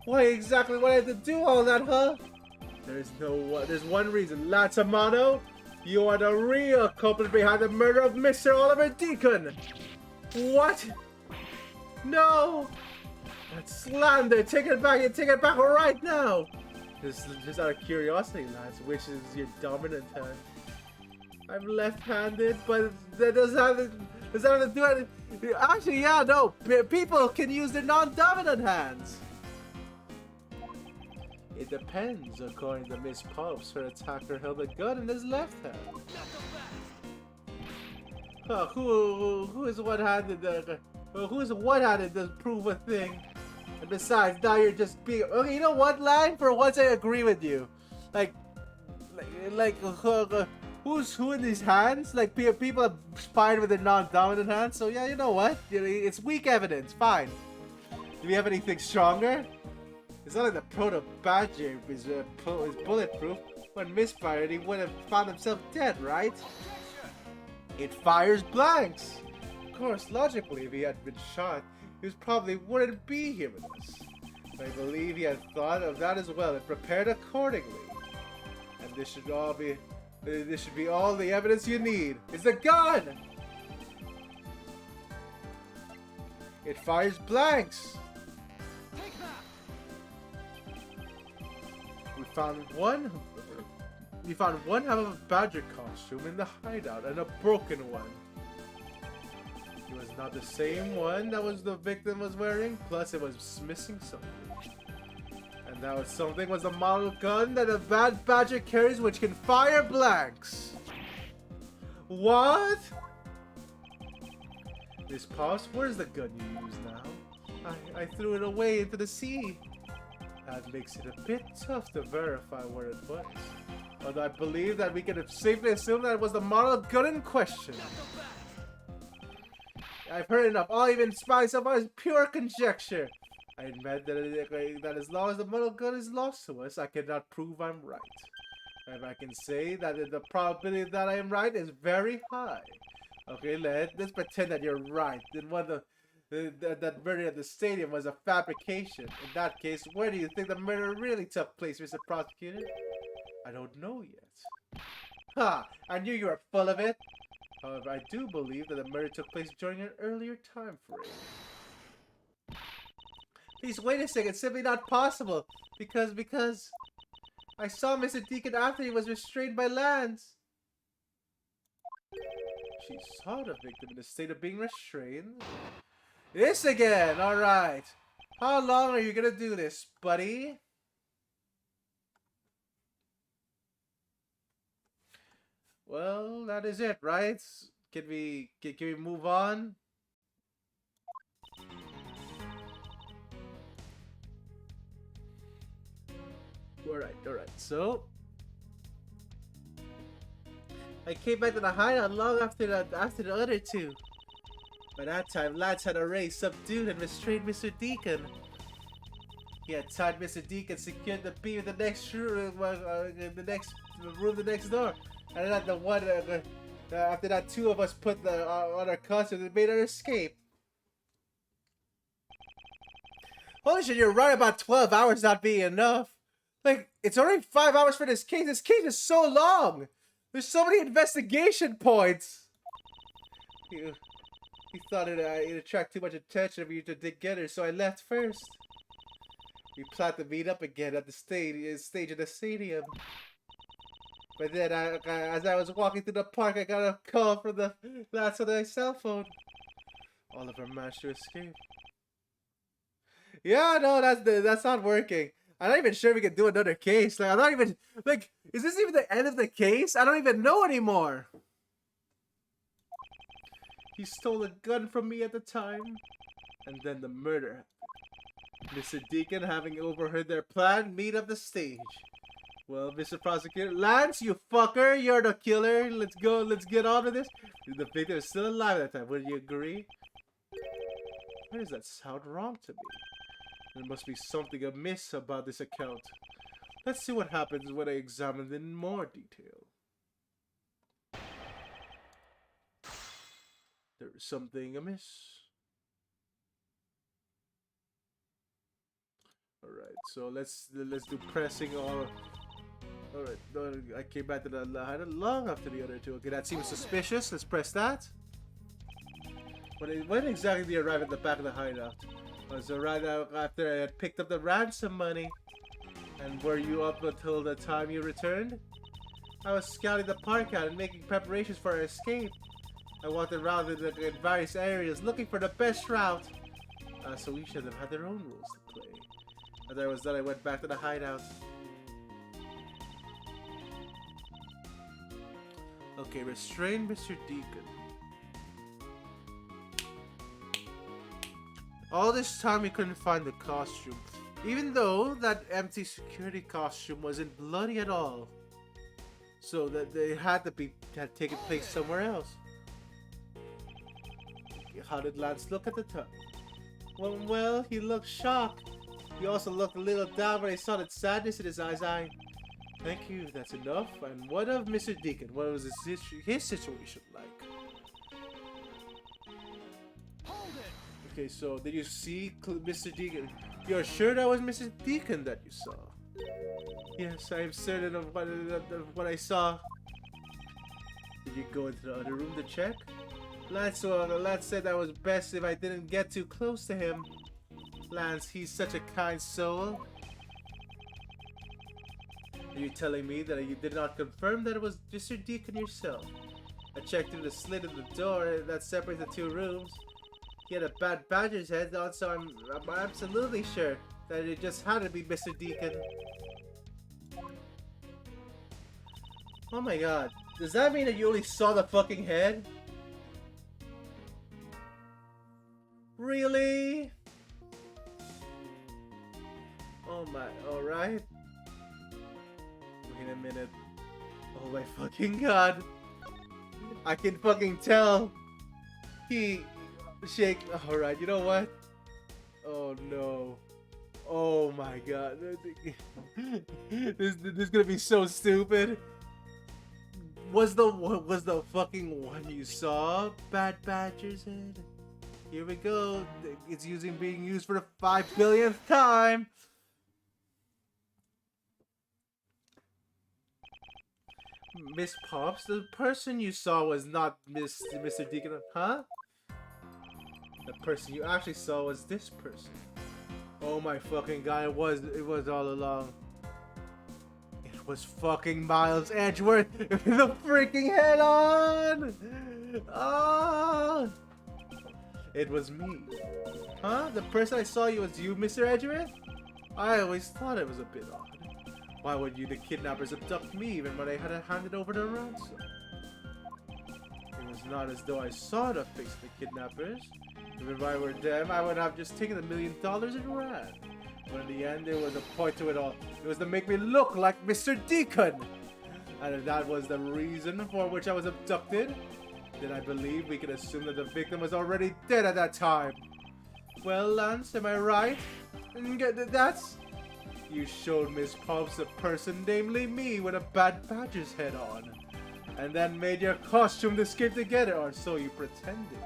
Why exactly why I had to do all that, huh? There's one reason. Lance Amano, you are the real culprit behind the murder of Mr. Oliver Deacon! What? No! That's slander! Take it back right now! Just out of curiosity, Lance, which is your dominant hand? I'm left-handed, but that doesn't have to do it. Actually, yeah, no. People can use their non-dominant hands. It depends, according to Miss Pops. Her attacker held a gun in his left hand. Who is one-handed? Who is one-handed to prove a thing? And besides, now you're just being... Okay, you know what, Lang? For once, I agree with you. Who's who in these hands? Like, people are spied with their non-dominant hands. So, yeah, you know what? It's weak evidence. Fine. Do we have anything stronger? It's not like the Proto Badger is bulletproof. When misfired, he would have found himself dead, right? It fires blanks. Of course, logically, if he had been shot, he probably wouldn't be here with us. I believe he had thought of that as well and prepared accordingly. And this should be all the evidence you need. It's a gun! It fires blanks! We found one half of a badger costume in the hideout and a broken one. It was not the same one that the victim was wearing, plus it was missing something. And that something was the model gun that a bad badger carries, which can fire blanks. What? Miss Potts, where's the gun you use now? I threw it away into the sea. That makes it a bit tough to verify where it was. Although I believe that we can safely assume that it was the model gun in question. I've heard enough. I'll even spy so far as pure conjecture. I admit that as long as the model gun is lost to us, I cannot prove I'm right. And I can say that the probability that I am right is very high. Okay, let's pretend that you're right. Then that murder at the stadium was a fabrication. In that case, where do you think the murder really took place, Mr. Prosecutor? I don't know yet. Ha! I knew you were full of it. However, I do believe that the murder took place during an earlier time frame. Please wait a second. It's simply not possible. Because I saw Mr. Deacon after he was restrained by Lance. She saw the victim in a state of being restrained. This again! Alright. How long are you gonna do this, buddy? Well, that is it, right? Can we move on? Alright. So I came back to the hideout long after the other two. By that time, Lance had already subdued and restrained Mr. Deacon. He had tied Mr. Deacon, secured the bee in the next room, the next door. And then after that, two of us put on our costumes and made our escape. Holy shit, you're right about 12 hours not being enough. Like, it's already 5 hours for this case. This case is so long. There's so many investigation points. He thought it'd attract too much attention for you to get her, so I left first. We planned to meet up again at the stage of the stadium. But then, as I was walking through the park, I got a call from the lads on my cell phone. Oliver managed to escape. Yeah, no, that's not working. I'm not even sure we can do another case. Like, I'm not even, like, is this even the end of the case? I don't even know anymore. He stole a gun from me at the time, and then the murder happened. Mr. Deacon, having overheard their plan, meet up the stage. Well, Mr. Prosecutor, Lance, you fucker, you're the killer. Let's go, let's get on with this. The victim is still alive at that time. Would you agree? Why does that sound wrong to me? There must be something amiss about this account. Let's see what happens when I examine it in more detail. There is something amiss. Alright, so let's do pressing all. Alright, I came back to the hideout long after the other two. Okay, that seems suspicious. Let's press that. When exactly did you arrive at the back of the hideout? Was it right after I had picked up the ransom money? And were you up until the time you returned? I was scouting the park out and making preparations for our escape. I walked around in various areas looking for the best route. So each of them had their own rules to play. After I was done, I went back to the hideout. Okay, restrain Mr. Deacon. All this time we couldn't find the costume, even though that empty security costume wasn't bloody at all. So that they had taken place somewhere else. How did Lance look at the time? Well, he looked shocked. He also looked a little down when I saw that sadness in his eyes. Thank you, that's enough. And what of Mr. Deacon? What was his situation like? Okay, so did you see Mr. Deacon? You're sure that was Mr. Deacon that you saw? Yes, I am certain of what I saw. Did you go into the other room to check? Lance said that was best if I didn't get too close to him. Lance, he's such a kind soul. Are you telling me that you did not confirm that it was Mr. Deacon yourself? I checked through the slit in the door that separates the two rooms. He had a bad badger's head on, so I'm absolutely sure that it just had to be Mr. Deacon. Oh my god. Does that mean that you only saw the fucking head? Really? Oh my, alright. Wait a minute. Oh my fucking god. I can fucking tell. Shake. Alright, you know what? Oh no. Oh my god. This is gonna be so stupid. Was the fucking one you saw Bad Badger's head? Here we go. It's being used for the 5 billionth time. Miss Pops, the person you saw was not Mr. Deacon, huh? The person you actually saw was this person. Oh my fucking god, it was all along. It was fucking Miles Edgeworth with the freaking head on! Oh! It was me. Huh? The person I saw was you, Mr. Edgeworth? I always thought it was a bit odd. Why would you, the kidnappers, abduct me even when I had handed over the ransom? It was not as though I saw the face of the kidnappers. If I were them, I would have just taken $1 million and ran. But in the end, there was a point to it all. It was to make me look like Mr. Deacon. And if that was the reason for which I was abducted, then I believe we can assume that the victim was already dead at that time. Well, Lance, am I right? That's... You showed Miss Pops a person, namely me, with a bad badger's head on. And then made your costume to escape together, or so you pretended.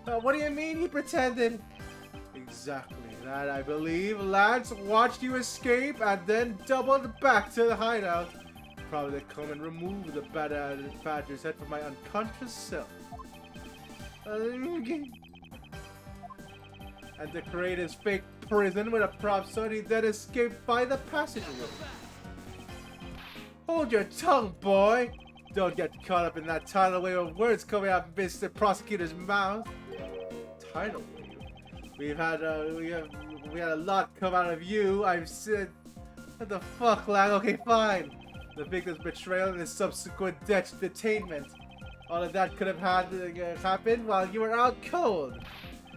What do you mean he pretended? Exactly. That I believe Lance watched you escape and then doubled back to the hideout. Probably to come and remove the badger's head from my unconscious self. And to create his fake prison with a prop so he then escaped by the passageway. Hold your tongue, boy! Don't get caught up in that tidal wave of words coming out of Mr. Prosecutor's mouth. Tidal wave? We had a lot come out of you. I've said, what the fuck, Lang? Okay, fine. The victim's betrayal and his subsequent detainment. All of that could have happened while you were out cold.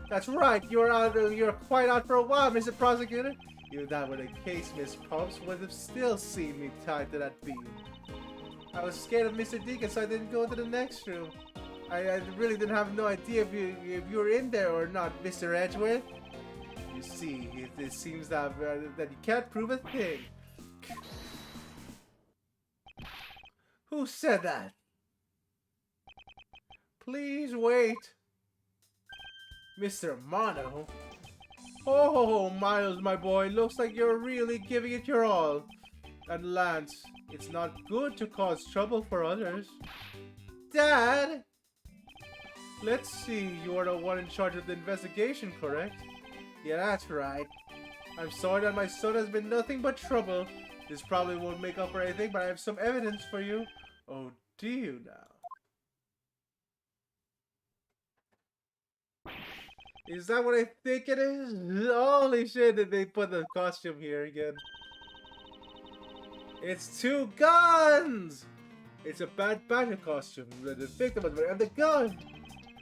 That's right, you were quite out for a while, Mr. Prosecutor. If that were the case, Miss Pumps would have still seen me tied to that beam. I was scared of Mr. Deacon, so I didn't go to the next room. I really didn't have no idea if you were in there or not, Mr. Edgeworth. You see, it seems that you can't prove a thing. Who said that? Please wait. Mr. Mono? Oh, Miles, my boy, looks like you're really giving it your all. And Lance, it's not good to cause trouble for others. Dad! Let's see, you are the one in charge of the investigation, correct? Yeah, that's right. I'm sorry that my son has been nothing but trouble. This probably won't make up for anything, but I have some evidence for you. Oh, do you now? Is that what I think it is? Holy shit, did they put the costume here again? It's two guns! It's a Bad Badger costume. The victim was wearing the gun.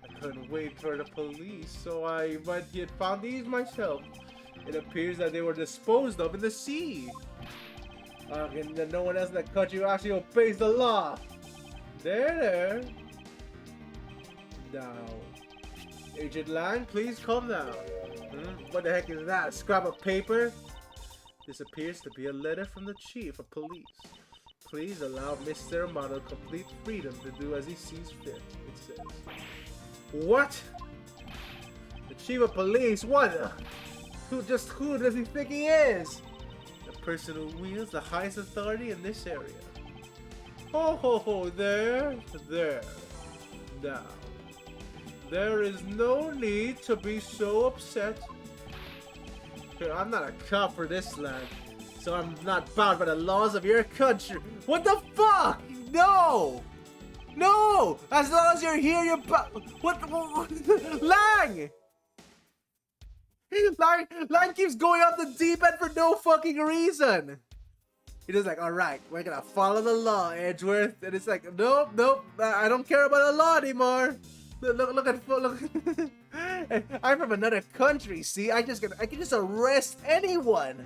I couldn't wait for the police, so I went and found these myself. It appears that they were disposed of in the sea. And that no one else in the country actually obeys the law. There. Now, Agent Lang, please calm down. What the heck is that? A scrap of paper? This appears to be a letter from the Chief of Police. Please allow Mr. Amato complete freedom to do as he sees fit, it says. What? The Chief of Police? What? Who does he think he is? The person who wields the highest authority in this area. Ho, there. Now, there is no need to be so upset. I'm not a cop for this land, so I'm not bound by the laws of your country. What the fuck? No! No! As long as you're here, you're What? Lang! Lang keeps going off the deep end for no fucking reason. He just like, alright, we're gonna follow the law, Edgeworth. And it's like, nope, I don't care about the law anymore. Look. I'm from another country, see? I can just arrest anyone.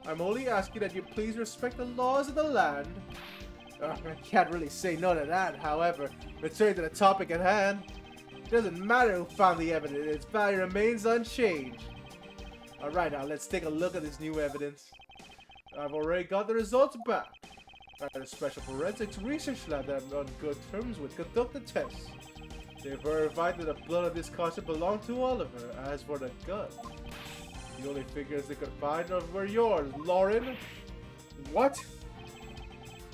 I'm only asking that you please respect the laws of the land. I can't really say no to that, however. Returning to the topic at hand. It doesn't matter who found the evidence, its value remains unchanged. Alright, now let's take a look at this new evidence. I've already got the results back. I had a special forensics research lab that I'm on good terms with conduct the tests. They verified that the blood of this costume belonged to Oliver. As for the gun, the only figures they could find were yours, Lauren. What?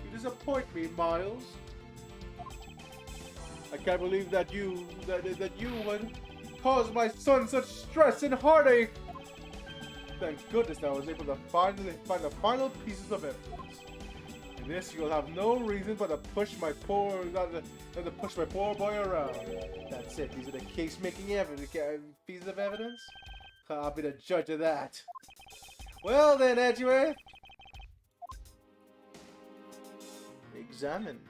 You disappoint me, Miles. I can't believe that you would cause my son such stress and heartache. Thank goodness I was able to finally find the final pieces of evidence. In this, you'll have no reason but to push my poor boy around. That's it. These are the case-making pieces of evidence. I'll be the judge of that. Well then, Edgeworth. Examine.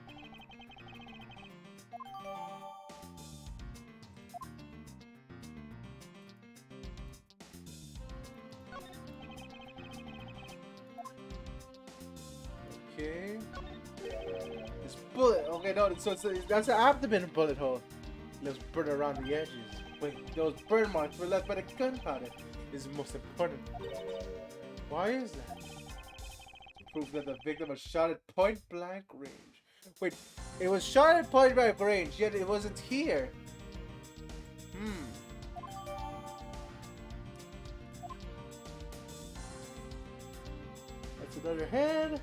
Okay. This bullet. Okay, no, so that's an abdomen bullet hole. Let's burn around the edges. Wait, those burn marks were left by the gunpowder. This is most important. Why is that? Proof that the victim was shot at point blank range. Wait, it was shot at point blank range, yet it wasn't here. another head.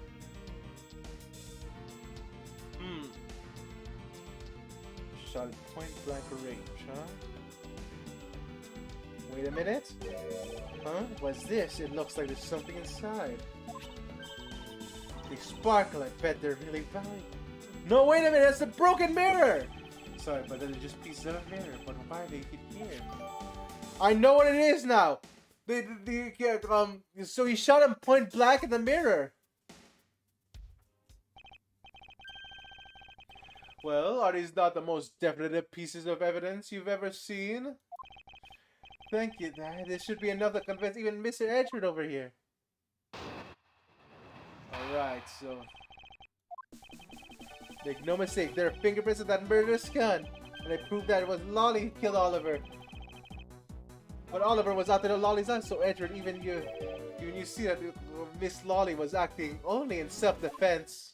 Shot at point blank range, huh? Wait a minute. Huh? What's this? It looks like there's something inside. They sparkle. I bet they're really valuable. No, wait a minute. That's the broken mirror. Sorry, but they're just pieces of a mirror. But why are they here? I know what it is now. So he shot him point blank in the mirror. Well, are these not the most definitive pieces of evidence you've ever seen? Thank you, Dad. This should be enough to convince even Mr. Edgeworth over here. Alright, so... Make no mistake, there are fingerprints of that murderous gun. And they prove that it was Lolly who killed Oliver. But Oliver was after the Lolly's eye, so Edgeworth, even you see that Miss Lolly was acting only in self-defense.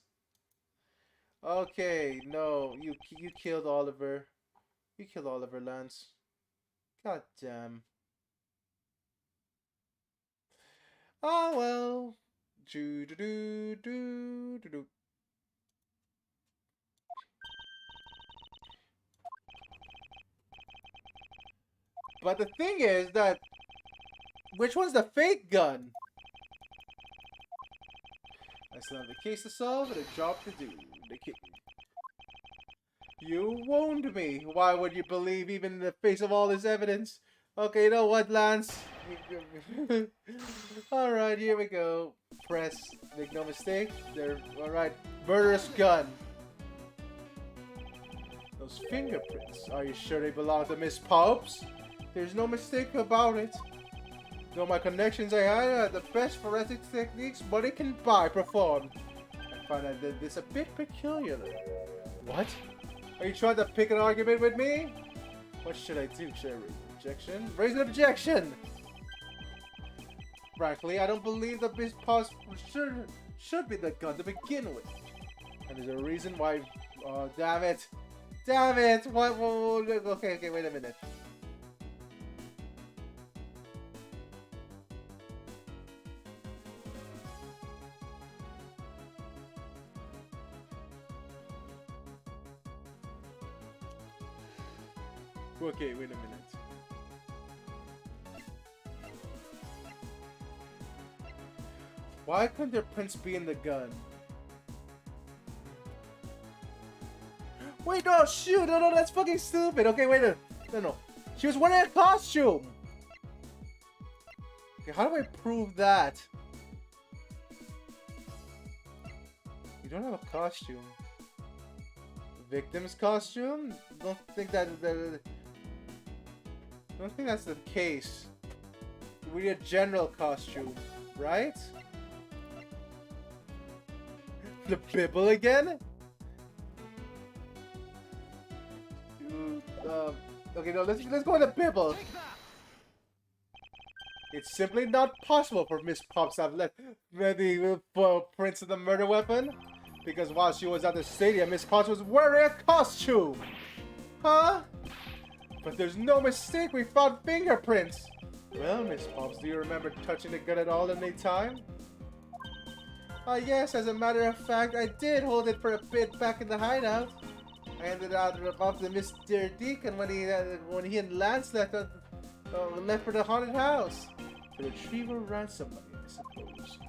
Okay, no, you killed Oliver. You killed Oliver, Lance. God damn. Oh well. Do do do do do do. But the thing is that which one's the fake gun? I still have the case to solve and a job to do. You wound me. Why would you believe even in the face of all this evidence? Okay, you know what, Lance? Alright, here we go. Press. Make no mistake. They're alright. Murderous gun. Those fingerprints. Are you sure they belong to Miss Pops? There's no mistake about it. Though my connections I had the best forensic techniques money can buy performed. I find that this a bit peculiar. What? Are you trying to pick an argument with me? What should I do? Should I raise an objection? Raise an objection! Frankly, I don't believe that Miss Pops should be the gun to begin with. And there's a reason why... Oh, damn it! Damn it! What? Okay, wait a minute. Okay, wait a minute. Why couldn't their prints be in the gun? Wait, no, shoot! No, that's fucking stupid! Okay, wait a... No. She was wearing a costume! Okay, how do I prove that? You don't have a costume. Victim's costume? Don't think that... I don't think that's the case. We need a general costume, right? The Bibble again? Okay, no, let's go with the Bibble. It's simply not possible for Miss Pops to have left the prints of the murder weapon, because while she was at the stadium, Miss Pops was wearing a costume. Huh? But there's no mistake, we found fingerprints! Well, Miss Pops, do you remember touching the gun at all in any time? Yes, as a matter of fact, I did hold it for a bit back in the hideout. I ended up to Mr. Deacon when he and Lance left for the haunted house. To retrieve a ransom money, I suppose.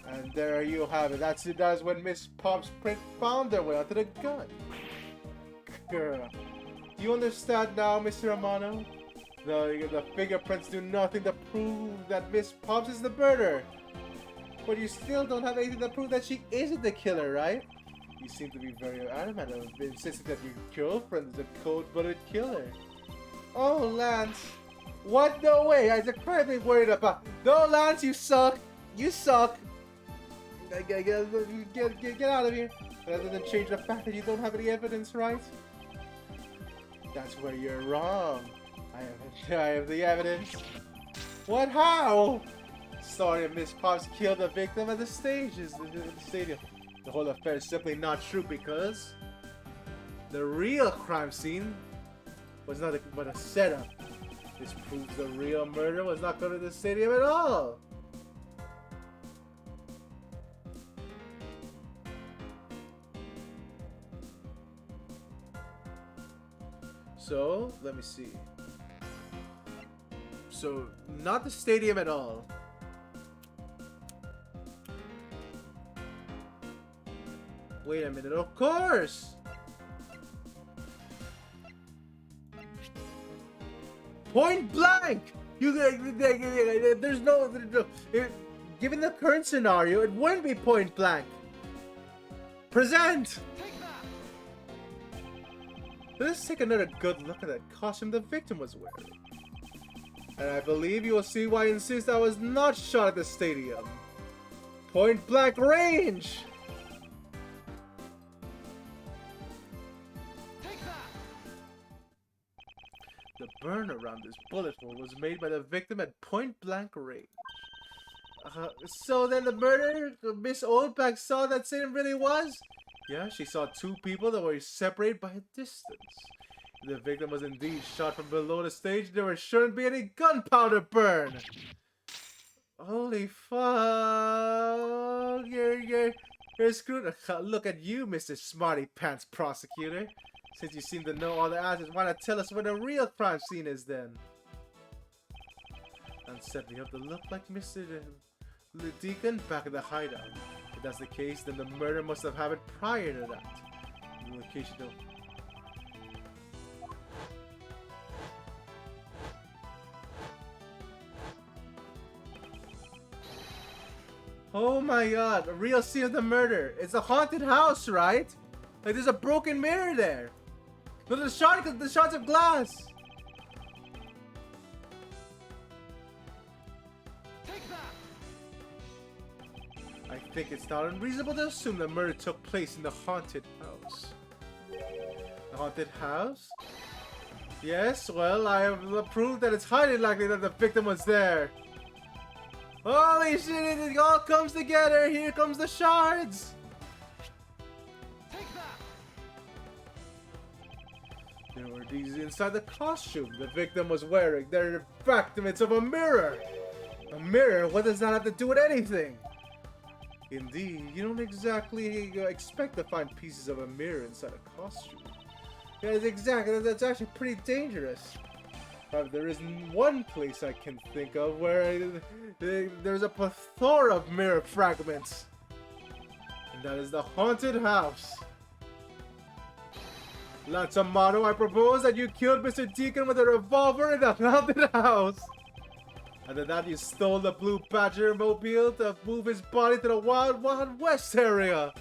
And there you have it. That's when Miss Pops' print found their way onto the gun. Girl. Do you understand now, Mr. Amano? The fingerprints do nothing to prove that Miss Pops is the murderer. But you still don't have anything to prove that she isn't the killer, right? You seem to be very adamant of insisting that your girlfriend is a cold-blooded killer. Oh, Lance. What? No way. I'm incredibly worried about... No, Lance, you suck. You suck. Get out of here. Rather than change the fact that you don't have any evidence, right? That's where you're wrong. I have the evidence. What? How? Sorry, Miss Pops killed the victim at the stadium. The whole affair is simply not true because the real crime scene was nothing but a setup. This proves the real murder was not going to the stadium at all. So, let me see. So, not the stadium at all. Wait a minute, of course! Point blank! There's no... Given the current scenario, it wouldn't be point blank. Present! Let's take another good look at that costume the victim was wearing. And I believe you will see why I insist I was not shot at the stadium. Point blank range! The burn around this bullet hole was made by the victim at point blank range. So then the murderer, Miss Oldback, saw that Satan really was? Yeah, she saw two people that were separated by a distance. If the victim was indeed shot from below the stage, there shouldn't be any gunpowder burn. Holy fuck! You're screwed. Look at you, Mr. Smarty Pants Prosecutor. Since you seem to know all the answers, why not tell us where the real crime scene is then? And set me up to look like Mr. Deacon back at the hideout. If that's the case, then the murder must have happened prior to that. The location though. Oh my god, a real scene of the murder. It's a haunted house, right? Like there's a broken mirror there. Look at the shots of glass. I think it's not unreasonable to assume the murder took place in the haunted house. The haunted house? Yes, well, I have proved that it's highly likely that the victim was there. Holy shit, it all comes together. Here comes the shards. There were these inside the costume the victim was wearing. They're fragments of a mirror. A mirror? What does that have to do with anything? Indeed, you don't exactly expect to find pieces of a mirror inside a costume. Yeah, that's actually pretty dangerous. There isn't one place I can think of where there's a plethora of mirror fragments. And that is the haunted house. Lanzamato, I propose that you killed Mr. Deacon with a revolver in the haunted house. After that, you stole the Blue Badger mobile to move his body to the Wild Wild West area.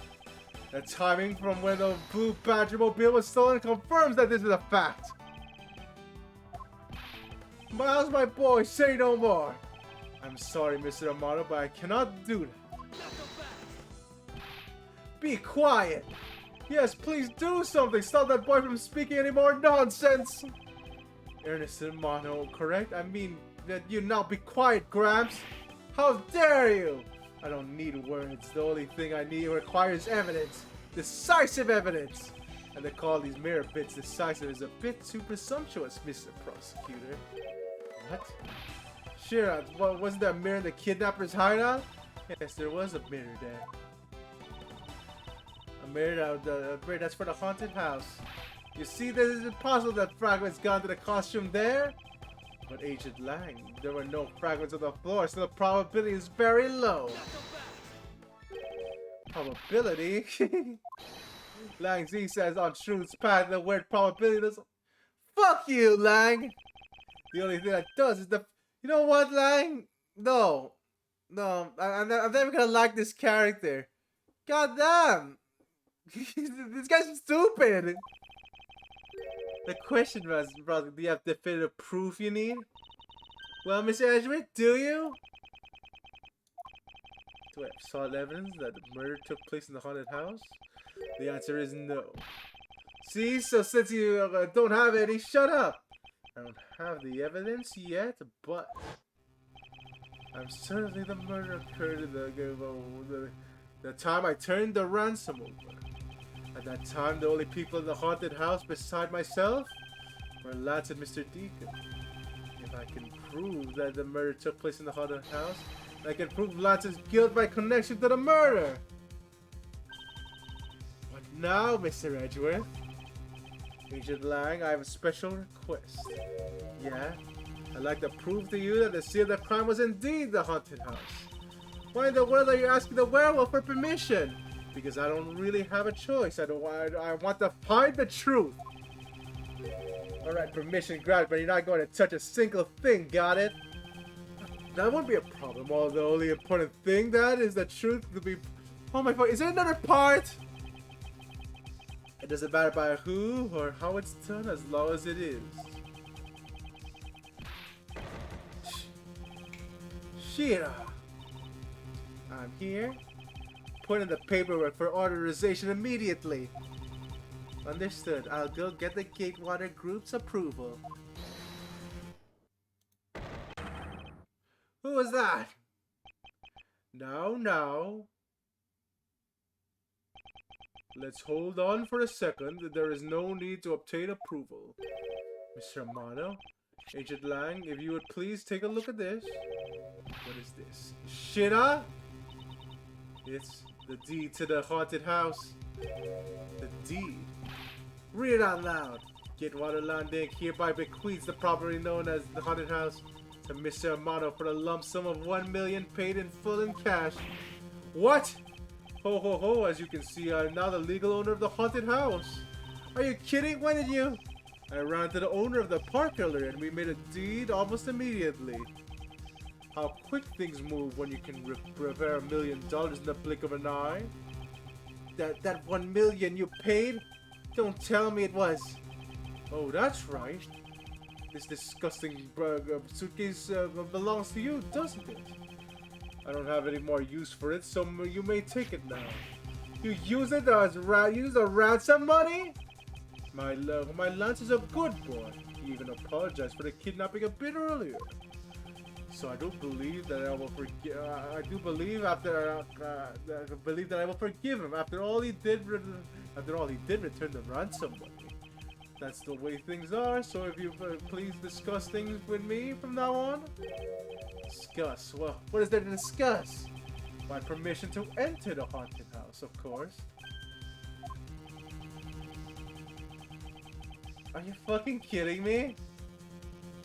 The timing from when the Blue Badger mobile was stolen confirms that this is a fact. Miles, my boy, say no more. I'm sorry, Mr. Amato, but I cannot do that. Be quiet. Yes, please do something. Stop that boy from speaking any more nonsense. Ernest Amato, correct? I mean that you now be quiet, Gramps. How dare you? I don't need words. The only thing I need requires evidence. Decisive evidence. And to call these mirror bits decisive is a bit too presumptuous, Mr. Prosecutor. What? Sure, wasn't there a mirror in the kidnapper's hideout? Yes, there was a mirror there. A mirror that's for the haunted house. You see, this is impossible that fragments got into the costume there. But Agent Lang, there were no fragments on the floor, so the probability is very low. Probability? Lang Z says on Shroom's path the word probability does. Fuck you, Lang! The only thing that does is the. You know what, Lang? No. I'm never gonna like this character. God damn! This guy's stupid! The question was, brother, do you have definitive proof you need? Well, Mr. Edgeworth, do you? Do I have solid evidence that the murder took place in the haunted house? The answer is no. See, so since you don't have any, shut up! I don't have the evidence yet, but I'm certain the murder occurred in the time I turned the ransom over. At that time, the only people in the haunted house beside myself were Lance and Mr. Deacon. If I can prove that the murder took place in the haunted house, I can prove Lance's guilt by connection to the murder. What now, Mr. Edgeworth? Agent Lang, I have a special request. Yeah? I'd like to prove to you that the scene of the crime was indeed the haunted house. Why in the world are you asking the werewolf for permission? Because I don't really have a choice. I want to find the truth. Alright, permission granted, but you're not going to touch a single thing, got it? That won't be a problem, although the only important thing that is the truth to be... Oh my fuck, is there another part? It doesn't matter by who or how it's done as long as it is. Shira! I'm here. Put in the paperwork for authorization immediately. Understood. I'll go get the Gatewater Group's approval. Who was that? No. Let's hold on for a second. There is no need to obtain approval. Mr. Amano, Agent Lang, if you would please take a look at this. What is this? Shira? It's the deed to the haunted house. The deed? Read it out loud. Gatewater Land Inc. hereby bequeaths the property known as the haunted house to Mr. Amano for a lump sum of $1 million paid in full in cash. What? Ho ho ho, as you can see, I'm now the legal owner of the haunted house. Are you kidding? When did you? I ran to the owner of the park earlier and we made a deed almost immediately. How quick things move when you can prepare $1 million in the blink of an eye. That $1 million you paid? Don't tell me it was. Oh, that's right. This disgusting suitcase belongs to you, doesn't it? I don't have any more use for it, so you may take it now. You use it as ransom money? My Lance is a good boy. He even apologized for the kidnapping a bit earlier. So I do believe that I will forgive. I do believe after that I will forgive him after all he did. Return the ransom money. That's the way things are. So if you please discuss things with me from now on. Discuss. Well, what is there to discuss? My permission to enter the haunted house, of course. Are you fucking kidding me?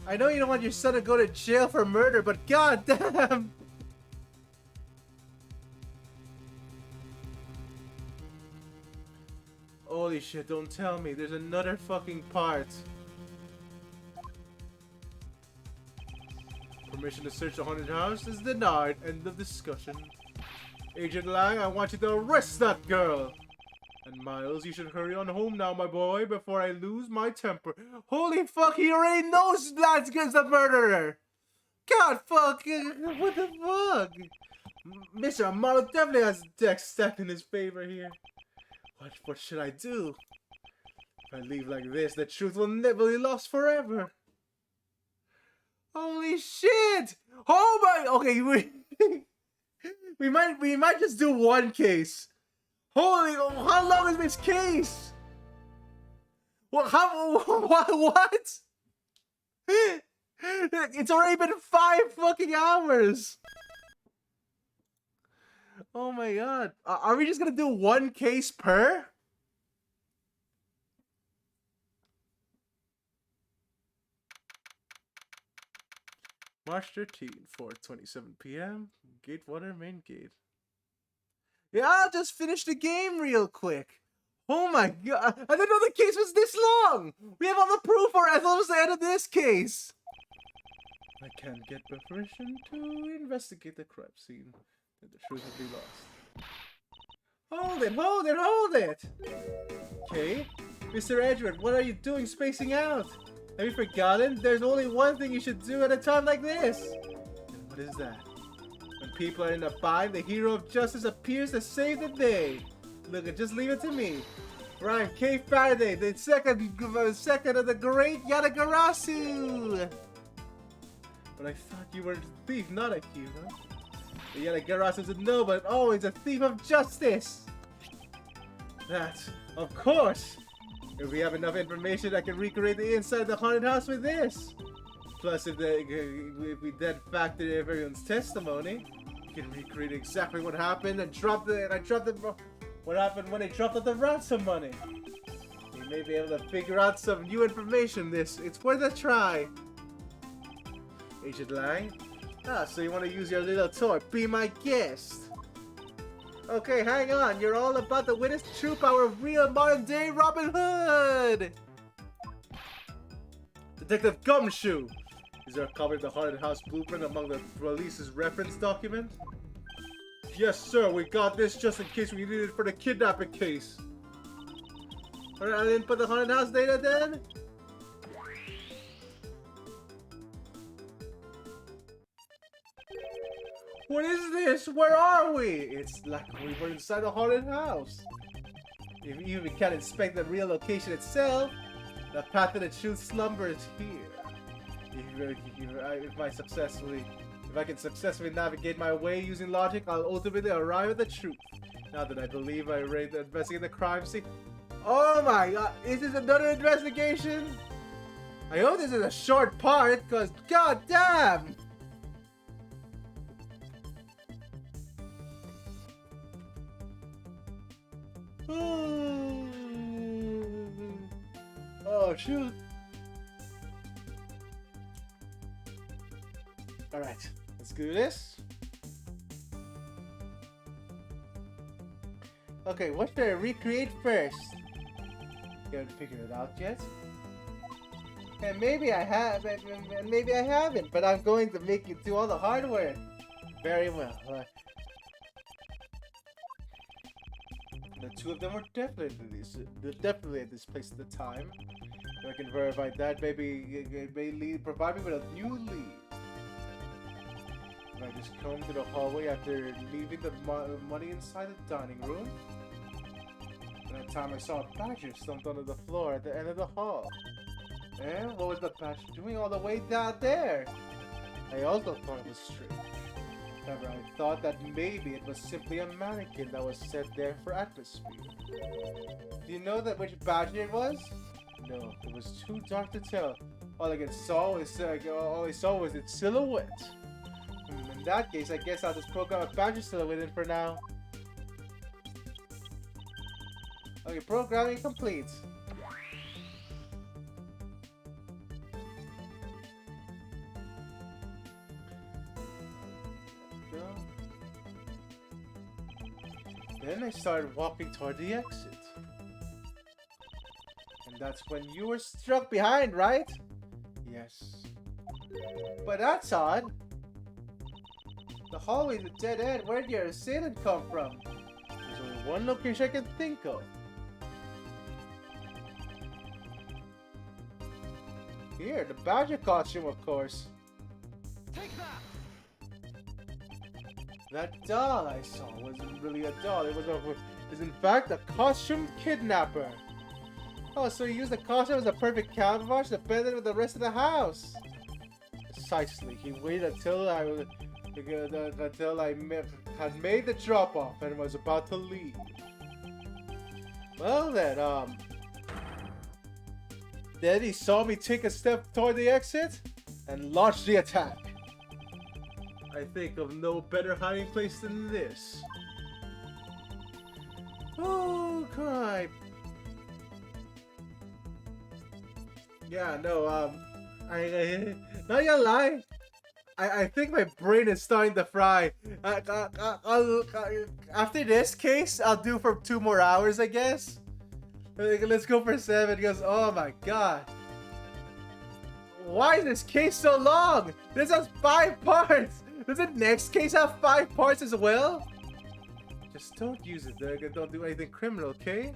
I know you don't want your son to go to jail for murder, but goddamn! Holy shit, don't tell me. There's another fucking part. Permission to search the haunted house is denied. End of discussion. Agent Lang, I want you to arrest that girl! And Miles, you should hurry on home now, my boy, before I lose my temper. Holy fuck, he already knows Blatzkin's the murderer! God fuck, what the fuck? Mr. Amano definitely has the deck stacked in his favor here. What should I do? If I leave like this, the truth will never be lost forever. Holy shit! Oh my, okay, we might just do one case. Holy, how long is this case? What? What? It's already been 5 fucking hours. Oh my god. Are we just gonna do one case per? March 13th, 4:27 p.m. Gatewater main gate. Yeah, I'll just finish the game real quick. Oh my god. I didn't know the case was this long. We have all the proof for it. I thought it was the end of this case. I can't get permission to investigate the crime scene. Then the truth will be lost. Hold it! Okay. Mr. Edward, what are you doing spacing out? Have you forgotten? There's only one thing you should do at a time like this. And what is that? When people are in a bind, the hero of justice appears to save the day. Look, just leave it to me. Ryan K. Faraday, the second of the great Yatagarasu. But I thought you were a thief, not a hero. The Yatagarasu is a noble, but always a thief of justice. That, of course. If we have enough information, I can recreate the inside of the haunted house with this. Plus, if we then factor everyone's testimony, we can recreate exactly what happened and what happened when they dropped out the ransom money. We may be able to figure out some new information. It's worth a try. Agent Lang? Ah, so you want to use your little toy? Be my guest. Okay, hang on. You're all about to witness the true power of real modern-day Robin Hood. Detective Gumshoe. Is there a copy of the Haunted House blueprint among the police's reference document? Yes, sir. We got this just in case we need it for the kidnapping case. Alright, I didn't put the Haunted House data then? What is this? Where are we? It's like we were inside the haunted house. Even if we can't inspect the real location itself, the path to the truth slumbers here. If I can successfully navigate my way using logic, I'll ultimately arrive at the truth. Now that I believe I ready to investigate the crime scene. Oh my god, is this another investigation? I hope this is a short part, cause god damn! Oh shoot. Alright, let's do this. Okay, what should I recreate first? You haven't figured it out yet? And maybe I have, and maybe I haven't, but I'm going to make you do all the hard work. Very well. The two of them were definitely at this place at the time. If I can verify that, maybe it may provide me with a new lead. If I just comb through the hallway after leaving the money inside the dining room. And that time I saw a badger slumped onto the floor at the end of the hall. And what was the badger doing all the way down there? I also thought it was strange. However, I thought that maybe it was simply a mannequin that was set there for atmosphere. Do you know that which badger it was? No, it was too dark to tell. All I saw was its silhouette. In that case, I guess I'll just program a badger silhouette in for now. Okay, programming complete. Then I started walking toward the exit. And that's when you were struck behind, right? Yes. But that's odd. The hallway's a dead end. Where'd your assailant come from? There's only one location I can think of. Here, the badger costume, of course. Take that! That doll I saw wasn't really a doll. It was in fact a costume kidnapper. Oh, so you used the costume as a perfect camouflage to blend in with the rest of the house. Precisely. He waited until I had made the drop off and was about to leave. Well then, then he saw me take a step toward the exit and launched the attack. I think of no better hiding place than this. Oh, crap. Yeah, no, I not gonna lie. I think my brain is starting to fry. After this case, I'll do for 2 more hours, I guess. Let's go for 7 because, oh my god. Why is this case so long? This has 5 parts. Does the next case have 5 parts as well? Just don't use it, Durga. Don't do anything criminal, okay?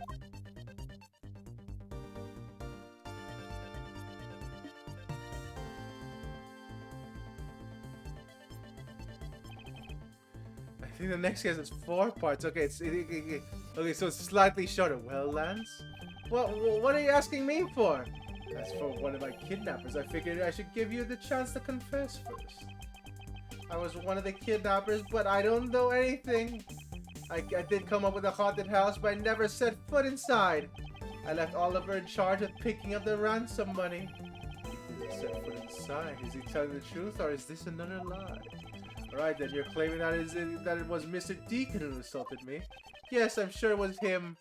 I think the next case has 4 parts. Okay, okay, so it's slightly shorter. Well, Lance, what are you asking me for? As for one of my kidnappers, I figured I should give you the chance to confess first. I was one of the kidnappers, but I don't know anything. I did come up with a haunted house, but I never set foot inside. I left Oliver in charge of picking up the ransom money. He didn't set foot inside. Is he telling the truth, or is this another lie? Alright then, you're claiming that it was Mr. Deacon who assaulted me. Yes, I'm sure it was him.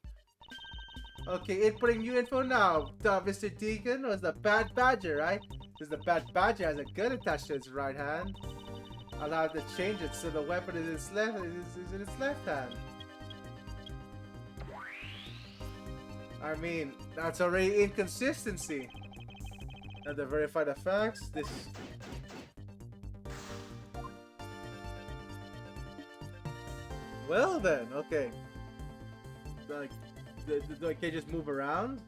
Okay, inputting new info now. Mr. Deacon was the Bad Badger, right? Because the Bad Badger has a gun attached to its right hand. I'll have to change it so the weapon is in its left hand. I mean, that's already inconsistency. And to verify the facts, this. Well then, okay. Like, I can't just move around.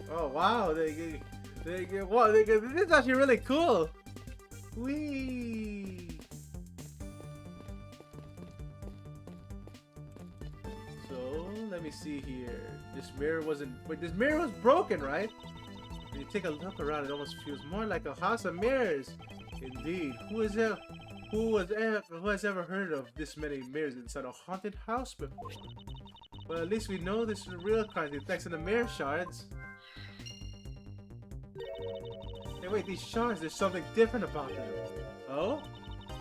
Oh wow, this is actually really cool. Whee! So let me see here. This mirror wasn't, but this mirror was broken, right? When you take a look around, it almost feels more like a house of mirrors. Indeed, who has ever heard of this many mirrors inside a haunted house before? Well, at least we know this is the real kind, thanks to the mirror shards. Hey, wait, these shards, there's something different about them. Oh?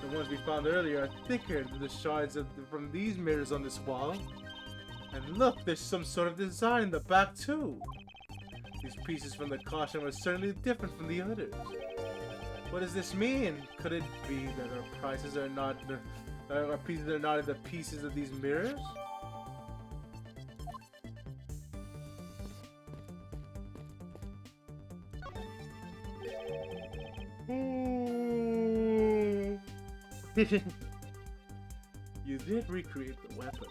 The ones we found earlier are thicker than the shards from these mirrors on this wall. And look, there's some sort of design in the back too. These pieces from the caution were certainly different from the others. What does this mean? Could it be that our pieces are not in the pieces of these mirrors? You did recreate the weapon.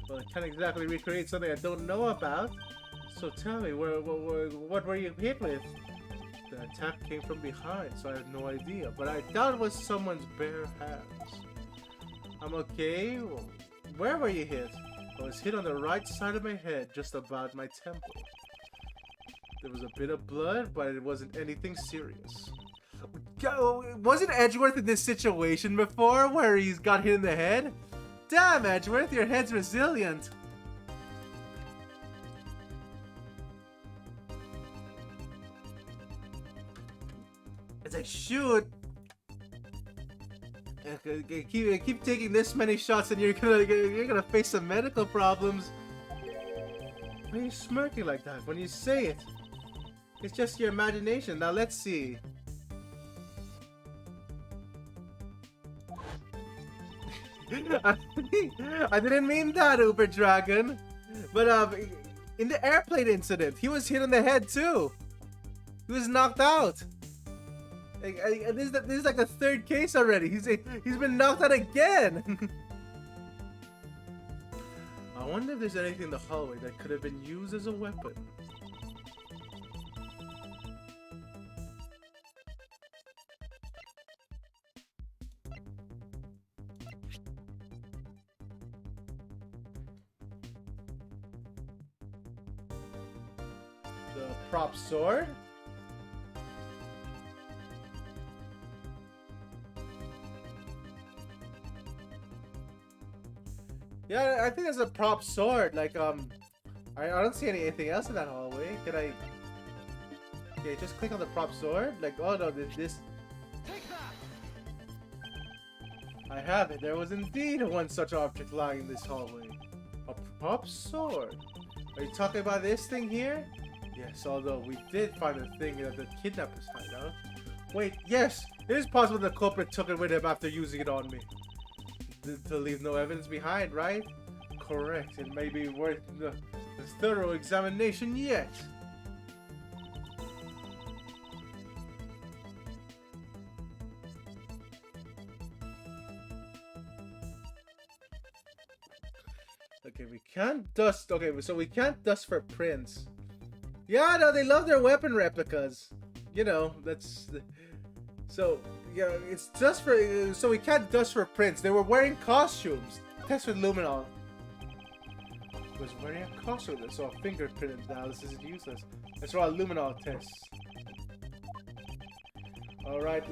Well, I can't exactly recreate something I don't know about. So tell me, what were you hit with? The attack came from behind, so I have no idea. But I doubt it was someone's bare hands. I'm okay. Well, where were you hit? I was hit on the right side of my head, just about my temple. There was a bit of blood, but it wasn't anything serious. Wasn't Edgeworth in this situation before, where he's got hit in the head? Damn, Edgeworth, your head's resilient. It's like, shoot. Keep taking this many shots and you're gonna face some medical problems. Why are you smirking like that when you say it? It's just your imagination. Now let's see. I didn't mean that, Uber Dragon. But in the airplane incident, he was hit on the head too. He was knocked out. This is like the third case already. He's been knocked out again. I wonder if there's anything in the hallway that could have been used as a weapon. The prop sword? Yeah, I think it's a prop sword. Like, I don't see anything else in that hallway. Can I? Okay, just click on the prop sword. Like, oh no, this. Take that! I have it. There was indeed one such object lying in this hallway. A prop sword. Are you talking about this thing here? Yes, although we did find a thing that the kidnappers hide out. Wait, yes! It is possible the culprit took it with him after using it on me. To leave no evidence behind, right? Correct. It may be worth the thorough examination yet. Okay, we can't dust. Okay, so we can't dust for prints. Yeah, no, they love their weapon replicas. You know, that's... So, yeah, it's just for... So we can't dust for prints. They were wearing costumes. Test with Luminol. Was wearing a costume, so a fingerprint analysis is useless. Let's roll a Luminol test. Alright,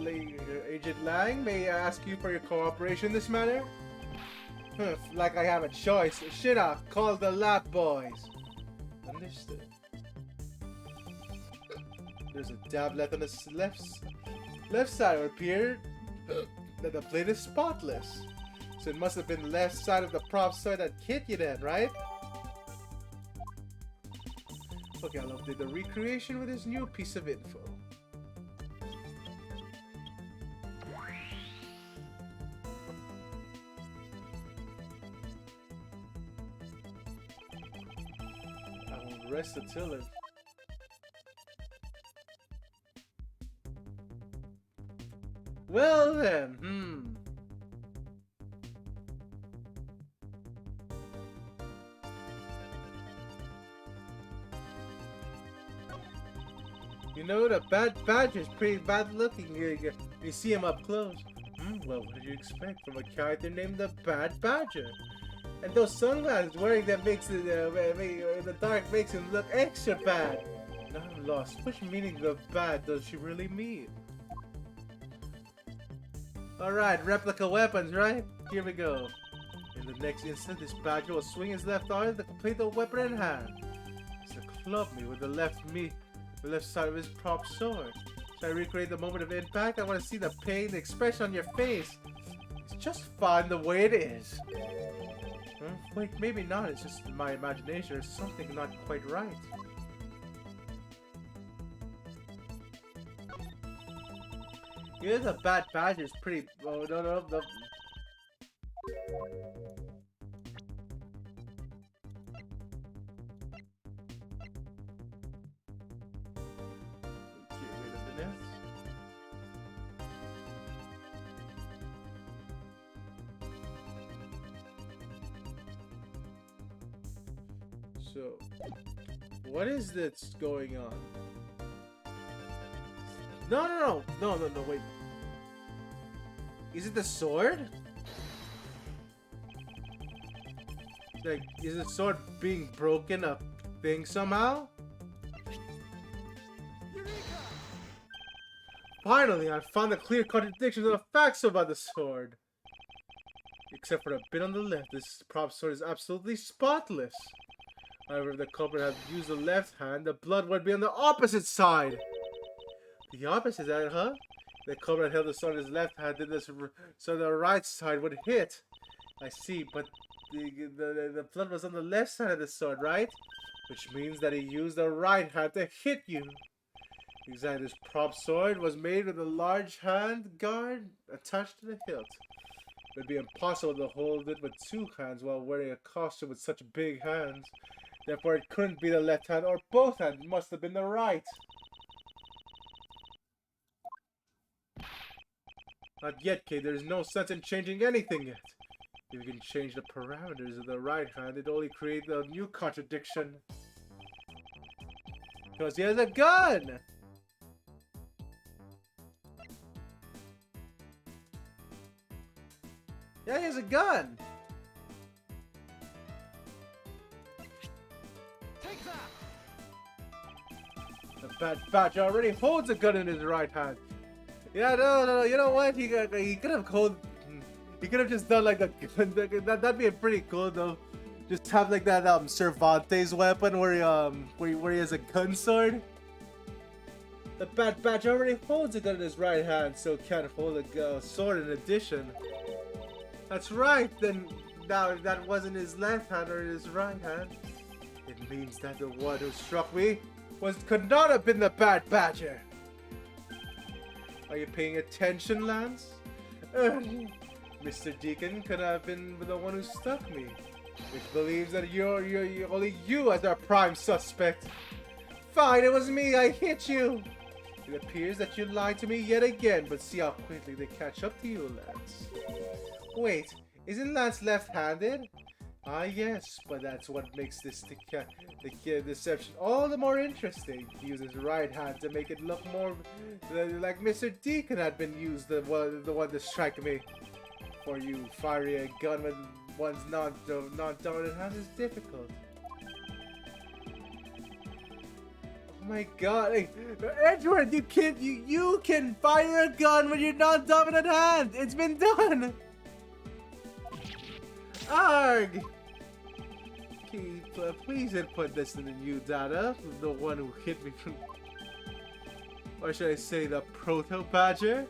Agent Lang, may I ask you for your cooperation in this matter? Like I have a choice. Shit up, call the lab boys. Understood. There's a dab left on the left side. It appeared that the plate is spotless. So it must have been the left side of the prop side that hit you then, right? Okay, I'll update the recreation with this new piece of info. I won't rest until it. Well then, You know, the bad badger's pretty bad looking. You see him up close. Well, what did you expect from a character named the Bad Badger? And those sunglasses wearing that makes it, in the dark makes him look extra bad. Now I'm lost. Which meaning of bad does she really mean? Alright, replica weapons, right? Here we go. In the next instant, this badger will swing his left arm to complete the weapon in hand. He's to club me with the left side of his prop sword. Should I recreate the moment of impact? I want to see the pain, the expression on your face. It's just fine the way it is. Wait, maybe not. It's just my imagination. There's something not quite right. Yeah, the Bad Badger is pretty. Oh no. So, what is this going on? No, wait. Is it the sword? Like, is the sword being broken a thing somehow? Eureka! Finally, I found a clear contradiction of the facts about the sword. Except for the bit on the left, this prop sword is absolutely spotless. However, if the culprit had used the left hand, the blood would be on the opposite side. The opposite side, huh? The culprit held the sword in his left hand, did this so the right side would hit. I see, but the blood was on the left side of the sword, right? Which means that he used the right hand to hit you. Exactly, this prop sword was made with a large hand guard attached to the hilt. It would be impossible to hold it with two hands while wearing a costume with such big hands. Therefore, it couldn't be the left hand or both hands. It must have been the right. Not yet, Kate. There's no sense in changing anything yet. If you can change the parameters of the right hand, it only creates a new contradiction. Because he has a gun! Yeah, he has a gun! Take that! The Bad Badger already holds a gun in his right hand. Yeah, no, you know what? He could have just done like the gun. That'd be pretty cool though. Just have like that Cervantes weapon where he has a gun sword. The Bad Badger already holds a gun in his right hand, so can't hold a sword in addition. That's right. Then now that wasn't his left hand or his right hand. It means that the one who struck me could not have been the Bad Badger. Are you paying attention, Lance? Mr. Deacon could have been the one who struck me, which believes that you're only you as our prime suspect. Fine, it was me. I hit you. It appears that you lied to me yet again, but see how quickly they catch up to you, Lance. Wait, isn't Lance left-handed? Ah, yes, but that's what makes this the deception all the more interesting. He uses his right hand to make it look more like Mr. Deacon had been used, the one to strike me. For you, firing a gun with one's non-dominant hand is difficult. Oh my God, hey, Edward, you can fire a gun with your non-dominant hand. It's been done. Arg! Please input this in the new data. The one who hit me from... Or should I say the Proto Badger?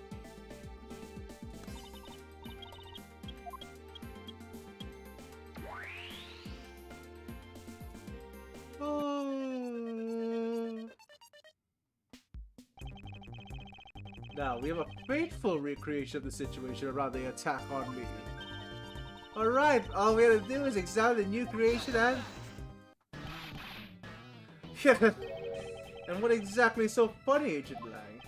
Now, we have a faithful recreation of the situation around the attack on me. Alright, all we gotta do is examine the new creation and... And what exactly is so funny, Agent Lang?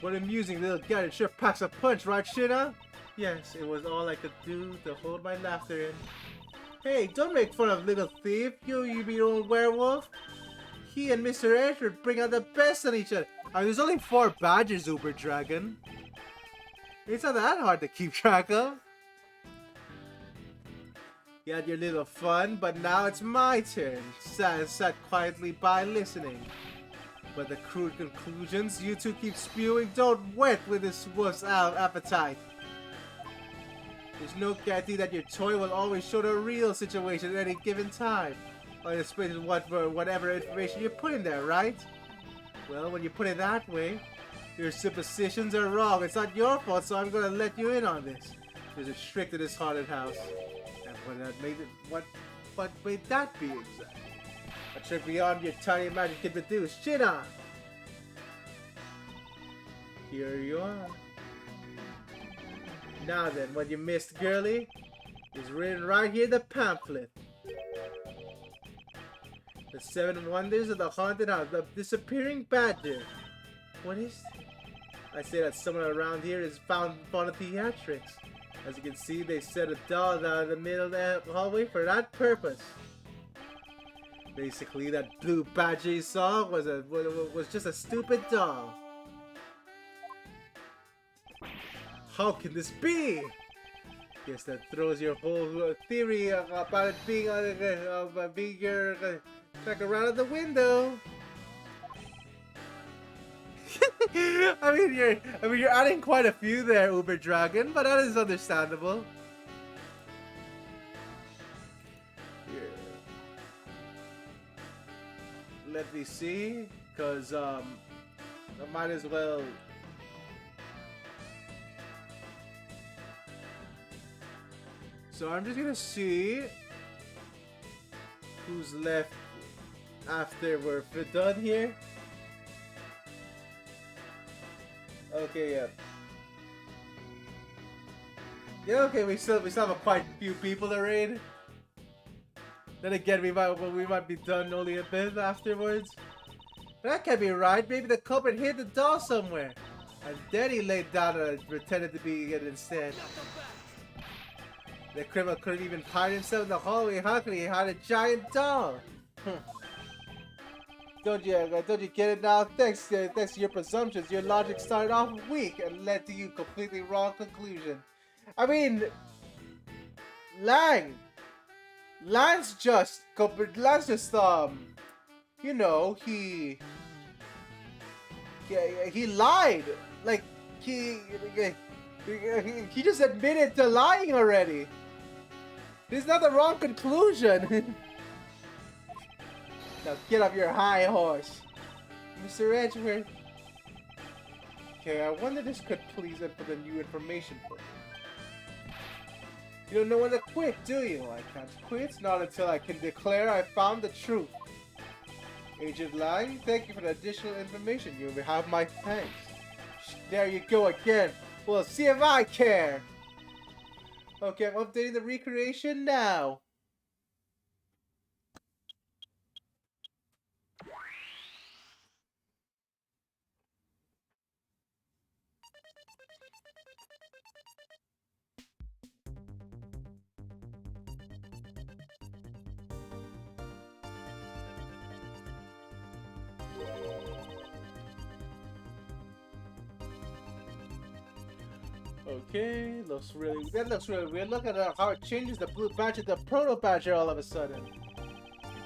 What amusing little gadget sure packs a punch, right, Shina? Yes, it was all I could do to hold my laughter in. Hey, don't make fun of little thief, you be old werewolf. He and Mr. Edge would bring out the best in each other. I mean, there's only 4 badges, Uber Dragon. It's not that hard to keep track of. You had your little fun, but now it's my turn. Sat quietly by listening. But the crude conclusions you two keep spewing don't wet with this wuss appetite. There's no guarantee that your toy will always show the real situation at any given time. Or especially whatever information you put in there, right? Well, when you put it that way, your suppositions are wrong. It's not your fault, so I'm gonna let you in on this. There's a trick to this haunted house. And what made that be exactly? A trick beyond your tiny magic can produce. Shina! Here you are. Now then, what you missed, girlie, is written right here in the pamphlet. The 7 wonders of the haunted house, the disappearing badger. What is it? I say that someone around here is found of theatrics. As you can see, they set a doll down in the middle of the hallway for that purpose. Basically, that blue badger you saw was just a stupid doll. How can this be? Guess that throws your whole theory about it being back around at the window. I mean, you're adding quite a few there, Uber Dragon, but that is understandable. Here. Let me see, cause I might as well. So I'm just gonna see who's left after we're done here. Okay, yeah. Yeah, okay, we still have a quite few people to raid. Then again, we might be done only a bit afterwards. But that can't be right. Maybe the culprit hid the doll somewhere, and then he laid down and pretended to be it instead. The criminal couldn't even hide himself in the hallway. How could he hide a giant doll? Don't you get it now? Thanks to your presumptions, your logic started off weak and led to you completely wrong conclusion. I mean, Lance just, you know, he lied. Like, he just admitted to lying already. This is not the wrong conclusion. Now get off your high horse, Mr. Edgeworth. Okay, I wonder this could please input the new information for me. You don't know when to quit, do you? I can't quit, not until I can declare I found the truth. Agent Lang, thank you for the additional information. You have my thanks. There you go again. Well, see if I care. Okay, I'm updating the recreation now. Okay, that looks really weird. Look at how it changes the blue badger to the proto badger all of a sudden.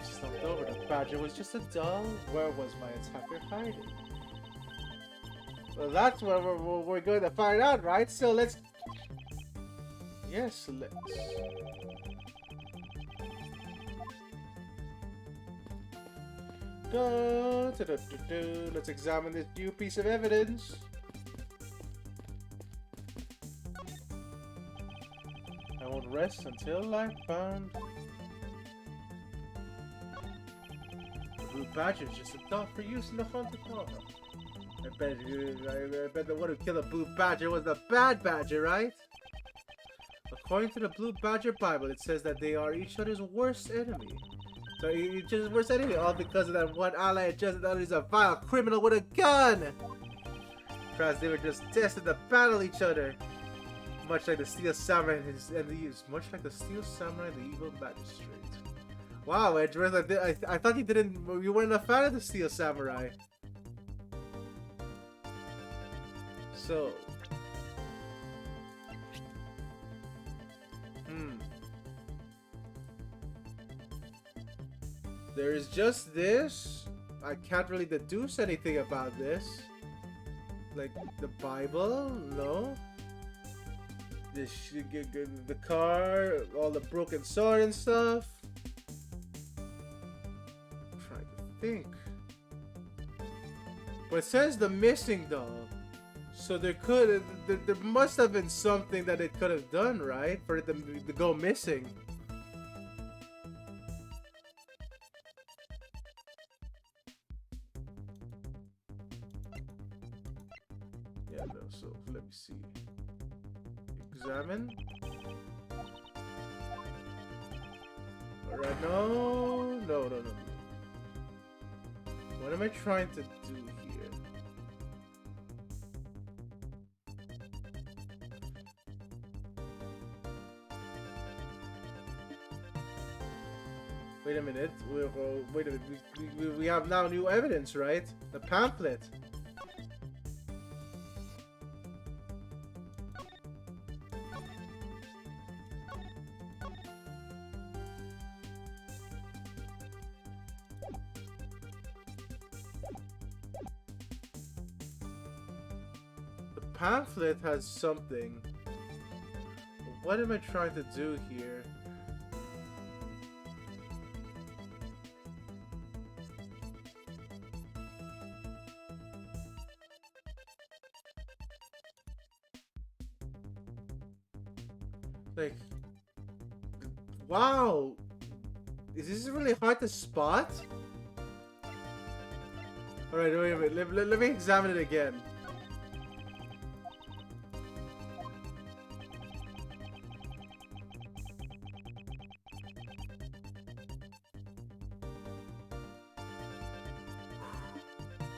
Just looked over, the badger was just a doll. Where was my attacker hiding? Well, that's what we're going to find out, right? So let's... Yes, let's... go. Let's examine this new piece of evidence. I won't rest until I'm found. The blue badger is just a dog for use in the haunted hall. I bet the one who killed the blue badger was the bad badger, right? According to the Blue Badger Bible, it says that they are each other's worst enemy. So each other's worst enemy, all because of that one ally adjusted that is a vile criminal with a gun! Perhaps they were just destined to battle each other. Much like the Steel Samurai and the evil magistrate. Wow, Edgeworth, I thought you weren't a fan of the Steel Samurai. So... There is just this. I can't really deduce anything about this. Like the Bible, no. The car, all the broken sword and stuff. I'm trying to think. But it says the missing doll. So there must have been something that it could have done, right? For it to go missing. Yeah, no, so let me see. Examine. Alright, no. What am I trying to do here? Wait a minute. Wait a minute. We have now new evidence, right? The pamphlet. Pamphlet has something. What am I trying to do here? Like, wow, is this really hard to spot? All right, wait a minute. Let me examine it again.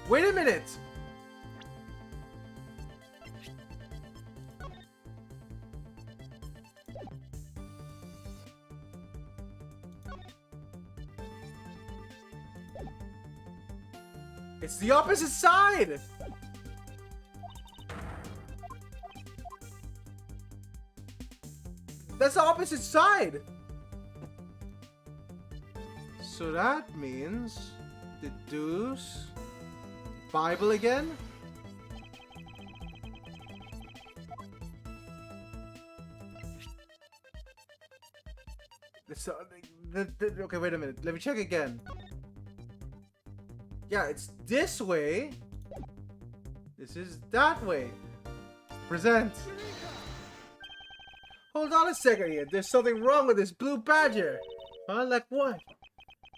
Wait a minute! It's the opposite side! That's the opposite side! So that means... deduce... Bible again? So, okay, wait a minute. Let me check again. Yeah, it's this way. This is that way. Present. Hold on a second here. There's something wrong with this blue badger. Huh? Like what?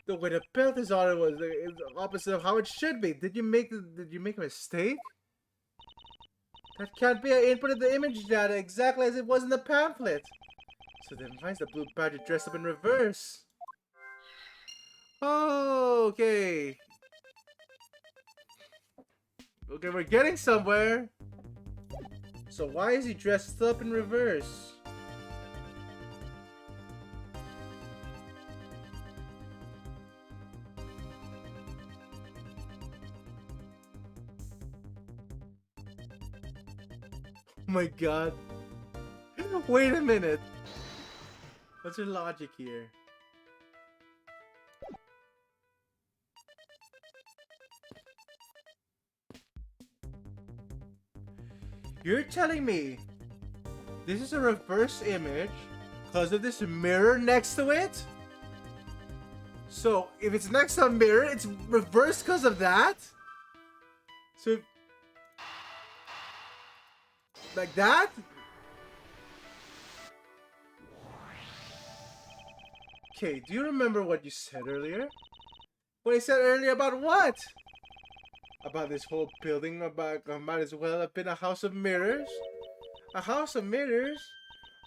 The way the belt is on it was the opposite of how it should be. Did you make a mistake? That can't be. I inputted the image data exactly as it was in the pamphlet. So then why is the blue badger dressed up in reverse? Oh, okay. Okay, we're getting somewhere. So why is he dressed up in reverse? Oh my god. Wait a minute. What's your logic here? You're telling me this is a reverse image because of this mirror next to it? So if it's next to a mirror, it's reversed because of that. So like that. Okay, do you remember what you said earlier? What I said earlier about what? About this whole building, about I might as well have been a house of mirrors. A house of mirrors?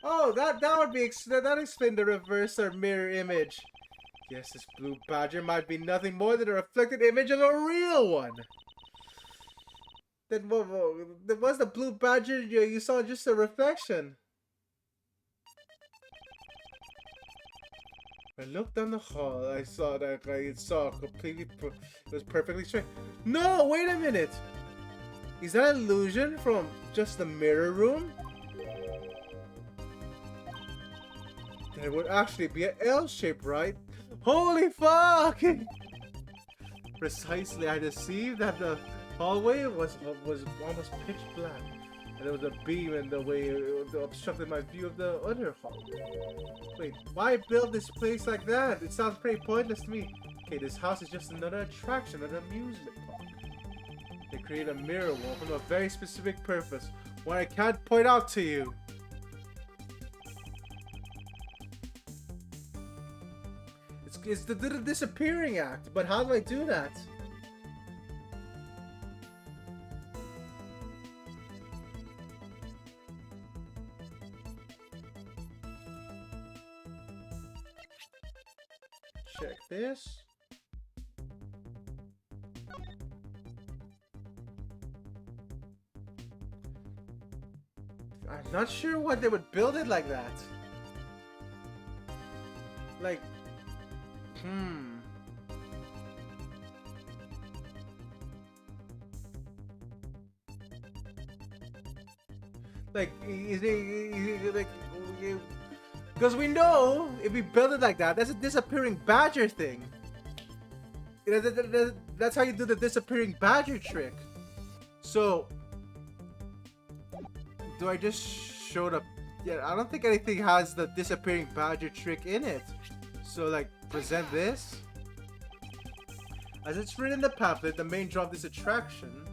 Oh, that would be that explain the reverse or mirror image. Yes, this blue badger might be nothing more than a reflected image of a real one. Then what was the blue badger you saw just a reflection? I looked down the hall. I saw that I saw completely. It was perfectly straight. No, wait a minute. Is that an illusion from just the mirror room? Then it would actually be an L shape, right? Holy fuck! Precisely, I deceived that the hallway was almost pitch black, and there was a beam in the way it obstructed my view of the other hallway. Wait, why build this place like that? It sounds pretty pointless to me. Okay, this house is just another attraction, an amusement park. They create a mirror wall for a very specific purpose, one I can't point out to you. It's the disappearing act, but how do I do that? Check this. I'm not sure why they would build it like that. Like, Like, is it like, because we know if we build it like that, that's a disappearing badger thing. That's how you do the disappearing badger trick. So, do I just show the? Yeah, I don't think anything has the disappearing badger trick in it. So, like, present this. As it's written in the pamphlet, the main draw of this attraction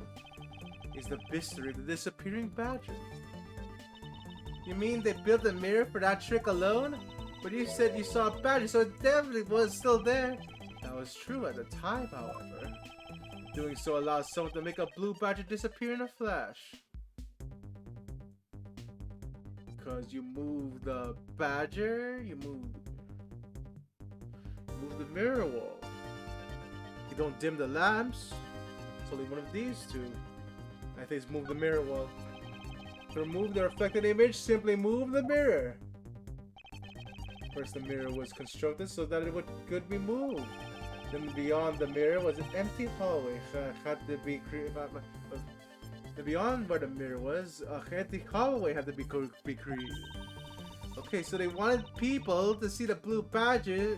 is the mystery of the disappearing badger. You mean they built a mirror for that trick alone? But you said you saw a badger, so it definitely was still there. That was true at the time, however. Doing so allows someone to make a blue badger disappear in a flash. Because you move the badger, you move the mirror wall. You don't dim the lamps. It's only one of these two. I think it's move the mirror wall. To remove the reflected image, simply move the mirror. First, the mirror was constructed so that it could be moved. Then beyond the mirror was an empty hallway. Had to be created. Beyond where the mirror was, an empty hallway had to be created. Okay, so they wanted people to see the blue badger.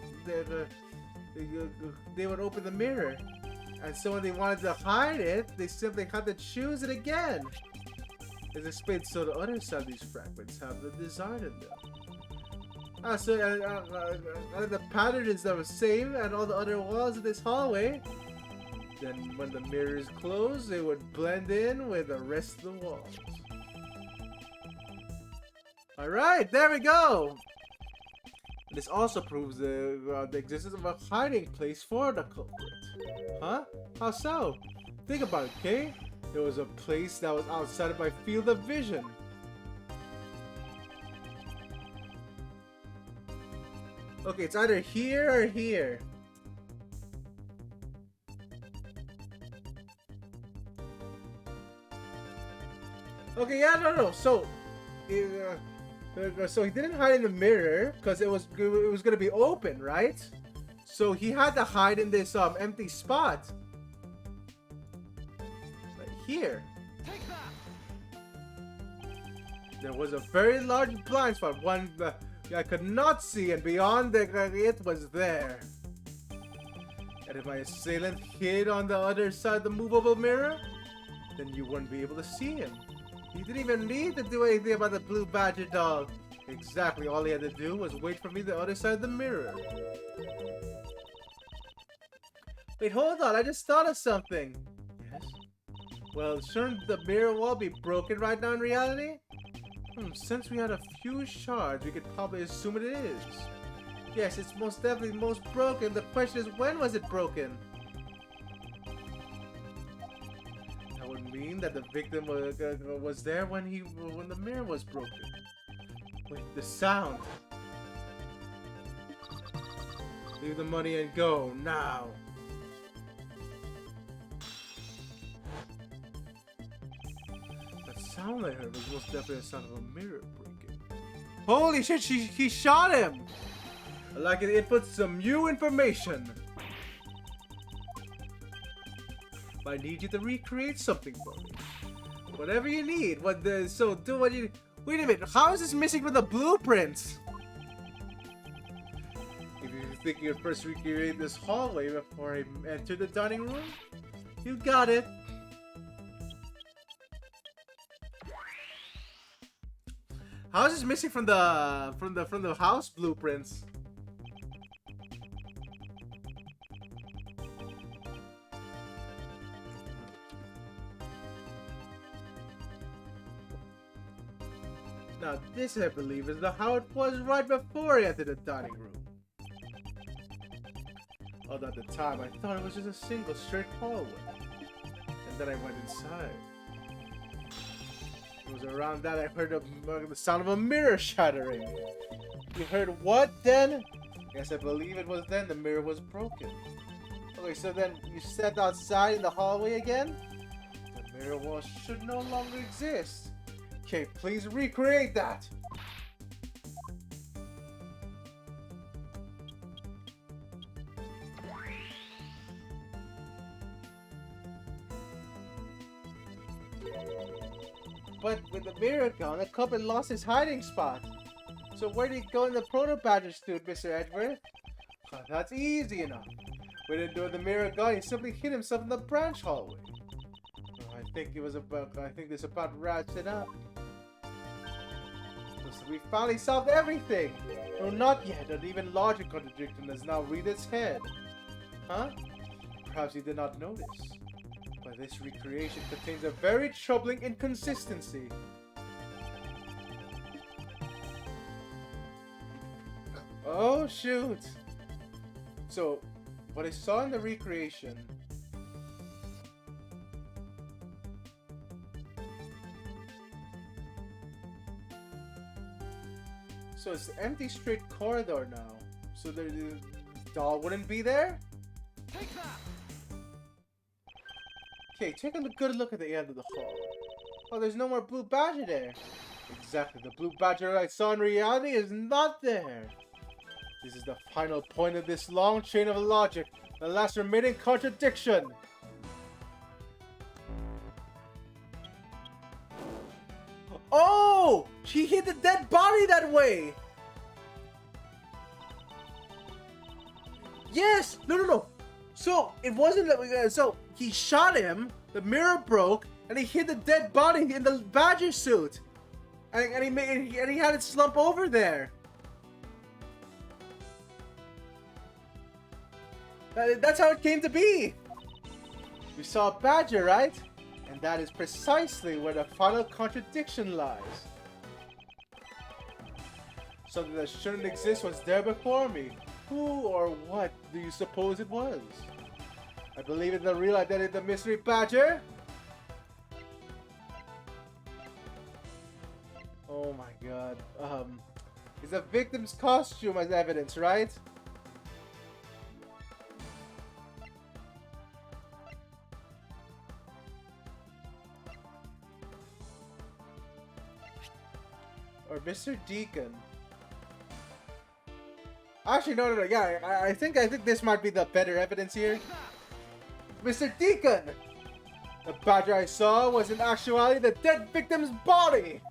They would open the mirror, and so when they wanted to hide it, they simply had to choose it again. It's explained so the other side of these fragments have the design in them. So the pattern is the same and all the other walls of this hallway. Then when the mirror is closed, they would blend in with the rest of the walls. Alright, there we go! This also proves the existence of a hiding place for the culprit. Huh? How so? Think about it, okay? There was a place that was outside of my field of vision. Okay, it's either here or here. Okay, yeah, no. So, so he didn't hide in the mirror because it was gonna be open, right? So he had to hide in this empty spot. Here. Take that. There was a very large blind spot, one that I could not see, and beyond it was there. And if my assailant hid on the other side of the movable mirror, then you wouldn't be able to see him. He didn't even need to do anything about the blue badger doll. Exactly, all he had to do was wait for me the other side of the mirror. Wait, hold on. I just thought of something. Yes? Well, shouldn't the mirror wall be broken right now in reality? Since we had a few shards, we could probably assume it is. Yes, it's most definitely most broken. The question is, when was it broken? That would mean that the victim was there when the mirror was broken. Wait, the sound. Leave the money and go now. That sound I heard was most definitely the sound of a mirror breaking. Holy shit! He shot him. I like it. It puts some new information. I need you to recreate something for me. Whatever you need. So do what you. Wait a minute. How is this missing from the blueprints? If you think you'd first recreate this hallway before I enter the dining room, you got it. How is this missing from the house blueprints? Now this, I believe, is how it was right before I entered the dining room. Although at the time I thought it was just a single straight hallway. And then I went inside. It was around that I heard the sound of a mirror shattering. You heard what then? Yes, I believe it was then the mirror was broken. Okay, so then you stepped outside in the hallway again? The mirror wall should no longer exist. Okay, please recreate that. But with the mirror gone, the culprit lost his hiding spot. So where did he go in the Proto-Badger suit, Mr. Edgeworth? Oh, that's easy enough. When the mirror gone, he simply hid himself in the branch hallway. Oh, I think this about wraps it up. So we finally solved everything! No, not yet. An even larger contradiction has now reared its head. Huh? Perhaps you did not notice. But this recreation contains a very troubling inconsistency. Oh, shoot! So, what I saw in the recreation... So it's an empty straight corridor now. So the doll wouldn't be there? Take that! Okay, take a good look at the end of the hall. Oh, there's no more blue badger there. Exactly, the blue badger I saw in reality is not there. This is the final point of this long chain of logic. The last remaining contradiction. Oh! She hit the dead body that way! Yes! No. So, it wasn't that so he shot him, the mirror broke, and he hit the dead body in the badger suit. And he had it slump over there. That's how it came to be. You saw a badger, right? And that is precisely where the final contradiction lies. Something that shouldn't exist was there before me. Who or what do you suppose it was? I believe in the real identity of the mystery badger. Oh my god. Is the victim's costume as evidence, right? Or Mr. Deacon. Actually, no. Yeah, I think this might be the better evidence here. Mr. Deacon! The badger I saw was in actuality the dead victim's body!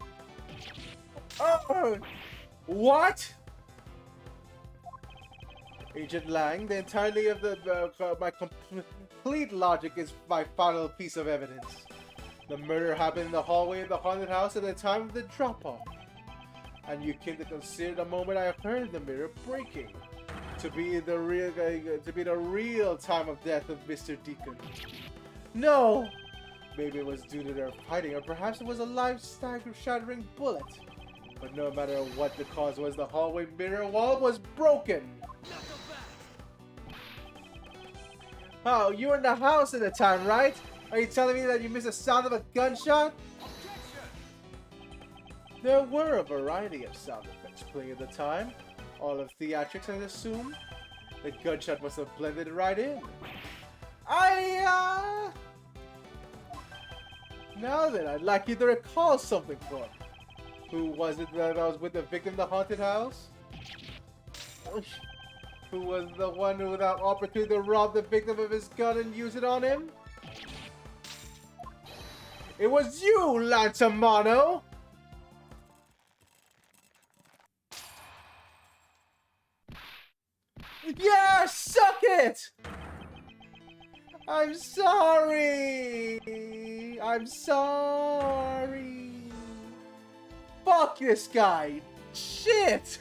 Oh! What? Agent Lang, the entirety of my complete logic is my final piece of evidence. The murder happened in the hallway of the haunted house at the time of the drop-off. And you came to consider the moment I heard the mirror breaking. to be the real time of death of Mr. Deacon. No! Maybe it was due to their fighting, or perhaps it was a life-shattering bullet. But no matter what the cause was, the hallway mirror wall was broken. Oh, you were in the house at the time, right? Are you telling me that you missed the sound of a gunshot? There were a variety of sound effects playing at the time. All of theatrics, I assume. The gunshot must have blended right in. Now then, I'd like you to recall something for me. Who was it that I was with the victim in the haunted house? Who was the one who had the opportunity to rob the victim of his gun and use it on him? It was you, Lantamano! Yeah, suck it! I'm sorry! I'm sorry! Fuck this guy! Shit!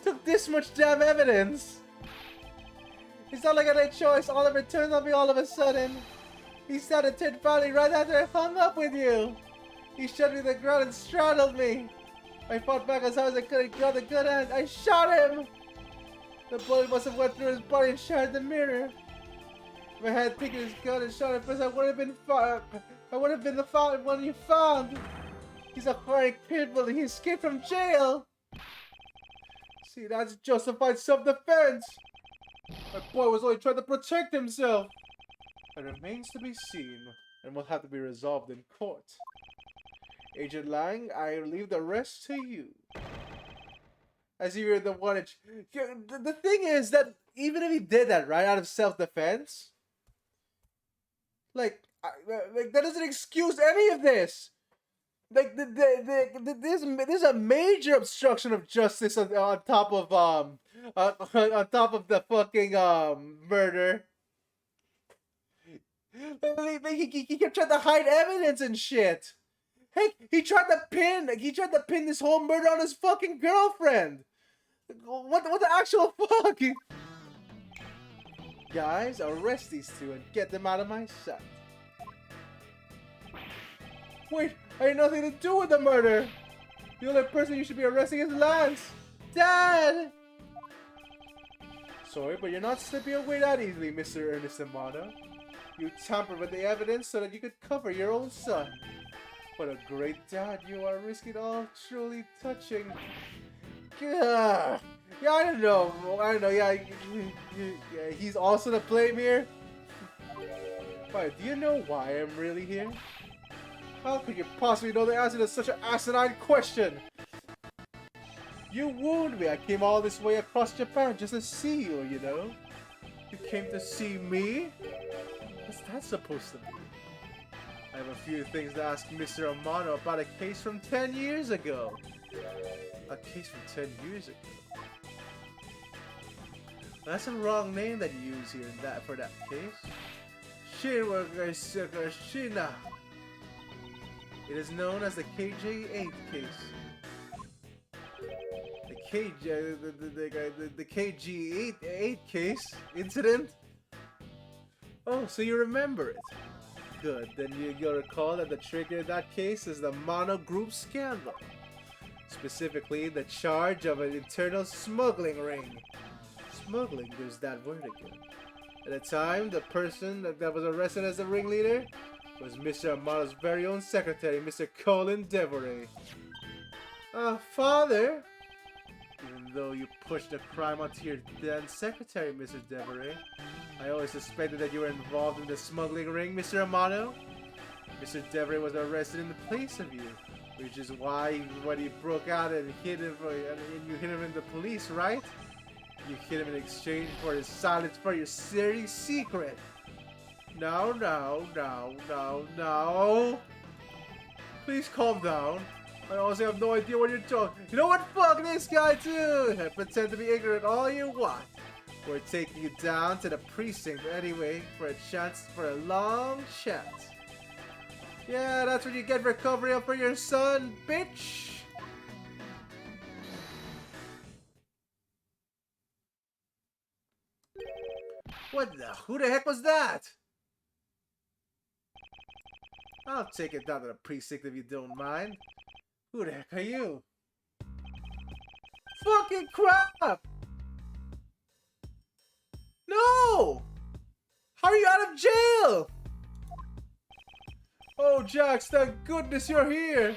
Took this much damn evidence! It's not like I had a choice. Oliver turned on me all of a sudden. He started to finally right after I hung up with you. He shoved me to the ground and straddled me. I fought back as hard as I could and got the good end. I shot him! The bullet must have went through his body and shattered the mirror. If I had taken his gun and shot him first, I would have been the one you found. He's a fighting pit bull and he escaped from jail. See, that's justified self-defense. My boy was only trying to protect himself. It remains to be seen and will have to be resolved in court. Agent Lang, I leave the rest to you. As you're the one. The thing is that even if he did that right out of self-defense, like that doesn't excuse any of this. Like there's a major obstruction of justice on top of on top of the fucking murder. He kept trying to hide evidence and shit. Hey, he tried to pin this whole murder on his fucking girlfriend. What the actual fuck? Guys, arrest these two and get them out of my sight. Wait, I had nothing to do with the murder. The only person you should be arresting is Lance. Dad! Sorry, but you're not slipping away that easily, Mr. Ernest Amano. You tampered with the evidence so that you could cover your own son. What a great dad you are, risking all truly touching. Yeah, I don't know. Yeah, he's also the blame here. But do you know why I'm really here? How could you possibly know the answer to such an asinine question? You wounded me. I came all this way across Japan just to see you, you know? You came to see me? What's that supposed to mean? I have a few things to ask Mr. Amano about a case from 10 years ago. A case from 10 years ago? That's a wrong name that you use here for that case. Shina. It is known as the KJ8 case. The KG8 case incident? Oh, so you remember it. Good, then you'll recall that the trigger of that case is the Mono Group scandal. Specifically, the charge of an internal smuggling ring. Smuggling, there's that word again. At the time, the person that was arrested as the ringleader was Mr. Amano's very own secretary, Mr. Colin Devoray. Father? Even though you pushed the crime onto your then secretary, Mr. Devoray, I always suspected that you were involved in the smuggling ring, Mr. Amano. Mr. Devoray was arrested in the place of you, which is why when he broke out and hit him, and you hit him in the police, right? You hit him in exchange for his silence for your dirty secret. No. Please calm down. I honestly have no idea what you're talking. You know what? Fuck this guy too. Pretend to be ignorant all you want. We're taking you down to the precinct anyway for a long chat. Yeah, that's what you get for covering up for your son, bitch. What the? Who the heck was that? I'll take it down to the precinct if you don't mind. Who the heck are you? Fucking crap! No! How are you out of jail? Oh, Jax, thank goodness you're here.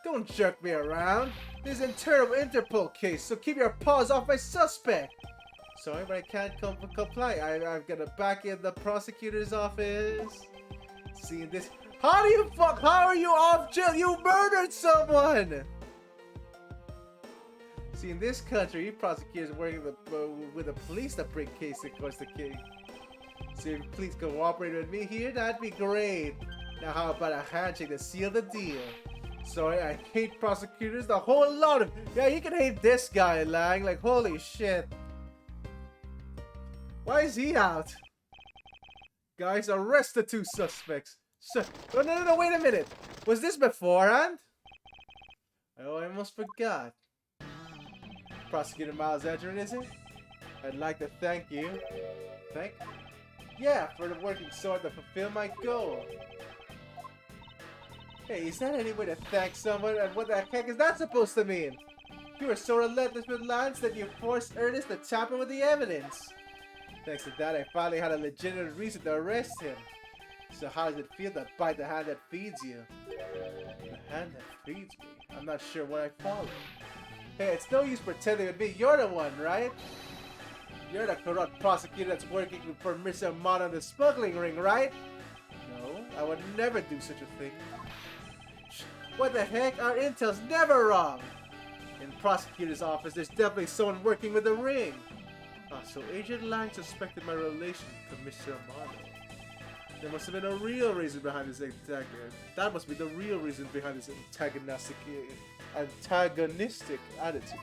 Don't jerk me around. This is a terrible Interpol case, so keep your paws off my suspect. Sorry, but I can't comply. I've got to back in the prosecutor's office. Seeing this. How are you off jail? You murdered someone! See, in this country, prosecutors working with the police to bring cases across the king. So if you please cooperate with me here, that'd be great. Now how about a handshake to seal the deal? Sorry, I hate prosecutors, the whole lot of... Yeah, you can hate this guy, Lang, like holy shit. Why is he out? Guys, arrest the two suspects. No, wait a minute. Was this beforehand? Oh, I almost forgot. Prosecutor Miles Edgerin, is it? I'd like to thank you. Thank? Yeah, for the working so hard to fulfill my goal. Hey, is that any way to thank someone? And what the heck is that supposed to mean? You were so relentless with Lance that you forced Ernest to tamper with the evidence. Thanks to that, I finally had a legitimate reason to arrest him. So how does it feel to bite the hand that feeds you? The hand that feeds me? I'm not sure what I follow. Hey, it's no use pretending with me. You're the one, right? You're the corrupt prosecutor that's working for Mr. Amano in the smuggling ring, right? No, I would never do such a thing. What the heck? Our intel's never wrong! In prosecutor's office, there's definitely someone working with the ring. Ah, so Agent Lang suspected my relation to Mr. Amano. There must have been a real reason behind this attack. That must be the real reason behind this antagonistic attitude.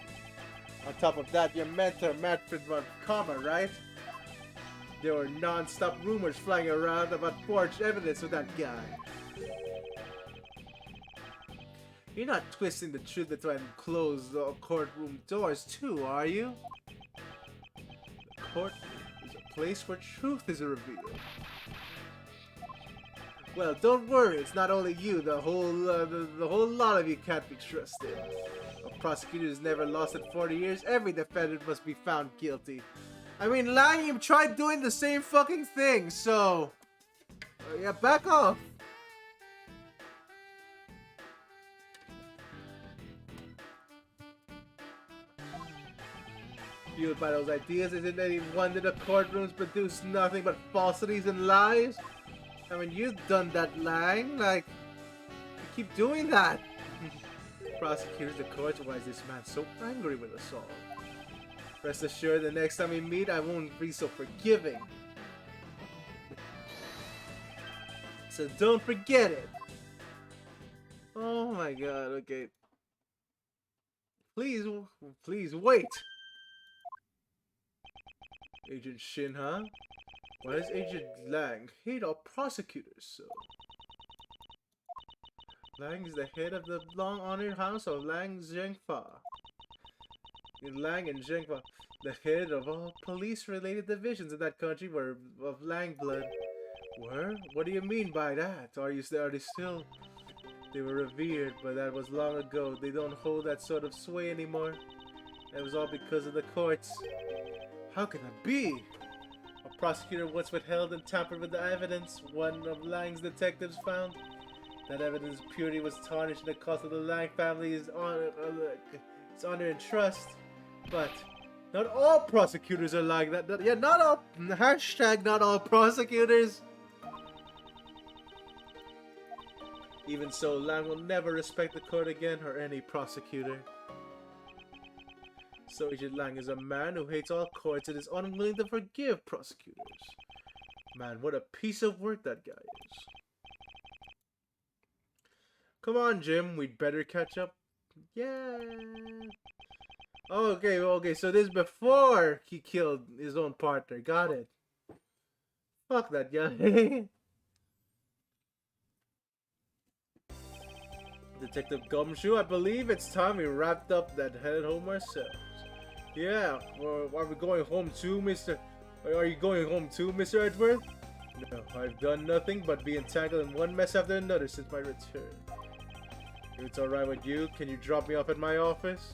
On top of that, your mentor, Manfred von Kammer, right? There were non-stop rumors flying around about forged evidence with that guy. You're not twisting the truth to try and close the courtroom doors too, are you? The courtroom is a place where truth is revealed. Well, don't worry, it's not only you, the whole lot of you can't be trusted. A prosecutor who's never lost in 40 years, every defendant must be found guilty. I mean, Lang, you tried doing the same fucking thing, so... yeah, back off. Fueled by those ideas, isn't any wonder the courtrooms produce nothing but falsities and lies? I mean, you've done that, Lang. Like, you keep doing that. Prosecutors, the courts, why is this man so angry with us all? Rest assured, the next time we meet, I won't be so forgiving. So don't forget it. Oh my god, okay. Please wait. Agent Shin, huh? Why does Agent Lang hate all prosecutors so? Lang is the head of the long-honored house of Lang Zhengfa. Lang and Zhengfa, the head of all police-related divisions in that country, were of Lang blood. Were? What do you mean by that? Are they still? They were revered, but that was long ago. They don't hold that sort of sway anymore. It was all because of the courts. How can that be? A prosecutor once withheld and tampered with the evidence one of Lang's detectives found. That evidence purity was tarnished, and the cost of the Lang family's honor and trust. But not all prosecutors are like that. Yeah, not all. Hashtag not all prosecutors. Even so, Lang will never respect the court again or any prosecutor. So Agent Lang is a man who hates all courts and is unwilling to forgive prosecutors. Man, what a piece of work that guy is. Come on, Jim, we'd better catch up. Yeah. Okay, so this is before he killed his own partner. Got it. Fuck that guy. Detective Gumshoe, I believe it's time we wrapped up that headed home ourselves. Yeah, well, are we going home too, Mr. Are you going home too, Mr. Edgeworth? No, I've done nothing but be entangled in one mess after another since my return. If it's alright with you, can you drop me off at my office?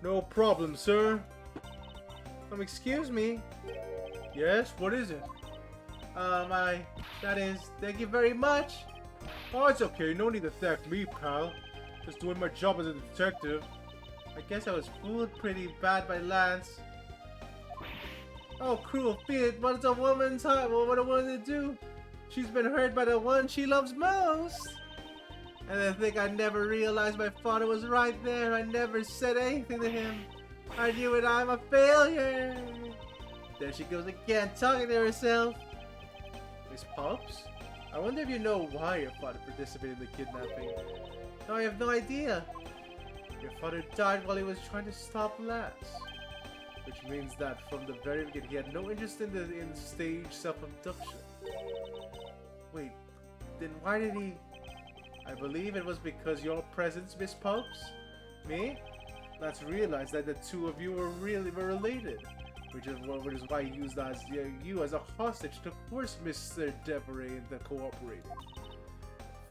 No problem, sir. Excuse me. Yes, what is it? That is, thank you very much. Oh, it's okay, no need to thank me, pal. Just doing my job as a detective. I guess I was fooled pretty bad by Lance. Oh, cruel fate, what's a woman's heart? Well, what a woman to do? She's been hurt by the one she loves most. And I think I never realized my father was right there. I never said anything to him. I knew it, I'm a failure. There she goes again, talking to herself. Miss Pops? I wonder if you know why your father participated in the kidnapping. No, I have no idea. Your father died while he was trying to stop Lance. Which means that from the very beginning he had no interest in the stage self-abduction. Wait, then why did he... I believe it was because your presence, Miss Pops. Me? Lance realized that the two of you were related. Which is why he used you as a hostage to force Mr. Deveray into cooperating.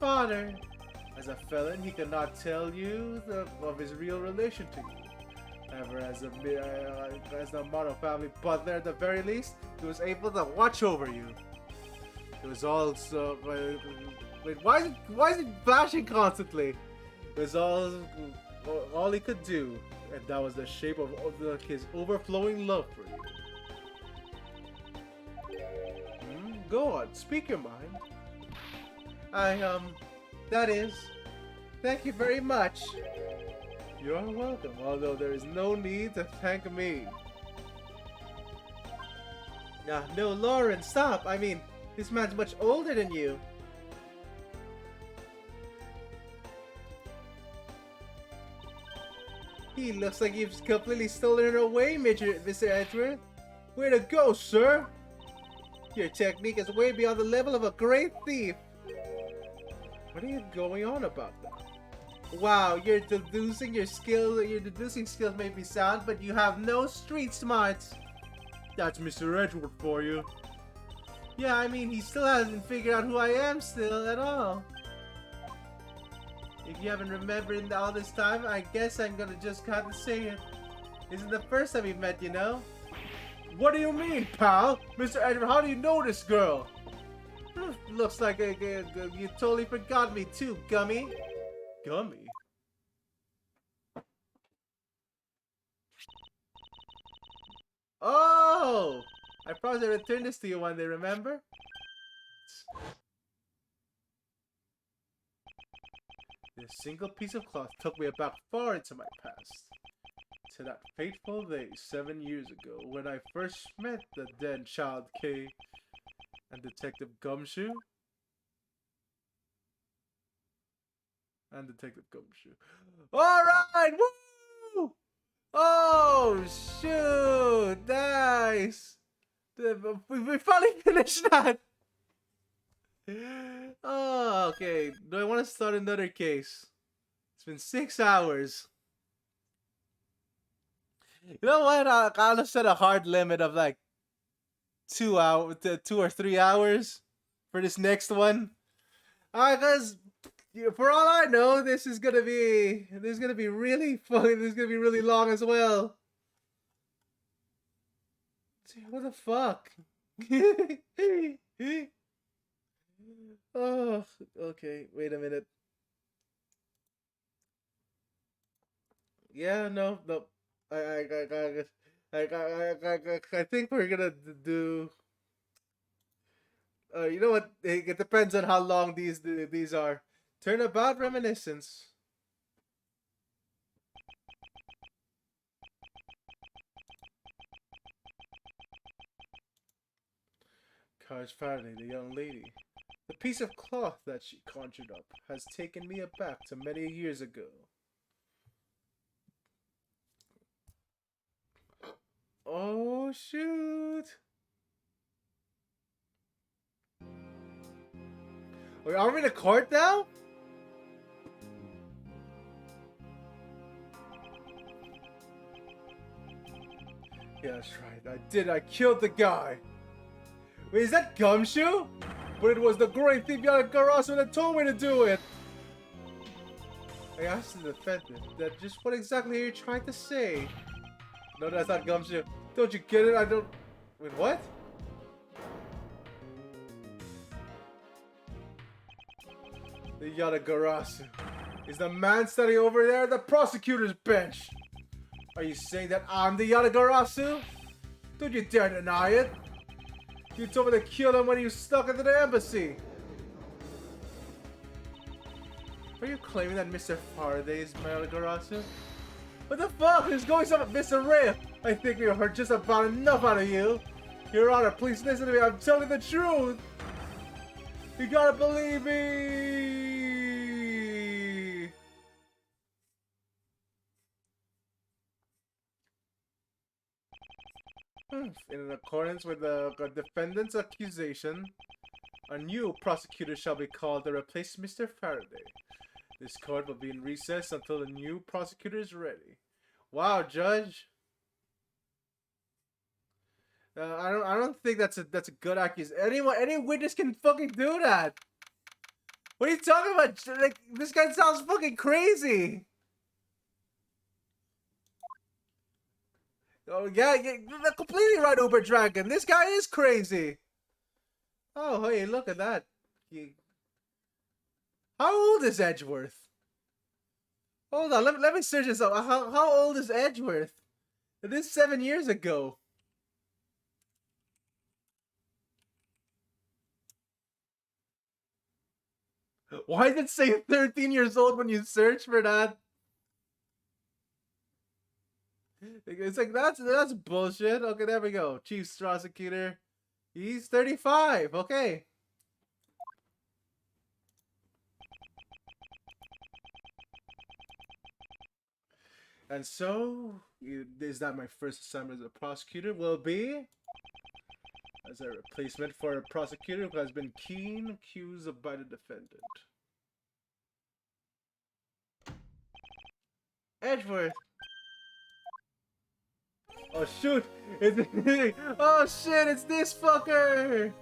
Father! As a felon, he cannot tell you of his real relation to you. However, as the Morrow family butler at the very least, he was able to watch over you. It was also... Wait, why is it flashing constantly? It was all he could do, and that was the shape of his overflowing love for you. Go on, speak your mind. That is, thank you very much. You are welcome, although there is no need to thank me. No, Lauren, stop! I mean, this man's much older than you. He looks like you've completely stolen her away, Mr. Edgeworth. Way to go, sir! Your technique is way beyond the level of a great thief. What are you going on about now? Wow, your deducing skills may be sound, but you have no street smarts. That's Mr. Edgeworth for you. Yeah, I mean, he still hasn't figured out who I am still at all. If you haven't remembered all this time, I guess I'm gonna just have to say it. This is the first time we've met, you know? What do you mean, pal? Mr. Edward, how do you know this girl? Looks like you totally forgot me too, Gummy. Gummy? Oh! I promised I'd return this to you one day, remember? This single piece of cloth took me back far into my past. To that fateful day 7 years ago when I first met the then child Kay and Detective Gumshoe. Alright! Woo! Oh, shoot! Nice! We finally finished that! Oh, okay. Do I want to start another case? It's been 6 hours. You know what? I kind of set a hard limit of like 2 or 3 hours for this next one. Cause for all I know, this is gonna be really fun. This is gonna be really long as well. What the fuck? Oh, okay. Wait a minute. Yeah, no. I think we're gonna do. You know what? It depends on how long these are. Turnabout Reminiscence. Car's Faraday, the young lady. The piece of cloth that she conjured up has taken me aback to many years ago. Oh, shoot. Wait, are we in a court now? Yeah, that's right. I did. I killed the guy. Wait, is that Gumshoe? But it was the great thief Yatagarasu that told me to do it. I asked the defendant that just what exactly are you trying to say? No, that's not Gumshoe. Don't you get it? I don't... Wait, what? The Yatagarasu. Is the man standing over there at the prosecutor's bench? Are you saying that I'm the Yatagarasu? Don't you dare deny it! You told me to kill him when he was stuck at the embassy! Are you claiming that Mr. Faraday is my Yatagarasu? What the fuck is going on with Mr. Ray? I think we have heard just about enough out of you! Your Honor, please listen to me, I'm telling the truth! You gotta believe me! In accordance with the defendant's accusation, a new prosecutor shall be called to replace Mr. Faraday. This court will be in recess until the new prosecutor is ready. Wow, Judge. I don't think that's a good accusation. Any witness can fucking do that. What are you talking about? Like, this guy sounds fucking crazy. Oh yeah, you're completely right, Uber Dragon. This guy is crazy. Oh hey, look at that. How old is Edgeworth? Hold on, let me search this up. How old is Edgeworth? It is 7 years ago. Why did it say 13 years old when you search for that? It's like that's bullshit. Okay, there we go. Chief prosecutor. He's 35. Okay. And so, is that my first assignment as a prosecutor? Will be as a replacement for a prosecutor who has been keen accused of by the defendant. Edgeworth. Oh shoot! Oh shit! It's this fucker!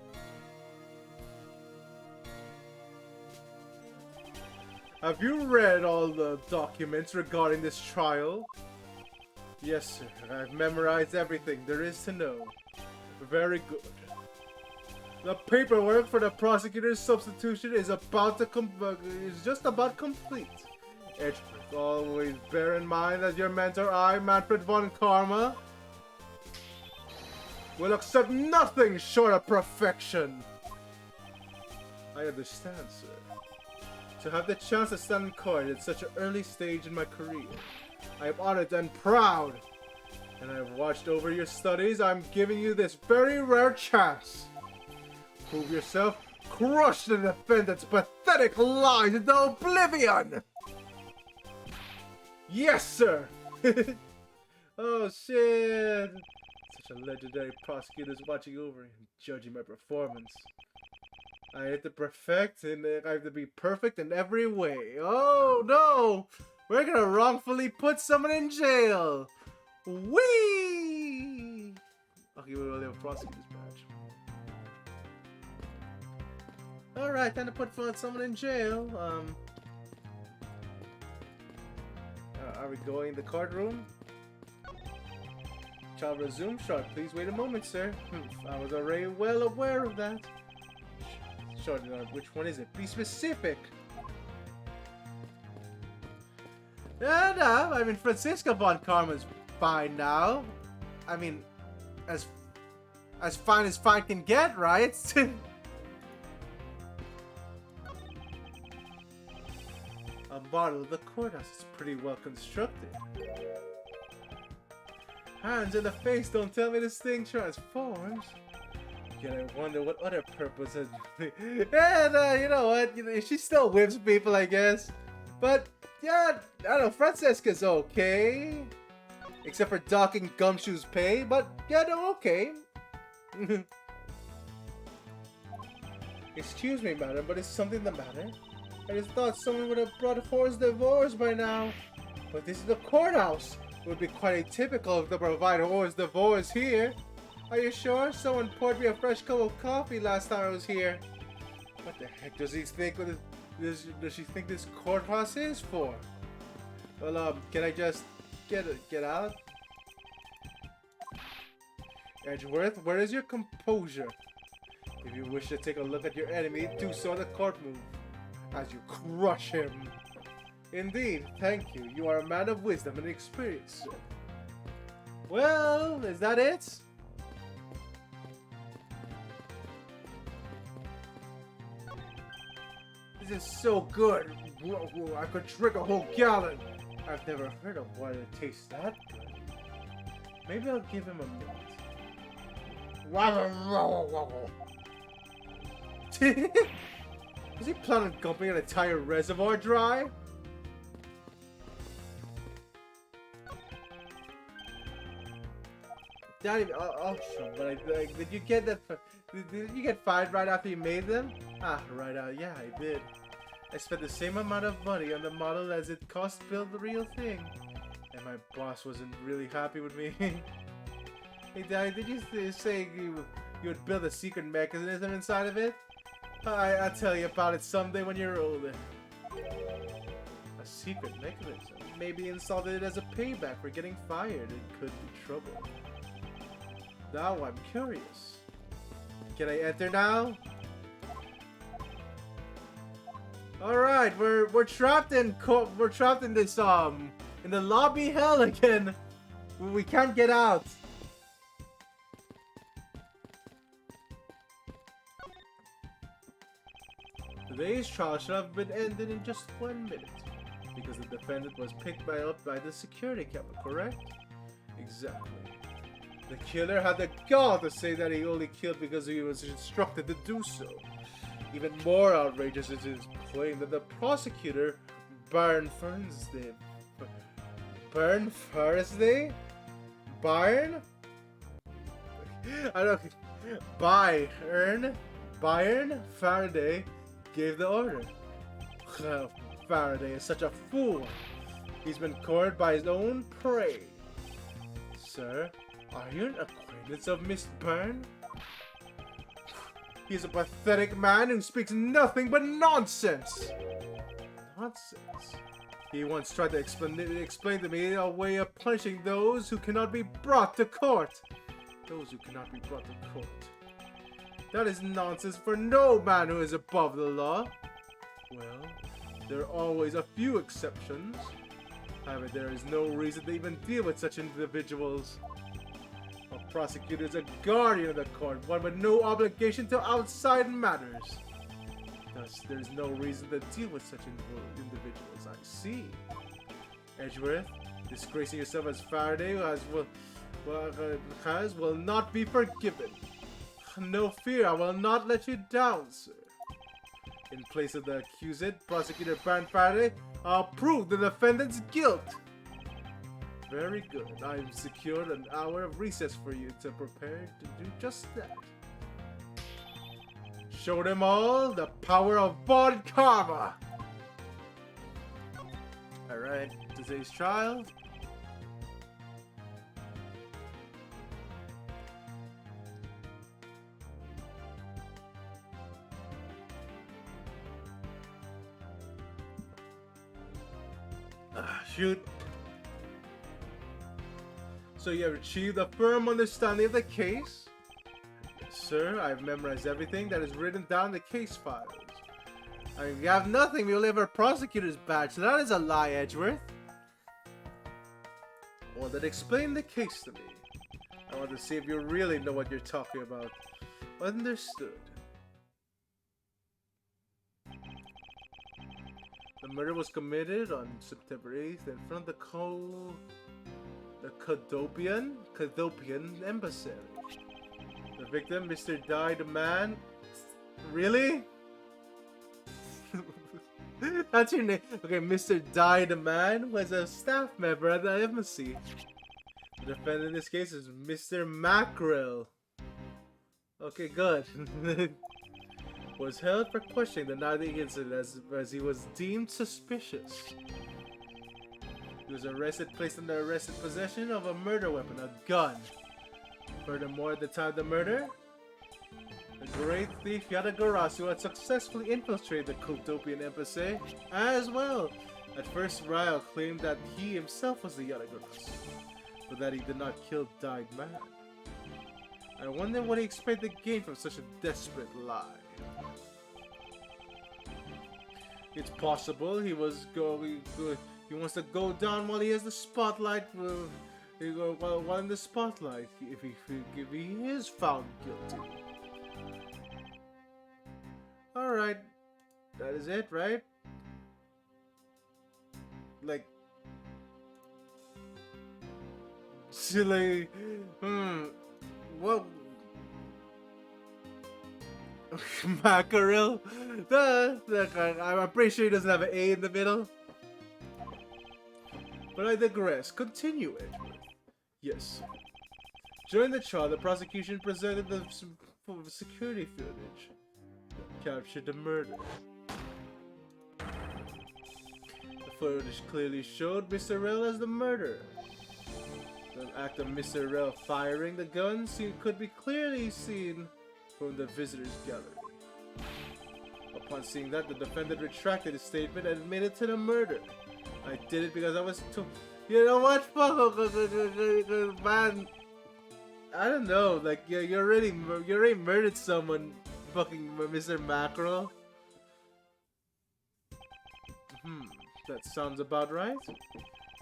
Have you read all the documents regarding this trial? Yes, sir. I've memorized everything there is to know. Very good. The paperwork for the prosecutor's substitution is just about complete. Edgeworth, always bear in mind that your mentor, I, Manfred von Karma, will accept nothing short of perfection. I understand, sir. To have the chance to stand in court at such an early stage in my career, I am honored and proud. And I've watched over your studies. I'm giving you this very rare chance. Prove yourself. Crush the defendant's pathetic lies into oblivion. Yes, sir. Oh shit. Such a legendary prosecutor is watching over and judging my performance. I have to perfect and I have to be perfect in every way. Oh no! We're gonna wrongfully put someone in jail! Whee! Okay, we will have a prosecutor's badge. Alright, time to put someone in jail. Are we going in the courtroom? Shall resume? Sure, please wait a moment, sir. I was already well aware of that. Sure, which one is it? Be specific. And I mean, Franziska von Karma's fine now. I mean, as fine as fine can get, right? A model of the courthouse is pretty well constructed. Hands in the face, don't tell me this thing transforms. Yet I wonder what other purpose has... And, you know what? She still whips people, I guess. But, yeah, I don't know, Franziska's okay. Except for docking Gumshoe's pay, but, yeah, no, okay. Excuse me, madam, but is something the matter? I just thought someone would have brought Horace divorce by now. But this is the courthouse. would be quite atypical if the provider was the voice here. Are you sure? Someone poured me a fresh cup of coffee last time I was here. What the heck does he think? Does she think this courthouse is for? Well, can I just get out? Edgeworth, where is your composure? If you wish to take a look at your enemy, do so in the court move, as you crush him. Indeed, thank you. You are a man of wisdom and experience. Well, is that it? This is so good. Whoa, I could drink a whole gallon. I've never heard of water that tastes that good. Maybe I'll give him a minute. Is he planning on dumping an entire reservoir dry? Daddy, oh sure, but did you get that? Did you get fired right after you made them? Ah, right yeah, I did. I spent the same amount of money on the model as it cost to build the real thing, and my boss wasn't really happy with me. Hey, Daddy, did you say you would build a secret mechanism inside of it? I'll tell you about it someday when you're older. A secret mechanism? Maybe installed it as a payback for getting fired. It could be trouble. Now I'm curious. Can I enter now? All right, we're trapped in this in the lobby hell again. We can't get out. Today's trial should have been ended in just 1 minute, because the defendant was picked up by the security camera, correct? Exactly. The killer had the gall to say that he only killed because he was instructed to do so. Even more outrageous is his claim that the prosecutor, Byron Faraday? I don't... Byron Faraday gave the order. Faraday is such a fool. He's been cornered by his own prey. Sir, are you an acquaintance of Miss Byrne? He's a pathetic man who speaks nothing but nonsense. Nonsense? He once tried to explain to me a way of punishing those who cannot be brought to court. Those who cannot be brought to court. That is nonsense for no man who is above the law. Well, there are always a few exceptions. However, there is no reason to even deal with such individuals. A prosecutor is a guardian of the court, one with no obligation to outside matters. Thus, there is no reason to deal with such individuals. I see. Edgeworth, disgracing yourself as Faraday will not be forgiven. No fear, I will not let you down, sir. In place of the accused, Prosecutor Byron Faraday, I'll prove the defendant's guilt. Very good. I've secured an hour of recess for you to prepare to do just that. Show them all the power of Bon Karma. Alright, today's trial. Shoot. So you have achieved a firm understanding of the case? Yes, sir. I've memorized everything that is written down in the case files. I mean, we have nothing. We only have our prosecutor's badge. So that is a lie, Edgeworth. Well, then explain the case to me. I want to see if you really know what you're talking about. Understood. The murder was committed on September 8th in front of the Cadopian embassy. The victim, Mr. Dye the Man. Really? That's your name. Okay, Mr. Dye the Man was a staff member at the embassy. The defendant in this case is Mr. Mackerel. Okay, good. Was held for questioning the night of the incident as he was deemed suspicious. He was arrested, placed under arrest in possession of a murder weapon, a gun. Furthermore, at the time of the murder, the great thief Yatagarasu had successfully infiltrated the Kultopian embassy as well. At first, Ryo claimed that he himself was the Yatagarasu, but that he did not kill Dyed Man. I wonder what he expected to gain from such a desperate lie. It's possible he wants to go down while he has the spotlight. While in the spotlight, if he is found guilty. All right, that is it, right? Like, silly. What? Mackerel? I'm pretty sure he doesn't have an A in the middle. But I digress. Continue it. Yes. During the trial, the prosecution presented the security footage that captured the murder. The footage clearly showed Mr. Rell as the murderer. The act of Mr. Rell firing the gun could be clearly seen from the visitors' gallery. Upon seeing that, the defendant retracted his statement and admitted to the murder. I did it because I was too... You know what? Fuck, man. I don't know. Like, you already murdered someone, fucking Mr. Mackerel. That sounds about right.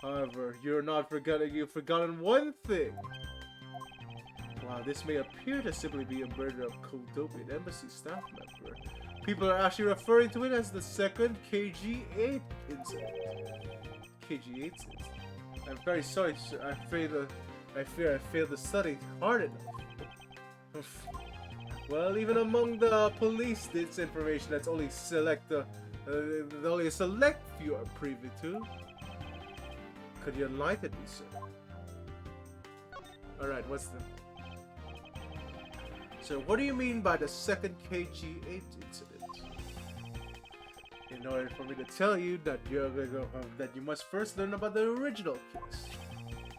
However, you've forgotten one thing. While this may appear to simply be a murder of Kultopian embassy staff member, people are actually referring to it as the second KG-8 incident. KG-8 incident. I'm very sorry, sir. I fear I failed to study hard enough. Well, even among the police, this information that's only only a select few are privy to. Could you enlighten me, sir? Alright, what's the... So, what do you mean by the second KG-8 incident? In order for me to tell you that you must first learn about the original case.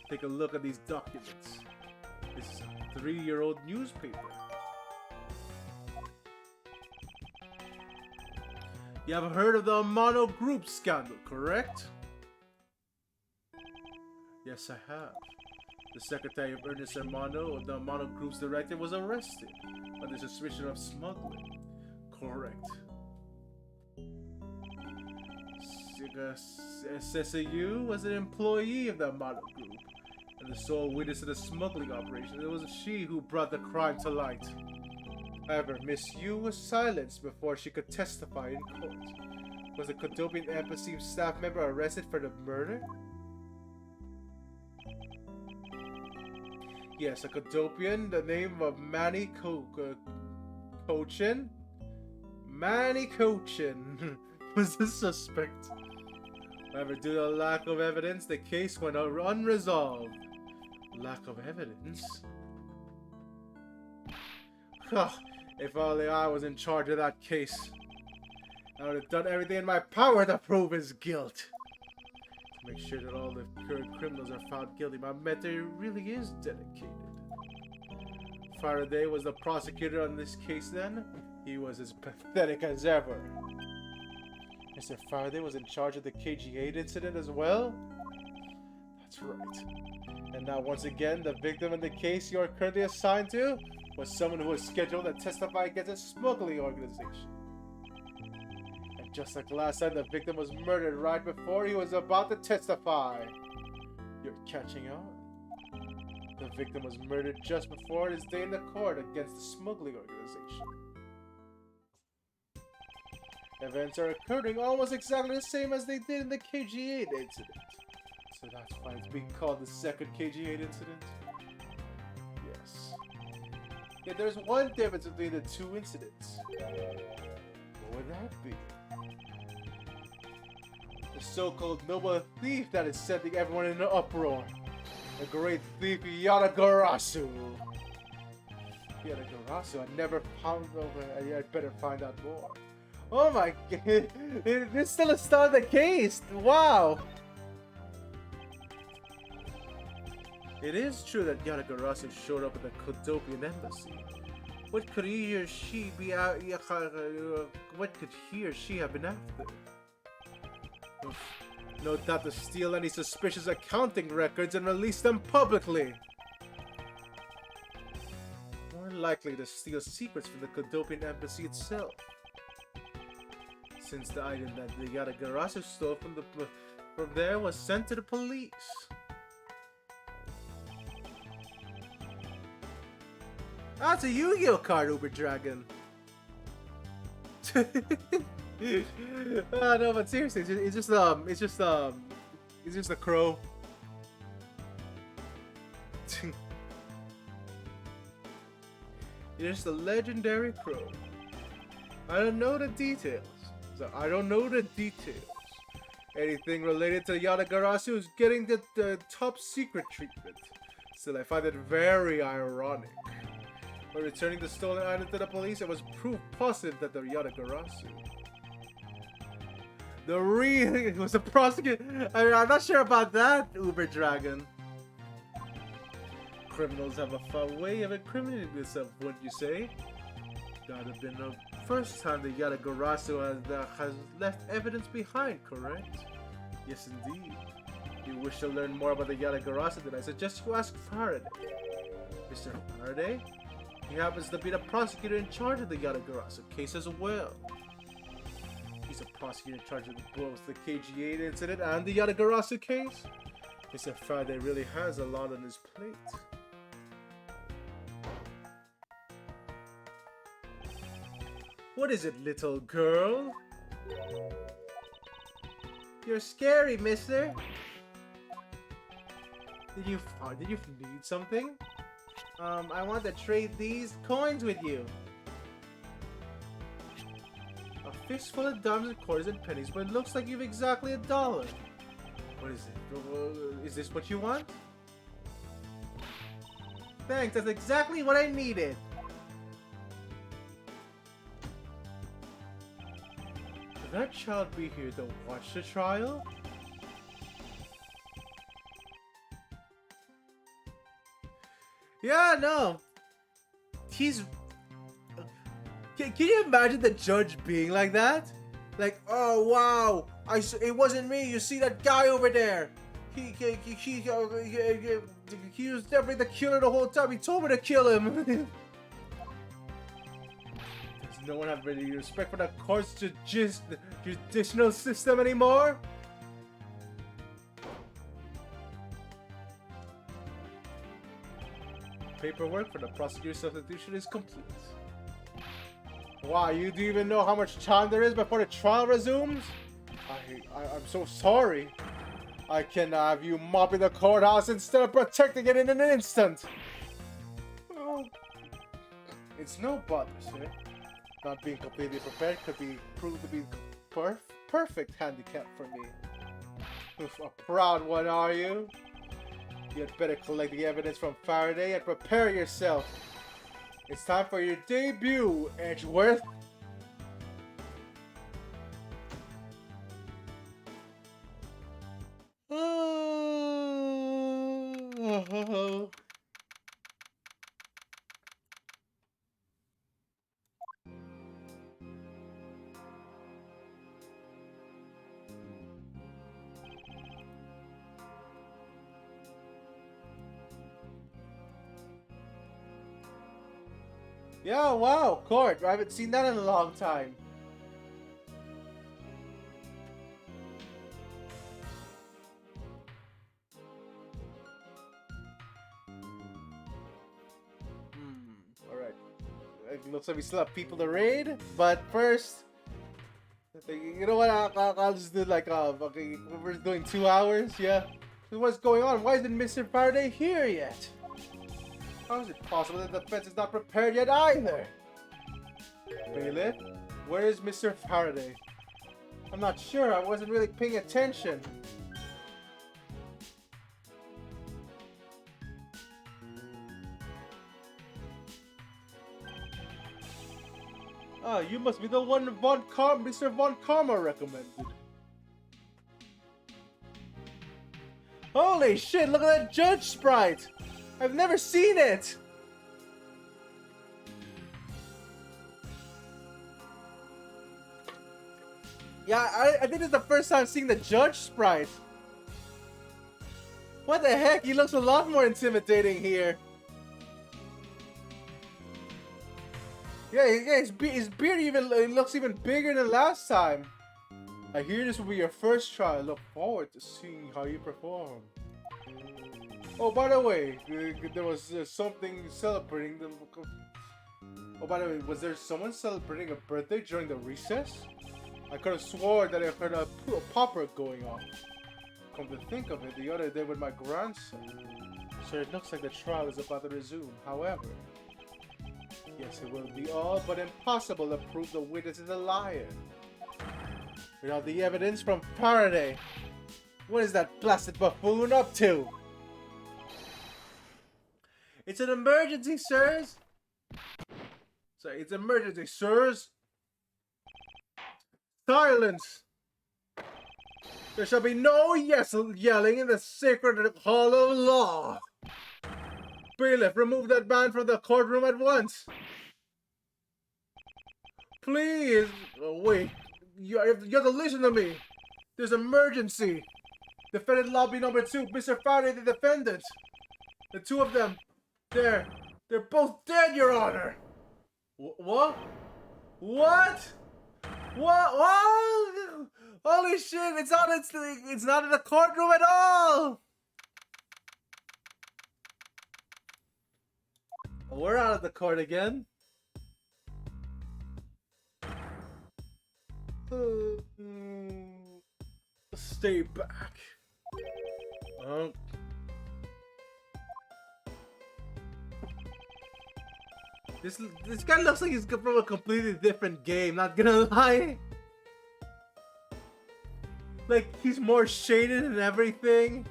Take a look at these documents. This is a 3-year-old newspaper. You have heard of the Amano Group scandal, correct? Yes, I have. The secretary of Ernest Amano, the Amano Group's director, was arrested under suspicion of smuggling. Correct. SSAU was an employee of the Amano Group and the sole witness of the smuggling operation. It was she who brought the crime to light. However, Miss Yu was silenced before she could testify in court. Was the Kultopian embassy staff member arrested for the murder? Yes, a Kultopian, the name of Manny Kochin? Manny Kochin was the suspect. However, due to a lack of evidence, the case went unresolved. Lack of evidence? If only I was in charge of that case. I would have done everything in my power to prove his guilt. To make sure that all the current criminals are found guilty, my mentor really is dedicated. Faraday was the prosecutor on this case then. He was as pathetic as ever. Mr. Faraday was in charge of the KG-8 incident as well? That's right. And now once again, the victim in the case you are currently assigned to was someone who was scheduled to testify against a smuggling organization. And just like last time, the victim was murdered right before he was about to testify. You're catching on. The victim was murdered just before his day in the court against the smuggling organization. Events are occurring almost exactly the same as they did in the KG-8 incident. So that's why it's being called the second KG-8 incident? Yes. Yet there's one difference between the two incidents. What would that be? The so-called noble thief that is sending everyone in an uproar. The great thief Yatagarasu. Yatagarasu, I never found over. I'd better find out more. Oh my god, this still a start of the case. Wow. It is true that Yatagarasu showed up at the Kodopian embassy. What could he or she be out? What could he or she have been after? Oof. No doubt to steal any suspicious accounting records and release them publicly. More likely to steal secrets from the Kodopian embassy itself. Since the item that the Yatagarasu stole from there was sent to the police. That's a Yu-Gi-Oh card, Uber Dragon. No, but seriously, it's just a crow. It's just a legendary crow. I don't know the details. Anything related to Yatagarasu is getting the top secret treatment. Still, I find it very ironic. By returning the stolen item to the police, it was proof positive that the Yatagarasu. It was a prosecutor. I mean, I'm not sure about that, Uber Dragon. Criminals have a foul way of incriminating themselves, wouldn't you say? That have been the first time the Yatagarasu has left evidence behind, correct? Yes, indeed. If you wish to learn more about the Yatagarasu, then I suggest you ask Faraday. Mr. Faraday? He happens to be the prosecutor in charge of the Yatagarasu case as well. He's a prosecutor in charge of both the KG8 incident and the Yatagarasu case. Mr. Faraday really has a lot on his plate. What is it, little girl? You're scary, mister. Did you need something? I want to trade these coins with you. A fistful of dimes and quarters and pennies, but it looks like you've exactly $1. What is it? Is this what you want? Thanks, that's exactly what I needed. Could that child be here to watch the trial? Yeah, no. He's... Can you imagine the judge being like that? Like, oh wow, it wasn't me. You see that guy over there? He was definitely the killer the whole time. He told me to kill him. Does no one have any respect for the court's judicial system anymore? Paperwork for the prosecutor's substitution is complete. Wow, you do even know how much time there is before the trial resumes? I'm so sorry. I can have you mopping the courthouse instead of protecting it in an instant. Oh. It's no bother, sir. Not being completely prepared could be proved to be perfect handicap for me. Oof, a proud one, are you? You'd better collect the evidence from Faraday and prepare yourself. It's time for your debut, Edgeworth. Oh. Yeah, wow, court. I haven't seen that in a long time. Alright. It looks like we still have people to raid, but first... You know what, I'll just do like, okay, we're doing 2 hours, yeah? So what's going on? Why isn't Mr. Faraday here yet? How is it possible that the defense is not prepared yet either? Bailiff, where is Mr. Faraday? I'm not sure, I wasn't really paying attention. Ah, you must be the one Mr. Von Karma recommended. Holy shit, look at that judge sprite! I've never seen it! Yeah, I think it's the first time seeing the judge sprite. What the heck? He looks a lot more intimidating here. Yeah, his beard even looks even bigger than last time. I hear this will be your first try. I look forward to seeing how you perform. Oh, by the way, there was something celebrating the... Oh, by the way, was there someone celebrating a birthday during the recess? I could have sworn that I heard a popper going on. Come to think of it, the other day with my grandson. So it looks like the trial is about to resume. However, yes, it will be all but impossible to prove the witness is a liar. Without the evidence from Faraday, what is that blasted buffoon up to? It's an emergency, sirs! Sorry, it's an emergency, sirs! Silence! There shall be no yelling in the sacred hall of law! Bailiff, remove that man from the courtroom at once! Please! Oh, wait, you have to listen to me! There's an emergency! Defendant lobby number 2, Mr. Faraday, the defendant! The two of them, they're both dead, Your Honor! What? What? What? Holy shit! It's not in the courtroom at all. We're out of the court again. Stay back. This guy looks like he's from a completely different game, not gonna lie. Like, he's more shaded and everything.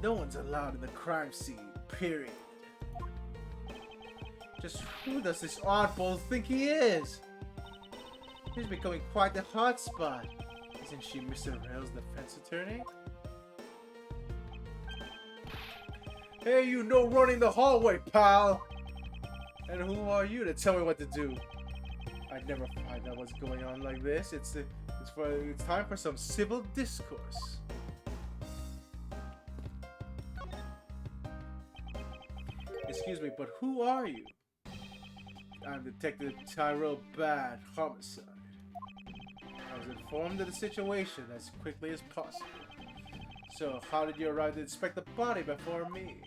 No one's allowed in the crime scene, period. Just who does this oddball think he is? He's becoming quite the hotspot. Isn't she Mr. Rail's defense attorney? Hey, you know running the hallway, pal! And who are you to tell me what to do? I'd never find out what's going on like this. It's time for some civil discourse. Excuse me, but who are you? I'm Detective Tyrell Bad, homicide. I was informed of the situation as quickly as possible. So, how did you arrive to inspect the body before me?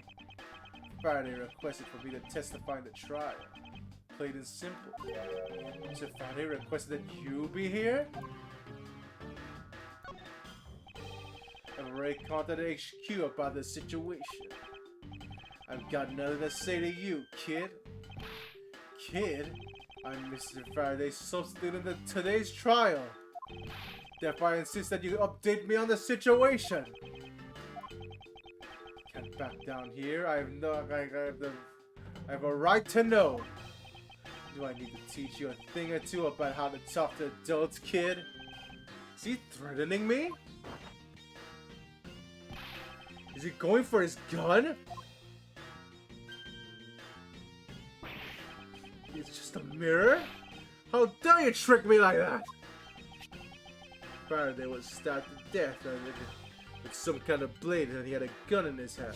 Faraday requested for me to testify in the trial. Plain and simple. So Faraday requested that you be here? I've already contacted HQ about the situation. I've got nothing to say to you, kid. Kid? I'm Mr. Faraday's substitute in today's trial. Therefore, I insist that you update me on the situation. Can't back down here. I have a right to know. Do I need to teach you a thing or two about how to talk to adults, kid? Is he threatening me? Is he going for his gun? It's just a mirror? How dare you trick me like that? Faraday was stabbed to death with some kind of blade, and he had a gun in his hand.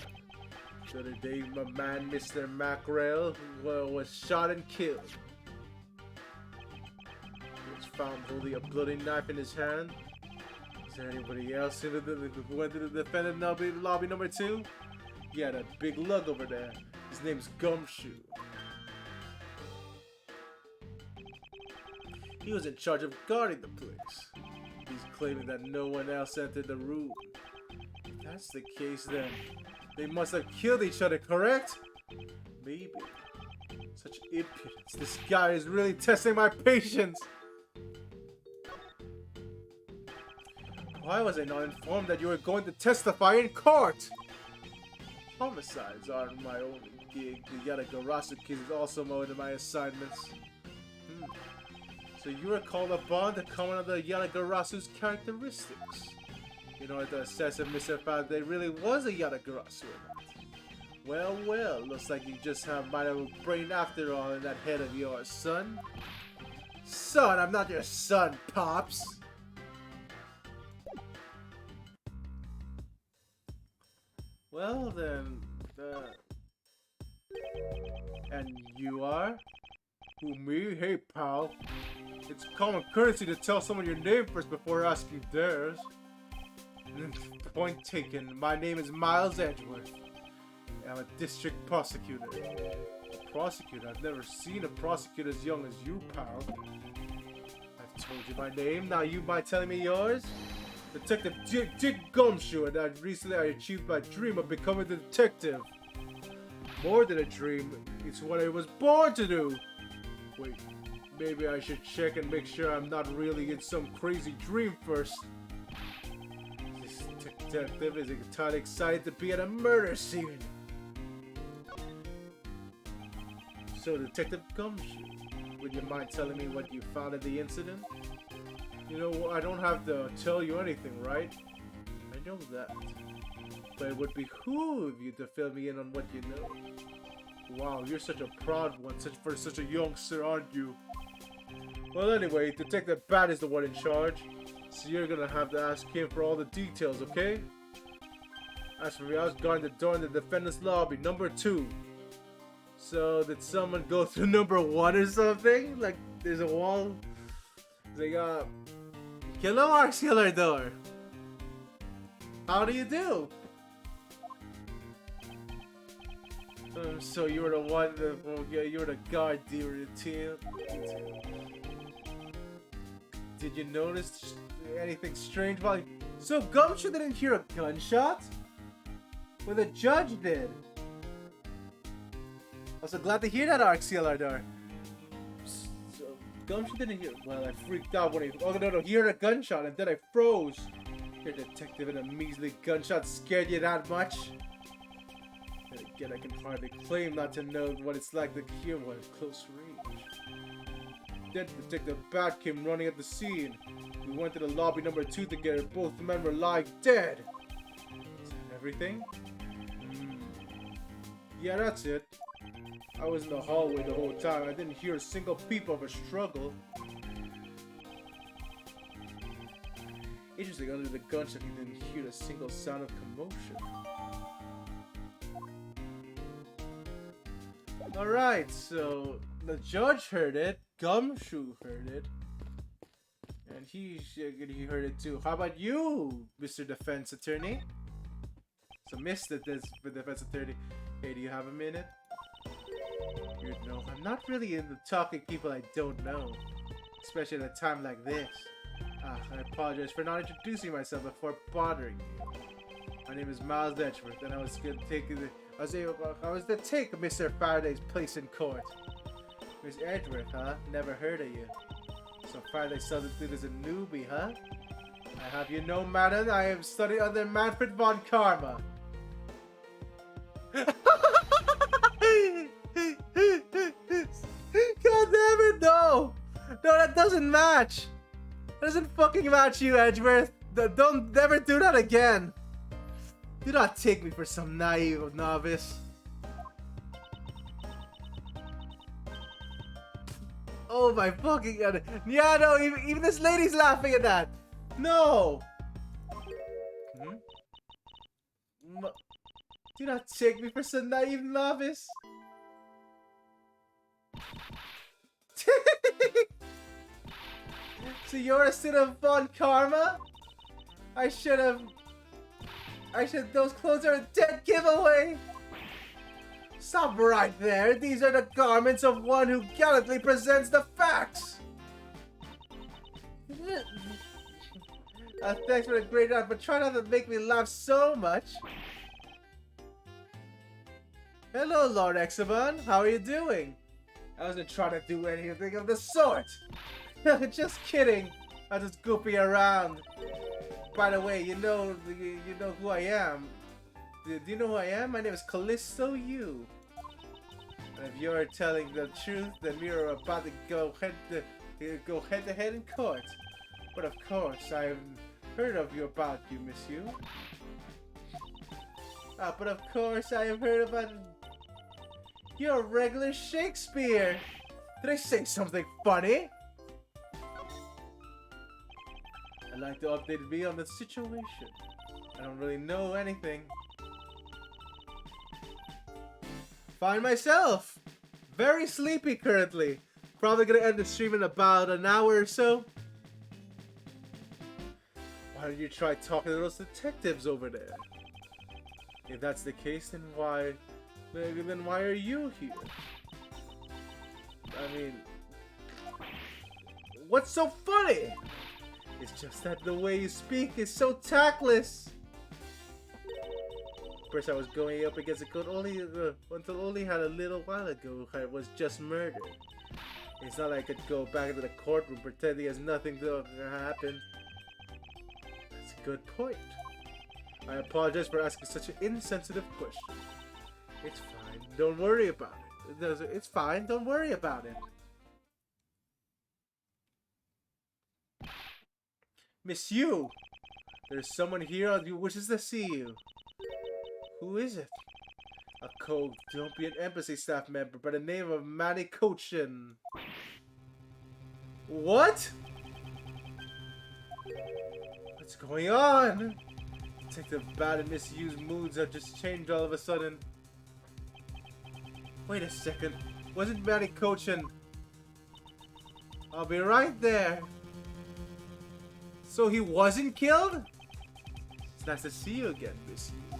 The other day, my man, Mr. Macrail, was shot and killed. He was found holding a bloody knife in his hand. Is there anybody else who went to the defendant lobby number 2? He had a big lug over there. His name's Gumshoe. He was in charge of guarding the place. He's claiming that no one else entered the room. If that's the case, then they must have killed each other, correct? Maybe. Such impudence. This guy is really testing my patience. Why was I not informed that you were going to testify in court? Homicides aren't my only gig. The Yatagarasu case is also one of my assignments. So you were called upon to comment on the Yatagarasu's characteristics. in order to assess if Mr. Faraday really was a Yatagarasu or not. Well, well, looks like you just might have a brain after all in that head of yours, son. Son, I'm not your son, Pops. Well then, and you are? Who, me? Hey, pal. It's common courtesy to tell someone your name first before asking theirs. Point taken. My name is Miles Edgeworth. I'm a district prosecutor. A prosecutor? I've never seen a prosecutor as young as you, pal. I've told you my name, now you mind telling me yours? Detective Dick Gumshoe, and recently I achieved my dream of becoming a detective. More than a dream, it's what I was born to do. Wait, maybe I should check and make sure I'm not really in some crazy dream first. This detective is entirely excited to be at a murder scene. So, Detective Gumshoe, would you mind telling me what you found in the incident? You know, I don't have to tell you anything, right? I know that. But it would behoove you to fill me in on what you know. Wow, you're such a proud one for such a youngster, aren't you? Well, anyway, Detective Bat is the one in charge. So you're gonna have to ask him for all the details, okay? As for me, I was guarding the door in the defendant's lobby, number 2. So, did someone go through number 1 or something? Like, there's a wall? It's like, hello, Auxiliary Door. How do you do? So you were the one that, you were the guard, dear team. Did you notice anything strange while So Gumshoe didn't hear a gunshot? Well, the judge did. I'm so glad to hear that, Auxiliary. So Gumshoe didn't hear. Well, I freaked out when he. Oh no, he heard a gunshot and then I froze. Your detective and a measly gunshot scared you that much? And again, I can hardly claim not to know what it's like to hear one at close range. Then Detective Bat came running at the scene. We went to the lobby number 2 together. Both men were lying dead. Is that everything? Yeah, that's it. I was in the hallway the whole time. I didn't hear a single peep of a struggle. Interesting, under the gunshot, he didn't hear a single sound of commotion. Alright, so the judge heard it, Gumshoe heard it, and he heard it too. How about you, Mr. Defense Attorney? So, Mr. Defense Attorney, hey, do you have a minute? You know, I'm not really into talking to people I don't know, especially at a time like this. I apologize for not introducing myself before bothering you. My name is Miles Edgeworth, and I was going to take Mr. Faraday's place in court. Miss Edgeworth, huh? Never heard of you. So Faraday substitute is a newbie, huh? I have you know, madam, I have studied under Manfred von Karma. God damn it, no! No, that doesn't match! That doesn't fucking match you, Edgeworth! Don't never do that again! Do not take me for some naive novice. Oh my fucking god. Yeah, no, even this lady's laughing at that! No! Do not take me for some naive novice. So you're a student of Von Karma? Those clothes are a dead giveaway. Stop right there. These are the garments of one who gallantly presents the facts. Thanks for the great art, but try not to make me laugh so much. Hello, Lord Exaban. How are you doing? I wasn't trying to do anything of the sort. Just kidding. I was just goofing around. By the way, you know who I am. Do you know who I am? My name is Callisto Yu. And if you're telling the truth, then we are about to go head to head in court. But of course, heard of you about you, Miss Yu. Ah, but of course I have heard about... You're a regular Shakespeare! Did I say something funny? I'd like to update me on the situation. I don't really know anything. Find myself! Very sleepy currently. Probably gonna end the stream in about an hour or so. Why don't you try talking to those detectives over there? If that's the case, then why are you here? I mean, what's so funny? It's just that the way you speak is so tactless. First, I was going up against a code until only had a little while ago I was just murdered. It's not like I could go back into the courtroom pretending as nothing happened. That's a good point. I apologize for asking such an insensitive question. It's fine. Don't worry about it. It's fine. Don't worry about it. Miss Yu! There's someone here who wishes to see you. Who is it? A Code-Dompian embassy staff member by the name of Manny Kochin. What? What's going on? Detective Bat and Miss Yu's moods have just changed all of a sudden. Wait a second. Wasn't Manny Kochin? I'll be right there. So he wasn't killed? It's nice to see you again, Miss Yu.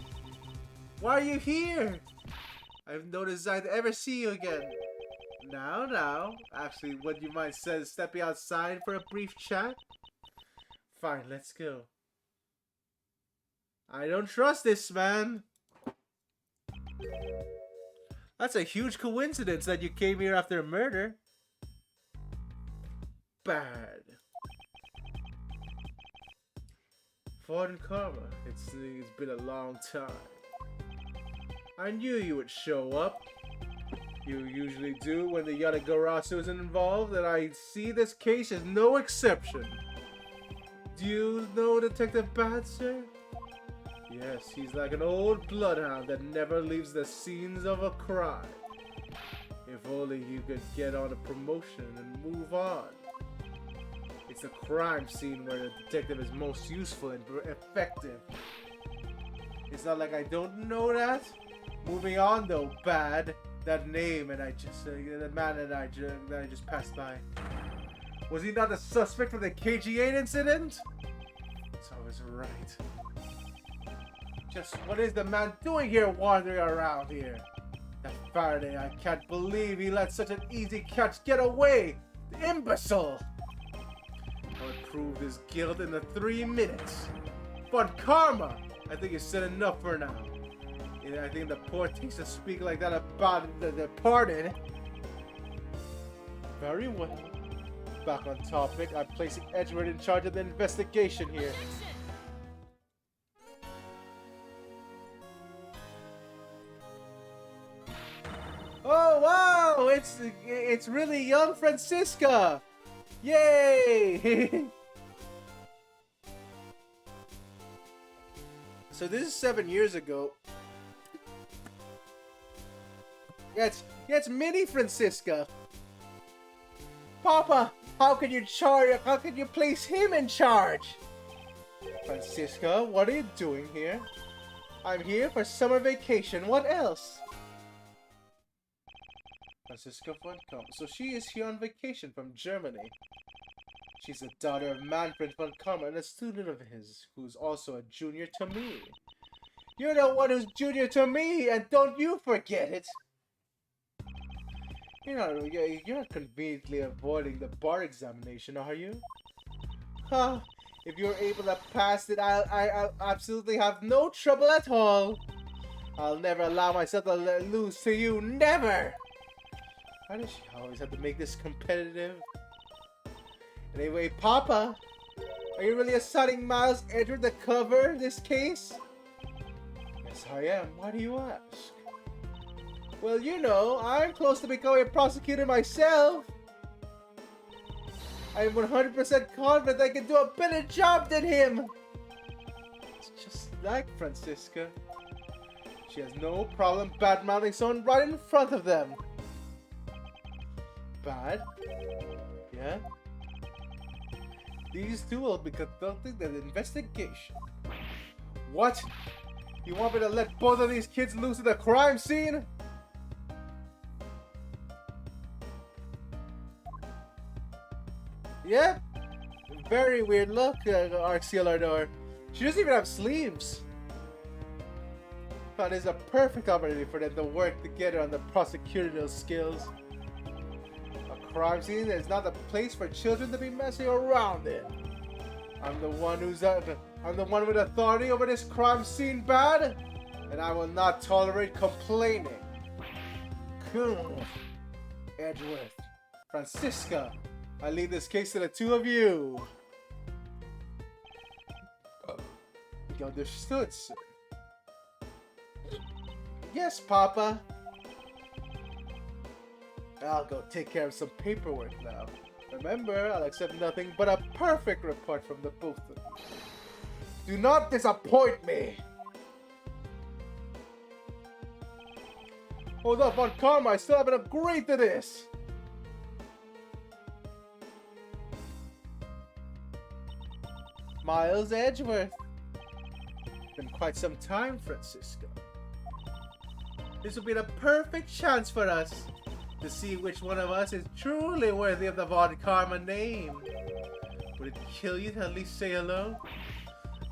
Why are you here? I've no desire to ever see you again. Now. Actually, would you mind stepping outside for a brief chat? Fine, let's go. I don't trust this man. That's a huge coincidence that you came here after a murder. Bad. Von Karma, it's been a long time. I knew you would show up. You usually do when the Yanagarasu isn't involved, and I see this case as no exception. Do you know Detective Bat, sir? Yes, he's like an old bloodhound that never leaves the scenes of a crime. If only you could get on a promotion and move on. It's a crime scene where the detective is most useful and effective. It's not like I don't know that. Moving on though, Bad. That name and the man that I just passed by. Was he not the suspect for the KG8 incident? So I was right. Just what is the man doing here wandering around here? That Faraday, I can't believe he let such an easy catch get away! The imbecile! I would prove his guilt in the 3 minutes. But Karma! I think you said enough for now. I think the poor things to speak like that about the departed. Very well. Back on topic, I'm placing Edgeworth in charge of the investigation here. Oh wow! It's really young Francisca! Yay! So this is 7 years ago. Yeah, it's mini Francisca. Papa, how can you place him in charge? Francisca, what are you doing here? I'm here for summer vacation. What else? Francisca von Kammer. So she is here on vacation from Germany. She's the daughter of Manfred von Kammer and a student of his, who's also a junior to me. You're the one who's junior to me, and don't you forget it! You're not conveniently avoiding the bar examination, are you? Huh? If you're able to pass it, I'll absolutely have no trouble at all. I'll never allow myself to lose to you, never! Why does she always have to make this competitive? Anyway, Papa, are you really assigning Miles Edgeworth to cover this case? Yes, I am. Why do you ask? Well, you know, I'm close to becoming a prosecutor myself. I'm 100% confident I can do a better job than him. like Francisca. She has no problem bad-mouthing someone right in front of them. Bad? Yeah? These two will be conducting an investigation. What? You want me to let both of these kids loose at the crime scene? Yep. Very weird look, Arceal Ardor. She doesn't even have sleeves. That is a perfect opportunity for them to work together on the prosecutorial skills. A crime scene is not a place for children to be messing around in. I'm the one with authority over this crime scene, bad, and I will not tolerate complaining. Cool. Edgeworth, Francisca, I leave this case to the two of you. You understood, sir. Yes, Papa. I'll go take care of some paperwork now. Remember, I'll accept nothing but a perfect report from the both of you. Do not disappoint me! Hold up on Karma, I still haven't agreed to this! Miles Edgeworth. Been quite some time, Francisco. This will be the perfect chance for us to see which one of us is truly worthy of the Von Karma name. Would it kill you to at least say hello?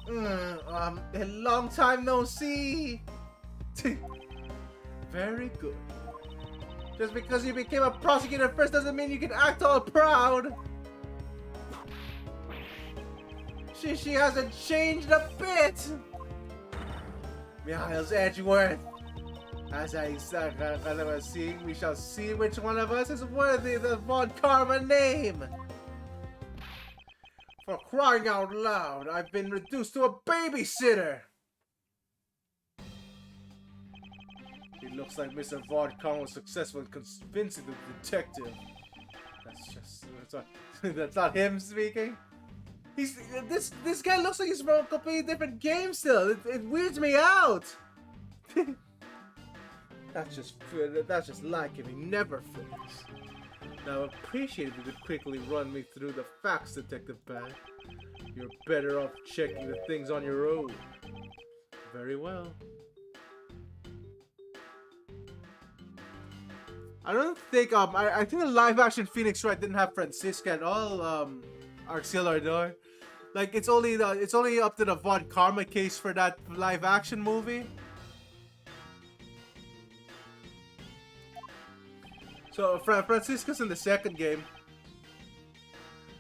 A long time no see. Very good. Just because you became a prosecutor first doesn't mean you can act all proud. She hasn't changed a bit. Miles Edgeworth. As I was seeing, we shall see which one of us is worthy of the Von Karma name. For crying out loud, I've been reduced to a babysitter. It looks like Mr. Von Karma was successful in convincing the detective. That's not him speaking. This guy looks like he's from a completely different game still. It weirds me out. That's just like him. He never fails. Now, I appreciate if you could quickly run me through the facts, Detective Bad. You're better off checking the things on your own. Very well. I don't think I think the live-action Phoenix Wright didn't have Francisca at all. Arceal Ardor. Like it's only up to the Von Karma case for that live-action movie. So Francisca's in the second game.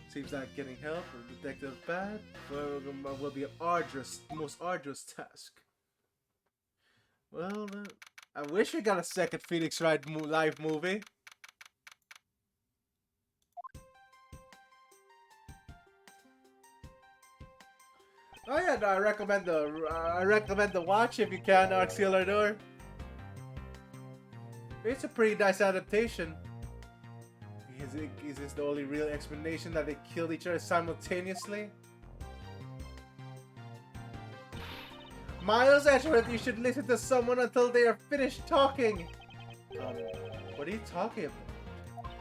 Seems like getting help from Detective Bad will be an most arduous task. Well, I wish we got a second Phoenix Wright live movie. Oh yeah, no, I recommend the watch if you can, Arceal Ardor. It's a pretty nice adaptation. Is this the only real explanation that they killed each other simultaneously? Miles Edgeworth, you should listen to someone until they are finished talking. What are you talking about?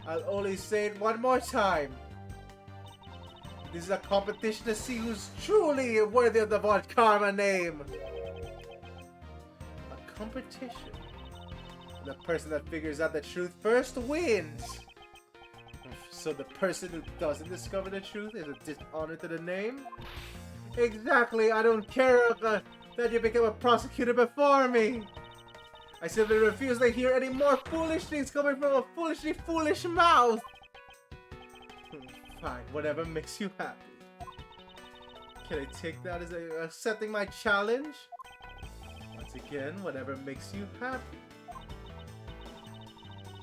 I'll only say it one more time. This is a competition to see who's truly worthy of the Von Karma name. A competition. The person that figures out the truth first wins. So the person who doesn't discover the truth is a dishonor to the name? Exactly, I don't care that you became a prosecutor before me. I simply refuse to hear any more foolish things coming from a foolishly foolish mouth. Fine, whatever makes you happy. Can I take that as accepting my challenge? Once again, whatever makes you happy.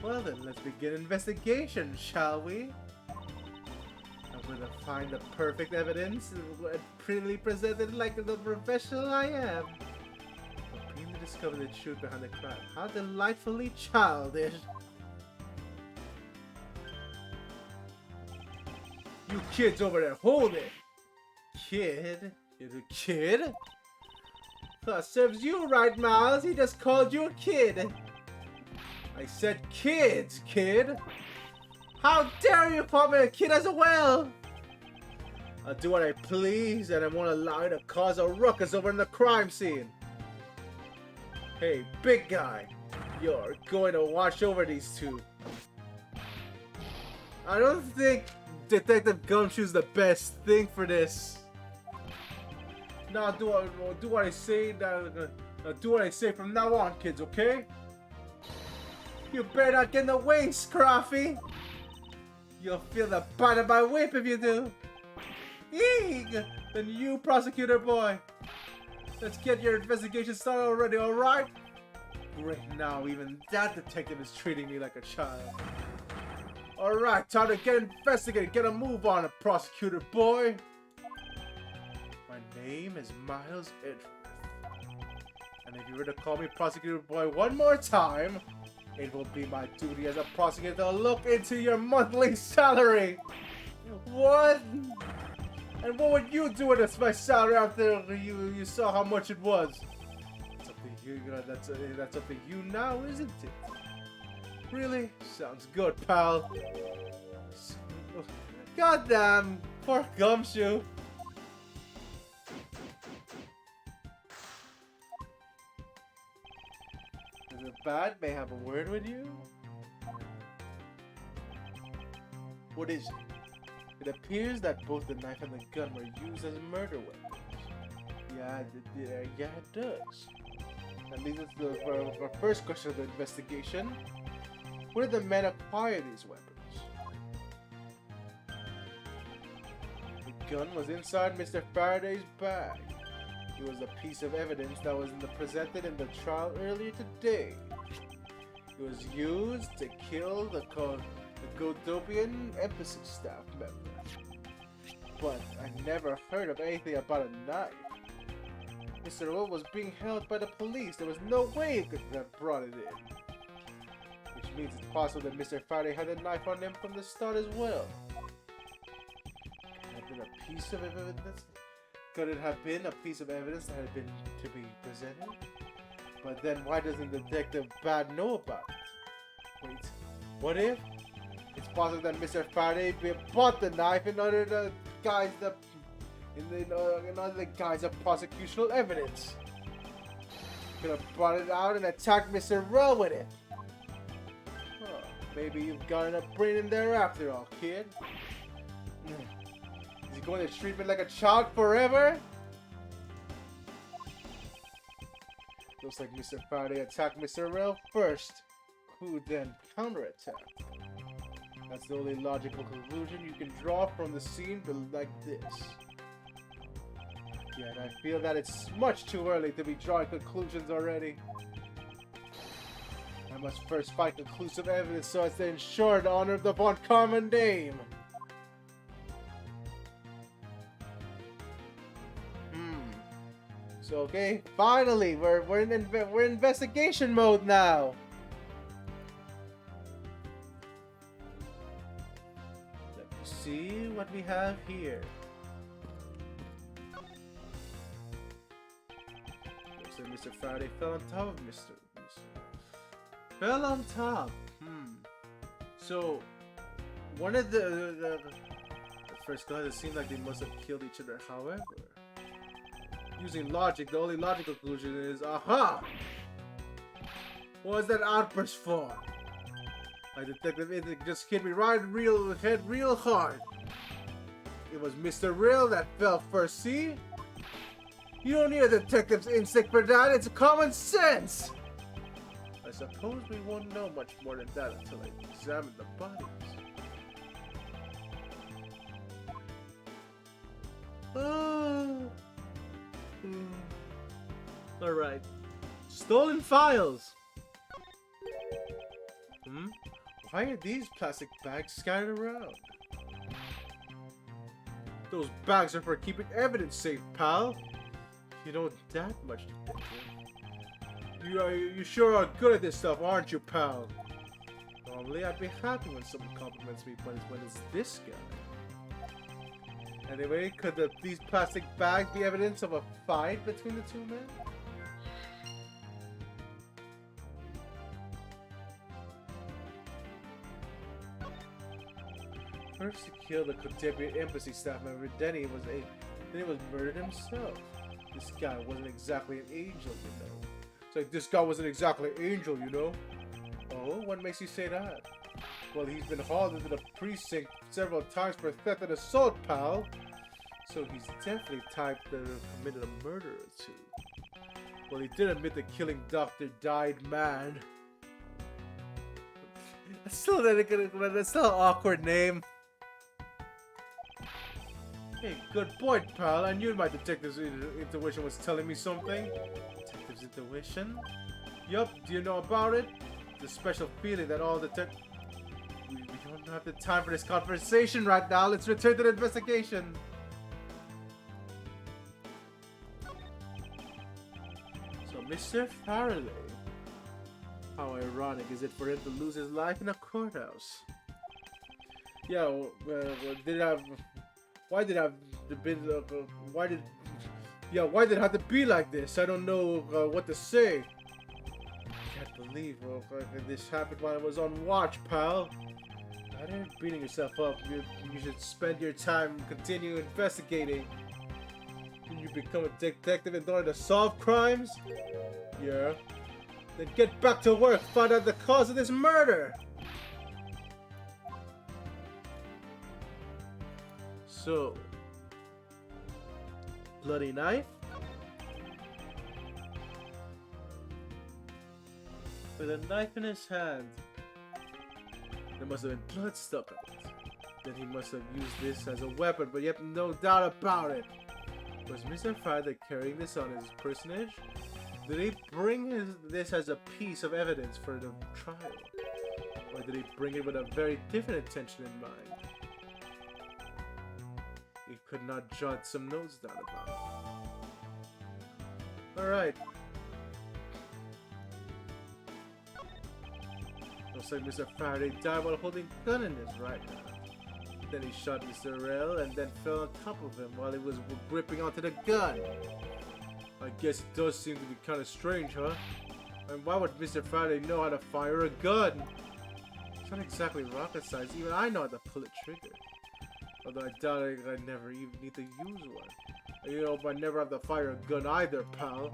Well then, let's begin investigation, shall we? I'm gonna find the perfect evidence and prettily present it like the professional I am. Hoping to discover the truth behind the crime. How delightfully childish. You kids over there, hold it! Kid? You're the kid? Serves you right, Miles. He just called you a kid. I said kids, kid. How dare you call me a kid as well? I'll do what I please, and I won't allow you to cause a ruckus over in the crime scene. Hey, big guy. You're going to watch over these two. I don't think Detective Gumshoe's the best thing for this. Now do what I say. Do what I say from now on, kids. Okay? You better not get in the way, Scruffy. You'll feel the bite of my whip if you do. Eeg! Then you, prosecutor boy. Let's get your investigation started already. All right? Great. Now even that detective is treating me like a child. Alright, time to get investigated. Get a move on it, prosecutor boy. My name is Miles Edgeworth. And if you were to call me prosecutor boy one more time, it will be my duty as a prosecutor to look into your monthly salary. What? And what would you do with my salary after you saw how much it was? It's up to you, that's up to you now, isn't it? Really? Sounds good, pal. Goddamn, poor Gumshoe. Is it bad? May I have a word with you? What is it? It appears that both the knife and the gun were used as murder weapons. Yeah, it does. That leads us to our first question of the investigation. Where did the men acquire these weapons? The gun was inside Mr. Faraday's bag. It was a piece of evidence that was presented in the trial earlier today. It was used to kill the Godopian embassy staff member. But I never heard of anything about a knife. Mr. Will was being held by the police. There was no way he could have brought it in. Which means it's possible that Mr. Faraday had a knife on him from the start as well. Could it have been a piece of evidence? Could it have been a piece of evidence that had been to be presented? But then why doesn't Detective Bad know about it? Wait, what if? It's possible that Mr. Faraday bought the knife in order to guise in under the guise of prosecutional evidence. Could have brought it out and attacked Mr. Rowe with it. Maybe you've got enough brain in there after all, kid. Is he going to treat me like a child forever? Looks like Mr. Faraday attacked Mr. Rel first, who then counterattacked. That's the only logical conclusion you can draw from the scene like this. Yet I feel that it's much too early to be drawing conclusions already. I must first find conclusive evidence so as to ensure the honor of the von Karman name. So okay, finally, we're in investigation mode now. Let me see what we have here. Looks like Mr. Faraday fell on top of Mr. Fell on top. So one of the first guys, it seemed like they must have killed each other. However, using logic, the only logical conclusion is, aha! What was that outburst for? My detective instinct just hit me right real hard. It was Mr. Real that fell first, see? You don't need a detective's instinct for that, it's common sense! I suppose we won't know much more than that until I examine the bodies. Alright. Stolen files! Why are these plastic bags scattered around? Those bags are for keeping evidence safe, pal. You know that much, detective. You sure are good at this stuff, aren't you, pal? Normally, I'd be happy when someone compliments me, but when it's this guy. Anyway, could these plastic bags be evidence of a fight between the two men? First he killed a contemporary embassy staff member, then he was murdered himself. This guy wasn't exactly an angel, you know. It's like, this guy wasn't exactly an angel, you know. Oh, what makes you say that? Well, he's been hauled into the precinct several times for theft and assault, pal. So he's definitely type that committed a murder or two. Well, he did admit to killing Dr. Died Man. That's still an awkward name. Hey, good point, pal. I knew my detective's intuition was telling me something. Detective's intuition? Yup, do you know about it? The special feeling that all detectives... We don't have the time for this conversation right now. Let's return to the investigation. So, Mr. Faraday. How ironic is it for him to lose his life in a courthouse? Yeah, did it have... Why did it have been... why did it have to be like this? I don't know what to say. I can't believe this happened while I was on watch, pal. Rather than beating yourself up, you should spend your time continuing investigating. Can you become a detective in order to solve crimes? Yeah. Then get back to work, find out the cause of this murder! So... bloody knife? With a knife in his hand. There must have been blood stuck on it. Then he must have used this as a weapon, but yet no doubt about it. Was Mr. Faraday carrying this on his personage? Did he bring this as a piece of evidence for the trial? Or did he bring it with a very different intention in mind? He could not jot some notes down about it. Alright. Looks like Mr. Faraday died while holding a gun in his right hand. Then he shot Mr. Rell and then fell on top of him while he was gripping onto the gun. I guess it does seem to be kind of strange, huh? And why would Mr. Faraday know how to fire a gun? It's not exactly rocket science, even I know how to pull a trigger. Although I doubt I never even need to use one. You know, I never have to fire a gun either, pal.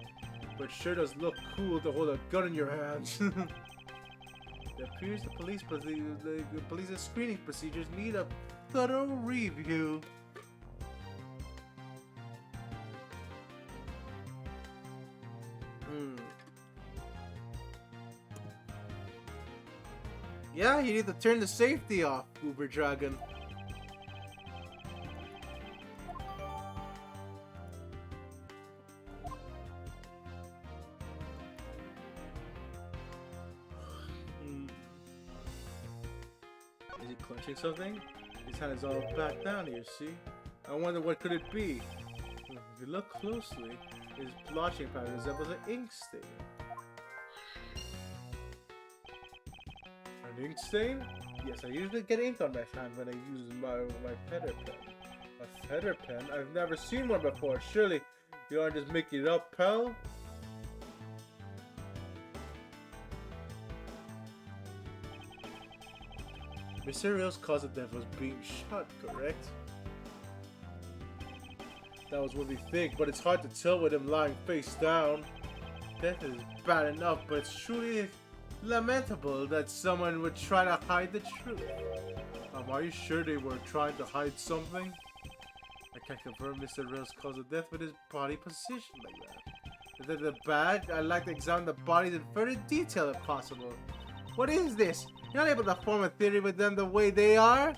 But it sure does look cool to hold a gun in your hands. It appears the police's screening procedures need a thorough review. Yeah, you need to turn the safety off, Uber Dragon. Is he clutching something? His hand is all back down here, see? I wonder what could it be? If you look closely, his blotching pattern resembles an ink stain. An ink stain? Yes, I usually get ink on my hand when I use my feather pen. A feather pen? I've never seen one before. Surely you aren't just making it up, pal? Mr. Rell's cause of death was being shot, correct? That was what we think, but it's hard to tell with him lying face down. Death is bad enough, but it's truly lamentable that someone would try to hide the truth. Are you sure they were trying to hide something? I can't confirm Mr. Rell's cause of death with his body position like that. Is that bad? I'd like to examine the bodies in further detail if possible. What is this? You're not able to form a theory with them the way they are?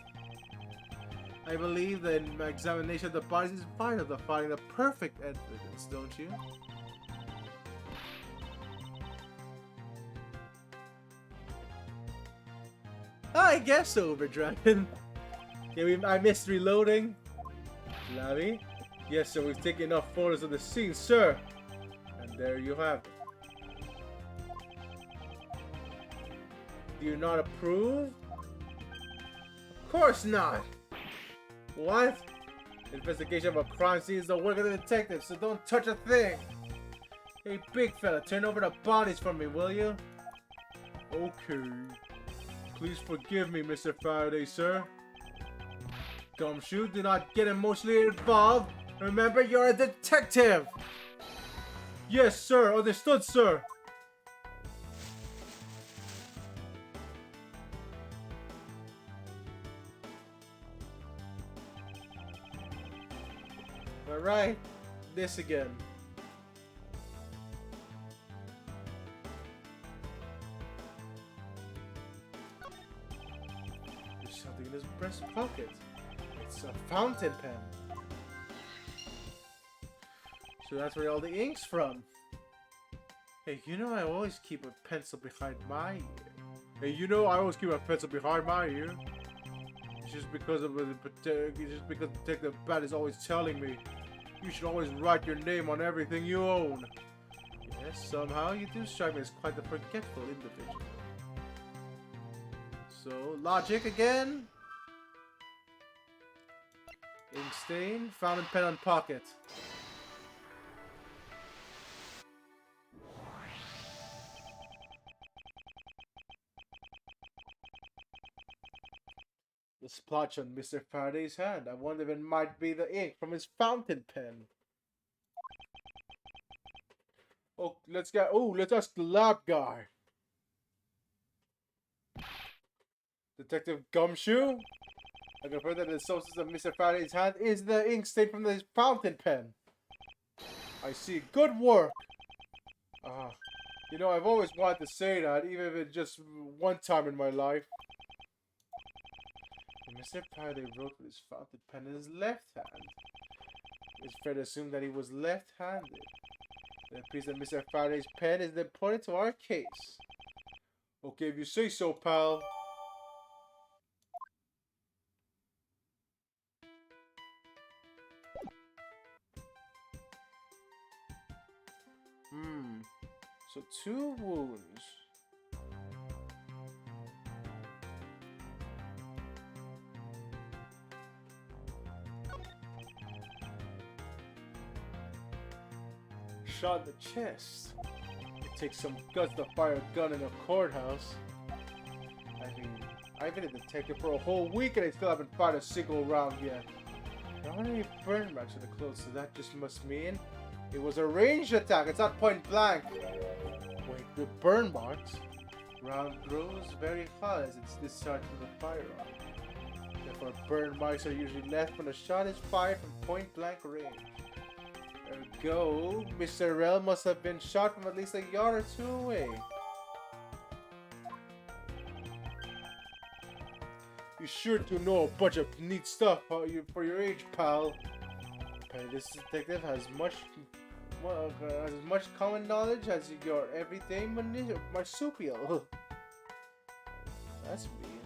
I believe that my examination of the bodies is vital to finding the perfect evidence, don't you? I guess so, Uber Dragon. Yeah, I missed reloading. Lavi? Yes, sir, we've taken enough photos of the scene, sir. And there you have it. Do you not approve? Of course not! What? Investigation of a crime scene is the work of the detective, so don't touch a thing! Hey, big fella, turn over the bodies for me, will you? Okay. Please forgive me, Mr. Faraday, sir. Gumshoe, do not get emotionally involved. Remember, you're a detective. Yes, sir. Understood, sir. Alright. This again. There's something in his breast pocket. It's a fountain pen. So that's where all the ink's from. Hey, you know I always keep a pencil behind my ear. Hey, you know I always keep a pencil behind my ear. It's just because of Detective Bat is always telling me you should always write your name on everything you own. Yes, somehow you do strike me as quite the forgetful individual. So, logic again. Ink stain, fountain pen on pocket. The splotch on Mr. Faraday's hand. I wonder if it might be the ink from his fountain pen. Oh, let's ask the lab guy. Detective Gumshoe? I confirm that the substance of Mr. Faraday's hand is the ink stain from his fountain pen. I see. Good work. You know, I've always wanted to say that, even if it's just one time in my life. Mr. Faraday wrote with his fountain pen in his left hand. It's fair to assume that he was left-handed. It appears that Mr. Faraday's pen is important to our case. Okay, if you say so, pal. So 2 wounds. Shot in the chest. It takes some guts to fire a gun in a courthouse. I mean, I've been a detective for a whole week and I still haven't fired a single round yet. There aren't any burn marks on the clothes, so that just must mean it was a ranged attack. It's not point blank. Wait, with burn marks? Round grows very hot as it's discharged from the firearm. Therefore, burn marks are usually left when a shot is fired from point blank range. Ergo, Mr. Rel must have been shot from at least a yard or 2 away. You sure do know a bunch of neat stuff for your age, pal. Apparently this detective has as much common knowledge as your everyday marsupial. That's mean.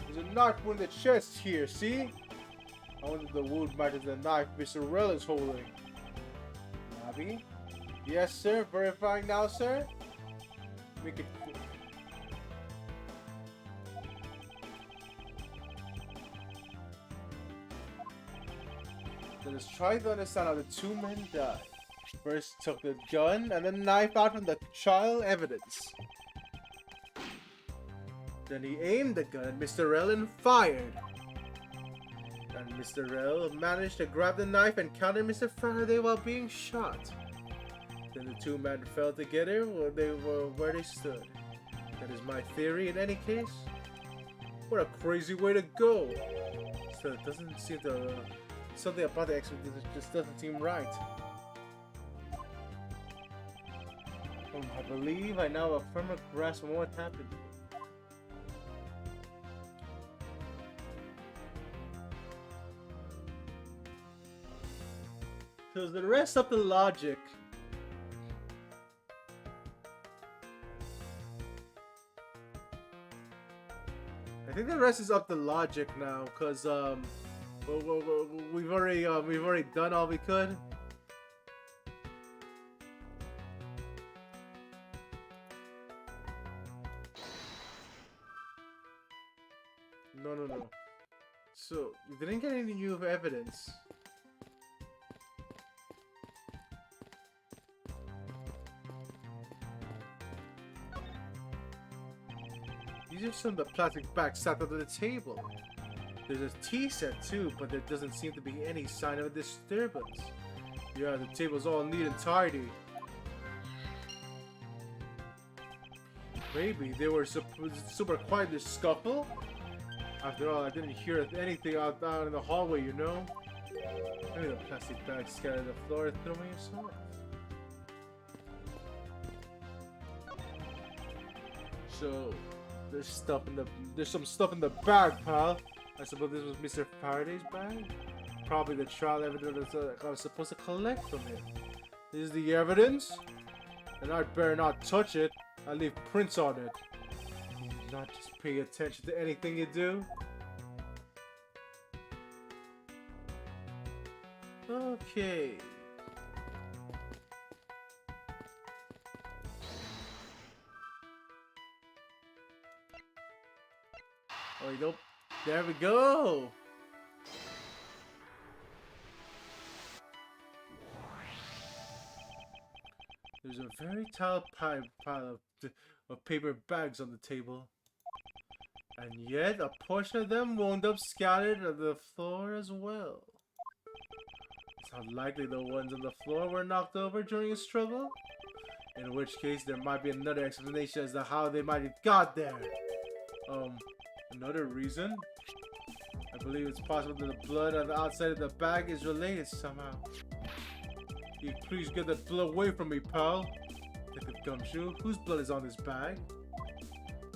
There's a knife wound in the chest here, see? I wonder if the wound matches the knife Mr. Rel is holding. Nabby? Yes, sir. Verifying now, sir. Make it quick. Let us try to understand how the 2 men died. First took the gun and the knife out from the child evidence. Then he aimed the gun at Mr. Rel and fired. And Mr. Rel managed to grab the knife and counter Mr. Faraday while being shot. Then the 2 men fell together where they stood. That is my theory in any case. What a crazy way to go. So it doesn't seem to... something about the expedition just doesn't seem right. I believe I now have a firmer grasp on what happened. So the rest of the logic. I think the rest is up to logic now, cause we've already done all we could. No. So we didn't get any new evidence. These are some of the plastic bags stacked under the table. There's a tea set too, but there doesn't seem to be any sign of a disturbance. Yeah, the table's all neat and tidy. Maybe they were super quiet in this scuffle. After all, I didn't hear anything out in the hallway, you know? Maybe the plastic bag scattered on the floor threw me yourself. So, there's some stuff in the bag, pal. I suppose this was Mr. Faraday's bag? Probably the trial evidence that I was supposed to collect from him. This is the evidence? And I'd better not touch it. I leave prints on it. Do you not just pay attention to anything you do? Okay. Oh, nope. There we go. There's a very tall pile of paper bags on the table. And yet, a portion of them wound up scattered on the floor as well. It's unlikely the ones on the floor were knocked over during a struggle. In which case, there might be another explanation as to how they might have got there. Another reason? I believe it's possible that the blood on the outside of the bag is related somehow. You please get that blood away from me, pal. Detective Gumshoe, whose blood is on this bag?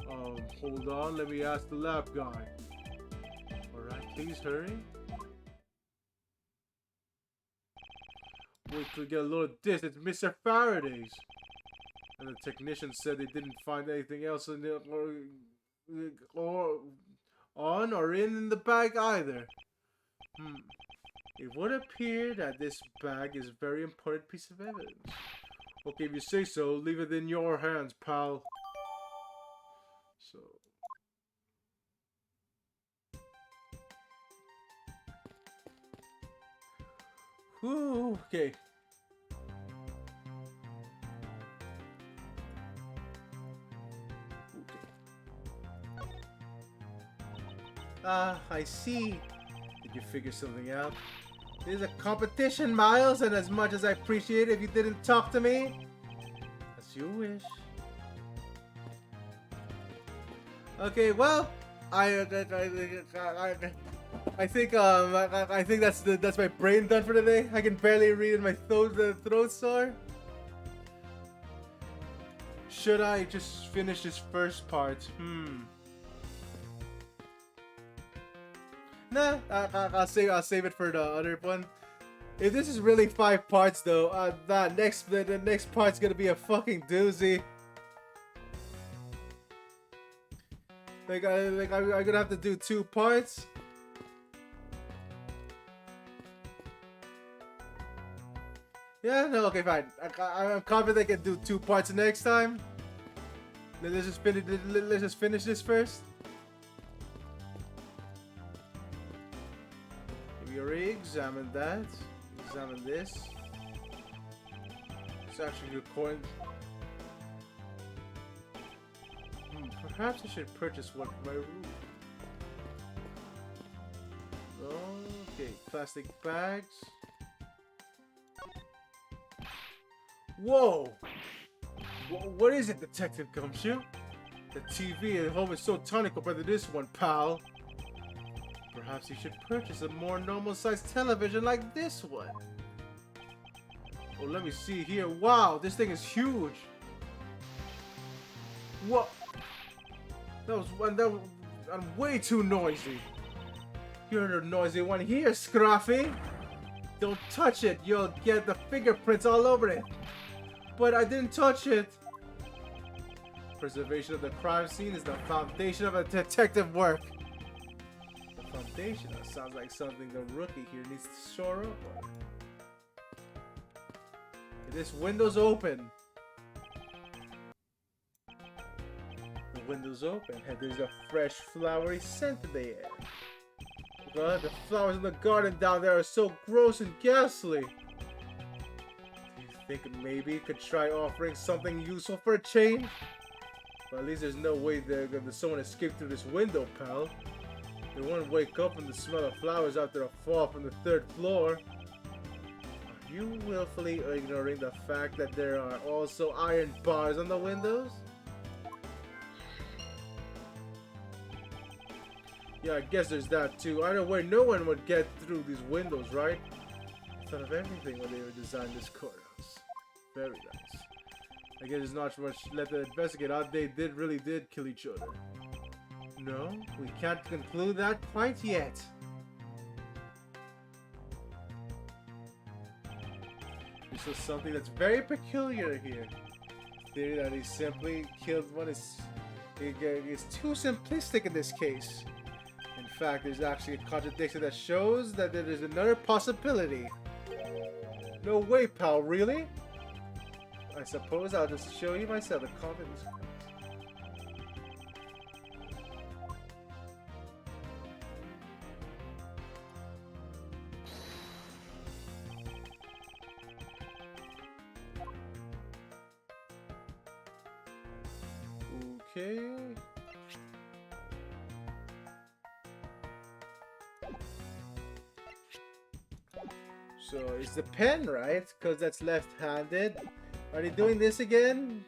Hold on, let me ask the lab guy. Alright, please hurry. Wait till we get a little distance, Mr. Faraday's. And the technician said they didn't find anything else in the or in the bag either. It would appear that this bag is a very important piece of evidence. Okay, if you say so, leave it in your hands, pal. So... Whew, okay. I see. Did you figure something out? This is a competition, Miles, and as much as I appreciate it if you didn't talk to me, as you wish. Okay, well, I think that's my brain done for today. I can barely read, and my throat sore. Should I just finish this first part? Nah, I'll save it for the other one. If this is really 5 parts, though, the next part's gonna be a fucking doozy. I'm gonna have to do 2 parts. Yeah, no, okay, fine. I'm confident I can do 2 parts next time. Let's just finish this first. Re-examine that. Examine this. It's actually recording. Perhaps I should purchase one for my room. Okay, plastic bags. Whoa! What is it, Detective Gumshoe? The TV at home is so tiny compared to this one, pal. Perhaps you should purchase a more normal-sized television like this one. Oh, let me see here. Wow, this thing is huge. What? I'm way too noisy. You're the noisy one here, Scruffy. Don't touch it. You'll get the fingerprints all over it. But I didn't touch it. Preservation of the crime scene is the foundation of a detective work. Foundation. That sounds like something the rookie here needs to shore up on. This window's open. The window's open and there's a fresh flowery scent in the air. God, the flowers in the garden down there are so gross and ghastly. Do you think maybe you could try offering something useful for a change? But at least there's no way that someone escaped through this window, pal. They won't wake up from the smell of flowers after a fall from the third floor. Are you willfully ignoring the fact that there are also iron bars on the windows? Yeah, I guess there's that too. Either way, no one would get through these windows, right? I thought of everything when they were designing this courthouse. Very nice. I guess there's not much left to investigate. How they really did kill each other. No, we can't conclude that quite yet. This is something that's very peculiar here. The theory that he simply killed one is too simplistic in this case. In fact, there's actually a contradiction that shows that there is another possibility. No way, pal, really? I suppose I'll just show you myself the confidence. Okay. So it's the pen, right? Because that's left-handed. Are they doing this again?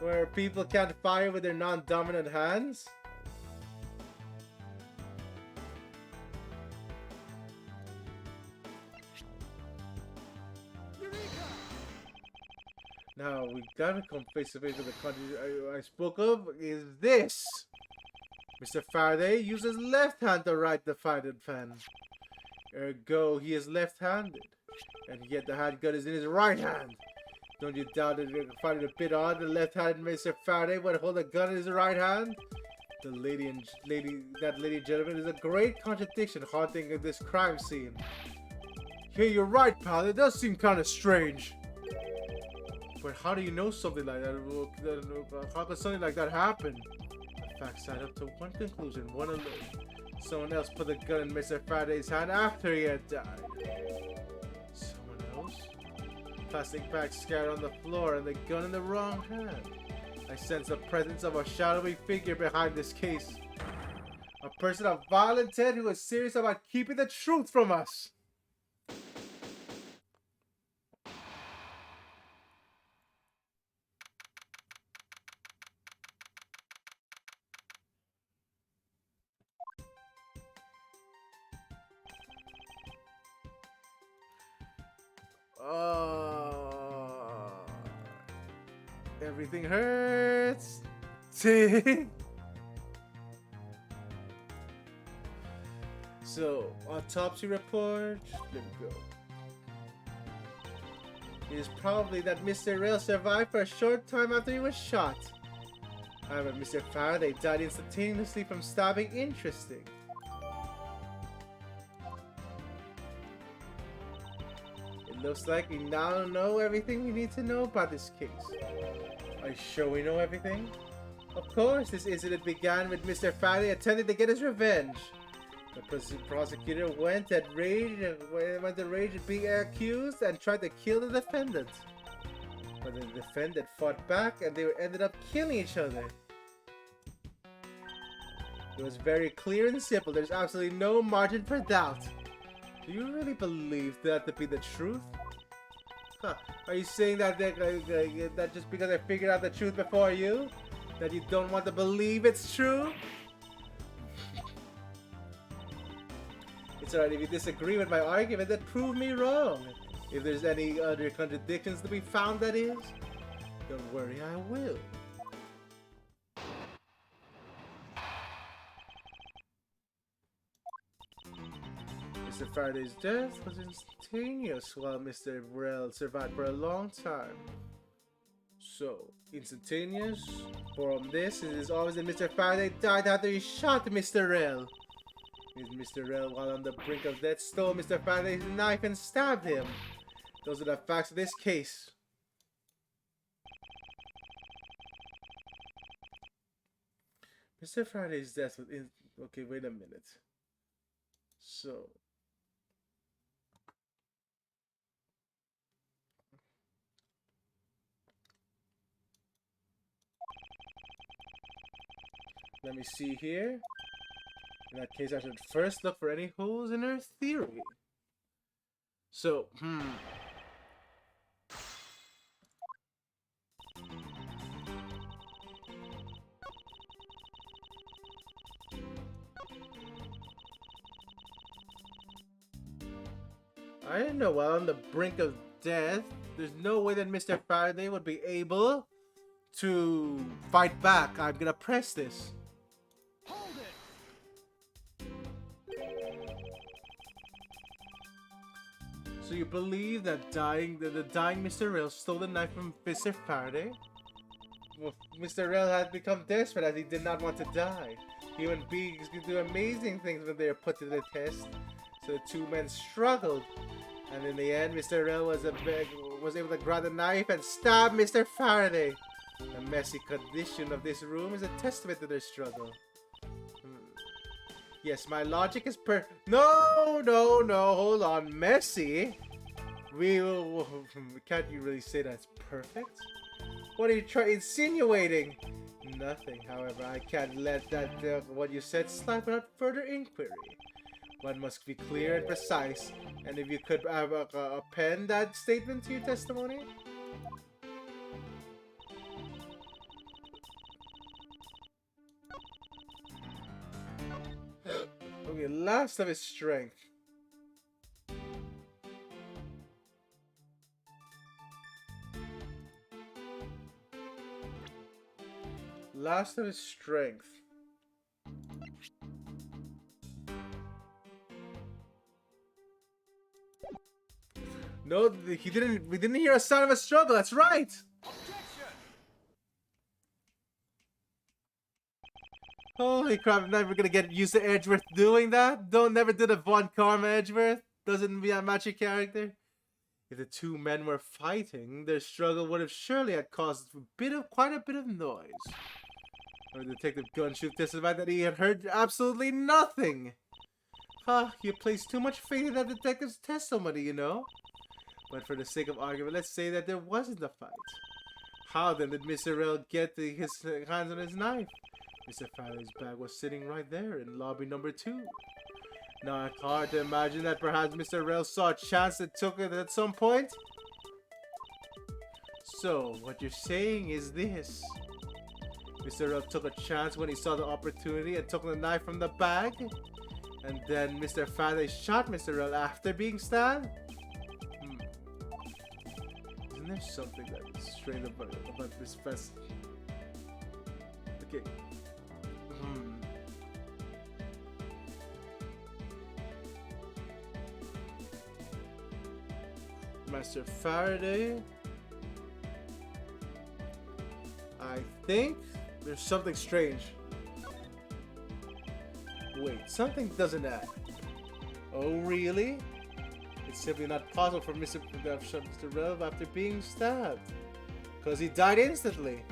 Where people can't fire with their non-dominant hands? Now we gotta come face to face with the country I spoke of. Is this? Mr. Faraday uses left hand to write the fighting pen. Ergo, he is left-handed, and yet the handgun is in his right hand. Don't you doubt that you find it a bit odd the left-handed Mr. Faraday would hold a gun in his right hand? That lady and gentleman is a great contradiction haunting this crime scene. Yeah, you're right, pal. It does seem kind of strange. But how do you know something like that? How could something like that happen? The facts add up to one conclusion, one alone. Someone else put the gun in Mr. Faraday's hand after he had died. Someone else? Plastic bags scattered on the floor and the gun in the wrong hand. I sense the presence of a shadowy figure behind this case. A person of violent intent who is serious about keeping the truth from us. Everything hurts. So, autopsy report. Let me go. It is probably that Mr. Rail survived for a short time after he was shot. However, Mr. Faraday died instantaneously from stabbing. Interesting. It looks like we now know everything we need to know about this case. Are you sure we know everything? Of course, this incident began with Mr. Faraday attempting to get his revenge. The prosecutor went to rage being accused and tried to kill the defendant. But the defendant fought back and they ended up killing each other. It was very clear and simple. There's absolutely no margin for doubt. Do you really believe that to be the truth? Huh. Are you saying that that just because I figured out the truth before you, that you don't want to believe it's true? It's alright if you disagree with my argument, then prove me wrong. If there's any other contradictions to be found, that is. Don't worry, I will. Mr. Faraday's death was instantaneous, while Mr. Burrell survived for a long time. So, instantaneous? From this, it is always that Mr. Faraday died after he shot Mr. Rell. Mr. Rell, while on the brink of death, stole Mr. Faraday's knife and stabbed him. Those are the facts of this case. Mr. Faraday's death was in... Okay, wait a minute. So... let me see here. In that case, I should first look for any holes in her theory. So, I didn't know. While on the brink of death, there's no way that Mr. Faraday would be able to fight back. I'm gonna press this. Hold it. So you believe that the dying Mr. Rill stole the knife from Mr. Faraday? Well, Mr. Rill had become desperate as he did not want to die. Human beings can do amazing things when they are put to the test. So the two men struggled, and in the end, Mr. Rill was able to grab the knife and stab Mr. Faraday. The messy condition of this room is a testament to their struggle. Yes, my logic is No, hold on. Messy? We can't you really say that's perfect? What are you insinuating? Nothing, however, I can't let that what you said slide without further inquiry. One must be clear and precise, and if you could append that statement to your testimony? Okay, last of his strength. Last of his strength. No, he didn't. We didn't hear a sound of a struggle. That's right. Objection. Holy crap! I'm never gonna get used to Edgeworth doing that. Never did a Von Karma Edgeworth. Doesn't match your character. If the two men were fighting, their struggle would have surely had caused quite a bit of noise. Or Detective Gunshoe testified that he had heard absolutely nothing. You placed too much faith in that detective's testimony, you know. But for the sake of argument, let's say that there wasn't a fight. How then did Mr. Rill get his hands on his knife? Mr. Faraday's bag was sitting right there in lobby number 2. Now it's hard to imagine that perhaps Mr. Rill saw a chance and took it at some point. So, what you're saying is this. Mr. Rill took a chance when he saw the opportunity and took the knife from the bag. And then Mr. Faraday shot Mr. Rill after being stabbed? Isn't there something that's strange about this fest? Okay. Master Faraday. I think there's something strange. Wait, something doesn't add. Oh, really? It's simply not possible for Mr. Rill after being stabbed. Because he died instantly.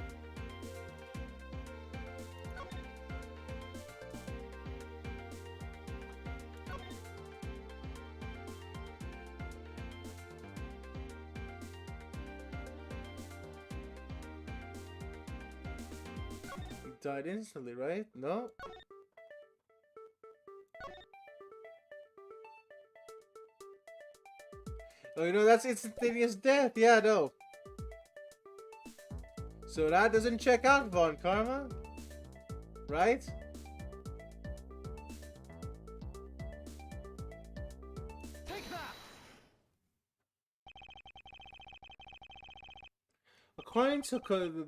He died instantly, right? No? Oh, you know, that's instantaneous death. Yeah, no. So that doesn't check out Von Karma. Right? Take that. According to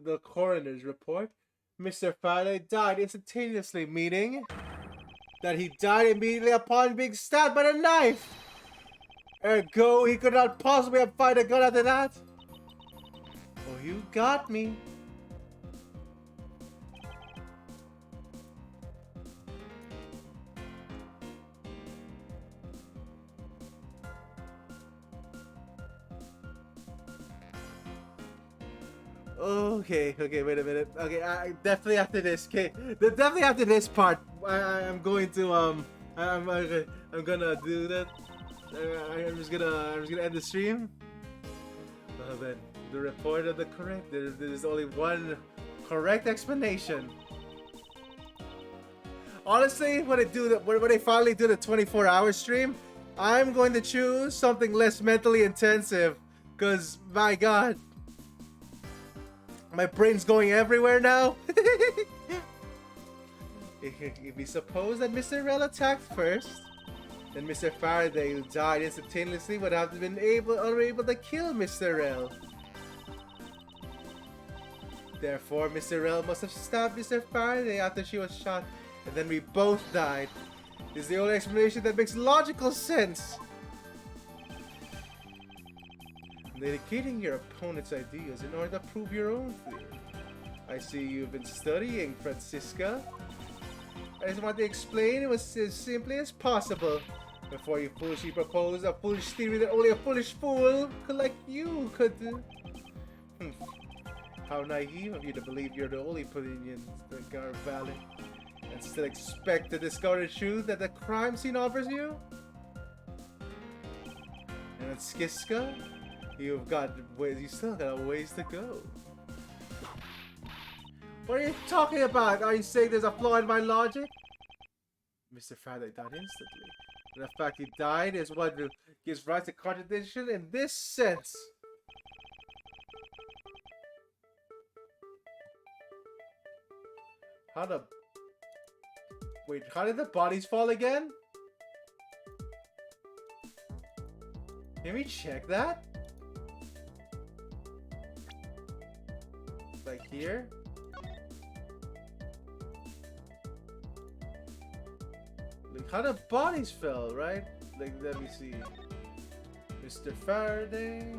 the coroner's report, Mr. Faraday died instantaneously, meaning that he died immediately upon being stabbed by the knife. Ergo, he could not possibly have fired a gun after that. Oh, you got me. Okay, wait a minute. Okay, I definitely after this. Okay, definitely after this part, I'm going to I'm gonna do that. I'm just gonna end the stream. Then the report of the correct. There's only one correct explanation. Honestly, when they finally do the 24-hour stream, I'm going to choose something less mentally intensive. Cause my god, my brain's going everywhere now. If we suppose that Mr. Rel attacked first, then Mr. Faraday, who died instantaneously, would have been unable to kill Mr. Rel. Therefore, Mr. Rel must have stabbed Mr. Faraday after she was shot, and then we both died. This is the only explanation that makes logical sense. Dedicating your opponent's ideas in order to prove your own theory. I see you've been studying, Francisca. I just want to explain it was as simply as possible before you foolishly propose a foolish theory that only a foolish fool like you could do. How naive of you to believe you're the only opinion in Gar Valley and still expect to discover the truth that the crime scene offers you? And at Skiska, you still got a ways to go. What are you talking about? Are you saying there's a flaw in my logic? Mr. Faraday died instantly. And the fact he died is what gives rise to contradiction in this sense. How did the bodies fall again? Can we check that? Like here? Like how the bodies fell, right? Like, let me see. Mr. Faraday.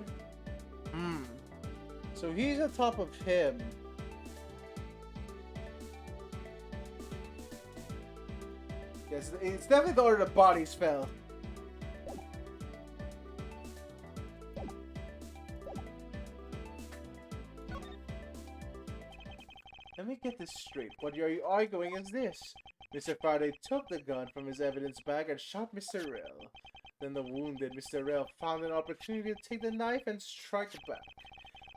So he's on top of him. Yes, it's definitely the order the bodies fell. Let me get this straight. What you're arguing is this. Mr. Faraday took the gun from his evidence bag and shot Mr. Rel. Then the wounded Mr. Rel found an opportunity to take the knife and strike back.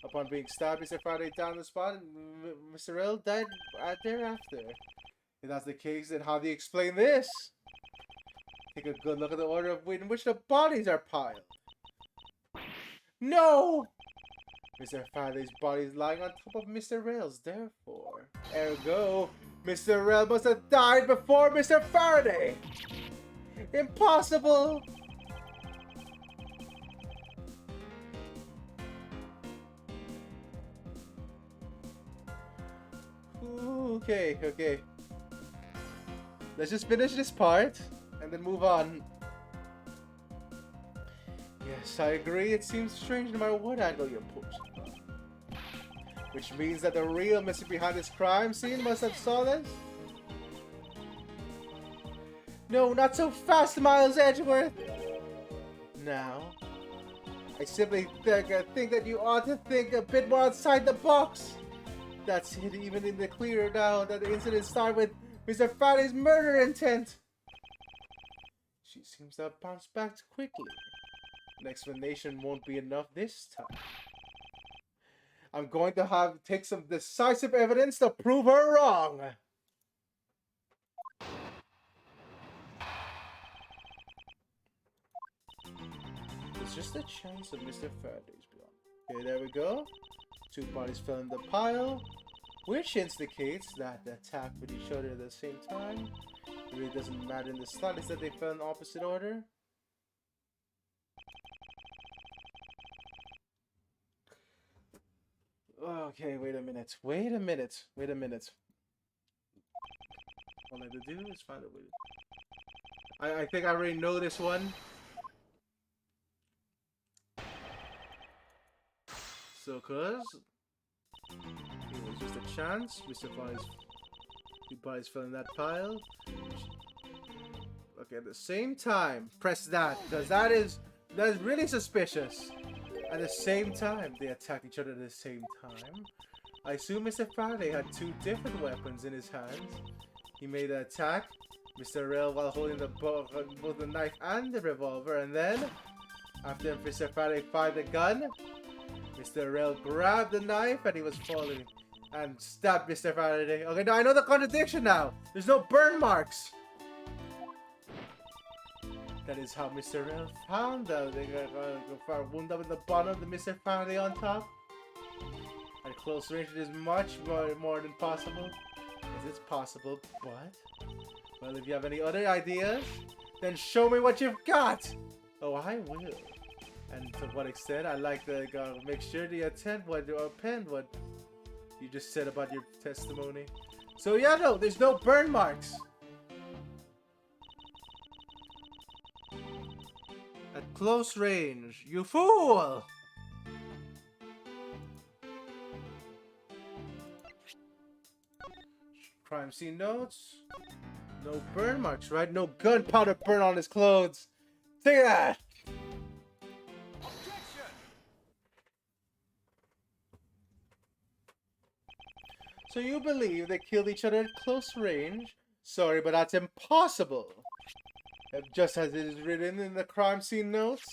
Upon being stabbed, Mr. Faraday down the spot and Mr. Rel died thereafter. If that's the case, then how do you explain this? Take a good look at the order in which the bodies are piled. No! Mr. Faraday's body is lying on top of Mr. Rel's, therefore. Ergo, Mr. Rel must have died before Mr. Faraday! Impossible! Ooh, okay. Let's just finish this part and then move on. Yes, I agree. It seems strange no matter what angle you approach. Which means that the real mystery behind this crime scene must have saw this? No, not so fast, Miles Edgeworth! Now, I simply think that you ought to think a bit more outside the box. That's it, even in the clear now that the incident started with Mr. Faraday's murder intent. She seems to have bounced back quickly. An explanation won't be enough this time. I'm going to take some decisive evidence to prove her wrong. It's just a chance of Mr. Faraday's blood. Okay, there we go. Two bodies fell in the pile, which indicates that they attacked with each other at the same time. It really doesn't matter in the slightest that they fell in opposite order. Okay, wait a minute. All I have to do is find a way. I think I already know this one. So, cause it was just a chance. Mr. Two bodies fell in that pile. Okay, at the same time, press that, because that's really suspicious. At the same time, they attacked each other at the same time. I assume Mr. Faraday had two different weapons in his hands. He made an attack, Mr. Rel, while holding both the knife and the revolver, and then, after Mr. Faraday fired the gun, Mr. Rel grabbed the knife and he was falling. and stab Mr. Faraday. Okay, now I know the contradiction now. There's no burn marks. That is how Mr. Rel found out. They got wound up in the bottom, the Mr. Faraday on top. At close range, it is much more than possible. Yes, it's possible, but... Well, if you have any other ideas, then show me what you've got! Oh, I will. And to what extent, I like to make sure to attend what or append what you just said about your testimony. So yeah, no, there's no burn marks. At close range, you fool! Crime scene notes. No burn marks, right? No gunpowder burn on his clothes. Take that! Objection! So you believe they killed each other at close range? Sorry, but that's impossible. Just as it is written in the crime scene notes,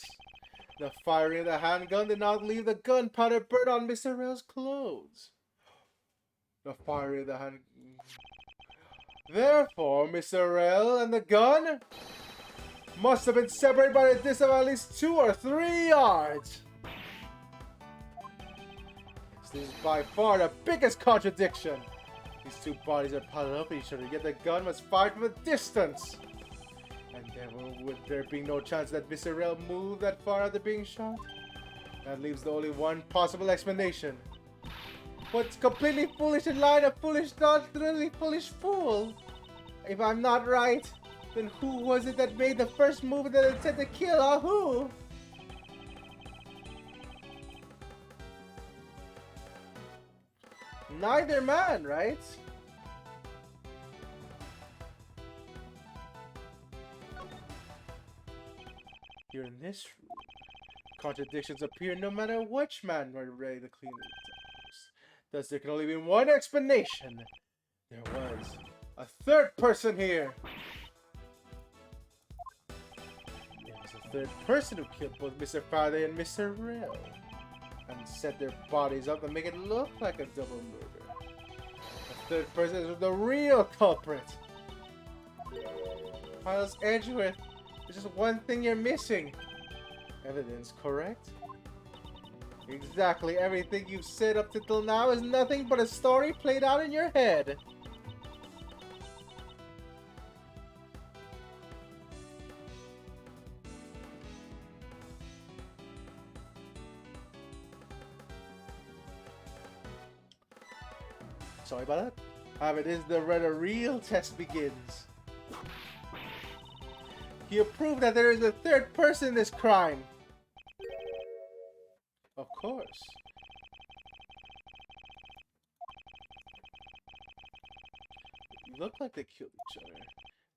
the firing of the handgun did not leave the gunpowder burn on Mr. Rel's clothes. The firing of the hand... Therefore, Mr. Rel and the gun must have been separated by a distance of at least 2 or 3 yards. This is by far the biggest contradiction. These two bodies are piled up each other, yet the gun was fired from a distance. And would there be no chance that Mr. Rel moved that far after being shot? That leaves the only one possible explanation. What's completely foolish in line of foolish not really foolish fool? If I'm not right, then who was it that made the first move that attempted to kill Ahu? Neither man, right? Here in this room, contradictions appear no matter which man were ready to clean it. Thus, there can only be one explanation. There was a third person here. There was a third person who killed both Mr. Faraday and Mr. Rel and set their bodies up to make it look like a double murder. The third person is the real culprit. Miles Edgeworth, there's just one thing you're missing. Evidence, correct? Exactly everything you've said up till now is nothing but a story played out in your head. Sorry about that. It is the real test begins. You prove that there is a third person in this crime. Of course. Look like they killed each other.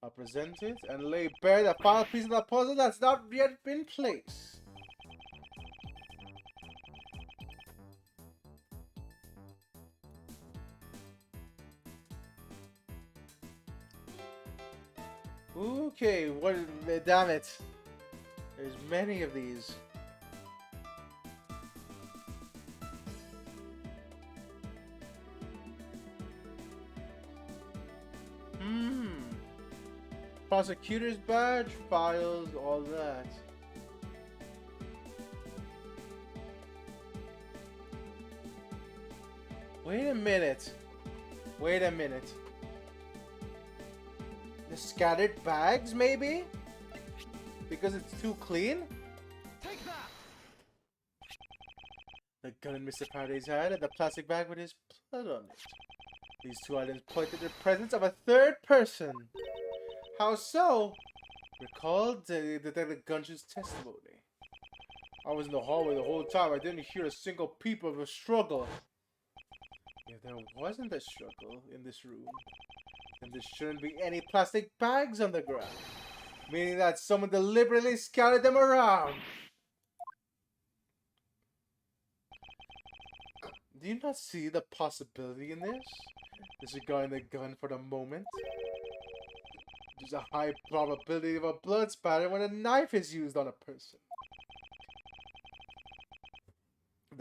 I'll present it and lay bare the final piece of the puzzle that's not yet been placed. Okay, what? Damn it. There's many of these. Prosecutor's badge, files, all that. Wait a minute. Wait a minute. The scattered bags, maybe? Because it's too clean? Take that! The gun in Mr. Faraday's hand and the plastic bag with his blood on it. These two items point to the presence of a third person. How so? Recall Detective Gunsh's testimony. I was in the hallway the whole time. I didn't hear a single peep of a struggle. If there wasn't a struggle in this room, then there shouldn't be any plastic bags on the ground. Meaning that someone deliberately scattered them around. Do you not see the possibility in this? Disregarding the gun for the moment. There's a high probability of a blood spatter when a knife is used on a person.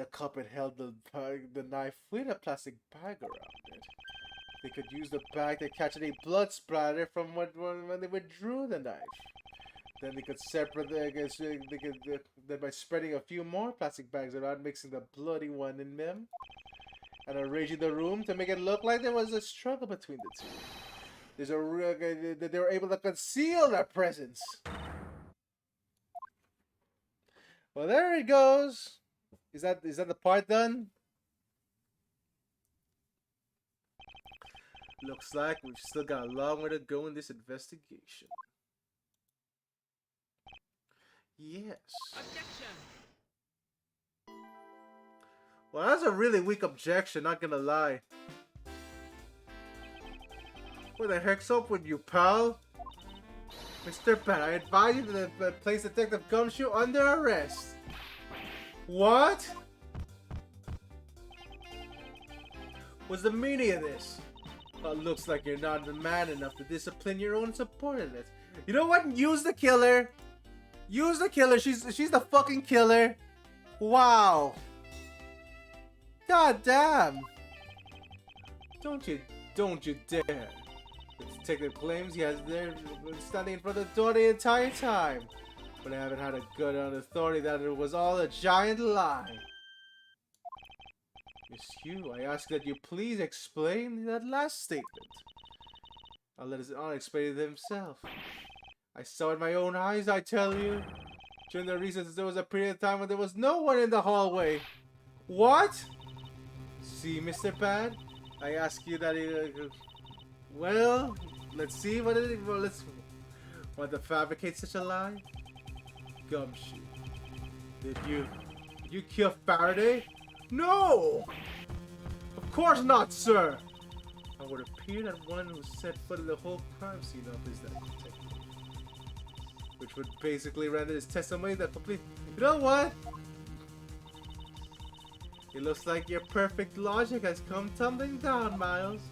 the cup it held the knife with a plastic bag around it. They could use the bag to catch any blood splatter from when they withdrew the knife. Then they could separate then by spreading a few more plastic bags around, mixing the bloody one in them, and arranging the room to make it look like there was a struggle between the two. They were able to conceal their presence. Well, there it goes. Is that the part done? Looks like we've still got a long way to go in this investigation. Yes. Objection. Well, that's a really weak objection, not gonna lie. What the heck's up with you, pal? Mr. Pat, I advise you to place Detective Gumshoe under arrest. What? What's the meaning of this? Well, it looks like you're not the man enough to discipline your own subordinates. You know what? Use the killer. Use the killer. She's the fucking killer. Wow. God damn. Don't you dare. The detective claims he has been standing in front of the door the entire time. But I haven't had a good authority that it was all a giant lie. Miss Hugh, I ask that you please explain that last statement. I'll let his honor explain it himself. I saw it with my own eyes, I tell you. During the recess, there was a period of time when there was no one in the hallway. What? See, Mr. Bad? I ask you that well, let's see what it is. Well, let's want to fabricate such a lie? Gumshoe. Did you kill Faraday? No! Of course not, sir! I would appear that one who set foot in the whole crime scene up is that detective. Which would basically render his testimony that complete. You know what? It looks like your perfect logic has come tumbling down, Miles.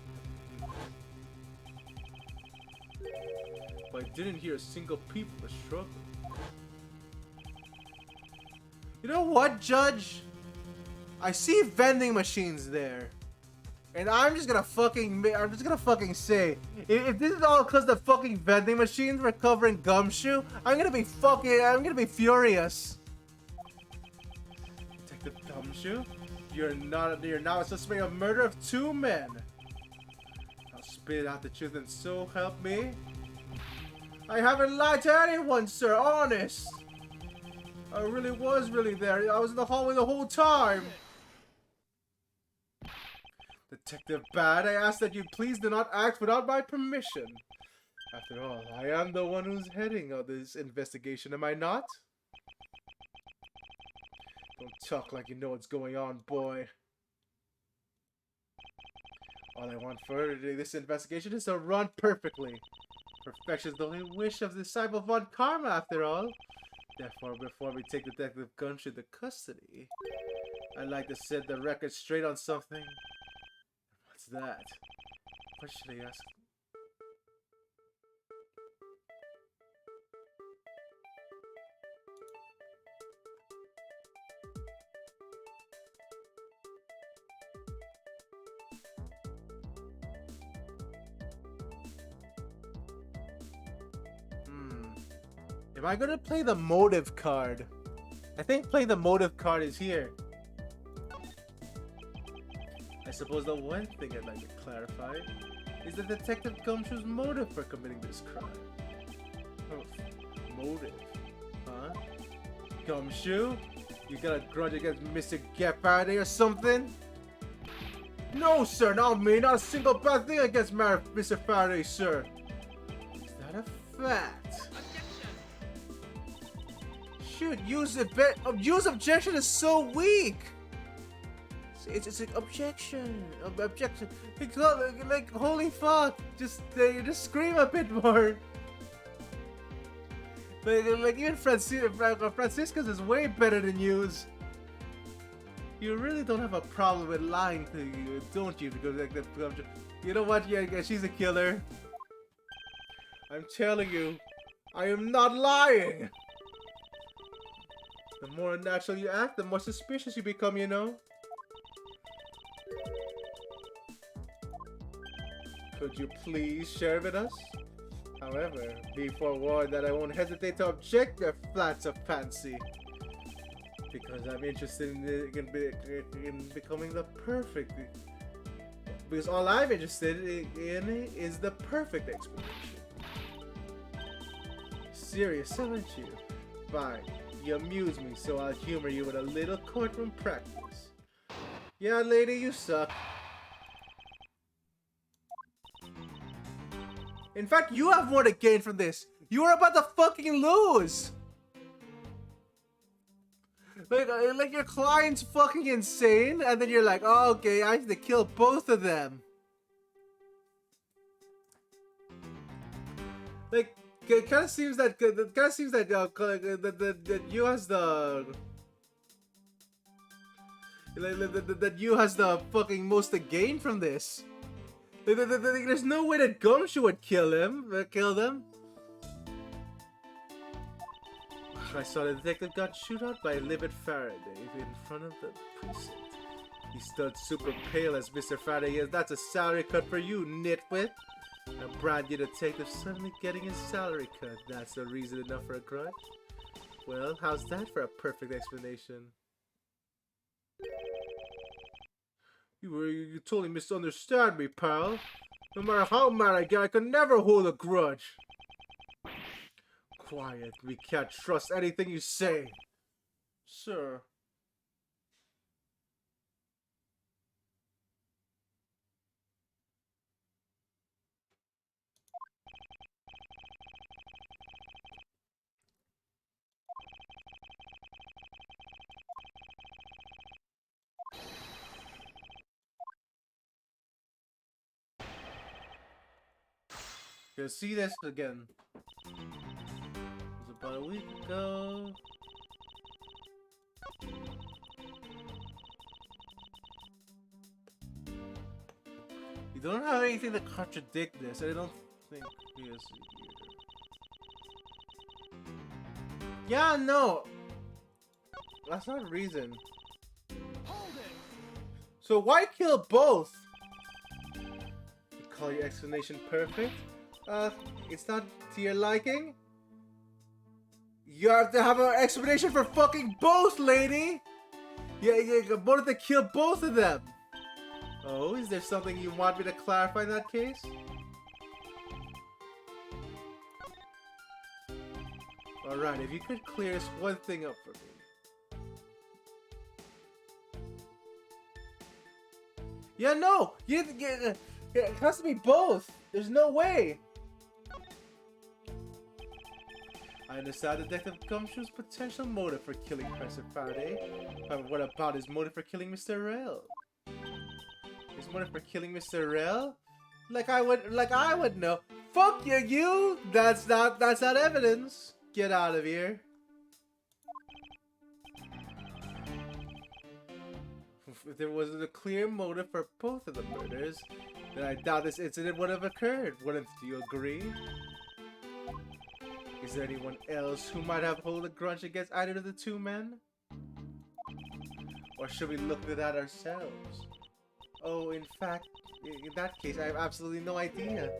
But I didn't hear a single peep of a struggle. You know what, Judge? I see vending machines there. And I'm just gonna fucking say, if this is all because the fucking vending machines were covering Gumshoe, I'm gonna be furious. Detective Gumshoe, you're now suspected of murder of 2 men. I'll spit out the truth and so help me. I haven't lied to anyone, sir, honest. I really was there. I was in the hallway the whole time. Detective Bad, I ask that you please do not act without my permission. After all, I am the one who's heading of this investigation, am I not? Don't talk like you know what's going on, boy. All I want for this investigation is to run perfectly. Perfection is the only wish of the disciple Von Karma, after all. Therefore, before we take Detective Gumshoe to custody, I'd like to set the record straight on something. What's that? What should I ask? Am I gonna play the motive card? I think play the motive card is here. I suppose the one thing I'd like to clarify is the Detective Gumshoe's motive for committing this crime. Oh, motive, huh? Gumshoe? You got a grudge against Mr. Get Faraday or something? No, sir, not me. Not a single bad thing against Mr. Faraday, sir. Is that a fact? Shoot, use objection is so weak. It's an objection. Like holy fuck! Just scream a bit more. Like even Francisca's is way better than yours. You really don't have a problem with lying to you, don't you? Because like that, you know what? Yeah, she's a killer. I'm telling you, I am not lying. The more unnatural you act, the more suspicious you become, you know? Could you please share with us? However, be forewarned that I won't hesitate to object your flats of fancy. Because I'm interested in becoming the perfect... Because all I'm interested in is the perfect explanation. Serious, haven't you? Fine. You amuse me, so I'll humor you with a little courtroom practice. Yeah, lady, you suck. In fact, you have more to gain from this. You are about to fucking lose. Like your client's fucking insane, and then you're like, oh, okay, I have to kill both of them. Like, it kind of seems that that you has the that you has the fucking most to gain from this. There's no way that Gumshoe would kill them. I saw the detective got shot out by Livid Faraday in front of the precinct. He stood super pale as Mr. Faraday is. That's a salary cut for you, nitwit. A brand new detective suddenly getting his salary cut. That's the reason enough for a grudge? Well, how's that for a perfect explanation? You totally misunderstand me, pal. No matter how mad I get, I can never hold a grudge. Quiet, we can't trust anything you say. Sir. You'll see this again. It was about a week ago. You don't have anything to contradict this. I don't think he is here. Yeah, no. That's not a reason. Hold it! So why kill both? You call your explanation perfect? It's not to your liking? You have to have an explanation for fucking both, lady! You wanted to kill both of them! Oh, is there something you want me to clarify in that case? Alright, if you could clear this one thing up for me. Yeah, no! It has to be both! There's no way! I understand Detective Gumshoe's potential motive for killing Professor Faraday. However, what about his motive for killing Mr. Rell? His motive for killing Mr. Rell? Like I would know. Fuck you! That's not evidence. Get out of here. If there was a clear motive for both of the murders, then I doubt this incident would have occurred. Wouldn't you agree? Is there anyone else who might have held a grudge against either of the two men? Or should we look into that ourselves? Oh, in fact, in that case, I have absolutely no idea.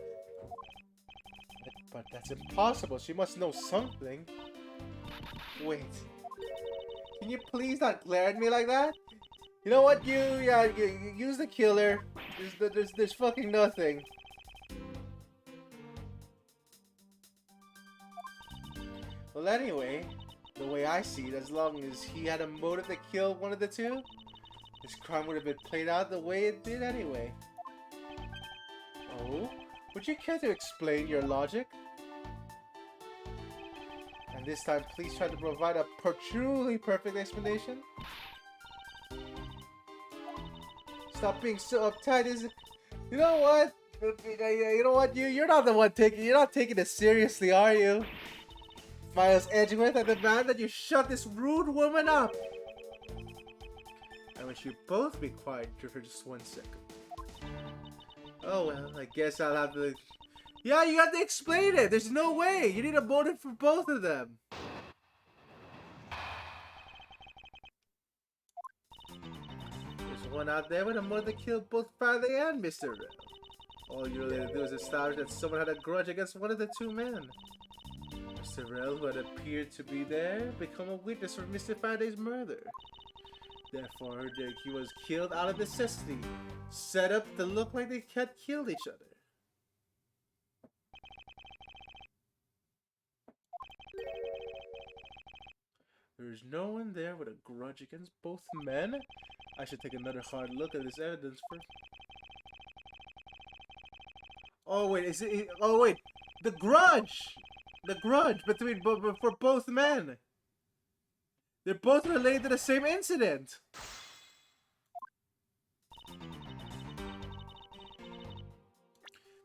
But that's impossible. She must know something. Wait. Can you please not glare at me like that? You know what, you use the killer. There's fucking nothing. Well, anyway, the way I see it, as long as he had a motive to kill one of the two, this crime would have been played out the way it did anyway. Oh? Would you care to explain your logic? And this time, please try to provide a truly perfect explanation. Stop being so uptight. You know what? You know what? You're not the one you're not taking this seriously, are you? Miles Edgeworth, I demand that you shut this rude woman up. I wish you both be quiet for just 1 second. Oh well, I guess I'll have to... Yeah, you have to explain it! There's no way! You need a motive for both of them! someone out there with a motive to kill both Faraday and Mr. Rel. All you really had to do is establish that someone had a grudge against one of the two men. Mr. Rel, who had appeared to be there, become a witness for Mr. Faraday's murder. Therefore, he was killed out of necessity, set up to look like they had killed each other. There's no one there with a grudge against both men. I should take another hard look at this evidence first. Oh wait, is it? Oh wait, the grudge between for both men. They're both related to the same incident.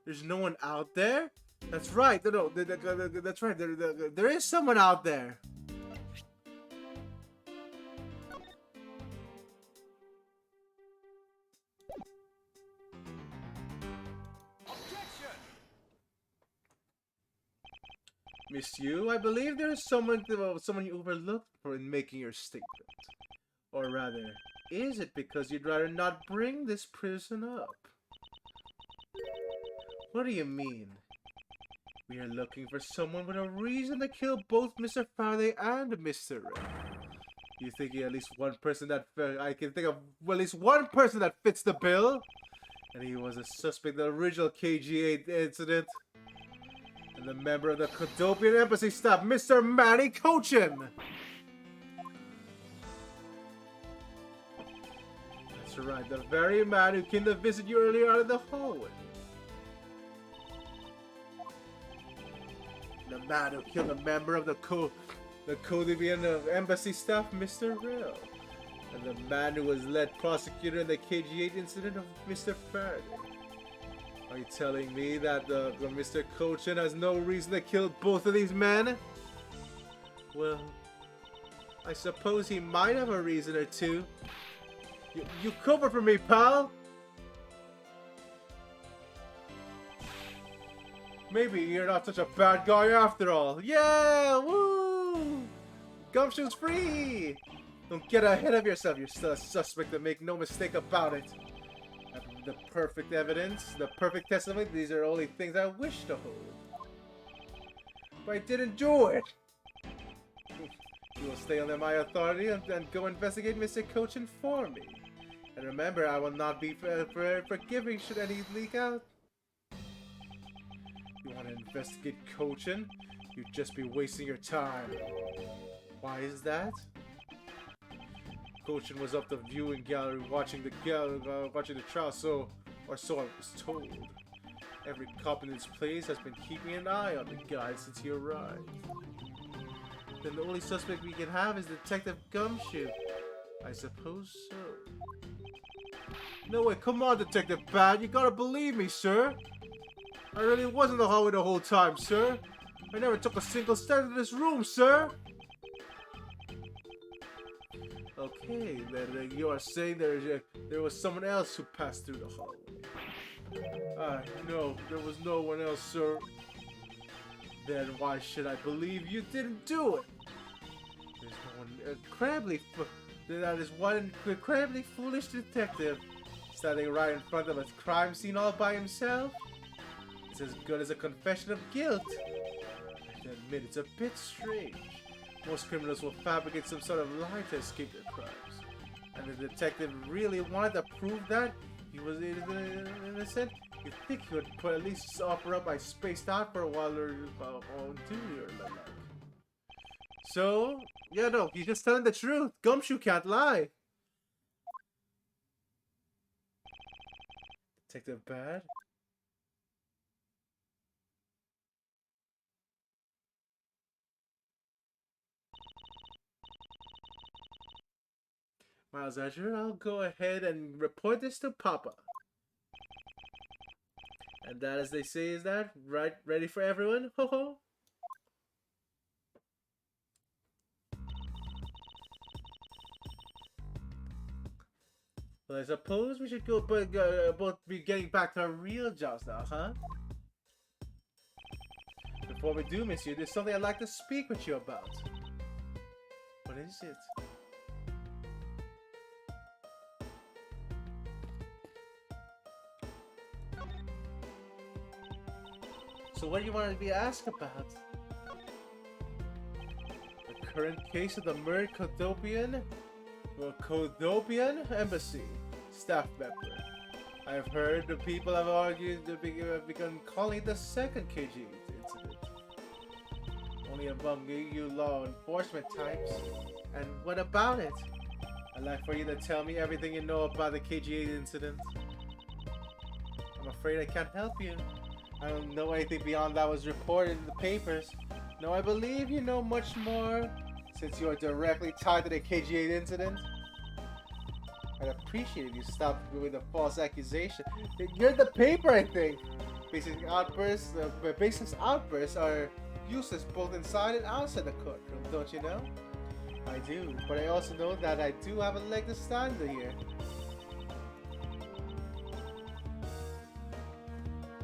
There's no one out there. That's right. No, that's right. There is someone out there. Miss Yu, I believe there is someone you overlooked in making your statement. Or rather, is it because you'd rather not bring this person up? What do you mean? We are looking for someone with a reason to kill both Mr. Faraday and Mr. Rel. You think at least one person that I can think of at least one person that fits the bill? And he was a suspect in the original KG8 incident. And the member of the Kodopian Embassy staff, Mr. Manny Kochin. That's right, the very man who came to visit you earlier out of the hallway. The man who killed a member of the Kodopian Embassy staff, Mr. Rel. And the man who was led prosecutor in the KG8 incident of Mr. Faraday. Are you telling me that Mr. Kochin has no reason to kill both of these men? Well, I suppose he might have a reason or two. You cover for me, pal! Maybe you're not such a bad guy after all. Yeah! Woo! Gumshoe's free! Don't get ahead of yourself. You're still a suspect, and make no mistake about it. The perfect evidence, the perfect testimony, these are only things I wish to hold. But I didn't do it! You will stay under my authority and go investigate Mr. Kochin for me. And remember, I will not be forgiving should any leak out. You want to investigate Kochin? You'd just be wasting your time. Why is that? Kochin was up the viewing gallery watching the trial, so I was told. Every cop in this place has been keeping an eye on the guy since he arrived. Then the only suspect we can have is Detective Gumshoe. I suppose so. No way, come on, Detective Bad, you gotta believe me, sir. I really was in the hallway the whole time, sir. I never took a single step into this room, sir. Okay, then you are saying there was someone else who passed through the hallway. No, there was no one else, sir. Then why should I believe you didn't do it? There's no one that is one incredibly foolish detective standing right in front of a crime scene all by himself. It's as good as a confession of guilt. I admit it's a bit strange. Most criminals will fabricate some sort of lie to escape their crimes. And the detective really wanted to prove that he was innocent? You'd think he would at least offer up I spaced out for a while or on duty or like. So, yeah, no, he's just telling the truth. Gumshoe can't lie. Detective Bad? Miles Azure, I'll go ahead and report this to Papa. And that, as they say, is that right? Ready for everyone? Ho ho! Well, I suppose we should both be getting back to our real jobs now, huh? Before we do, Monsieur, there's something I'd like to speak with you about. What is it? So what do you want to be asked about? The current case of the murdered Kodopian Embassy staff member. I have heard the people have argued have begun calling it the second KG incident. Only among you law enforcement types. And what about it? I'd like for you to tell me everything you know about the KG8 incident. I'm afraid I can't help you. I don't know anything beyond that was reported in the papers. No, I believe you know much more since you are directly tied to the KG8 incident. I'd appreciate if you stopped with the false accusation. You're the paper, I think. Basic outbursts are useless both inside and outside the courtroom, don't you know? I do, but I also know that I do have a leg to stand on here.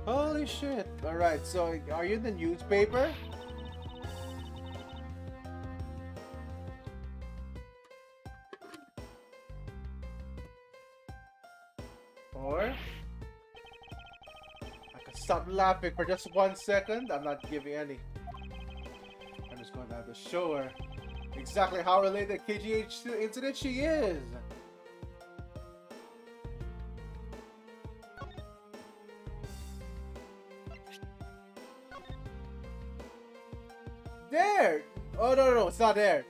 Holy shit. Alright, so are you in the newspaper? Or I can stop laughing for just 1 second. I'm not giving any. I'm just going to have to show her exactly how related to the KGH incident she is. There! Oh, no, it's not there.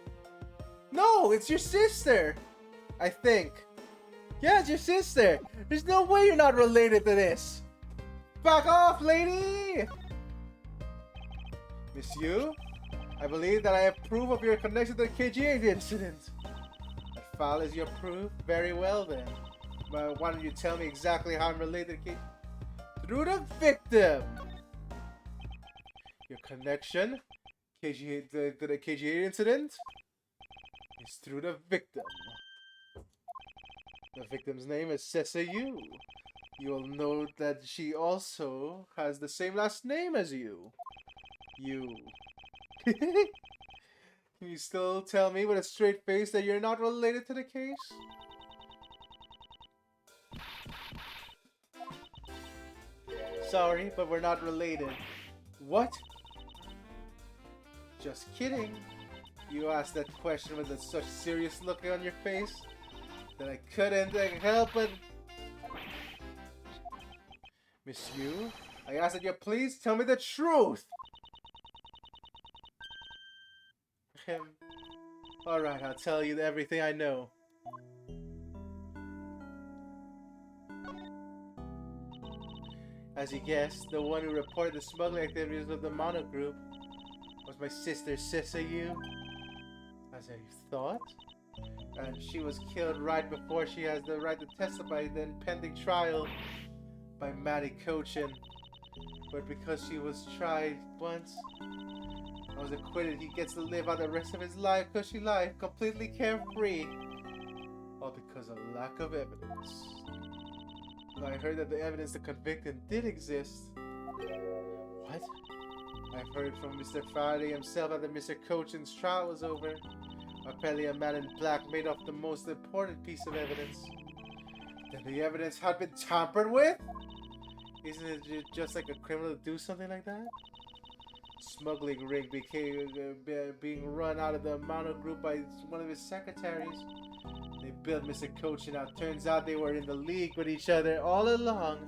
No, it's your sister. I think. Yeah, it's your sister. There's no way you're not related to this. Back off, lady! Miss Yu, I believe that I have proof of your connection to the KG8 incident. That file is your proof? Very well then. But why don't you tell me exactly how I'm related to KG8? Through the victim! Your connection to the KG8 incident is through the victim. The victim's name is Sessa Yu. You'll note that she also has the same last name as you. You. Can you still tell me with a straight face that you're not related to the case? Sorry, but we're not related. What? Just kidding. You asked that question with such serious look on your face that I couldn't help it. Miss Yu, I ask that you please tell me the truth. Alright, I'll tell you everything I know. As you guessed, the one who reported the smuggling activities of the Mono Group was my sister Sessa Yu. As I thought. And she was killed right before she has the right to testify in the impending trial by Matty Kochin. But because she was tried once, I was acquitted. He gets to live out the rest of his life, cushy life, completely carefree. All because of lack of evidence. I heard that the evidence to convict him did exist. What? I've heard from Mr. Faraday himself that Mr. Kochin's trial was over. Apparently a man in black made off the most important piece of evidence. Then the evidence had been tampered with? Isn't it just like a criminal to do something like that? Smuggling ring became being run out of the Mono Group by one of his secretaries. They built Mr. Kochin out. Turns out they were in the league with each other all along.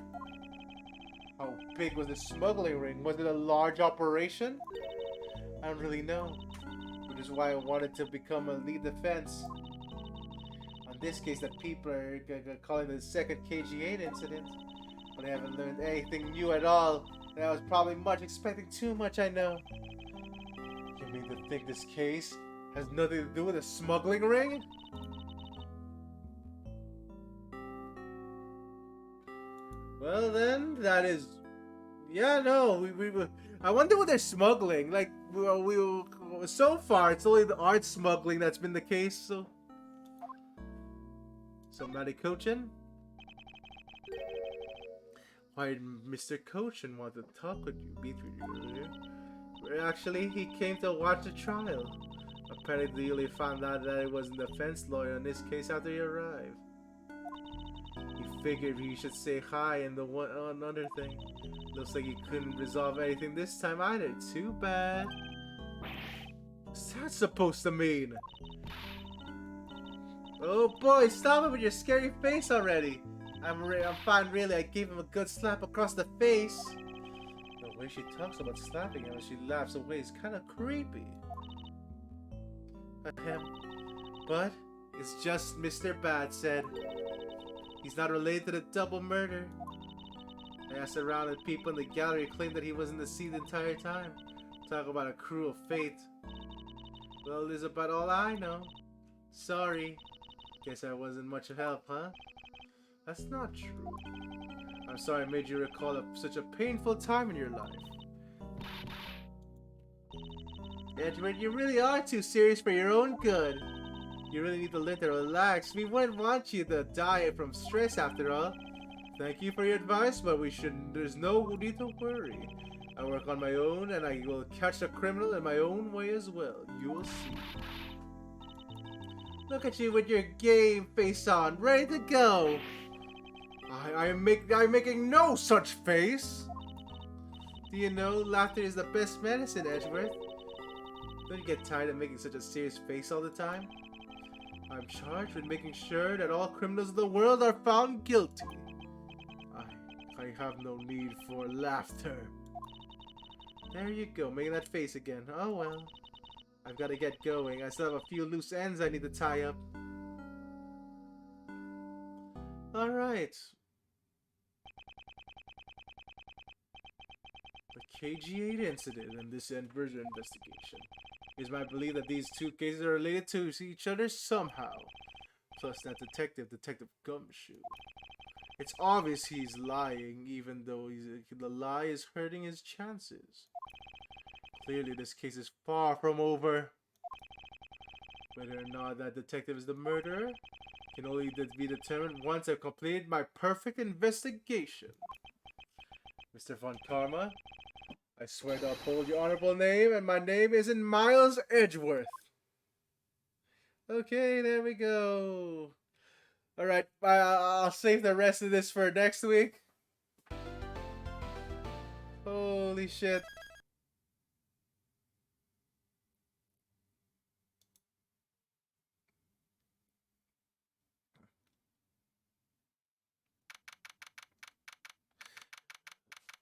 How big was the smuggling ring? Was it a large operation? I don't really know. Which is why I wanted to become a lead defense. On this case that people are calling the second KG8 incident. But I haven't learned anything new at all. And I was probably expecting too much, I know. You mean to think this case has nothing to do with a smuggling ring? Well then, that is... Yeah, no, I wonder what they're smuggling. Like, so far, it's only the art smuggling that's been the case, so... So, Matty Kochin? Why did Mr. Kochin want to talk with you, meet with you earlier? Well, actually, he came to watch the trial. Apparently, you only found out that it was a defense lawyer in this case after he arrived. He figured he should say hi and the one another thing. Looks like he couldn't resolve anything this time either. Too bad. What's that supposed to mean? Oh boy, stop it with your scary face already. I'm fine really. I gave him a good slap across the face. The way she talks about slapping him and she laughs away is kind of creepy. But it's just Mr. Bad said. He's not related to the double murder. I asked around and people in the gallery claimed that he was in the scene the entire time. Talk about a cruel fate. Well, this is about all I know. Sorry. Guess I wasn't much help, huh? That's not true. I'm sorry I made you recall such a painful time in your life. Edward, you really are too serious for your own good. You really need to learn to relax. We wouldn't want you to die from stress after all. Thank you for your advice, but there's no need to worry. I work on my own and I will catch the criminal in my own way as well. You will see. Look at you with your game face on, ready to go. I'm making no such face. Do you know laughter is the best medicine, Edgeworth? Don't you get tired of making such a serious face all the time? I'm charged with making sure that all criminals of the world are found guilty. I have no need for laughter. There you go, making that face again. Oh well. I've got to get going. I still have a few loose ends I need to tie up. Alright. The KG8 incident and this murder investigation. It is my belief that these two cases are related to each other somehow. Plus that detective, Detective Gumshoe. It's obvious he's lying, even though the lie is hurting his chances. Clearly, this case is far from over. Whether or not that detective is the murderer can only be determined once I've completed my perfect investigation. Mr. Von Karma, I swear to uphold your honorable name, and my name isn't Miles Edgeworth. Okay, there we go. Alright, I'll save the rest of this for next week. Holy shit.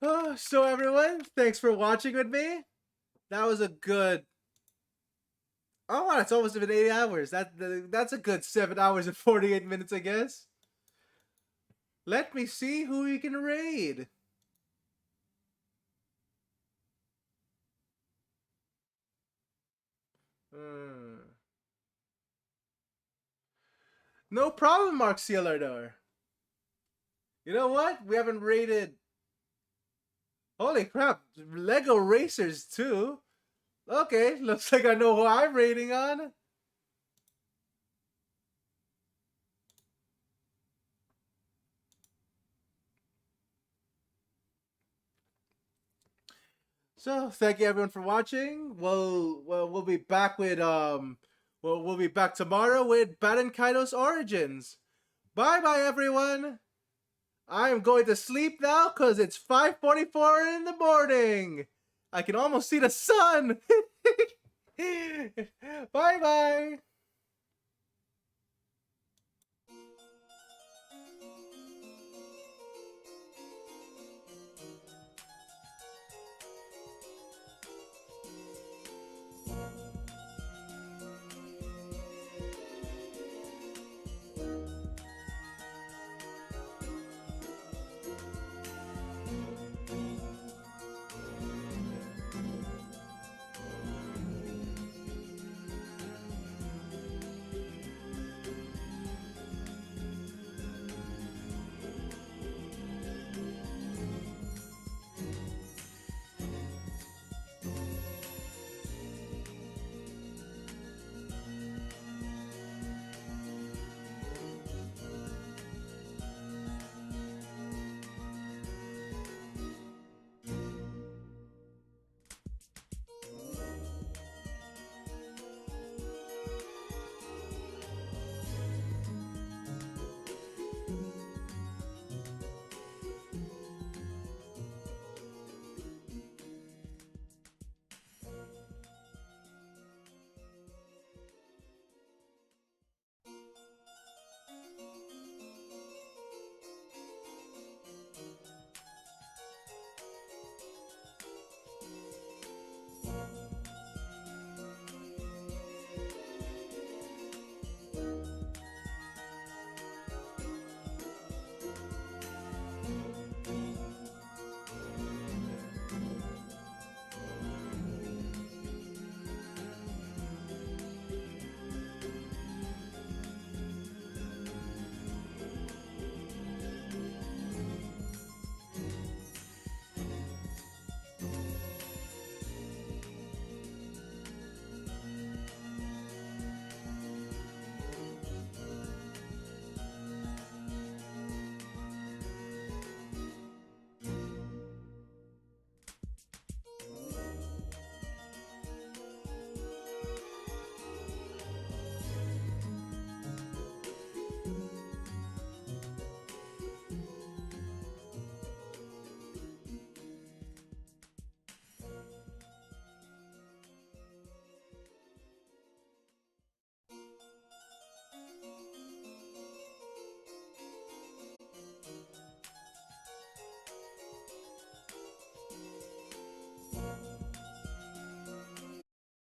Oh, so everyone, thanks for watching with me. That was a good... Oh wow, it's almost been 8 hours. That's a good 7 hours and 48 minutes, I guess. Let me see who we can raid. No problem, Mark Cielardar. You know what? We haven't raided... Holy crap, Lego Racers too. Okay, looks like I know who I'm rating on. So, thank you everyone for watching. We'll be back with we'll be back tomorrow with Baten Kaido's Origins. Bye bye everyone. I am going to sleep now because it's 5:44 in the morning. I can almost see the sun. Bye bye.